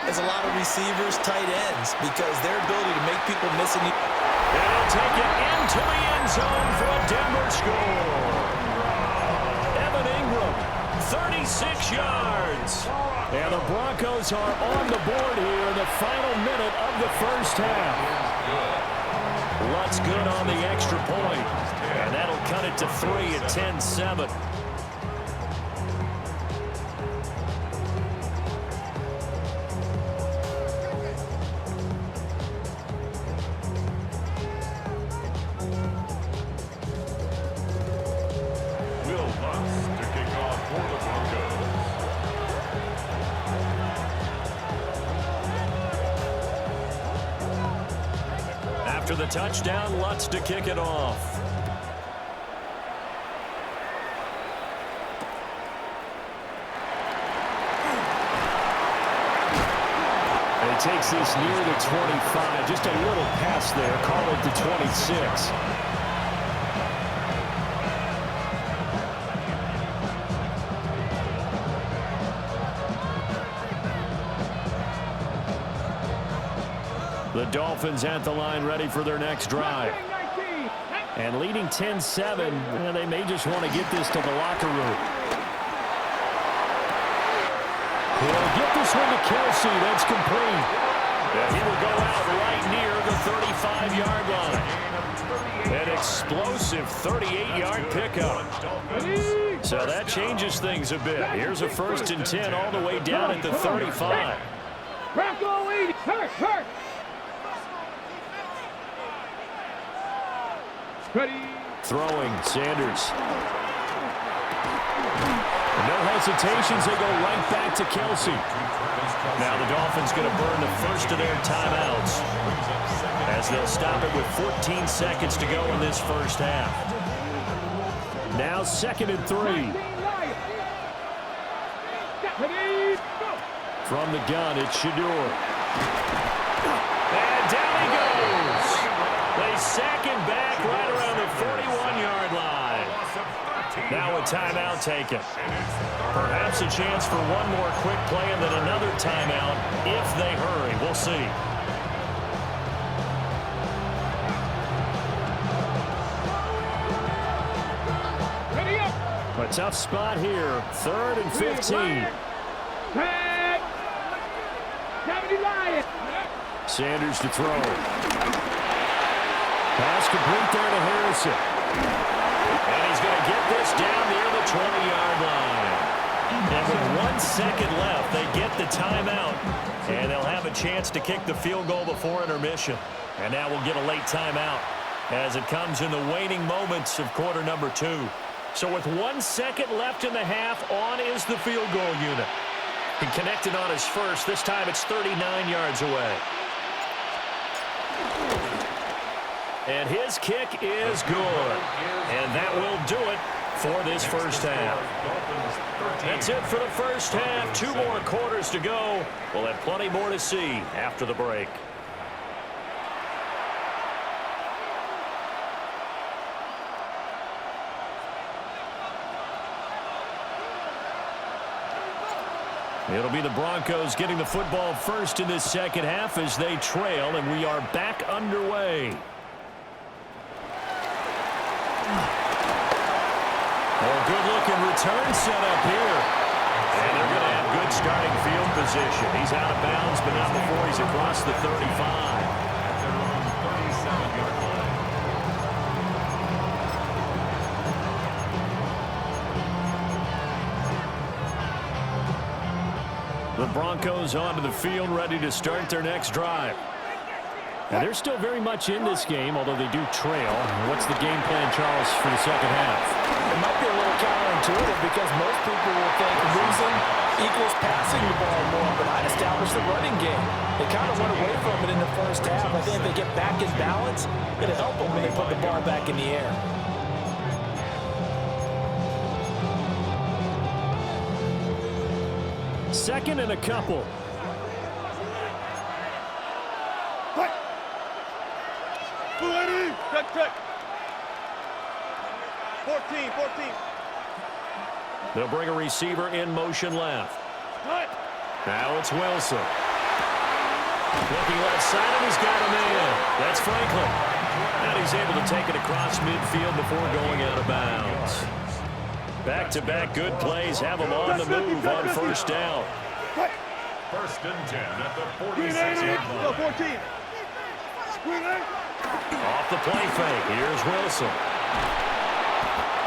as a lot of receivers, tight ends, because their ability to make people miss an... And he'll take it into the end zone for a Denver score. Evan Ingram, 36 yards. And the Broncos are on the board here in the final minute of the first half. Lutz good on the extra point. And that'll cut it to 3 at 10-7. Will Lutz to kick off for the Broncos. After the touchdown, Lutz to kick it off. Takes this near the 25. Just a little pass there. Call it the 26. The Dolphins at the line ready for their next drive. And leading 10-7, they may just want to get this to the locker room. He'll get this one to Kelsey. That's complete. And he will go out right near the 35-yard line. An explosive 38-yard pickup. So that changes things a bit. Here's a first and 10 all the way down at the 35. Throwing, Sanders. No hesitations, they go right back to Kelsey. Now the Dolphins going to burn the first of their timeouts as they'll stop it with 14 seconds to go in this first half. Now 2nd and 3. From the gun, it's Shador. And down he goes. They sack him back right around the 41-yard line. Now a timeout taken. Perhaps a chance for one more quick play and then another timeout if they hurry. We'll see. A tough spot here. 3rd and 15. Sanders to throw. Pass complete there to Harrison. And he's going to get this down near the 20-yard line. And with 1 second left, they get the timeout. And they'll have a chance to kick the field goal before intermission. And now we'll get a late timeout as it comes in the waning moments of quarter number 2. So with 1 second left in the half, on is the field goal unit. He connected on his first. This time it's 39 yards away. And his kick is good. And that will do it for this first half. That's it for the first half. 2 more quarters to go. We'll have plenty more to see after the break. It'll be the Broncos getting the football first in this second half as they trail, and we are back underway. Oh, good-looking return set up here. And they're going to have good starting field position. He's out of bounds, but not before he's across the 35. At their own 37-yard line. The Broncos onto the field, ready to start their next drive. And they're still very much in this game, although they do trail. What's the game plan, Charles, for the second half? It might be a little counterintuitive because most people will think losing equals passing the ball more, but I'd establish the running game. They kind of went away from it in the first half. I think if they get back in balance, it'll help them when they put the ball back in the air. Second and a couple. Check. 14. They'll bring a receiver in motion left. Now it's Wilson. Looking left side, and he's got a man. That's Franklin. And he's able to take it across midfield before going out of bounds. Back-to-back good plays have them on the move on first down. First and 10 at the 46-yard line. 14. Off the play fake. Here's Wilson.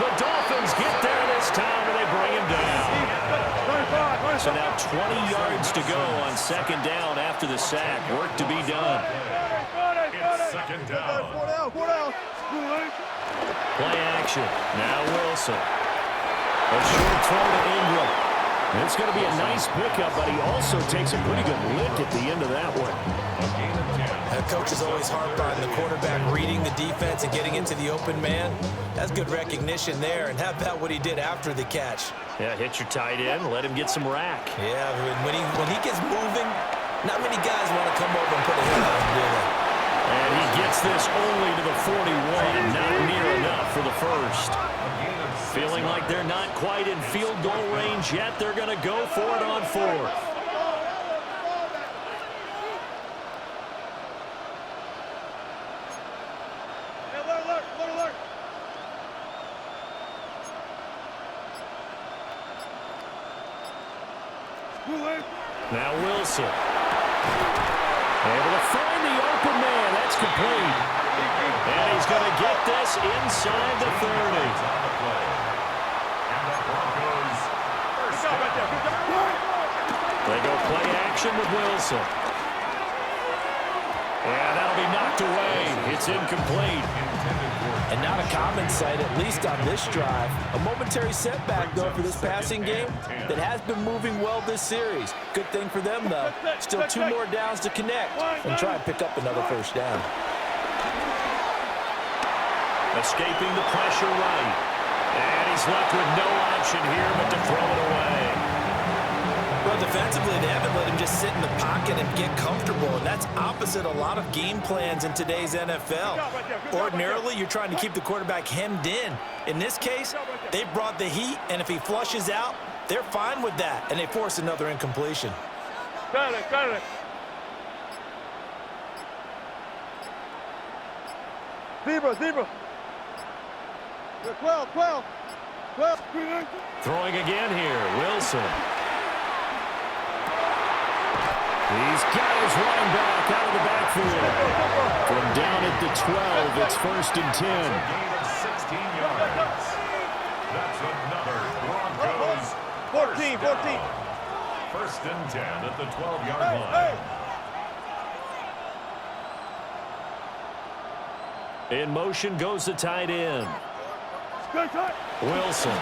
The Dolphins get there this time, and they bring him down. So now 20 yards to go on second down after the sack. Work to be done. It's second down. Play action. Now Wilson. A short throw to Ingram. And it's going to be a nice pickup, but he also takes a pretty good lick at the end of that one. Coaches always harp on the quarterback reading the defense and getting into the open man. That's good recognition there. And how about what he did after the catch? Yeah, hit your tight end, let him get some rack. Yeah, when he gets moving, not many guys want to come over and put a hit on him, do they? And he gets this only to the 41, not near enough for the first. Feeling like they're not quite in field goal range yet, they're going to go for it on fourth. Now Wilson. Able to find the open man. That's complete. And he's going to get this inside the 30. They go play action with Wilson. And that'll be knocked away. It's incomplete. And not a common sight, at least on this drive. A momentary setback, though, for this passing game that has been moving well this series. Good thing for them, though. Still 2 more downs to connect and try and pick up another first down. Escaping the pressure right. And he's left with no option here but to throw it away. Well, defensively, they haven't let him just sit in the pocket and get comfortable, and that's opposite a lot of game plans in today's NFL. Ordinarily, you're trying to keep the quarterback hemmed in. In this case, they brought the heat, and if he flushes out, they're fine with that, and they force another incompletion. Got it. Zebra. 12. Throwing again here, Wilson. He's got his running back out of the backfield. From down at the 12, it's first and 10. Gain of 16 yards. That's another Broncos 14. First and 10 at the 12-yard line. In motion goes the tight end. Wilson.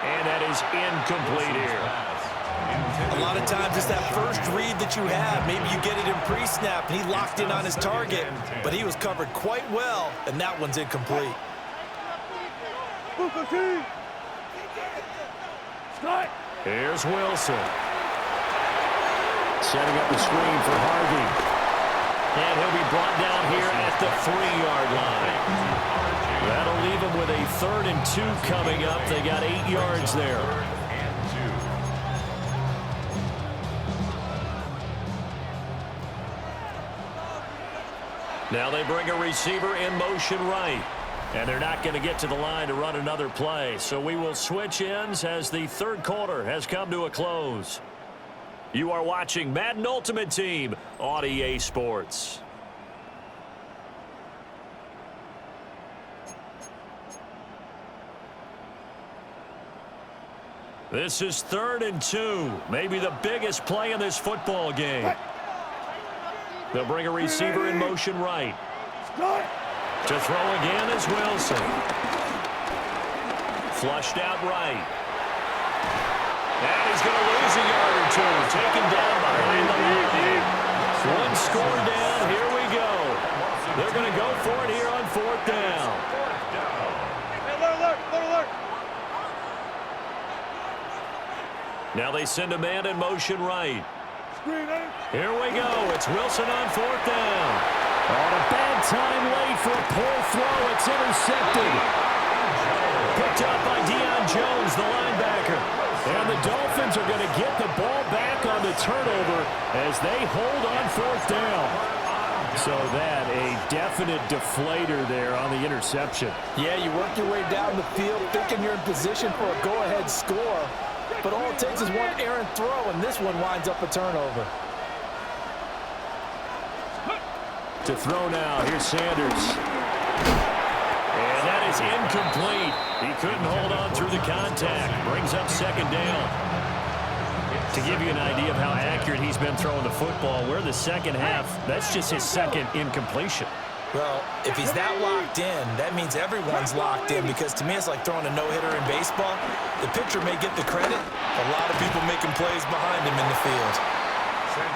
And that is incomplete here. A lot of times it's that first read that you have. Maybe you get it in pre-snap, and he locked in on his target, but he was covered quite well, and that one's incomplete. Here's Wilson. Setting up the screen for Harvey. And he'll be brought down here at the 3-yard line. That'll leave him with a 3rd and 2 coming up. They got 8 yards there. Now they bring a receiver in motion right. And they're not going to get to the line to run another play. So we will switch ends as the third quarter has come to a close. You are watching Madden Ultimate Team on EA Sports. This is 3rd and 2. Maybe the biggest play in this football game. They'll bring a receiver in motion right. To throw again is Wilson. Flushed out right. And he's going to lose a yard or two. Taken down behind the line. One score down. Here we go. They're going to go for it here on 4th down. Alert. Now they send a man in motion right. Here we go. It's Wilson on 4th down. On a bad time late for a poor throw. It's intercepted. Picked up by Deion Jones, the linebacker. And the Dolphins are going to get the ball back on the turnover as they hold on 4th down. So that, a definite deflator there on the interception. Yeah, you work your way down the field thinking you're in position for a go-ahead score. But all it takes is one errant throw, and this one winds up a turnover. To throw now, here's Sanders. And that is incomplete. He couldn't hold on through the contact. Brings up 2nd down. To give you an idea of how accurate he's been throwing the football, we're the second half. That's just his 2nd incompletion. Well, if he's that locked in, that means everyone's locked in, because to me it's like throwing a no-hitter in baseball. The pitcher may get the credit, a lot of people making plays behind him in the field.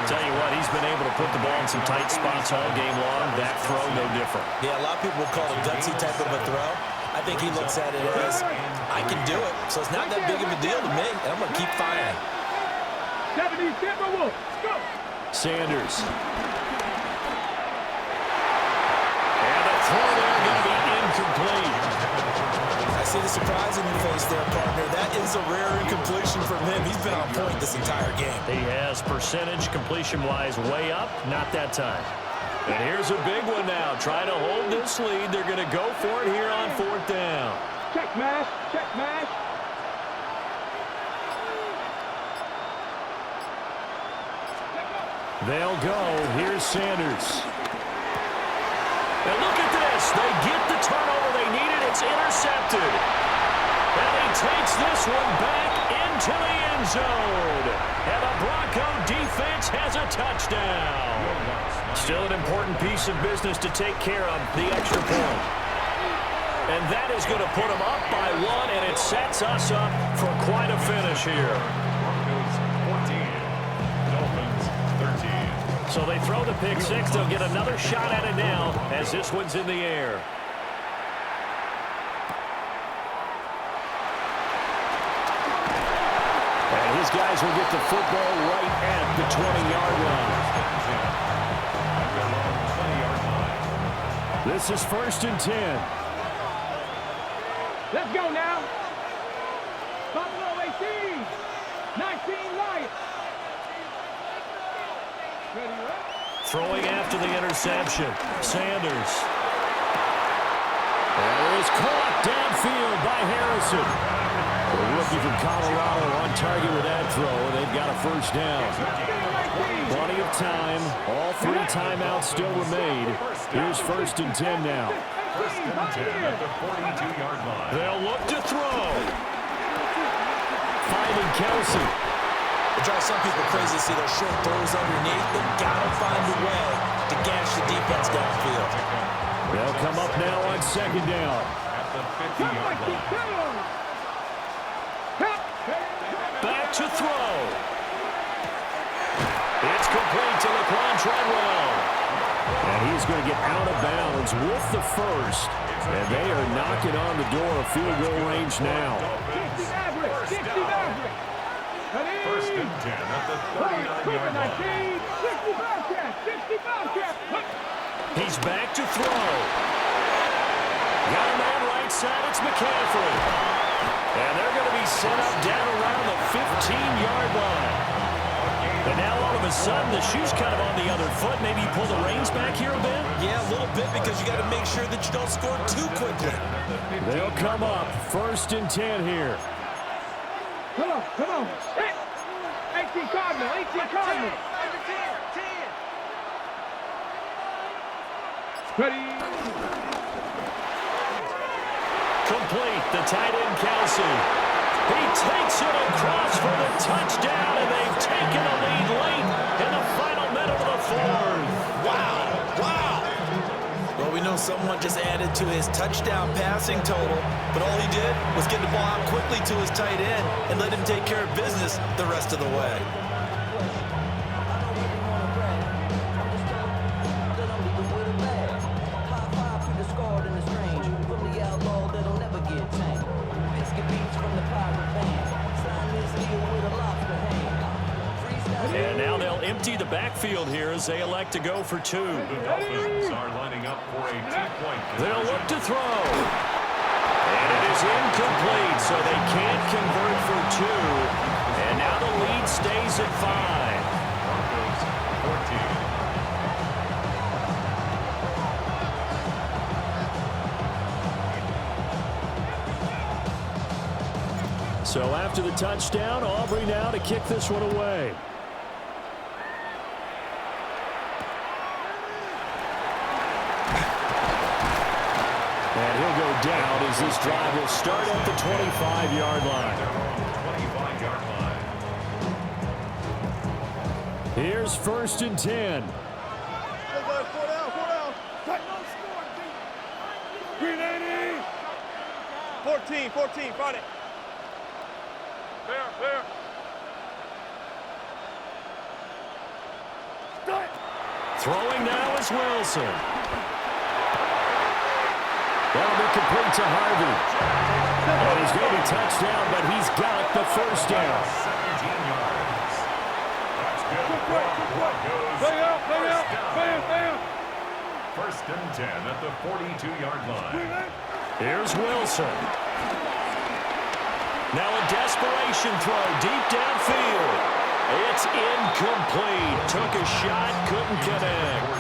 Tell you what, he's been able to put the ball in some tight spots all game long. That throw, no different. Yeah, a lot of people would call it a gutsy type of a throw. I think he looks at it as, I can do it, so it's not that big of a deal to me, and I'm going to keep firing. Sanders. And the throw there going to be incomplete. I see the surprise in your face there, partner. That is a rare incompletion from him. He's been on point this entire game. He has percentage completion-wise way up, not that time. And here's a big one now. Trying to hold this lead. They're going to go for it here on 4th down. Check mash. They'll go. Here's Sanders. And look at this. They get the turnover they needed. It's intercepted. And he takes this one back into the end zone. And the Bronco defense has a touchdown. Still an important piece of business to take care of, the extra point. And that is going to put them up by 1, and it sets us up for quite a finish here. So they throw the pick 6. They'll get another shot at it now as this one's in the air. And his guys will get the football right at the 20-yard line. This is 1st and 10. Let's go now. Buffalo 18. 19 Lions. Throwing after the interception. Sanders. And it is caught downfield by Harrison. The rookie from Colorado on target with that throw. They've got a 1st down. Plenty of time. All 3 timeouts still remain. Here's 1st and 10 now. 1st and 10 at the 42-yard line. They'll look to throw. Finding Kelsey. It drives some people crazy to see those short throws underneath. They've got to find a way to gash the defense downfield. They'll come up now on 2nd down. At the 50-yard line. Back to throw. It's complete to Laquan Treadwell. And he's going to get out of bounds with the 1st. And they are knocking on the door of field goal range now. 1st and 10 at the 39-yard line. He's back to throw. Got a man right side. It's McCaffrey. And they're going to be set up down around the 15-yard line. And now all of a a sudden, the shoe's kind of on the other foot. Maybe you pull the reins back here a bit? Yeah, a little bit, because you got to make sure that you don't score too quickly. They'll come up 1st and 10 here. Come on. Hit. 18 Cardinal. Ready. Complete. The tight end, Kelsey. He takes it across for the touchdown, and they've taken a lead late in the final minute of the 4th. Wow. Well, we know someone just added to his touchdown passing total, but all he did was get the ball out quickly to his tight end and let him take care of business the rest of the way. And now they'll empty the backfield here as they elect to go for 2. The Dolphins are lining up for a 2-point. They'll look to throw. And it is incomplete, so they can't convert for 2. And now the lead stays at 5. Broncos 14. So after the touchdown, Aubrey now to kick this one away. And he'll go down as this drive will start at the 25-yard line. 25-yard line. Here's 1st and 10. 14, fight it. Fair. Throwing now is Wilson. That'll be complete to Harvey. And he's going to be touchdown, but he's got the 1st down. 17 yards. That's good. Bam. 1st and 10 at the 42-yard line. Here's Wilson. Now a desperation throw deep downfield. It's incomplete. Took a shot, couldn't connect.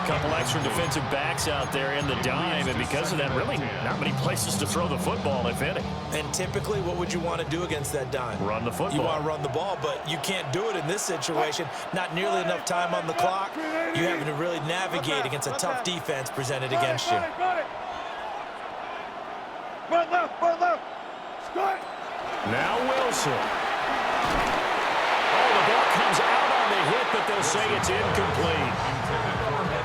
Couple extra defensive backs out there in the dime, and because of that, really not many places to throw the football, if any. And typically, what would you want to do against that dime? Run the football. You want to run the ball, but you can't do it in this situation. Not nearly enough time on the clock. You're having to really navigate against a tough defense presented against you. Front left. Start. Now Wilson. Oh, the ball comes out on the hit, but they'll say it's incomplete.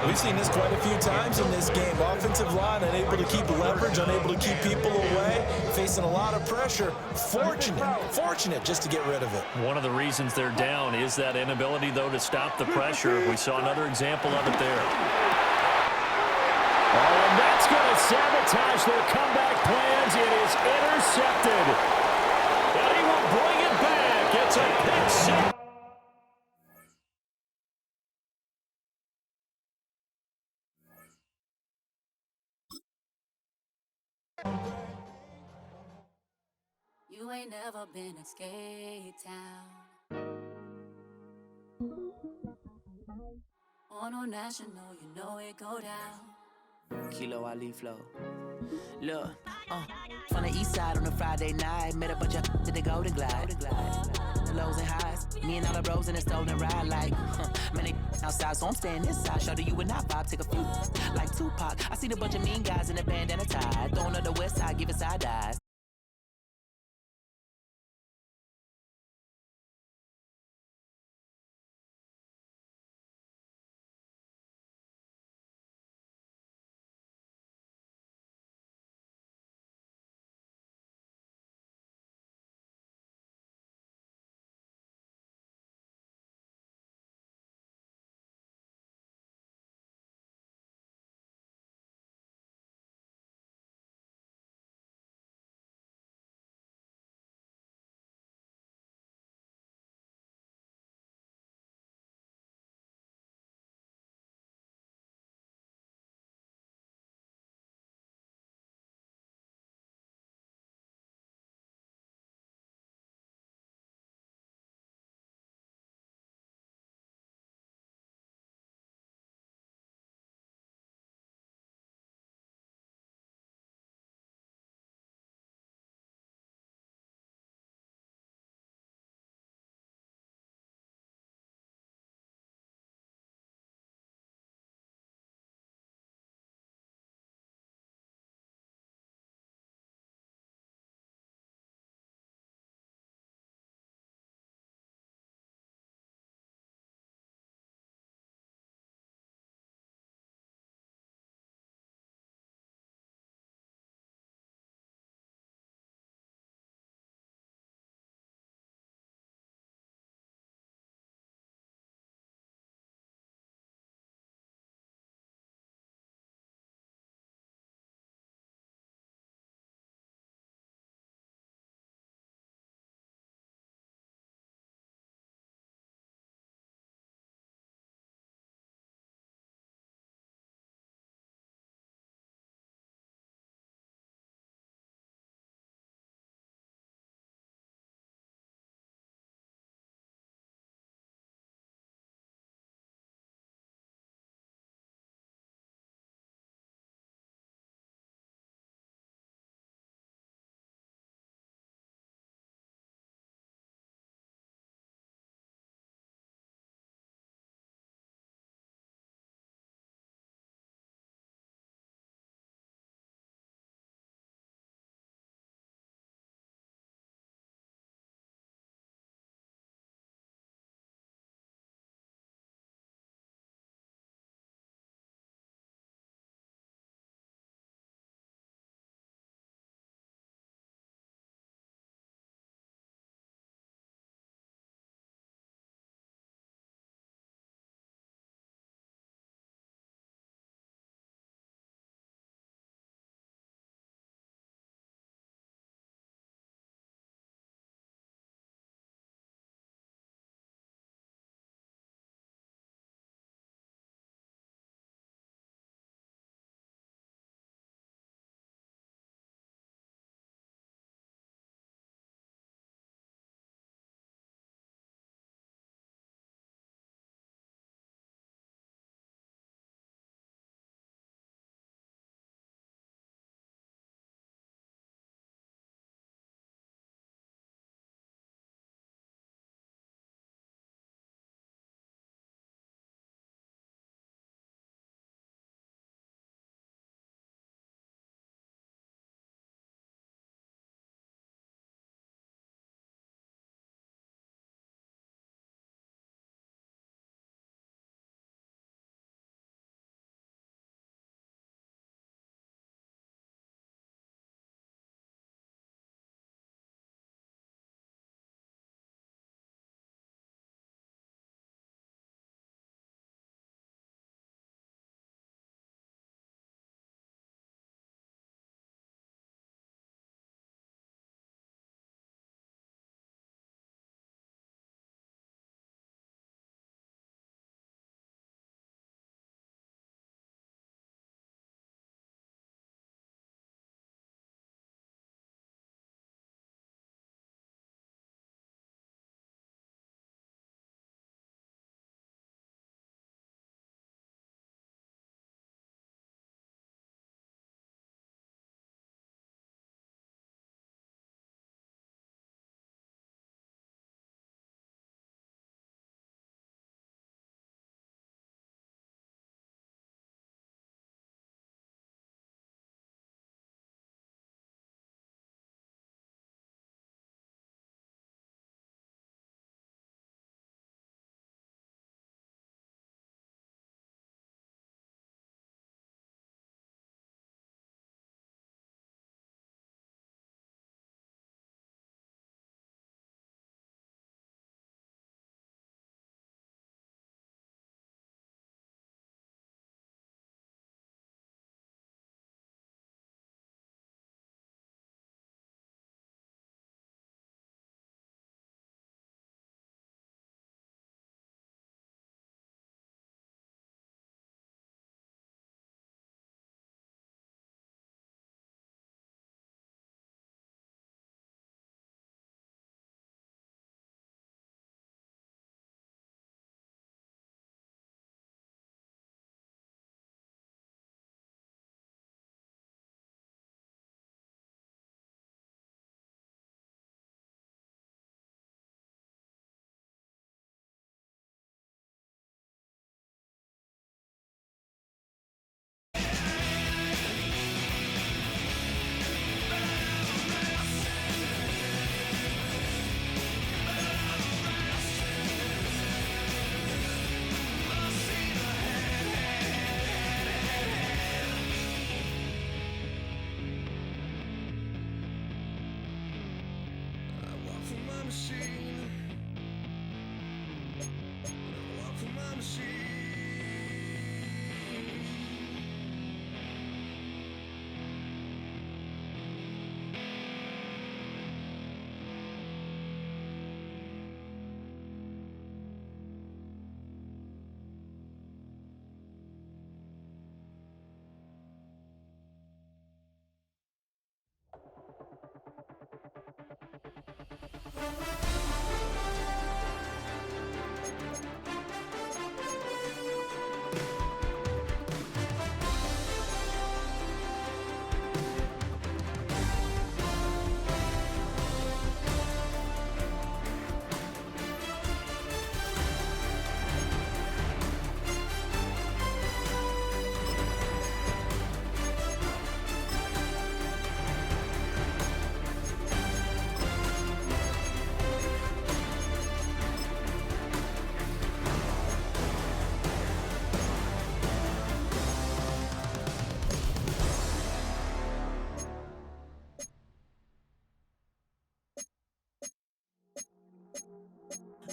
We've seen this quite a few times in this game. Offensive line unable to keep leverage, unable to keep people away, facing a lot of pressure. Fortunate just to get rid of it. One of the reasons they're down is that inability, though, to stop the pressure. We saw another example of it there. Oh, and that's going to sabotage their comeback plans. It is intercepted. And he will bring it back. It's a pick six. You ain't never been in skate town. On a national, you know it go down. Kilo Ali flow. Look, from the east side on a Friday night, met a bunch of at the Golden Glide. The lows and highs, me and all the bros in a stolen ride like, man, they outside, so I'm staying inside. Show you and I vibe, take a few like Tupac. I see the bunch of mean guys in the bandana tie, throwing up the west side, giving side eyes.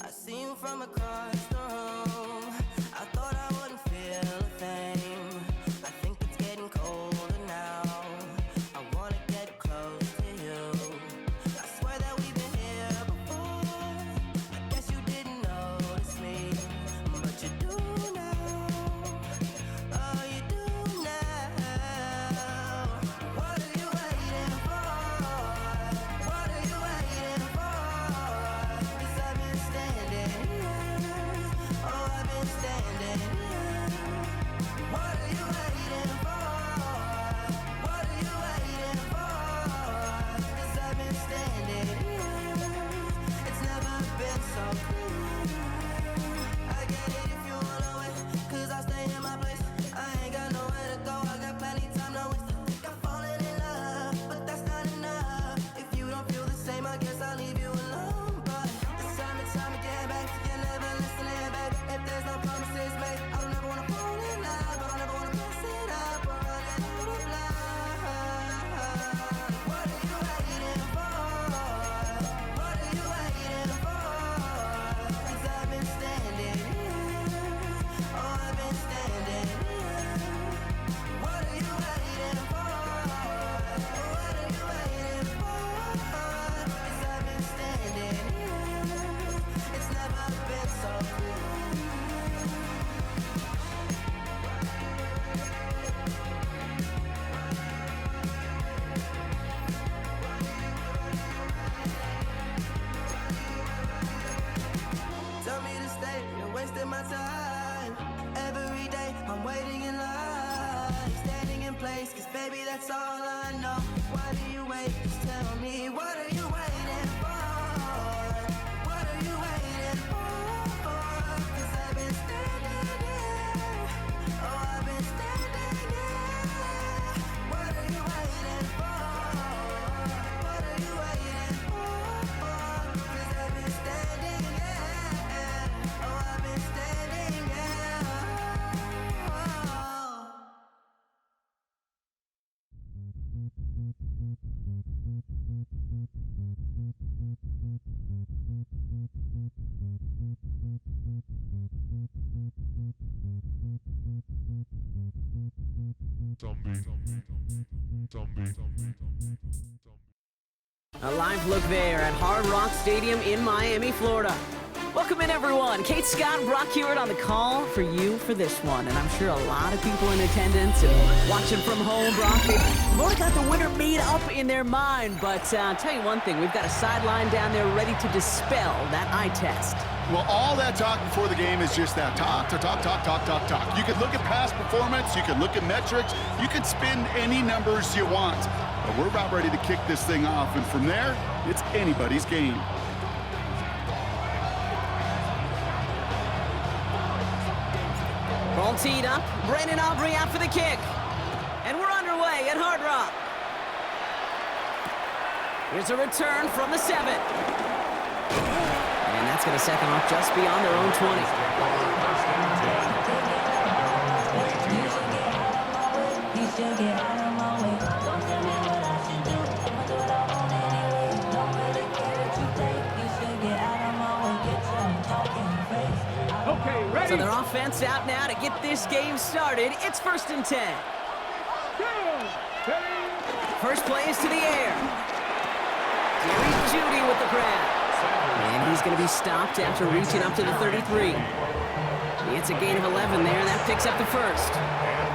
I see you from across the room. I thought I wouldn't feel a thing. I think it's getting colder now. I wanna get close to you. I swear that we've been here before. I guess you didn't notice me, but you do now. Oh, you do now. What are you waiting for? What are you waiting for? 'Cause I've been standing here. Oh, I've been standing here. What are you waiting for? What are you waiting for? 'Cause I've been standing here. It's never been so clear. I get it if you wanna wait, 'cause I'll stay in my place. I ain't got nowhere to go, I got plenty time to waste. I think I'm falling in love, but that's not enough. If you don't feel the same, I guess I'll leave you alone. But it's time again, babe. You never listening, babe. If there's no promises made, I don't ever wanna fall in love, but I don't ever wanna mess it up or run it out of love. What are you waiting for? What are you waiting for? 'Cause I've been standing here. Oh, I've been standing here. What are you waiting for? What are you waiting for? 'Cause I've been standing here. It's never been so clear. Tell me to stay, you're wasting my time. Every day I'm waiting in line, standing in place, 'cause baby that's all I know. Why do you wait? Just tell me, what are you waiting for? What are you waiting for? 'Cause I've been standing here. Oh, I've been standing here. What are you waiting for? What are you waiting for? 'Cause I've been standing here. Oh, I've been standing here. A live look there at Hard Rock Stadium in Miami, Florida. Welcome in, everyone. Kate Scott and Brock Hewitt on the call for you for this one. And I'm sure a lot of people in attendance and watching from home, Brock, they've already got the winner made up in their mind. But I'll tell you one thing, we've got a sideline down there ready to dispel that eye test. Well, all that talk before the game is just that. Talk. You could look at past performance, you could look at metrics, you could spin any numbers you want. But we're about ready to kick this thing off, and from there, it's anybody's game. Ball teed up, Brandon Aubrey out for the kick. And we're underway at Hard Rock. Here's a return from the 7. And that's going to set them up just beyond their own 20. Okay, ready? So their offense out now to get this game started. It's 1st and 10. First play is to the air. Jerry Judy with the grab. And he's going to be stopped after reaching up to the 33. It's a gain of 11 there, and that picks up the first.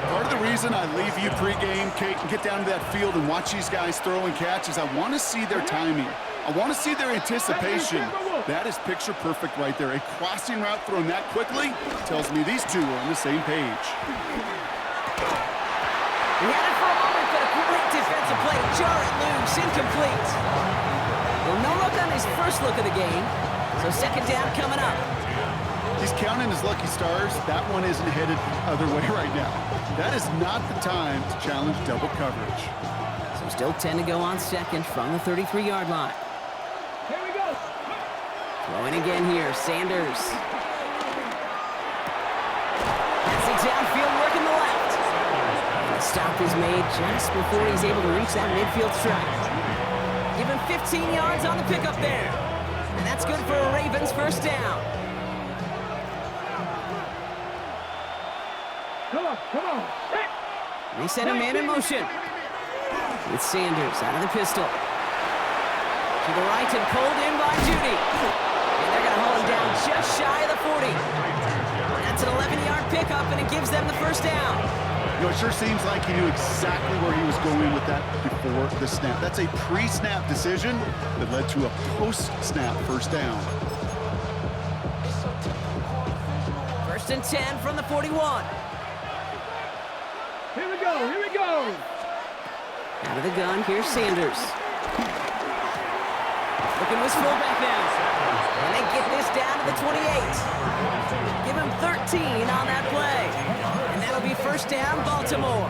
Part of the reason I leave you pregame, Kate, and get down to that field and watch these guys throw and catch is I want to see their timing. I want to see their anticipation. That is picture perfect right there. A crossing route thrown that quickly tells me these two are on the same page. He had it for a moment, but a great defensive play. Jar it loose, incomplete. Well, no look on his first look of the game, so second down coming up. He's counting his lucky stars. That one isn't headed the other way right now. That is not the time to challenge double coverage. So still 10 to go on second from the 33-yard line. Here we go. Throwing again here, Sanders. Passing downfield, working the left. And the stop is made just before he's able to reach that midfield strike. Give him 15 yards on the pickup there. And that's good for a Ravens first down. Come on. They send a man in motion. With Sanders out of the pistol. To the right and pulled in by Judy. And they're going to hold him down just shy of the 40. That's an 11-yard pickup, and it gives them the first down. You know, it sure seems like he knew exactly where he was going with that before the snap. That's a pre-snap decision that led to a post-snap first down. 1st and 10 from the 41. Here we go. Out of the gun, here's Sanders. Looking to his fullback now. And they get this down to the 28. Give him 13 on that play. And that'll be first down, Baltimore.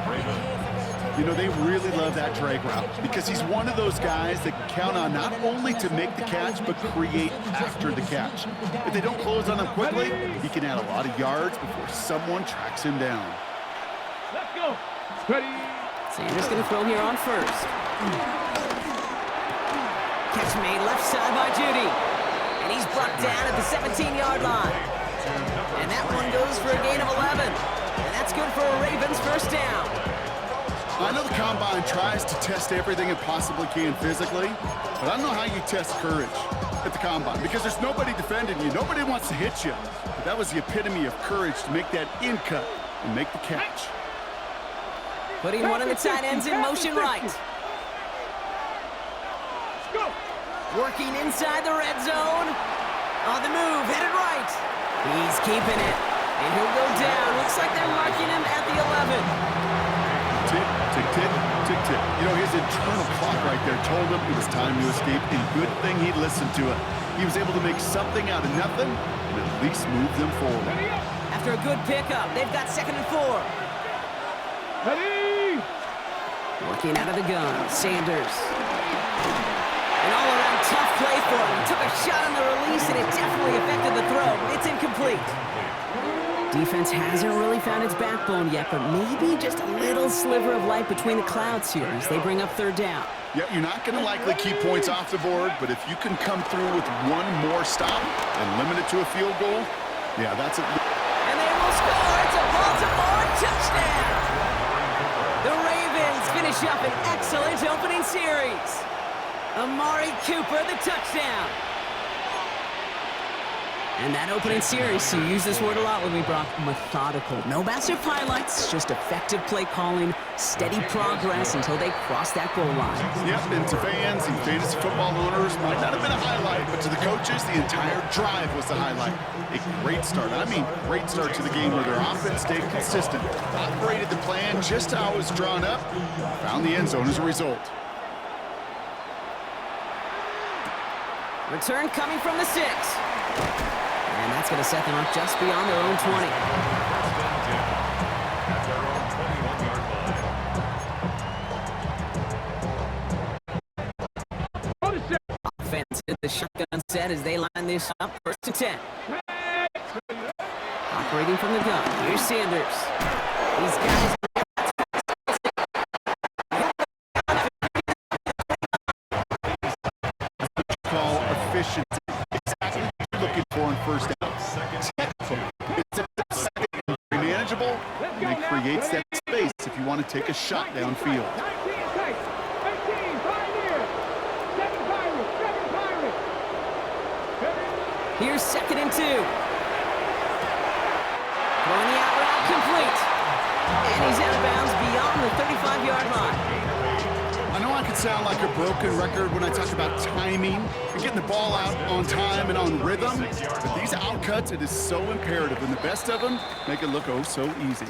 You know, they really love that drag route because he's one of those guys that can count on not only to make the catch, but create after the catch. If they don't close on him quickly, he can add a lot of yards before someone tracks him down. Let's go. Ready. Sanders going to throw here on first. Catch made left side by Judy. And he's brought down at the 17-yard line. And that one goes for a gain of 11. And that's good for a Ravens first down. I know the Combine tries to test everything it possibly can physically, but I don't know how you test courage at the Combine because there's nobody defending you. Nobody wants to hit you. But that was the epitome of courage to make that in cut and make the catch. Putting one of the tight ends in motion right. Working inside the red zone. On the move, headed right. He's keeping it. And he'll go down. Looks like they're marking him at the 11. Tick, tick, tick, tick, tick. You know, his internal clock right there told him it was time to escape, and good thing he listened to it. He was able to make something out of nothing and at least move them forward. After a good pickup, they've got 2nd and 4. Ready. Working out of the gun, Sanders. An all-around tough play for him. He took a shot on the release, and it definitely affected the throw. It's incomplete. Defense hasn't really found its backbone yet, but maybe just a little sliver of light between the clouds here as they bring up 3rd down. Yeah, you're not going to likely keep points off the board, but if you can come through with one more stop and limit it to a field goal, yeah, that's it. And they will score. It's a Baltimore touchdown. The Ravens finish up an excellent opening series. Amari Cooper, the touchdown. And that opening series, you use this word a lot with me, Brock, methodical. No massive highlights, just effective play calling, steady progress until they cross that goal line. Yep, and to fans and fantasy football owners, might not have been a highlight, but to the coaches, the entire drive was the highlight. A great start. I mean, great start to the game where their offense stayed consistent, operated the plan just how it was drawn up, found the end zone as a result. Return coming from the 6. And that's going to set them up just beyond their own 20. Offense hit the shotgun set as they line this up. 1st and 10. Operating from the gun. Here's Sanders. These guys. Call efficiency. Exactly what you're looking for in first down. creates that space if you want to take a shot downfield. 19 tight. 18, Pioneer. 7 Pirates. 7 Pirates. Here's 2nd and 2. Throwing the out route complete. And he's out of bounds beyond the 35-yard line. I know I could sound like a broken record when I talk about timing and getting the ball out on time and on rhythm, but these outcuts, it is so imperative, and the best of them make it look oh so easy.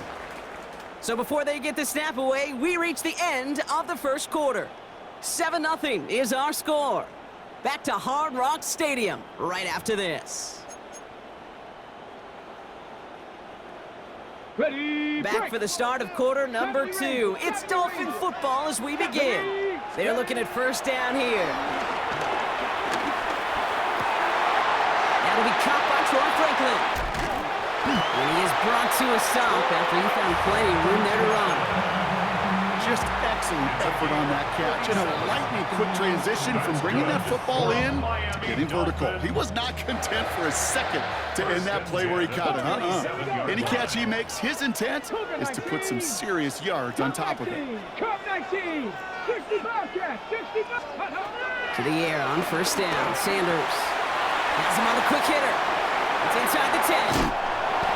So before they get the snap away, we reach the end of the first quarter. 7-0 is our score. Back to Hard Rock Stadium right after this. Ready, Back for the start of quarter number 2. It's Dolphin football as we begin. They're looking at first down here. That'll be caught by Troy Franklin. And he is brought to a stop after he found plenty of room there to run. Just excellent effort on that catch, and a lightning quick transition from bringing that football in to getting vertical. He was not content for a second to end that play where he caught it. Any catch he makes, his intent is to put some serious yards on top of it. Cup 19. 65 catch. 65. To the air on first down. Sanders has him on the quick hitter. It's inside the 10.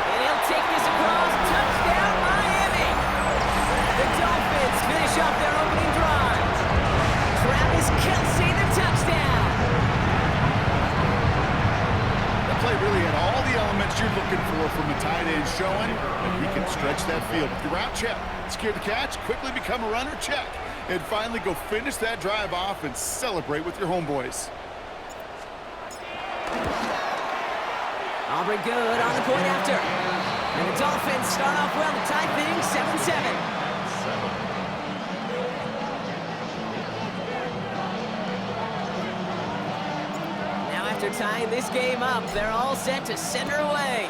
And he'll take this across. Touchdown, Miami! The Dolphins finish off their opening drive. Travis Kelce, the touchdown. That play really had all the elements you're looking for from a tight end, showing that he can stretch that field. With the route check, secure the catch, quickly become a runner, check, and finally go finish that drive off and celebrate with your homeboys. Aubrey good on the point after. And the Dolphins start off well to tie things 7-7. Now after tying this game up, they're all set to send her away.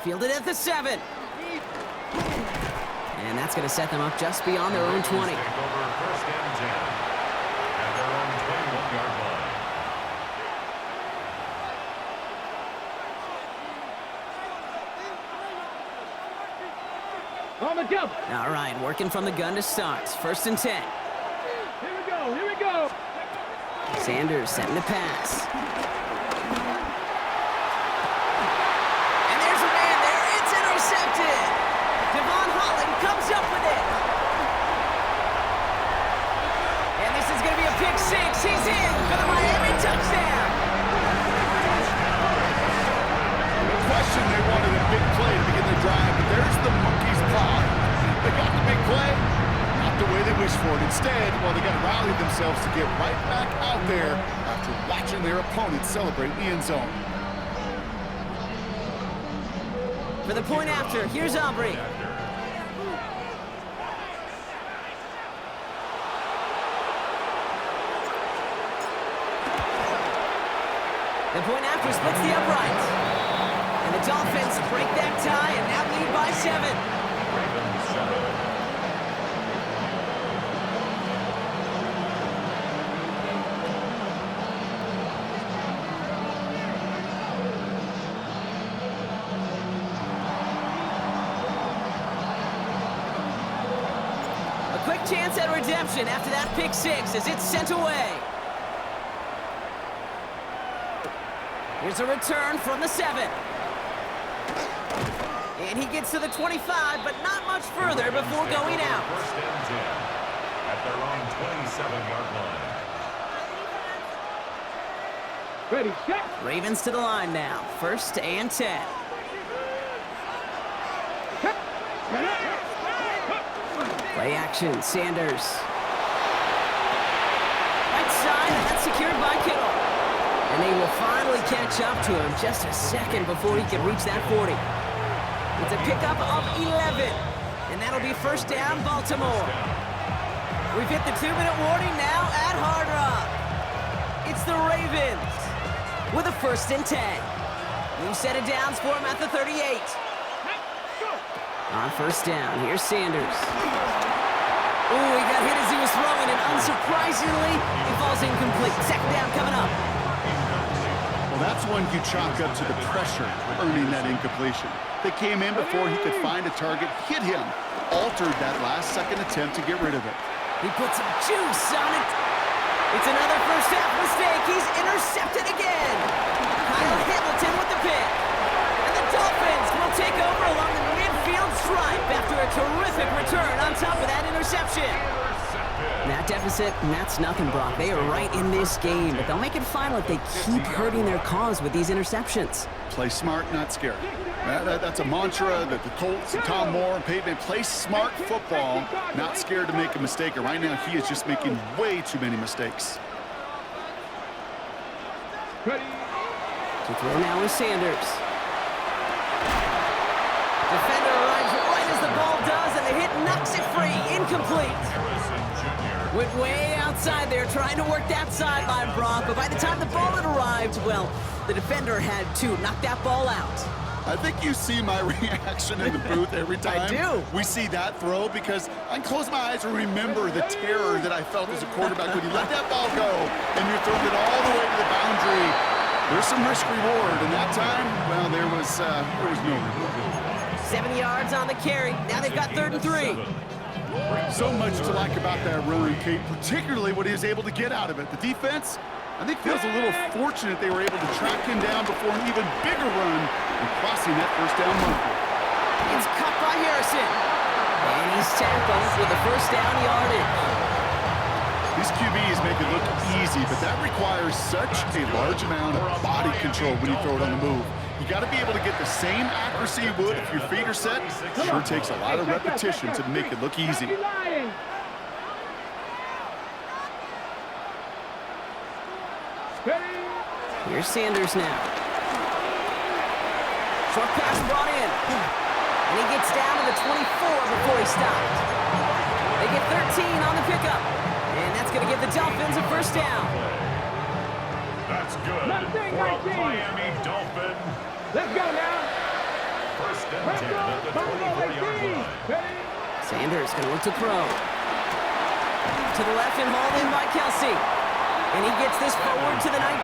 Fielded at the 7. And that's going to set them up just beyond their own 20. On the jump. All right, working from the gun to start. 1st and 10. Here we go. Here we go. Sanders setting the pass. And there's a man there. It's intercepted. Devon Holland comes up with it. And this is going to be a pick 6. He's in for the Miami touchdown. No question they wanted a big play to begin the drive, but there's the monkey's paw. They got the big play, not the way they wished for it. Instead, well, they got to rally themselves to get right back out there after watching their opponent celebrate in the end zone. For the point after, here's Aubrey. The point after splits the upright. And the Dolphins break that tie and now lead by 7. A quick chance at redemption after that pick 6 as it's sent away. Here's a return from the 7. And he gets to the 25, but not much further before going out. 1st and 10 at their own 27-yard line. Ready, set. Ravens to the line now. 1st and 10. Play action, Sanders. Right side, and that's secured by Kittle. And they will finally catch up to him just a second before he can reach that 40. It's a pickup of 11. And that'll be 1st down, Baltimore. We've hit the 2-minute warning now at Hard Rock. It's the Ravens with a 1st and 10. New set of downs for him at the 38. On 1st down, here's Sanders. Ooh, he got hit as he was throwing, and unsurprisingly, he falls incomplete. 2nd down coming up. Well, that's one you chalk up to the pressure earning that incompletion. They came in before he could find a target, hit him, altered that last-second attempt to get rid of it. He put some juice on it. It's another first half mistake. He's intercepted again. Kyle Hamilton with the pick. And the Dolphins will take over along the midfield stripe after a terrific return on top of that interception. That deficit, and that's nothing, Brock. They are right in this game, but they'll make it final if they keep hurting their cause with these interceptions. Play smart, not scared. That's a mantra that the Colts and Tom Moore and Peyton play smart football, not scared to make a mistake. And right now, he is just making way too many mistakes. To throw now is Sanders. Defender arrives right as the ball does, and the hit knocks it free. Incomplete. Went way outside there, trying to work that sideline, Brock. But by the time the ball had arrived, well, the defender had to knock that ball out. I think you see my reaction in the booth every time I do. we see that throw, because I can close my eyes and remember the terror that I felt as a quarterback when you let that ball go and you're throwing it all the way to the boundary. There's some risk reward, and that time, well, there was no reward. 7 yards on the carry. Now they've got 3rd and 3. So much to like about that run, Kate, particularly what he was able to get out of it. The defense, I think, feels a little fortunate they were able to track him down before an even bigger run and crossing that first down marker. It's cut by Harrison. And he's tackled with the first down yardage. These QBs make it look easy, but that requires such a large amount of body control when you throw it on the move. You got to be able to get the same accuracy you would if your feet are set. Sure takes a lot of repetition to make it look easy. Here's Sanders now. Short pass brought in. And he gets down to the 24 before he stopped. They get 13 on the pickup. And that's going to give the Dolphins a first down. That's good for a Miami Dolphin. Let's go now. First and 10 at the 24-yard line. Sanders going to look to throw. To the left and hauled in by Kelsey. And he gets this forward to the 19.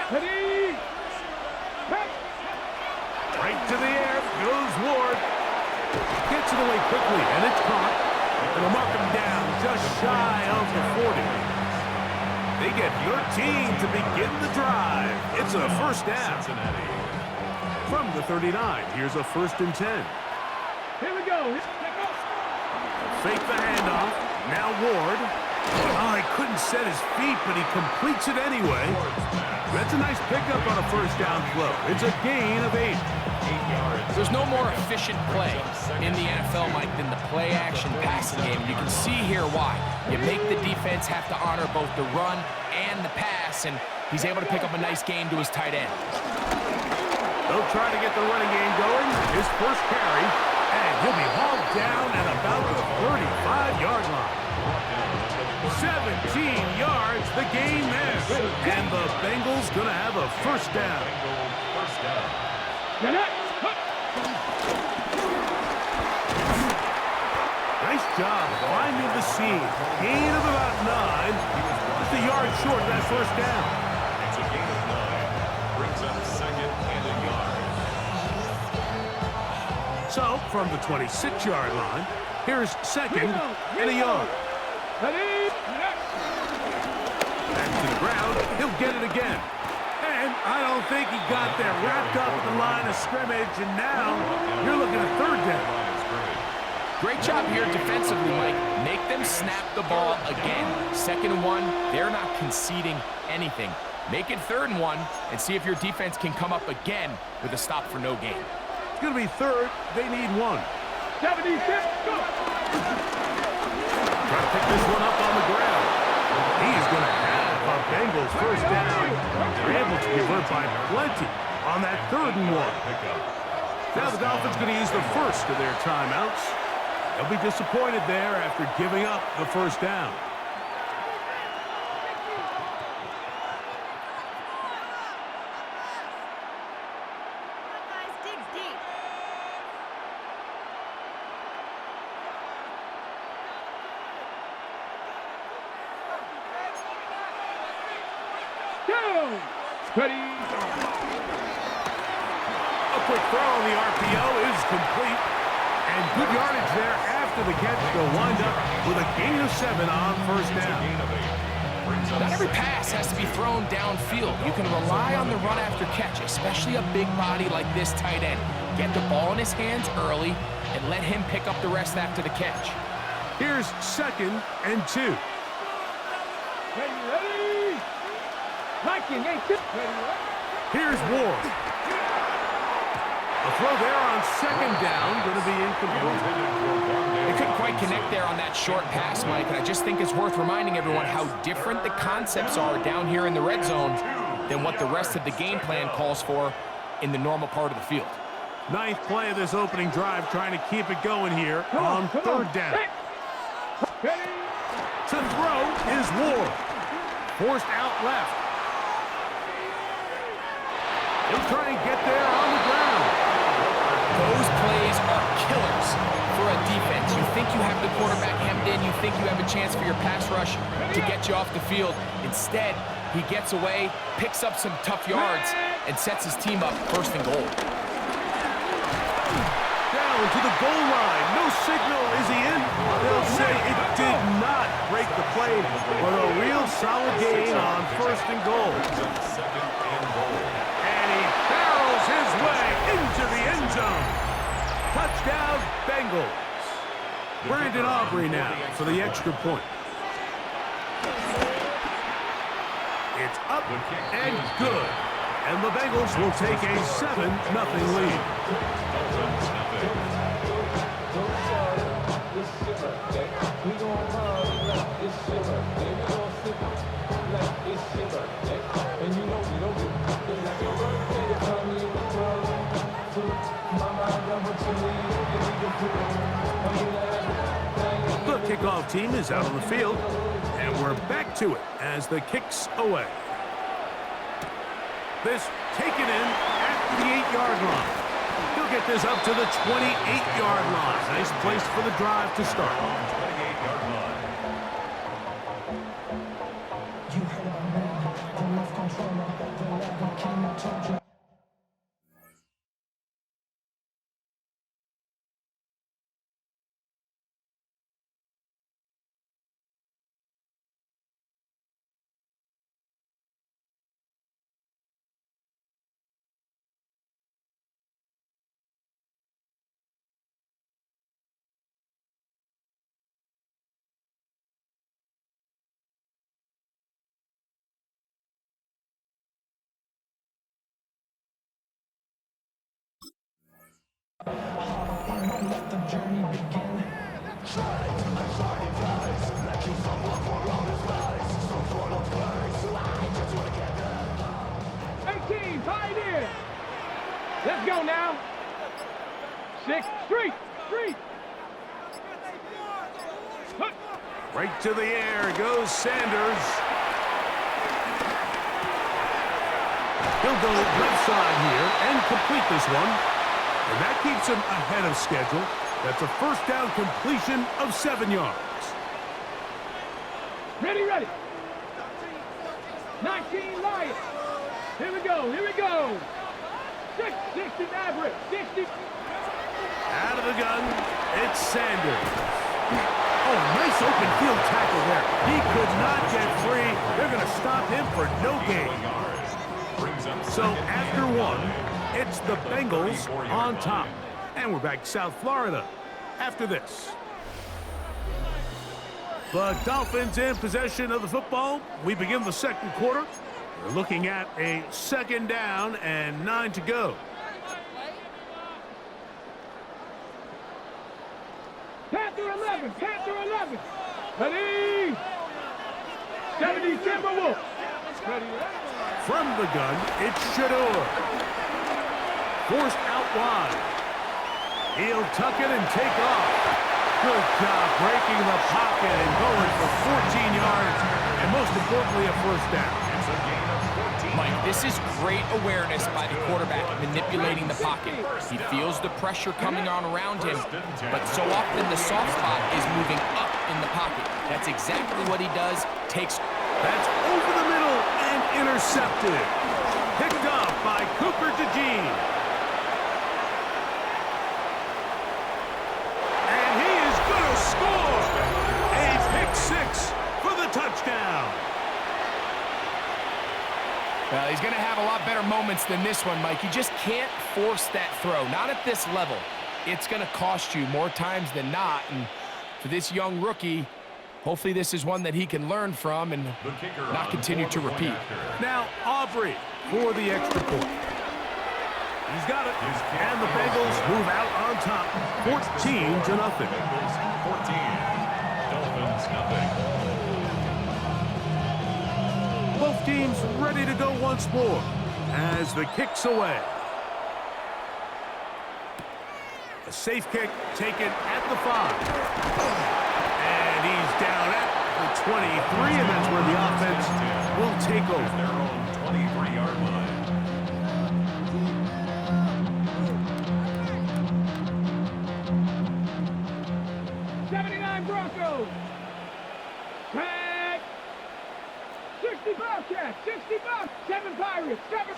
Ready? Back. Right to the air goes Ward. Gets it away quickly, and it's caught. It'll mark him down just shy of the 40. They get 13 to begin the drive. It's a first down. From the 39, here's a 1st and 10. Here we go. Fake the handoff. Now Ward. Oh, he couldn't set his feet, but he completes it anyway. That's a nice pickup on a first down flow. It's a gain of 8. There's no more efficient play in the NFL, Mike, than the play-action passing game. You can see here why. You make the defense have to honor both the run and the pass, and he's able to pick up a nice gain to his tight end. They'll try to get the running game going. His first carry, and he'll be hauled down at about the 35-yard line. 17 yards, the gain there. And the Bengals going to have a first down. Nice job finding the seam. Gain of about 9. Just a yard short of that first down. It's a gain of 9. Brings up 2nd and a yard. So, from the 26-yard line, here's 2nd and a yard. Back to the ground. He'll get it again. And I don't think he got there. Wrapped up at the line of scrimmage, and now you're looking at 3rd down. Great job here defensively, Mike. Make them snap the ball again. 2nd and 1, they're not conceding anything. Make it 3rd and 1 and see if your defense can come up again with a stop for no gain. It's going to be 3rd. They need 1. 76, go! Try to pick this one up on the ground. He's going to have a Bengals first down. They're able to convert by plenty on that 3rd and 1. Now the Dolphins going to use the first of their timeouts. They'll be disappointed there after giving up the first down. Ready. A quick throw on the RPO is complete. And good yardage there after the catch. They'll wind up with a gain of 7 on first down. Not every pass has to be thrown downfield. You can rely on the run after catch, especially a big body like this tight end. Get the ball in his hands early and let him pick up the rest after the catch. Here's 2nd and 2. Ready. Here's Ward. A throw there on 2nd down, going to be incomplete. They couldn't quite connect there on that short pass, Mike, and I just think it's worth reminding everyone how different the concepts are down here in the red zone than what the rest of the game plan calls for in the normal part of the field. 9th play of this opening drive, trying to keep it going here on 3rd down. To throw is Ward. Forced out left. He'll try and get there on the ground. Those plays are killers for a defense. You think you have the quarterback hemmed in. You think you have a chance for your pass rush to get you off the field. Instead, he gets away, picks up some tough yards, and sets his team up 1st and goal. Down to the goal line. No signal. Is he in? They'll say it did not break the play, but a real solid gain on 1st and goal. His way into the end zone. Touchdown, Bengals. Brandon Aubrey now for the extra point. It's up and good. And the Bengals will take a 7-0 lead. The kickoff team is out on the field, and we're back to it as the kick's away. This taken in at the 8-yard line. He'll get this up to the 28-yard line. Nice place for the drive to start. You heard about that. Let the journey begin. Pioneer. Let's go now. 6, street. Right to the air goes Sanders. He'll go left side here and complete this one. And that keeps him ahead of schedule. That's a first down completion of 7 yards. Ready. 19 Lions. Here we go. 60 Maverick. 60. Out of the gun, it's Sanders. Oh, nice open field tackle there. He could not get free. They're going to stop him for no gain. So after one, it's the Bengals on top. And we're back to South Florida after this. The Dolphins in possession of the football. We begin the second quarter. We're looking at a 2nd down and 9 to go. Panther 11. Ready. 70 Timberwolves. Ready. From the gun, it's Shador. Forced out wide. He'll tuck it and take off. Good job breaking the pocket and going for 14 yards, and most importantly, a first down. Mike, this is great awareness by the quarterback manipulating the pocket. He feels the pressure coming on around him, but so often the soft spot is moving up in the pocket. That's exactly what he does. That's over the middle and intercepted. Picked off by Cooper DeJean. And he is going to score. A pick-6 for the touchdown. Well, he's going to have a lot better moments than this one, Mike. You just can't force that throw. Not at this level. It's going to cost you more times than not. And for this young rookie, hopefully this is one that he can learn from and not continue to repeat. Now Aubrey for the extra point. He's got it. And the Bengals move out on top. 14 to nothing. 14. Dolphins nothing. Both teams ready to go once more as the kick's away. A safe kick taken at the 5. And he's down at the 23, and that's where the offense will take over. Their own 23-yard line. Broncos. Tag. 60 Bobcats. 60 Bob. 7 Pirates. 7.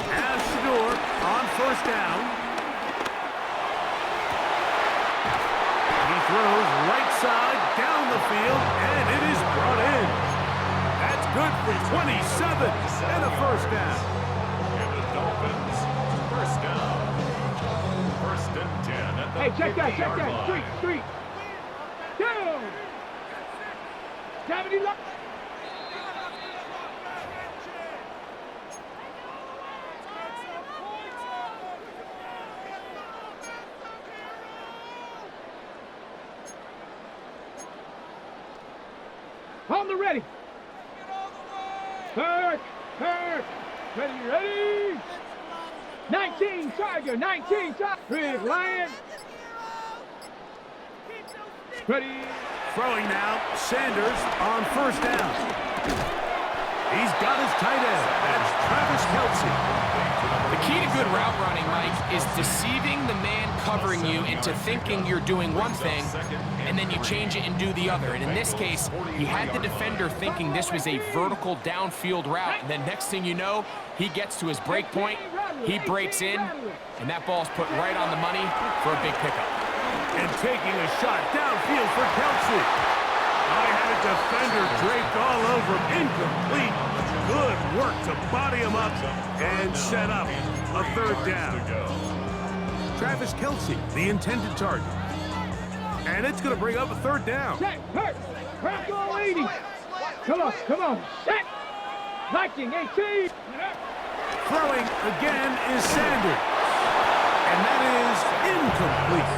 As Shador on first down. He throws right side down the field, and it is brought in. That's good for 27 and a first down. And the Dolphins, first down. 1st and 10 at the Hey, check that. 50-yard line. Street. Down. 70 left. On the ready. Hurt. Ready. 19 Tiger. 19 Tiger. Big Lion. Ready. Throwing now, Sanders on first down. He's got his tight end. That's Travis Kelce. The key to good route running, Mike, is deceiving the man covering you into thinking you're doing one thing, and then you change it and do the other. And in this case, he had the defender thinking this was a vertical downfield route, and then next thing you know, he gets to his break point, he breaks in, and that ball's put right on the money for a big pickup. And taking a shot downfield for Kelce. I had a defender draped all over him. Incomplete. Good work to body him up and set up a third down. Travis Kelce, the intended target. And it's going to bring up a third down. Set. Hurt. Bronco 80. Come on. Set. Viking 18. Throwing again is Sanders. And that is incomplete.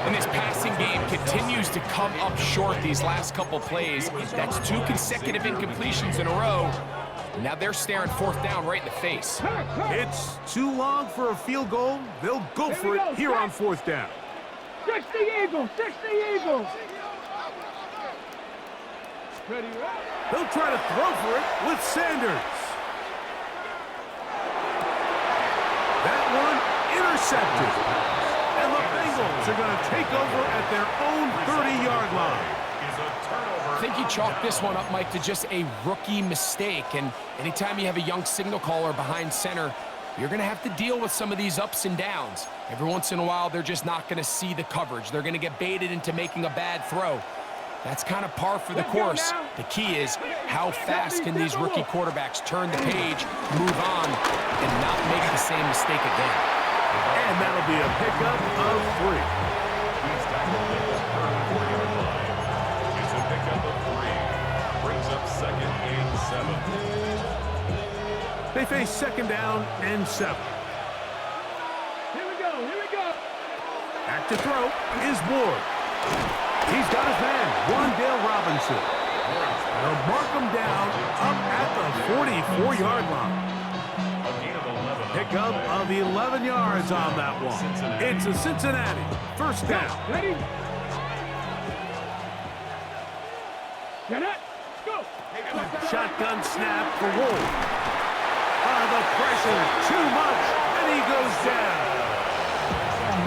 And this passing game continues to come up short these last couple plays. That's 2 consecutive incompletions in a row. Now they're staring 4th down right in the face. It's too long for a field goal. They'll go for it here on 4th down. 60 Eagles, 60 Eagles. They'll try to throw for it with Sanders. That one intercepted. And the Bengals are going to take over at their own 30-yard line. I think you chalk this one up, Mike, to just a rookie mistake. And anytime you have a young signal caller behind center, you're going to have to deal with some of these ups and downs. Every once in a while, they're just not going to see the coverage. They're going to get baited into making a bad throw. That's kind of par for the course. The key is how fast can these rookie quarterbacks turn the page, move on, and not make the same mistake again. And that'll be a pickup of 3. He's tackled at the 34-yard line. It's a pickup of 3. Brings up 2nd and 7. They face 2nd down and 7. Here we go, here we go. Back to throw is Ward. He's got his man, Wandale Robinson. They'll mark him down up at the 44-yard line. Pickup of 11 yards on that one. It's a Cincinnati 1st down. Ready? Get it, go. Shotgun snap for Wolf. The pressure, too much, and he goes down.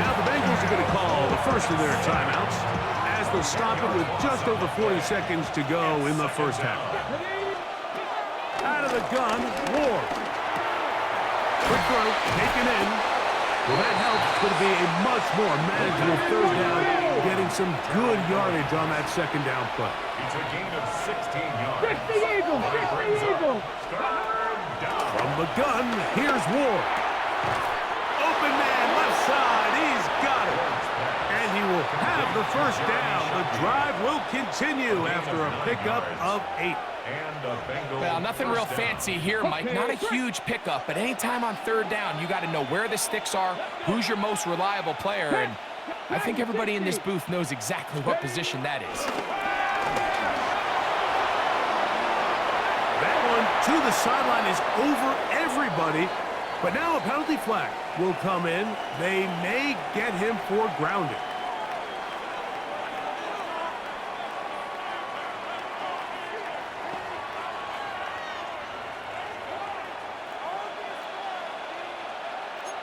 Now the Bengals are going to call the first of their timeouts as they'll stop it with just over 40 seconds to go in the 1st half. Out of the gun, Ward. Quick throw, taken in. Well, that helps. It's going to be a much more manageable 3rd down, getting some good yardage on that 2nd down play. It's a gain of 16 yards. 60 Eagles, 60 Eagles. From the gun, here's Ward. Open man, left side, he's got it. And he will have the 1st down. The drive will continue after a pickup of 8. Well, nothing real fancy here, Mike. Not a huge pickup, but anytime on 3rd down, you got to know where the sticks are, who's your most reliable player, and I think everybody in this booth knows exactly what position that is. That one to the sideline is over everybody, but now a penalty flag will come in. They may get him for grounding.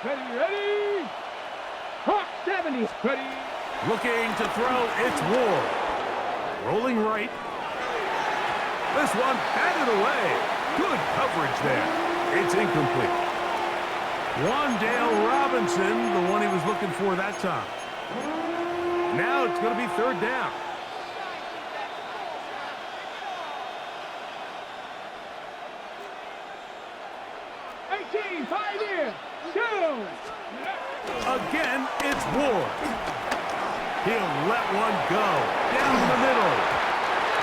Ready? Hawk 70. Ready. Looking to throw, it's Ward. Rolling right. This one batted away. Good coverage there. It's incomplete. Wandale Robinson, the one he was looking for that time. Now it's going to be 3rd down. Again, it's Ward. He'll let one go down the middle.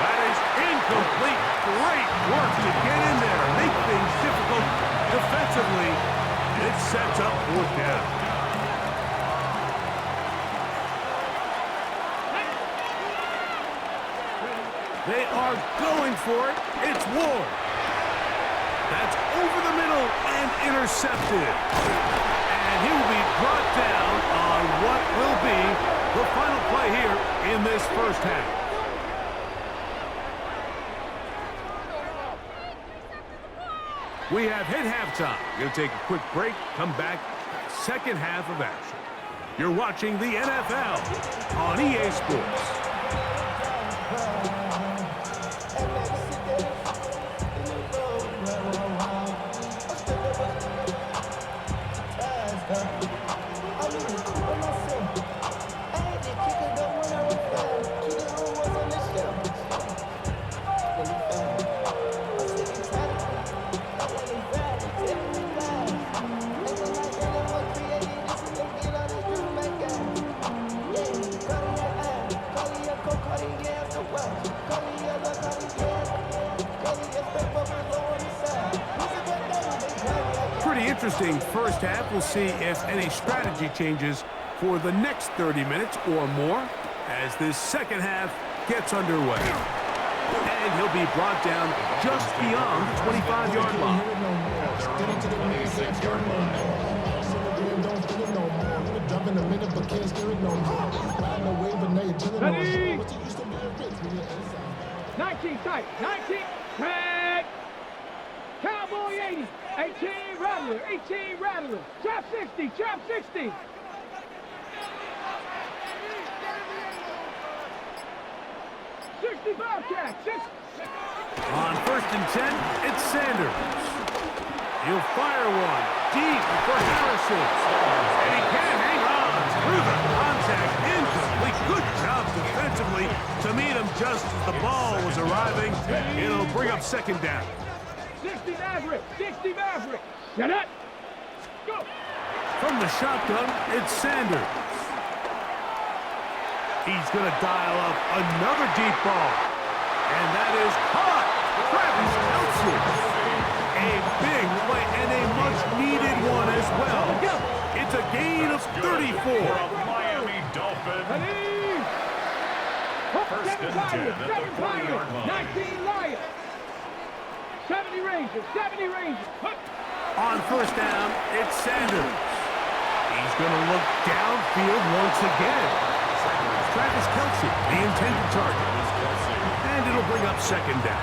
That is incomplete. Great work to get in there, make things difficult defensively. It sets up 4th down. They are going for it. It's Ward. That's over the middle and intercepted. And he will be brought down on what will be the final play here in this 1st half. We have hit halftime. We'll take a quick break, come back, 2nd half of action. You're watching the NFL on EA Sports. interesting first half. We'll see if any strategy changes for the next 30 minutes or more as this second half gets underway. And he'll be brought down just beyond the 25-yard line. Ready? 19 tight, 19, red. Cowboy 80, 18 Rattler, 18 Rattler. Trap 60, trap 60. On 1st and 10, it's Sanders. He'll fire one deep for Harrison. And he can't hang on through the contact. Incomplete. Good job defensively to meet him just as the ball was arriving. It'll bring up second down. 60 Maverick, 60 Maverick. Get it. Go. From the shotgun, it's Sanders. He's going to dial up another deep ball. And that is caught. Travis Kelce. A big play and a much-needed one as well. It's a gain of 34. Miami Dolphins. First and 10 at the 40-yard line. 19 Lions. 70 Rangers, 70 Rangers. On first down, it's Sanders. He's going to look downfield once again. Travis Kelce, the intended target. And it'll bring up second down.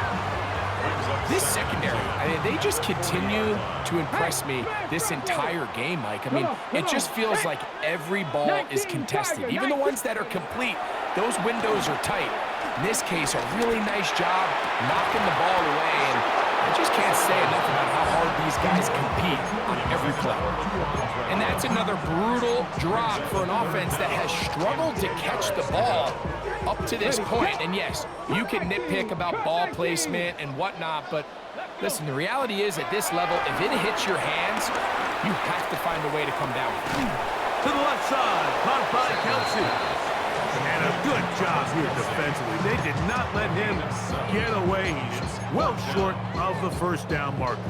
This secondary, I mean, they just continue to impress me this entire game, Mike. I mean, it just feels like every ball is contested. Even the ones that are complete, those windows are tight. In this case, a really nice job knocking the ball away, and I just can't say enough about how hard these guys compete on every play. And that's another brutal drop for an offense that has struggled to catch the ball up to this point. And yes, you can nitpick about ball placement and whatnot, but listen, the reality is at this level, if it hits your hands, you have to find a way to come down. To the left side, caught by Kelce. And a good job here defensively. They did not let him get away. He's well short of the first down marker.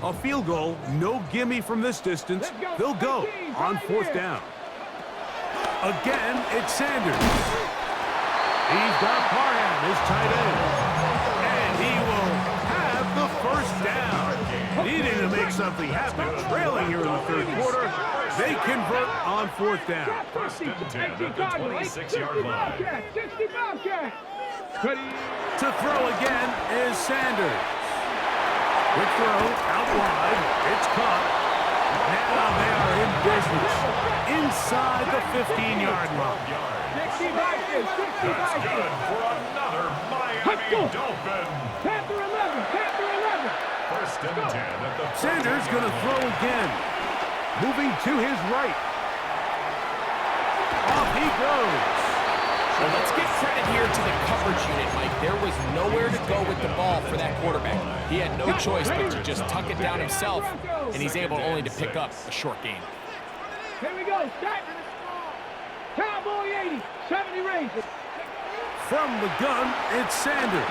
A field goal, no gimme from this distance. They'll go on fourth down. Again, it's Sanders. He's got Parham, his tight end. And he will have the first down. Needing to make something happen, trailing here in the third quarter. They convert on fourth down. First and 10 at the 26-yard line. 60 Bobcat. To throw again is Sanders. Quick throw out wide. It's caught. Now they are in business inside the 15-yard line. 60 Bobcat. 60 That's Bobcat. good for another Miami Dolphin. Panther 11. Panther 11. First and 10 at the Sanders going to throw again. Moving to his right. Off he goes. Well, let's give credit here to the coverage unit, Mike. There was nowhere to go with the ball for that quarterback. He had no choice but to just tuck it down himself, and he's able only to pick up a short gain. Here we go. Start. Cowboy 80. 70 Rangers. From the gun, it's Sanders.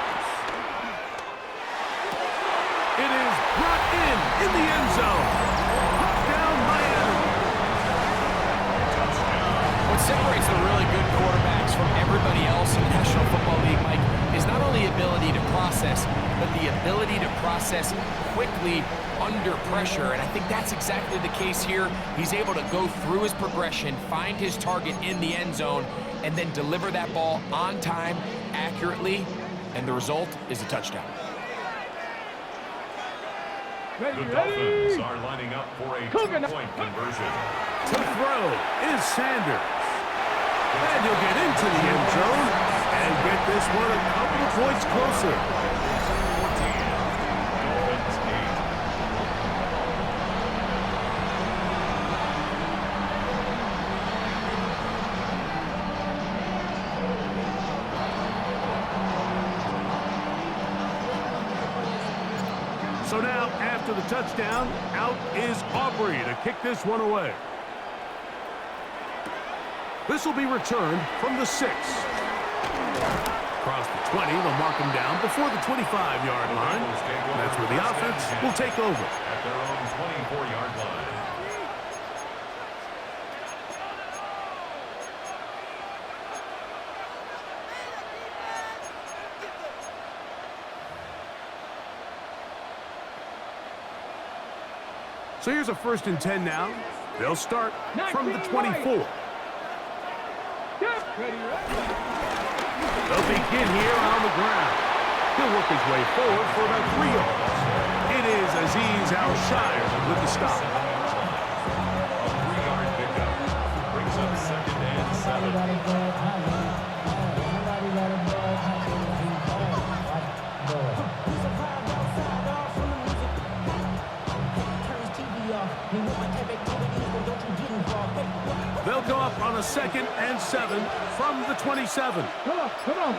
It is brought in the end zone. What separates the really good quarterbacks from everybody else in the National Football League, Mike, is not only ability to process, but the ability to process quickly under pressure. And I think that's exactly the case here. He's able to go through his progression, find his target in the end zone, and then deliver that ball on time, accurately, and the result is a touchdown. The Dolphins are lining up for a two-point conversion. To throw is Sanders. And he'll get into the end zone and get this one a couple of points closer. So now, after the touchdown, out is Aubrey to kick this one away. This will be returned from the 6. Across the 20, they'll mark him down before the 25-yard line. That's where the offense will take over. At their own 24-yard line. So here's a 1st and 10 now. They'll start from the 24. They'll begin here on the ground. He'll work his way forward for about 3 yards. It is Aziz Al-Shire with the stop. A 3-yard pickup. Brings up 2nd and 7. They'll go up on a 2nd and 7 from the 27. Come on.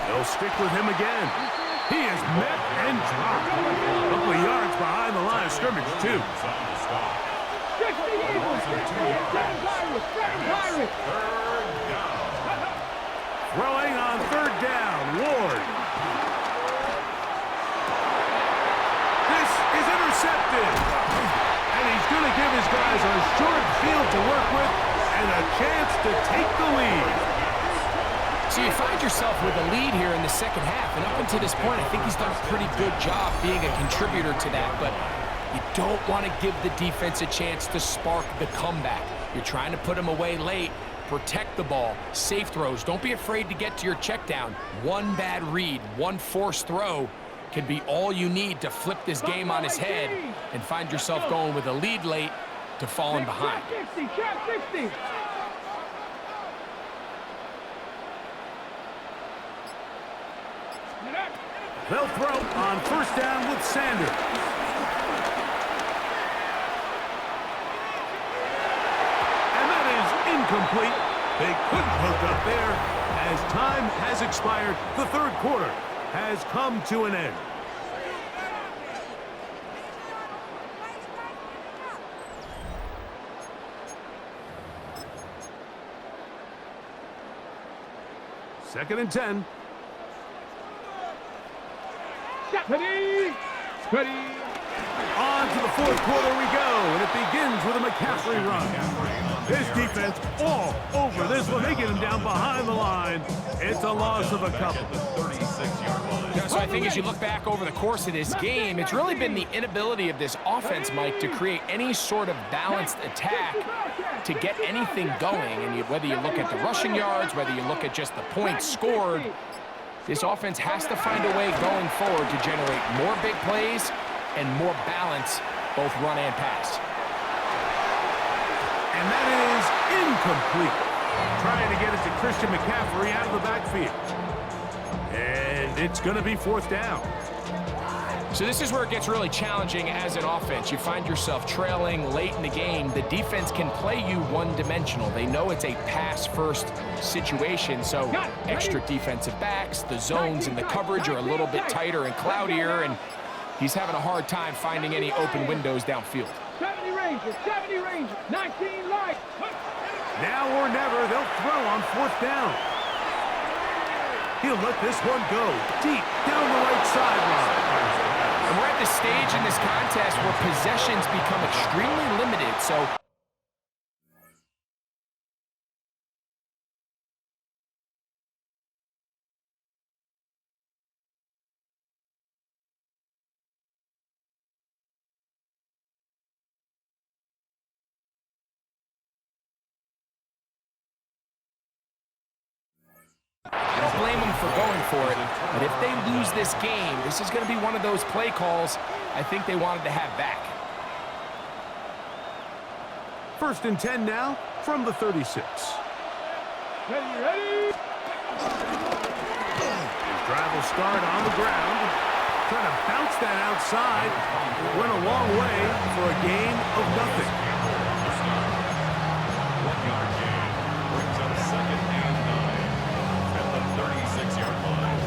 They'll stick with him again. He is met and dropped. A couple of yards behind the line of scrimmage, too. Throwing on 3rd down, Ward. This is intercepted. And he's going to give his guys a short field to work with and a chance to take the lead. So you find yourself with a lead here in the second half, and up until this point, I think he's done a pretty good job being a contributor to that, but you don't want to give the defense a chance to spark the comeback. You're trying to put him away late, protect the ball, safe throws. Don't be afraid to get to your check down. One bad read, one forced throw can be all you need to flip this game on his head and find yourself going with a lead late to falling behind. They'll throw on 1st down with Sanders. And that is incomplete. They couldn't hook up there. As time has expired, the 3rd quarter has come to an end. Second and 10. Ready. On to the 4th quarter we go, and it begins with a McCaffrey run. This defense all over this one. They get him down behind the line. It's a loss of a couple. So I think as you look back over the course of this game, it's really been the inability of this offense, Mike, to create any sort of balanced attack to get anything going. And whether you look at the rushing yards, whether you look at just the points scored, this offense has to find a way going forward to generate more big plays and more balance, both run and pass. And that is incomplete. Trying to get it to Christian McCaffrey out of the backfield. And it's going to be 4th down. So this is where it gets really challenging as an offense. You find yourself trailing late in the game. The defense can play you one-dimensional. They know it's a pass-first situation, so extra defensive backs, the zones and the coverage are a little bit tighter and cloudier, and he's having a hard time finding any open windows downfield. 70 Rangers, 19 light. Now or never, they'll throw on 4th down. He'll let this one go deep down the right sideline. And we're at the stage in this contest where possessions become extremely limited, so I don't blame them for going for it, but if they lose this game, this is going to be one of those play calls I think they wanted to have back. 1st and 10 now from the 36. Ready. His drive will start on the ground. Trying to bounce that outside. It went a long way for a gain of nothing. 1-yard gain. Brings up 2nd and 9 at the 36-yard line.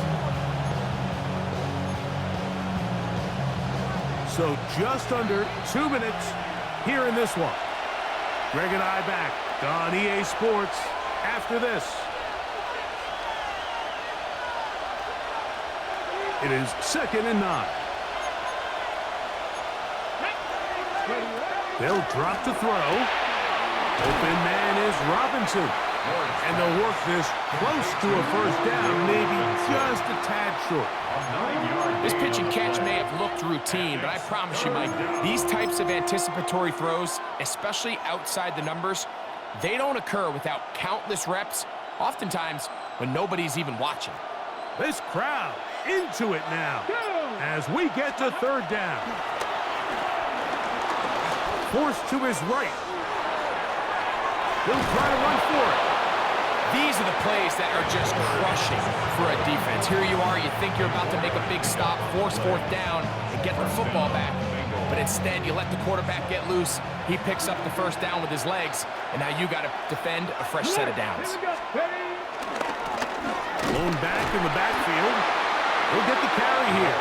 So just under 2 minutes here in this one. Greg and I back on EA Sports after this. It is 2nd and 9. They'll drop to throw. Open man is Robinson. And they'll work this close to a first down, maybe just a tad short. This pitch and catch may have looked routine, but I promise you, Mike, these types of anticipatory throws, especially outside the numbers, they don't occur without countless reps, oftentimes when nobody's even watching. This crowd into it now as we get to 3rd down. Forced to his right. He'll try to run for it. These are the plays that are just crushing for a defense. Here you are, you think you're about to make a big stop, force 4th down, and get the football back. But instead, you let the quarterback get loose. He picks up the 1st down with his legs, and now you got to defend a fresh set of downs. Blown back in the backfield. He'll get the carry here.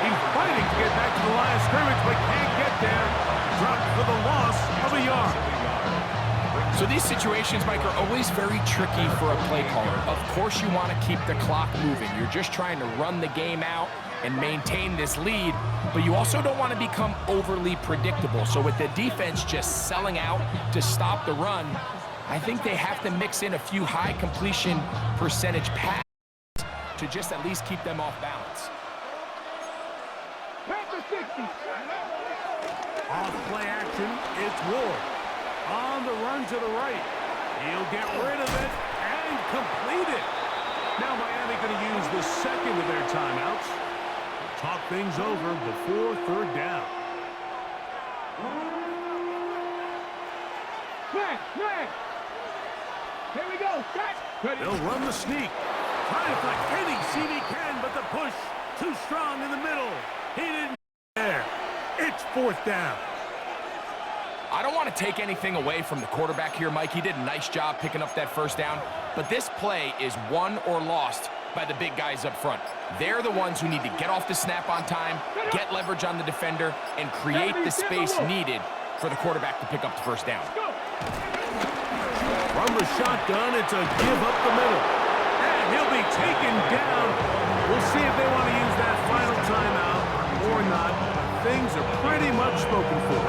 He's fighting to get back to the line of scrimmage, but can't get there. Dropped for the loss of a yard. So these situations, Mike, are always very tricky for a play caller. Of course you want to keep the clock moving. You're just trying to run the game out and maintain this lead, but you also don't want to become overly predictable. So with the defense just selling out to stop the run, I think they have to mix in a few high completion percentage passes to just at least keep them off balance. Off play action, it's Ward. On the run to the right. He'll get rid of it and complete it. Now Miami going to use the 2nd of their timeouts. Talk things over before 3rd down. Here we go. They'll run the sneak. Trying to flick any seam he can, but the push too strong in the middle. He didn't there. It's 4th down. I don't want to take anything away from the quarterback here, Mike. He did a nice job picking up that 1st down, but this play is won or lost by the big guys up front. They're the ones who need to get off the snap on time, get leverage on the defender, and create the space needed for the quarterback to pick up the 1st down. From the shotgun, it's a give up the middle. And he'll be taken down. We'll see if they want to use that final timeout or not. Things are pretty much spoken for.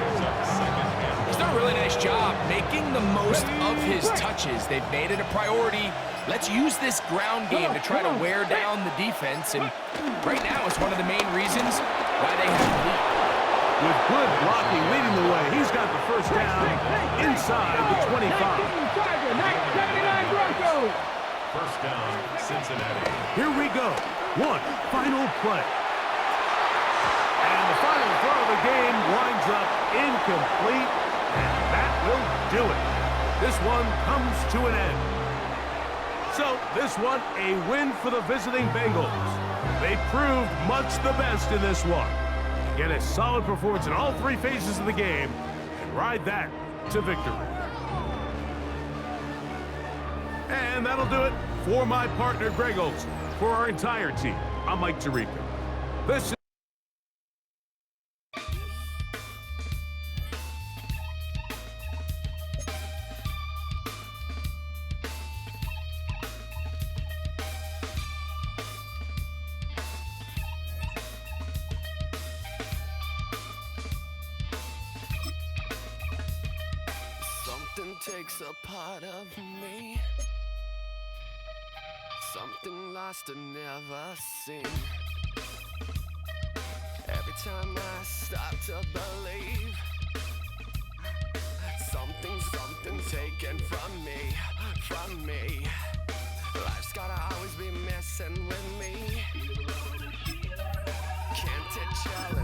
He's done a really nice job making the most of his touches. They've made it a priority. Let's use this ground game to try to wear down the defense, and right now it's one of the main reasons why they have the lead. With good blocking leading the way, he's got the 1st down inside the 25. 79 Broncos. 1st down, Cincinnati. Here we go. One final play. And the final throw of the game winds up incomplete, and that will do it. This one comes to an end. So, this one, a win for the visiting Bengals. They proved much the best in this one. Get a solid performance in all 3 phases of the game and ride that to victory. And that'll do it for my partner, Greg Olson. For our entire team, I'm Mike Tirico. This is Something takes a part of me, something lost and never seen. Every time I start to believe, something taken from me. Life's gotta always be messing with me. Can't it tell